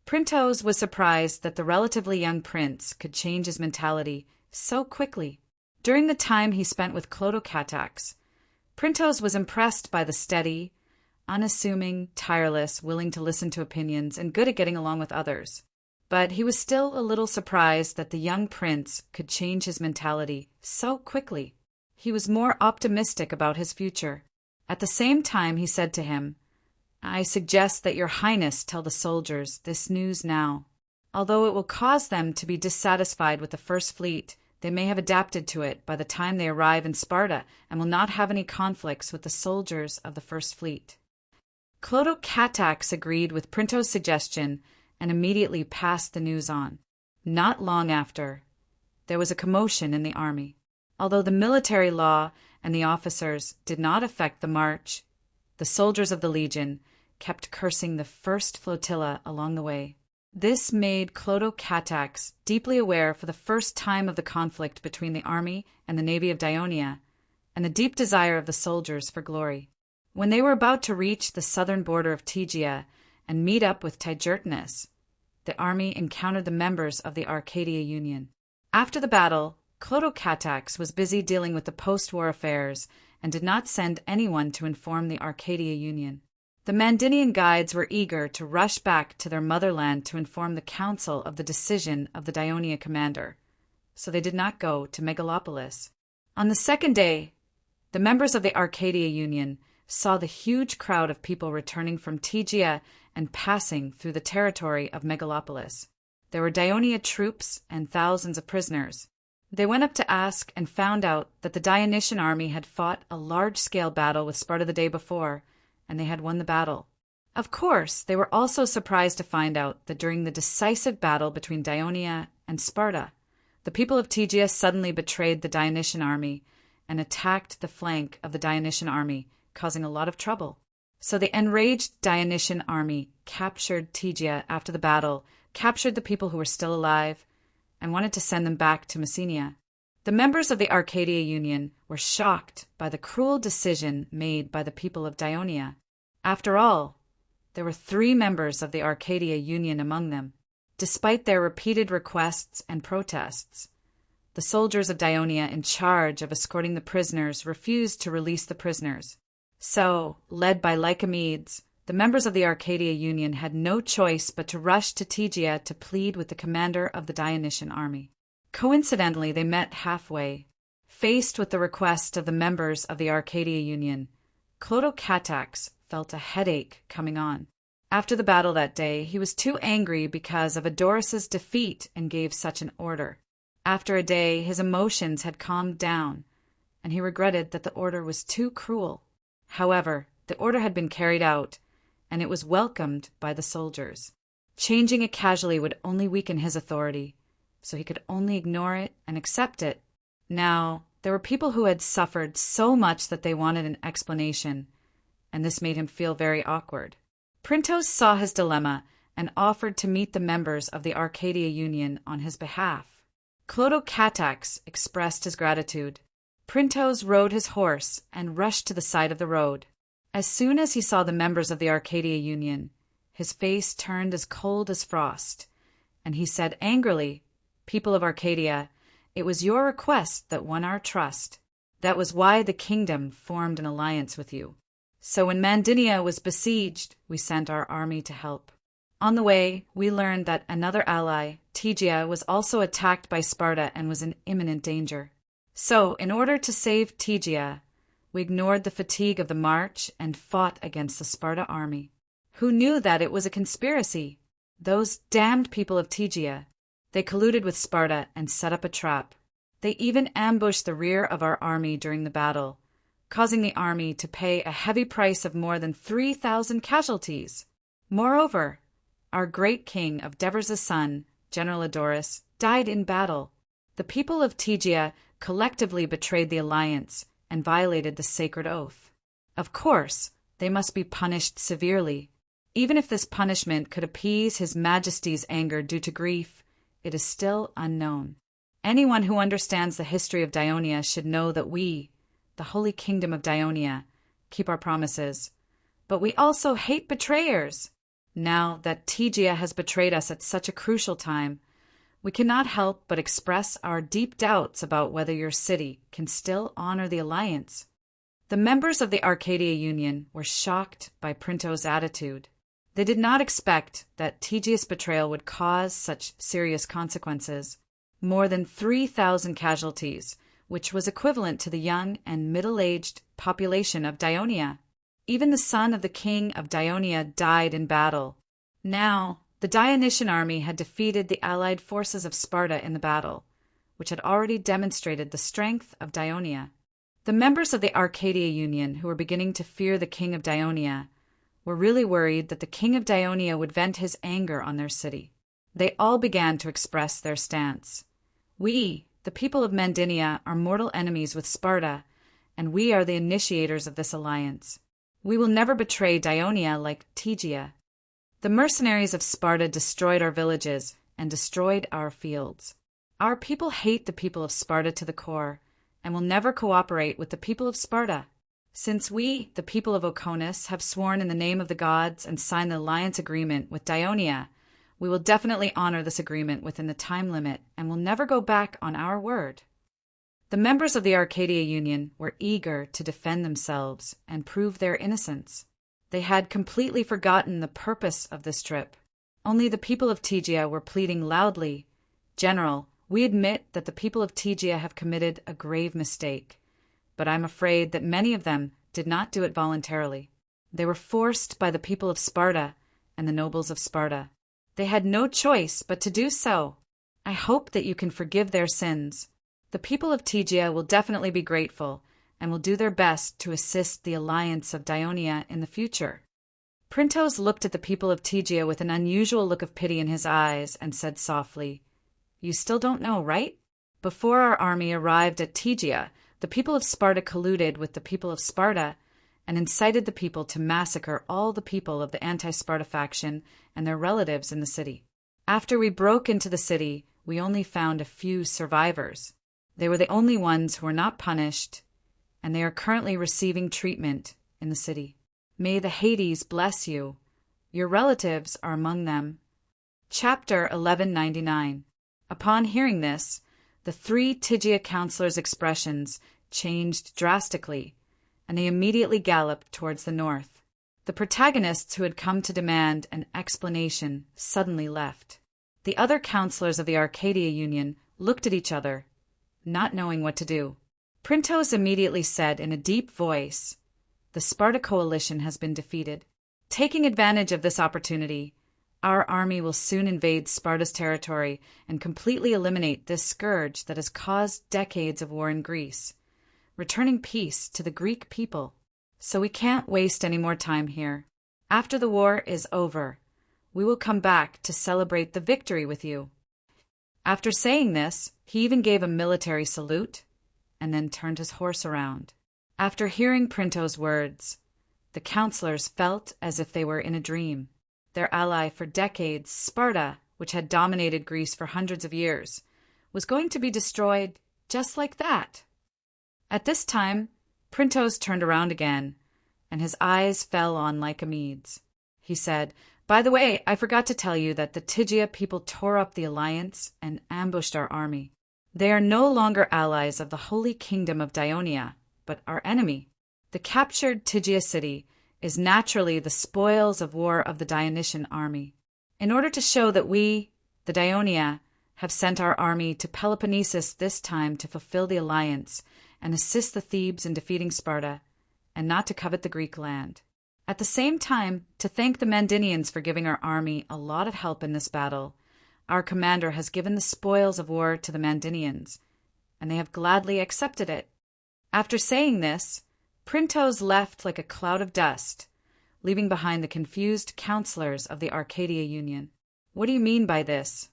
Printos was surprised that the relatively young prince could change his mentality so quickly. During the time he spent with Clotocatax, Printos was impressed by the steady, unassuming, tireless, willing to listen to opinions, and good at getting along with others. But he was still a little surprised that the young prince could change his mentality so quickly. He was more optimistic about his future. At the same time, he said to him, "I suggest that your highness tell the soldiers this news now. Although it will cause them to be dissatisfied with the First Fleet, they may have adapted to it by the time they arrive in Sparta and will not have any conflicts with the soldiers of the First Fleet." Clotocatax agreed with Printos' suggestion and immediately passed the news on. Not long after, there was a commotion in the army. Although the military law and the officers did not affect the march, the soldiers of the legion kept cursing the first flotilla along the way. This made Clotocatax deeply aware for the first time of the conflict between the army and the navy of Dionia, and the deep desire of the soldiers for glory. When they were about to reach the southern border of Tegea and meet up with Tigertinus, the army encountered the members of the Arcadia Union. After the battle, Clotocatax was busy dealing with the post-war affairs and did not send anyone to inform the Arcadia Union. The Mandinian guides were eager to rush back to their motherland to inform the council of the decision of the Dionia commander, so they did not go to Megalopolis. On the second day, the members of the Arcadia Union saw the huge crowd of people returning from Tegea and passing through the territory of Megalopolis. There were Dionia troops and thousands of prisoners. They went up to ask and found out that the Dionysian army had fought a large-scale battle with Sparta the day before, and they had won the battle. Of course, they were also surprised to find out that during the decisive battle between Dionia and Sparta, the people of Tegea suddenly betrayed the Dionysian army and attacked the flank of the Dionysian army, causing a lot of trouble. So the enraged Dionysian army captured Tegea after the battle, captured the people who were still alive, and wanted to send them back to Messenia. The members of the Arcadia Union were shocked by the cruel decision made by the people of Dionia. After all, there were 3 members of the Arcadia Union among them. Despite their repeated requests and protests, the soldiers of Dionia in charge of escorting the prisoners refused to release the prisoners. So, led by Lycomedes, the members of the Arcadia Union had no choice but to rush to Tegea to plead with the commander of the Dionysian army. Coincidentally, they met halfway. Faced with the request of the members of the Arcadia Union, Clotocatax felt a headache coming on. After the battle that day, he was too angry because of Adoris's defeat and gave such an order. After a day, his emotions had calmed down, and he regretted that the order was too cruel. However, the order had been carried out, and it was welcomed by the soldiers. Changing it casually would only weaken his authority, so he could only ignore it and accept it. Now, there were people who had suffered so much that they wanted an explanation, and this made him feel very awkward. Printos saw his dilemma and offered to meet the members of the Arcadia Union on his behalf. Clotocatax expressed his gratitude. Printos rode his horse and rushed to the side of the road. As soon as he saw the members of the Arcadia Union, his face turned as cold as frost, and he said angrily, "People of Arcadia, it was your request that won our trust. That was why the kingdom formed an alliance with you. So when Mandinia was besieged, we sent our army to help. On the way, we learned that another ally, Tegea, was also attacked by Sparta and was in imminent danger. So, in order to save Tegea, we ignored the fatigue of the march and fought against the Sparta army. Who knew that it was a conspiracy? Those damned people of Tegea. They colluded with Sparta and set up a trap. They even ambushed the rear of our army during the battle, causing the army to pay a heavy price of more than 3,000 casualties. Moreover, our great king of Devers' son, General Adoris, died in battle. The people of Tegea collectively betrayed the alliance and violated the sacred oath. Of course, they must be punished severely. Even if this punishment could appease His Majesty's anger due to grief, it is still unknown. Anyone who understands the history of Dionia should know that we, the Holy Kingdom of Dionia, keep our promises. But we also hate betrayers. Now that Tegia has betrayed us at such a crucial time, we cannot help but express our deep doubts about whether your city can still honor the alliance. The members of the Arcadia Union were shocked by Printo's attitude. They did not expect that Tegia's betrayal would cause such serious consequences. More than 3,000 casualties, which was equivalent to the young and middle-aged population of Dionia. Even the son of the king of Dionia died in battle. Now, the Dionysian army had defeated the allied forces of Sparta in the battle, which had already demonstrated the strength of Dionia. The members of the Arcadia Union, who were beginning to fear the king of Dionia, were really worried that the king of Dionia would vent his anger on their city. They all began to express their stance. We, the people of Mandinia, are mortal enemies with Sparta, and we are the initiators of this alliance. We will never betray Dionia like Tegia. The mercenaries of Sparta destroyed our villages and destroyed our fields. Our people hate the people of Sparta to the core and will never cooperate with the people of Sparta. Since we, the people of Oconus, have sworn in the name of the gods and signed the alliance agreement with Dionia, we will definitely honor this agreement within the time limit and will never go back on our word. The members of the Arcadia Union were eager to defend themselves and prove their innocence. They had completely forgotten the purpose of this trip. Only the people of Tegia were pleading loudly, "General, we admit that the people of Tegia have committed a grave mistake, but I'm afraid that many of them did not do it voluntarily. They were forced by the people of Sparta and the nobles of Sparta. They had no choice but to do so. I hope that you can forgive their sins. The people of Tegia will definitely be grateful and will do their best to assist the alliance of Dionia in the future." Printos looked at the people of Tegia with an unusual look of pity in his eyes and said softly, "You still don't know, right? Before our army arrived at Tegia, the people of Sparta colluded with the people of Sparta and incited the people to massacre all the people of the anti-Sparta faction and their relatives in the city. After we broke into the city, we only found a few survivors. They were the only ones who were not punished, and they are currently receiving treatment in the city. May the Hades bless you. Your relatives are among them." Chapter 1199. Upon hearing this, the 3 Tegia counselors' expressions changed drastically, and they immediately galloped towards the north. The protagonists who had come to demand an explanation suddenly left. The other counselors of the Arcadia Union looked at each other, not knowing what to do. Printos immediately said in a deep voice, "The Sparta coalition has been defeated. Taking advantage of this opportunity, our army will soon invade Sparta's territory and completely eliminate this scourge that has caused decades of war in Greece, returning peace to the Greek people. So we can't waste any more time here. After the war is over, we will come back to celebrate the victory with you." After saying this, he even gave a military salute and then turned his horse around. After hearing Printo's words, the counselors felt as if they were in a dream. Their ally for decades, Sparta, which had dominated Greece for hundreds of years, was going to be destroyed just like that. At this time, Printos turned around again, and his eyes fell on Lycomedes. He said, "By the way, I forgot to tell you that the Tegia people tore up the alliance and ambushed our army. They are no longer allies of the Holy Kingdom of Dionia, but our enemy. The captured Tegia city is naturally the spoils of war of the Dionysian army. In order to show that we, the Dionia, have sent our army to Peloponnesus this time to fulfill the alliance and assist the Thebes in defeating Sparta, and not to covet the Greek land. At the same time, to thank the Mandinians for giving our army a lot of help in this battle, our commander has given the spoils of war to the Mandinians, and they have gladly accepted it." After saying this, Printos left like a cloud of dust, leaving behind the confused counselors of the Arcadia Union. "What do you mean by this?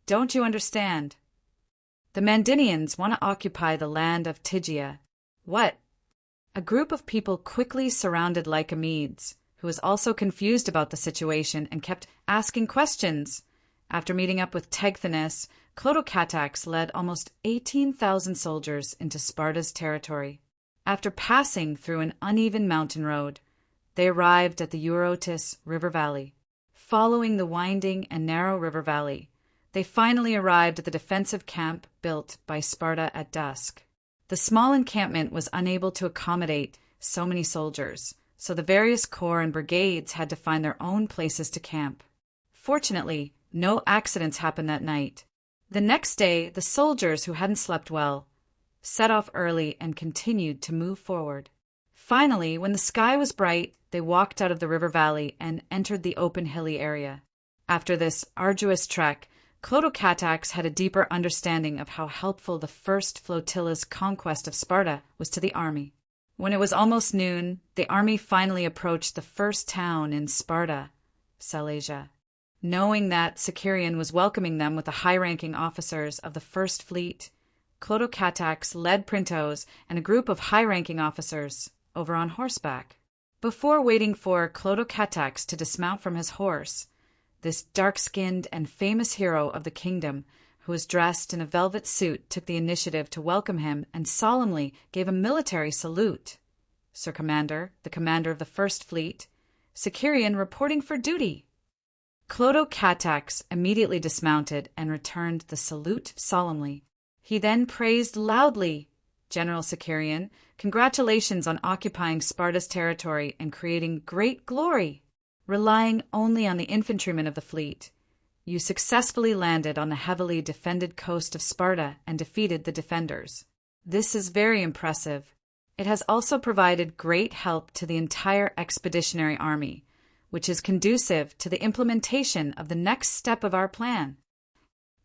Don't you understand? The Mandinians want to occupy the land of Tegia." "What?" A group of people quickly surrounded Lycomedes, who was also confused about the situation and kept asking questions. After meeting up with Tegthenus, Clotocatax led almost 18,000 soldiers into Sparta's territory. After passing through an uneven mountain road, they arrived at the Eurotas River Valley. Following the winding and narrow river valley, they finally arrived at the defensive camp built by Sparta at dusk. The small encampment was unable to accommodate so many soldiers, so the various corps and brigades had to find their own places to camp. Fortunately, no accidents happened that night. The next day, the soldiers who hadn't slept well set off early and continued to move forward. Finally, when the sky was bright, they walked out of the river valley and entered the open hilly area. After this arduous trek, Clotocatax had a deeper understanding of how helpful the first flotilla's conquest of Sparta was to the army. When it was almost noon, the army finally approached the first town in Sparta, Salasia. Knowing that Sicarion was welcoming them with the high-ranking officers of the First Fleet, Clotocatax led Printos and a group of high-ranking officers over on horseback. Before waiting for Clotocatax to dismount from his horse, this dark-skinned and famous hero of the kingdom, who was dressed in a velvet suit, took the initiative to welcome him and solemnly gave a military salute. Sir Commander, the commander of the First Fleet, Sicarion reporting for duty. Clotocatax immediately dismounted and returned the salute solemnly. He then praised loudly, "General Sicarion, congratulations on occupying Sparta's territory and creating great glory. Relying only on the infantrymen of the fleet, you successfully landed on the heavily defended coast of Sparta and defeated the defenders. This is very impressive. It has also provided great help to the entire expeditionary army, which is conducive to the implementation of the next step of our plan."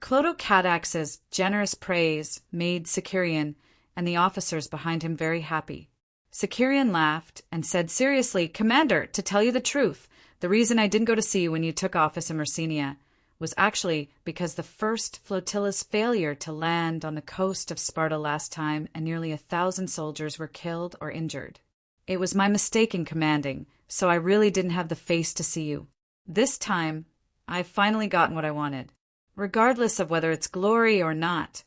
Clotocatax's generous praise made Sicarion and the officers behind him very happy. Sicarion laughed and said seriously, "Commander, to tell you the truth, the reason I didn't go to sea when you took office in Messenia was actually because the first flotilla's failure to land on the coast of Sparta last time and nearly 1,000 soldiers were killed or injured. It was my mistake in commanding, so I really didn't have the face to see you. This time, I've finally gotten what I wanted. Regardless of whether it's glory or not,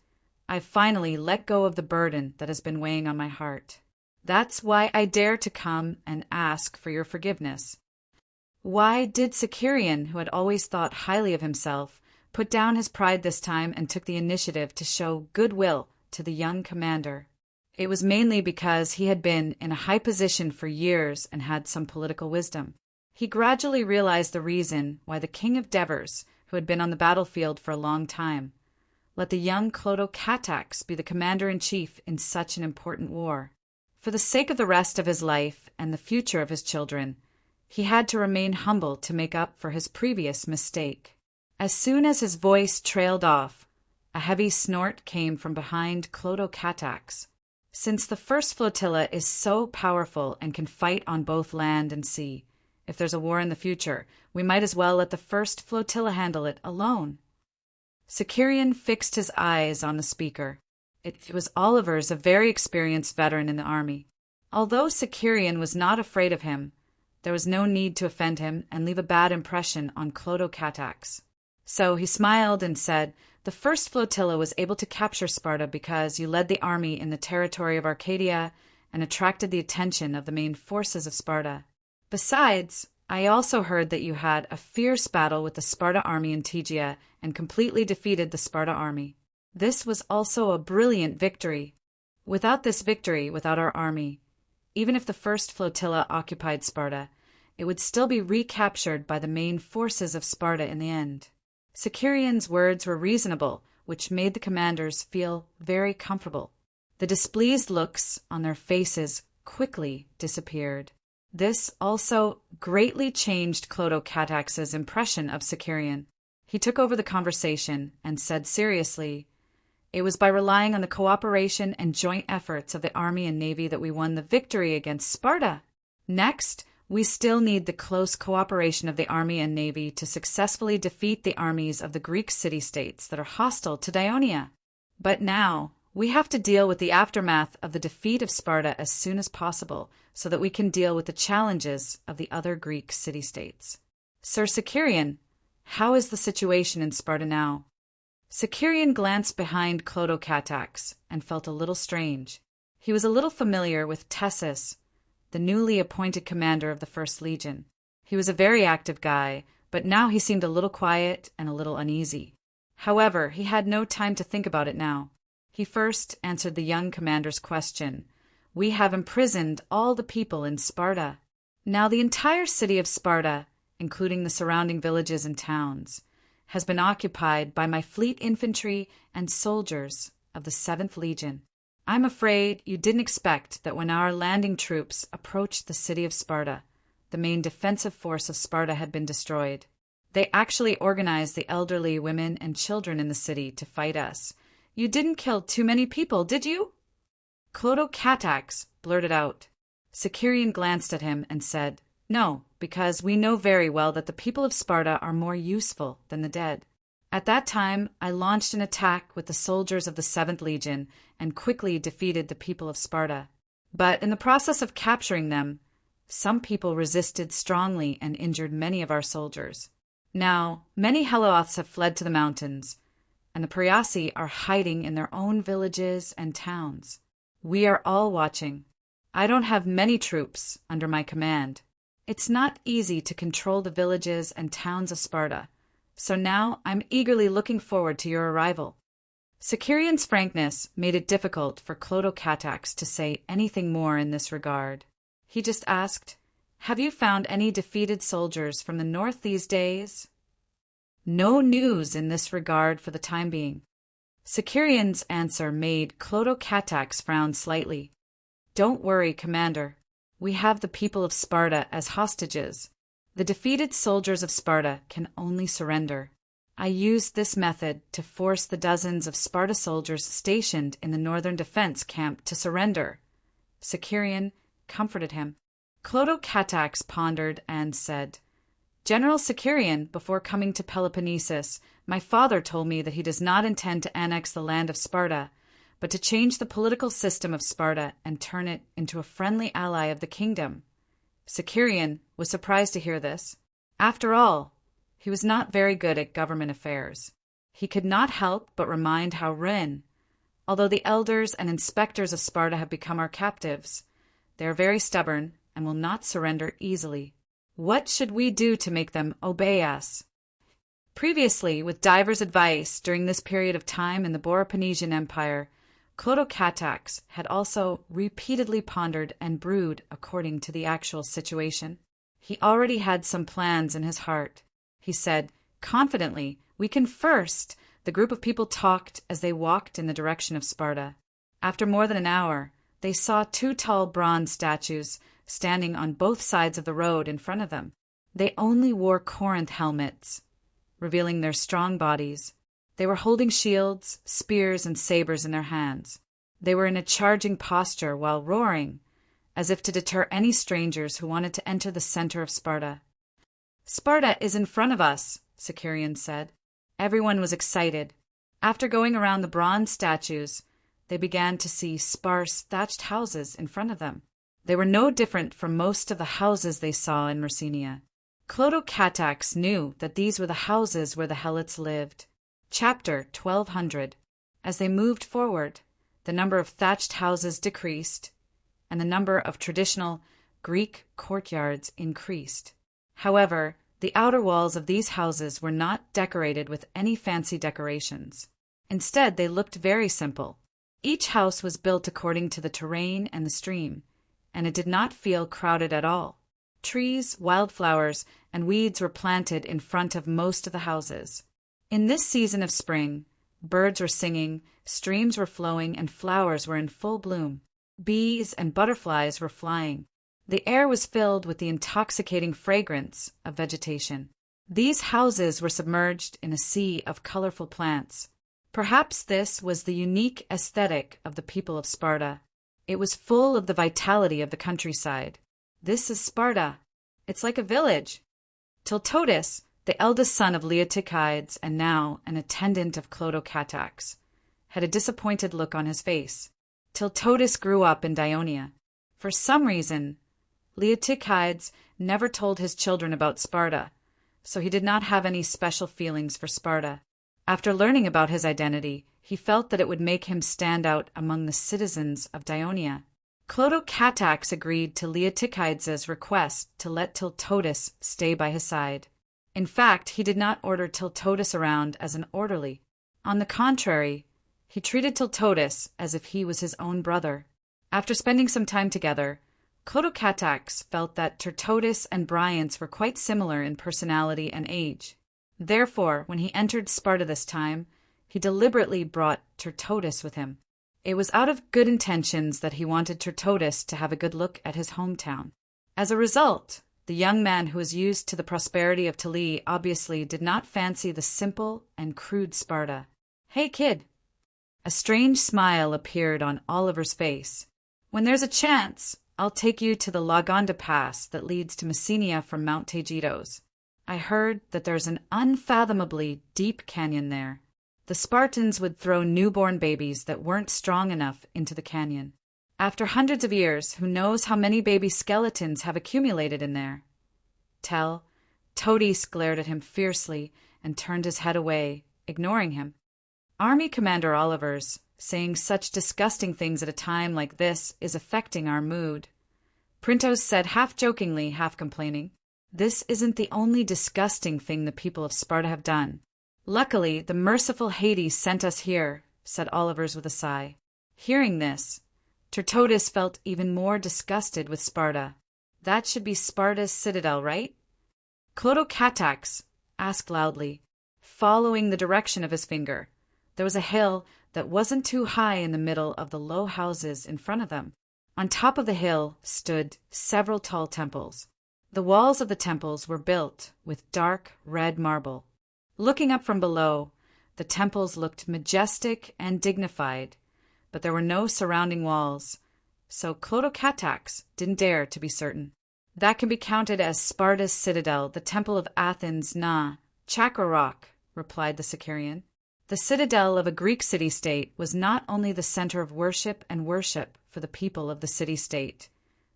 I've finally let go of the burden that has been weighing on my heart. That's why I dare to come and ask for your forgiveness." Why did Sicarion, who had always thought highly of himself, put down his pride this time and took the initiative to show goodwill to the young commander? It was mainly because he had been in a high position for years and had some political wisdom. He gradually realized the reason why the king of Devers, who had been on the battlefield for a long time, let the young Clotocatax be the commander-in-chief in such an important war. For the sake of the rest of his life and the future of his children, he had to remain humble to make up for his previous mistake. As soon as his voice trailed off, a heavy snort came from behind Clotocatax. Since the first flotilla is so powerful and can fight on both land and sea, if there's a war in the future, we might as well let the first flotilla handle it alone. Sicarion fixed his eyes on the speaker. It was Oliver's, a very experienced veteran in the army. Although Sicarion was not afraid of him, there was no need to offend him and leave a bad impression on Clotocatax. So he smiled and said, "The first flotilla was able to capture Sparta because you led the army in the territory of Arcadia and attracted the attention of the main forces of Sparta. Besides, I also heard that you had a fierce battle with the Sparta army in Tegea and completely defeated the Sparta army. This was also a brilliant victory. Without this victory, without our army, even if the first flotilla occupied Sparta, it would still be recaptured by the main forces of Sparta in the end." Sicarion's words were reasonable, which made the commanders feel very comfortable. The displeased looks on their faces quickly disappeared. This also greatly changed Clotocatax's impression of Sicarion. He took over the conversation and said seriously, "It was by relying on the cooperation and joint efforts of the army and navy that we won the victory against Sparta. Next, we still need the close cooperation of the army and navy to successfully defeat the armies of the Greek city-states that are hostile to Ionia. But now, we have to deal with the aftermath of the defeat of Sparta as soon as possible so that we can deal with the challenges of the other Greek city-states. Sir Sicarion, how is the situation in Sparta now?" Sicarion glanced behind Clotocatax and felt a little strange. He was a little familiar with Tessus, the newly appointed commander of the First Legion. He was a very active guy, but now he seemed a little quiet and a little uneasy. However, he had no time to think about it now. He first answered the young commander's question. "We have imprisoned all the people in Sparta." Now the entire city of Sparta, including the surrounding villages and towns, has been occupied by my fleet infantry and soldiers of the 7th Legion. I'm afraid you didn't expect that when our landing troops approached the city of Sparta, the main defensive force of Sparta had been destroyed. They actually organized the elderly, women, and children in the city to fight us. You didn't kill too many people, did you? Clotocatax blurted out. Sicarion glanced at him and said, "No, because we know very well that the people of Sparta are more useful than the dead." At that time, I launched an attack with the soldiers of the 7th Legion and quickly defeated the people of Sparta. But in the process of capturing them, some people resisted strongly and injured many of our soldiers. Now, many Heloths have fled to the mountains, and the Priasi are hiding in their own villages and towns. We are all watching. I don't have many troops under my command. It's not easy to control the villages and towns of Sparta, so now I'm eagerly looking forward to your arrival. Sicarion's frankness made it difficult for Clotocatax to say anything more in this regard. He just asked, "Have you found any defeated soldiers from the north these days?" No news in this regard for the time being. Sicarion's answer made Clotocatax frown slightly. "Don't worry, Commander. We have the people of Sparta as hostages. The defeated soldiers of Sparta can only surrender. I used this method to force the dozens of Sparta soldiers stationed in the northern defense camp to surrender." Sicarion comforted him. Clotocatax pondered and said, "General Sicarion, before coming to Peloponnesus, my father told me that he does not intend to annex the land of Sparta, but to change the political system of Sparta and turn it into a friendly ally of the kingdom." Sicarion was surprised to hear this. After all, he was not very good at government affairs. He could not help but remind how although the elders and inspectors of Sparta have become our captives, they are very stubborn and will not surrender easily. What should we do to make them obey us? Previously, with divers' advice during this period of time in the Boroponnesian Empire, Clotocatax had also repeatedly pondered and brewed according to the actual situation. He already had some plans in his heart. He said, confidently, "We can first." The group of people talked as they walked in the direction of Sparta. After more than an hour, they saw 2 tall bronze statues standing on both sides of the road in front of them. They only wore Corinth helmets, revealing their strong bodies. They were holding shields, spears, and sabers in their hands. They were in a charging posture while roaring, as if to deter any strangers who wanted to enter the center of Sparta. "Sparta is in front of us," Sicarion said. Everyone was excited. After going around the bronze statues, they began to see sparse, thatched houses in front of them. They were no different from most of the houses they saw in Myrcenia. Clotocatax knew that these were the houses where the Helots lived. Chapter 1200. As they moved forward, the number of thatched houses decreased, and the number of traditional Greek courtyards increased. However, the outer walls of these houses were not decorated with any fancy decorations. Instead, they looked very simple. Each house was built according to the terrain and the stream, and it did not feel crowded at all. Trees, wildflowers, and weeds were planted in front of most of the houses. In this season of spring, birds were singing, streams were flowing, and flowers were in full bloom. Bees and butterflies were flying. The air was filled with the intoxicating fragrance of vegetation. These houses were submerged in a sea of colorful plants. Perhaps this was the unique aesthetic of the people of Sparta. It was full of the vitality of the countryside. This is Sparta. It's like a village. Tiltotus, the eldest son of Leotychides and now an attendant of Clotocatax, had a disappointed look on his face. Tiltotus grew up in Dionia. For some reason, Leotychides never told his children about Sparta, so he did not have any special feelings for Sparta. After learning about his identity, he felt that it would make him stand out among the citizens of Dionia. Clotocatax agreed to Leotychides' request to let Tiltotus stay by his side. In fact, he did not order Tiltodus around as an orderly. On the contrary, he treated Tiltodus as if he was his own brother. After spending some time together, Clotocatax felt that Tertodus and Bryance were quite similar in personality and age. Therefore, when he entered Sparta this time, he deliberately brought Tertodus with him. It was out of good intentions that he wanted Tertodus to have a good look at his hometown. As a result, the young man who was used to the prosperity of Tali obviously did not fancy the simple and crude Sparta. "Hey, kid." A strange smile appeared on Oliver's face. "When there's a chance, I'll take you to the Lagonda Pass that leads to Messenia from Mount Tegidos. I heard that there's an unfathomably deep canyon there. The Spartans would throw newborn babies that weren't strong enough into the canyon. After hundreds of years, who knows how many baby skeletons have accumulated in there?" Todis glared at him fiercely and turned his head away, ignoring him. "Army Commander Olivers, saying such disgusting things at a time like this is affecting our mood," Printos said half-jokingly, half-complaining. "This isn't the only disgusting thing the people of Sparta have done. Luckily, the merciful Hades sent us here," said Olivers with a sigh. Hearing this, Tertodus felt even more disgusted with Sparta. "That should be Sparta's citadel, right?" Clotocatax asked loudly, following the direction of his finger. There was a hill that wasn't too high in the middle of the low houses in front of them. On top of the hill stood several tall temples. The walls of the temples were built with dark red marble. Looking up from below, the temples looked majestic and dignified, but there were no surrounding walls, so Clotocatax didn't dare to be certain. "That can be counted as Sparta's citadel, the Temple of Athens Na, Chakra Rock," replied the Sicarian. The citadel of a Greek city-state was not only the center of worship for the people of the city-state,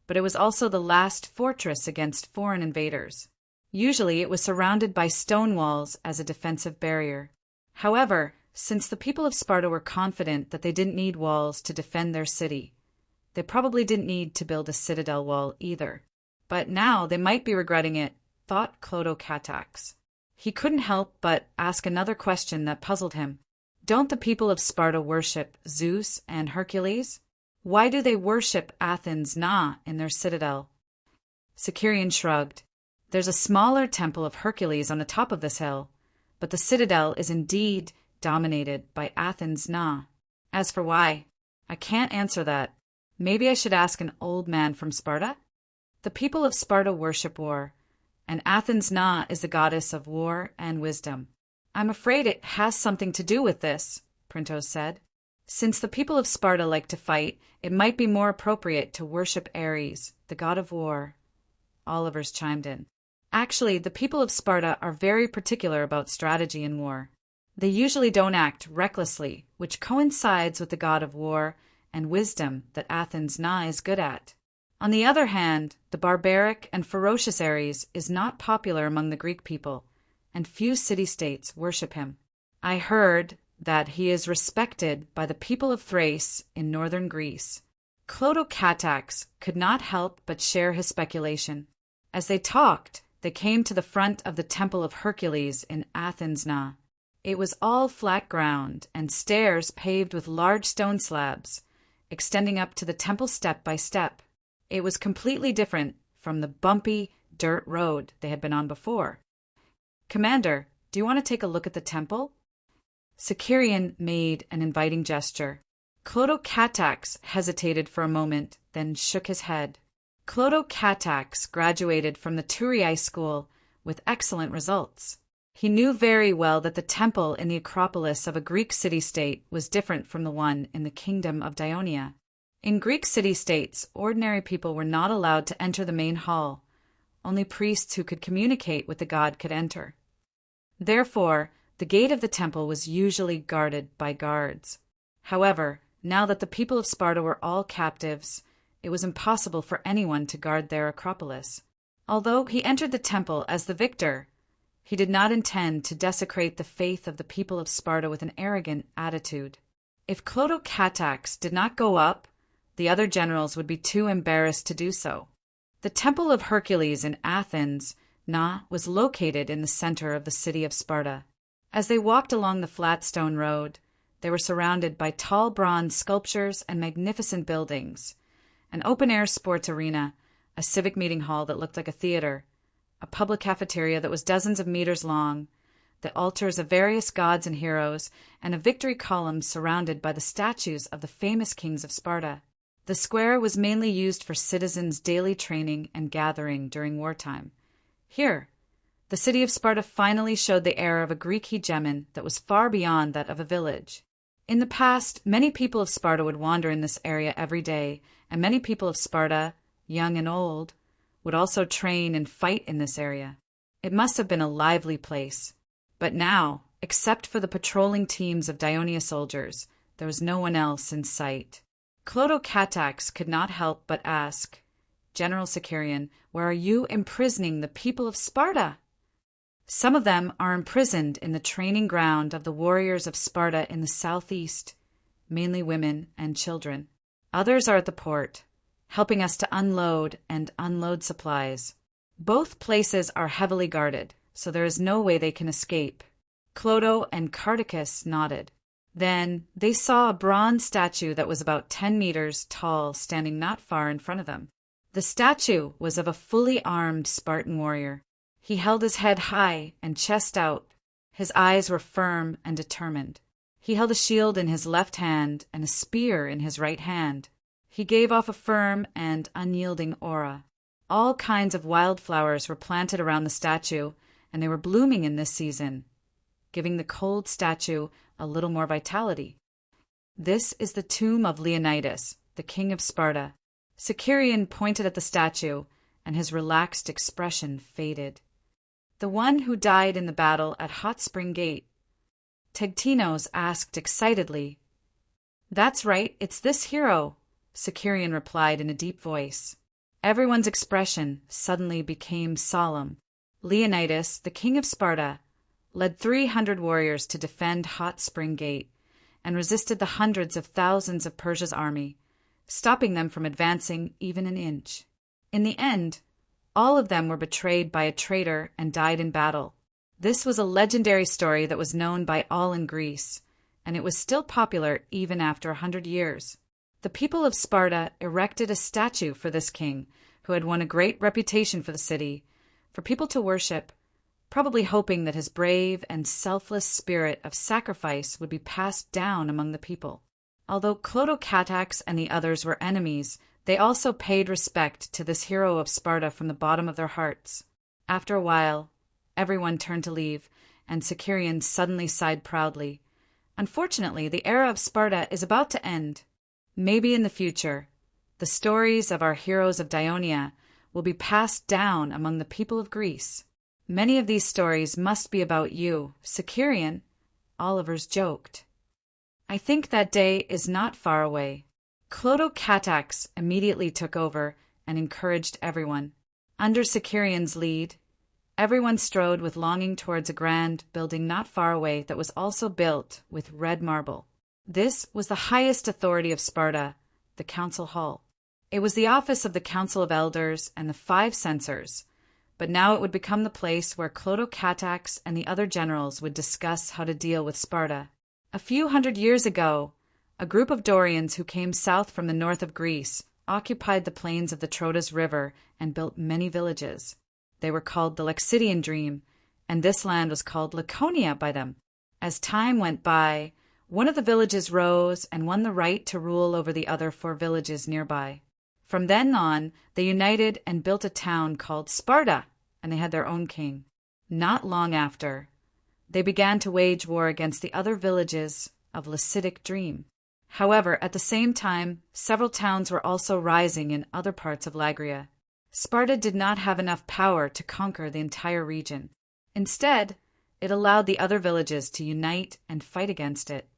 but it was also the last fortress against foreign invaders. Usually it was surrounded by stone walls as a defensive barrier. However, since the people of Sparta were confident that they didn't need walls to defend their city, they probably didn't need to build a citadel wall either. But now they might be regretting it, thought Clotocatax. He couldn't help but ask another question that puzzled him. Don't the people of Sparta worship Zeus and Hercules? Why do they worship Athens Na in their citadel? Sicarian shrugged. There's a smaller temple of Hercules on the top of this hill, but the citadel is indeed dominated by Athens Na. As for why, I can't answer that. Maybe I should ask an old man from Sparta? The people of Sparta worship war, and Athens Na is the goddess of war and wisdom. I'm afraid it has something to do with this, Printos said. Since the people of Sparta like to fight, it might be more appropriate to worship Ares, the god of war. Olivers chimed in. Actually, the people of Sparta are very particular about strategy in war. They usually don't act recklessly, which coincides with the god of war and wisdom that Athens Na is good at. On the other hand, the barbaric and ferocious Ares is not popular among the Greek people, and few city-states worship him. I heard that he is respected by the people of Thrace in northern Greece. Clotocatax could not help but share his speculation. As they talked, they came to the front of the Temple of Hercules in Athens Na. It was all flat ground and stairs paved with large stone slabs, extending up to the temple step by step. It was completely different from the bumpy dirt road they had been on before. Commander, do you want to take a look at the temple? Sicarian made an inviting gesture. Clotocatax hesitated for a moment, then shook his head. Clotocatax graduated from the Turiae school with excellent results. He knew very well that the temple in the Acropolis of a Greek city-state was different from the one in the kingdom of Dionia. In Greek city-states, ordinary people were not allowed to enter the main hall. Only priests who could communicate with the god could enter. Therefore, the gate of the temple was usually guarded by guards. However, now that the people of Sparta were all captives, it was impossible for anyone to guard their Acropolis. Although he entered the temple as the victor, he did not intend to desecrate the faith of the people of Sparta with an arrogant attitude. If Clotocatax did not go up, the other generals would be too embarrassed to do so. The Temple of Hercules in Athens was located in the center of the city of Sparta. As they walked along the flat stone road, they were surrounded by tall bronze sculptures and magnificent buildings, an open-air sports arena, a civic meeting hall that looked like a theater, a public cafeteria that was dozens of meters long, the altars of various gods and heroes, and a victory column surrounded by the statues of the famous kings of Sparta. The square was mainly used for citizens' daily training and gathering during wartime. Here, the city of Sparta finally showed the era of a Greek hegemon that was far beyond that of a village. In the past, many people of Sparta would wander in this area every day, and many people of Sparta, young and old, would also train and fight in this area. It must have been a lively place. But now, except for the patrolling teams of Dionia soldiers, there was no one else in sight. Clotocatax could not help but ask, "General Sicarion, where are you imprisoning the people of Sparta?" "Some of them are imprisoned in the training ground of the warriors of Sparta in the southeast, mainly women and children. Others are at the port, helping us to unload and unload supplies. Both places are heavily guarded, so there is no way they can escape." Cloto and Carticus nodded. Then they saw a bronze statue that was about 10 meters tall standing not far in front of them. The statue was of a fully armed Spartan warrior. He held his head high and chest out. His eyes were firm and determined. He held a shield in his left hand and a spear in his right hand. He gave off a firm and unyielding aura. All kinds of wildflowers were planted around the statue, and they were blooming in this season, giving the cold statue a little more vitality. "This is the tomb of Leonidas, the king of Sparta." Sicarion pointed at the statue, and his relaxed expression faded. "The one who died in the battle at Hot Spring Gate." Tegtinos asked excitedly. "That's right, it's this hero," Sicarion replied in a deep voice. Everyone's expression suddenly became solemn. Leonidas, the king of Sparta, led 300 warriors to defend Hot Spring Gate and resisted the hundreds of thousands of Persia's army, stopping them from advancing even an inch. In the end, all of them were betrayed by a traitor and died in battle. This was a legendary story that was known by all in Greece, and it was still popular even after 100 years. The people of Sparta erected a statue for this king, who had won a great reputation for the city, for people to worship, probably hoping that his brave and selfless spirit of sacrifice would be passed down among the people. Although Clotocatax and the others were enemies, they also paid respect to this hero of Sparta from the bottom of their hearts. After a while, everyone turned to leave, and Sicarion suddenly sighed proudly. "Unfortunately, the era of Sparta is about to end. Maybe in the future, the stories of our heroes of Dionia will be passed down among the people of Greece. Many of these stories must be about you, Sicarion," Olivers joked. "I think that day is not far away." Clotocatax immediately took over and encouraged everyone. Under Sicarion's lead, everyone strode with longing towards a grand building not far away that was also built with red marble. This was the highest authority of Sparta, the council hall. It was the office of the council of elders and the 5 censors, but now it would become the place where Clotocatax and the other generals would discuss how to deal with Sparta. A few hundred years ago, a group of Dorians who came south from the north of Greece occupied the plains of the Trotas River and built many villages. They were called the Lexidian Dream, and this land was called Laconia by them. As time went by, one of the villages rose and won the right to rule over the other 4 villages nearby. From then on, they united and built a town called Sparta, and they had their own king. Not long after, they began to wage war against the other villages of Lacidic Dream. However, at the same time, several towns were also rising in other parts of Lagria. Sparta did not have enough power to conquer the entire region. Instead, it allowed the other villages to unite and fight against it.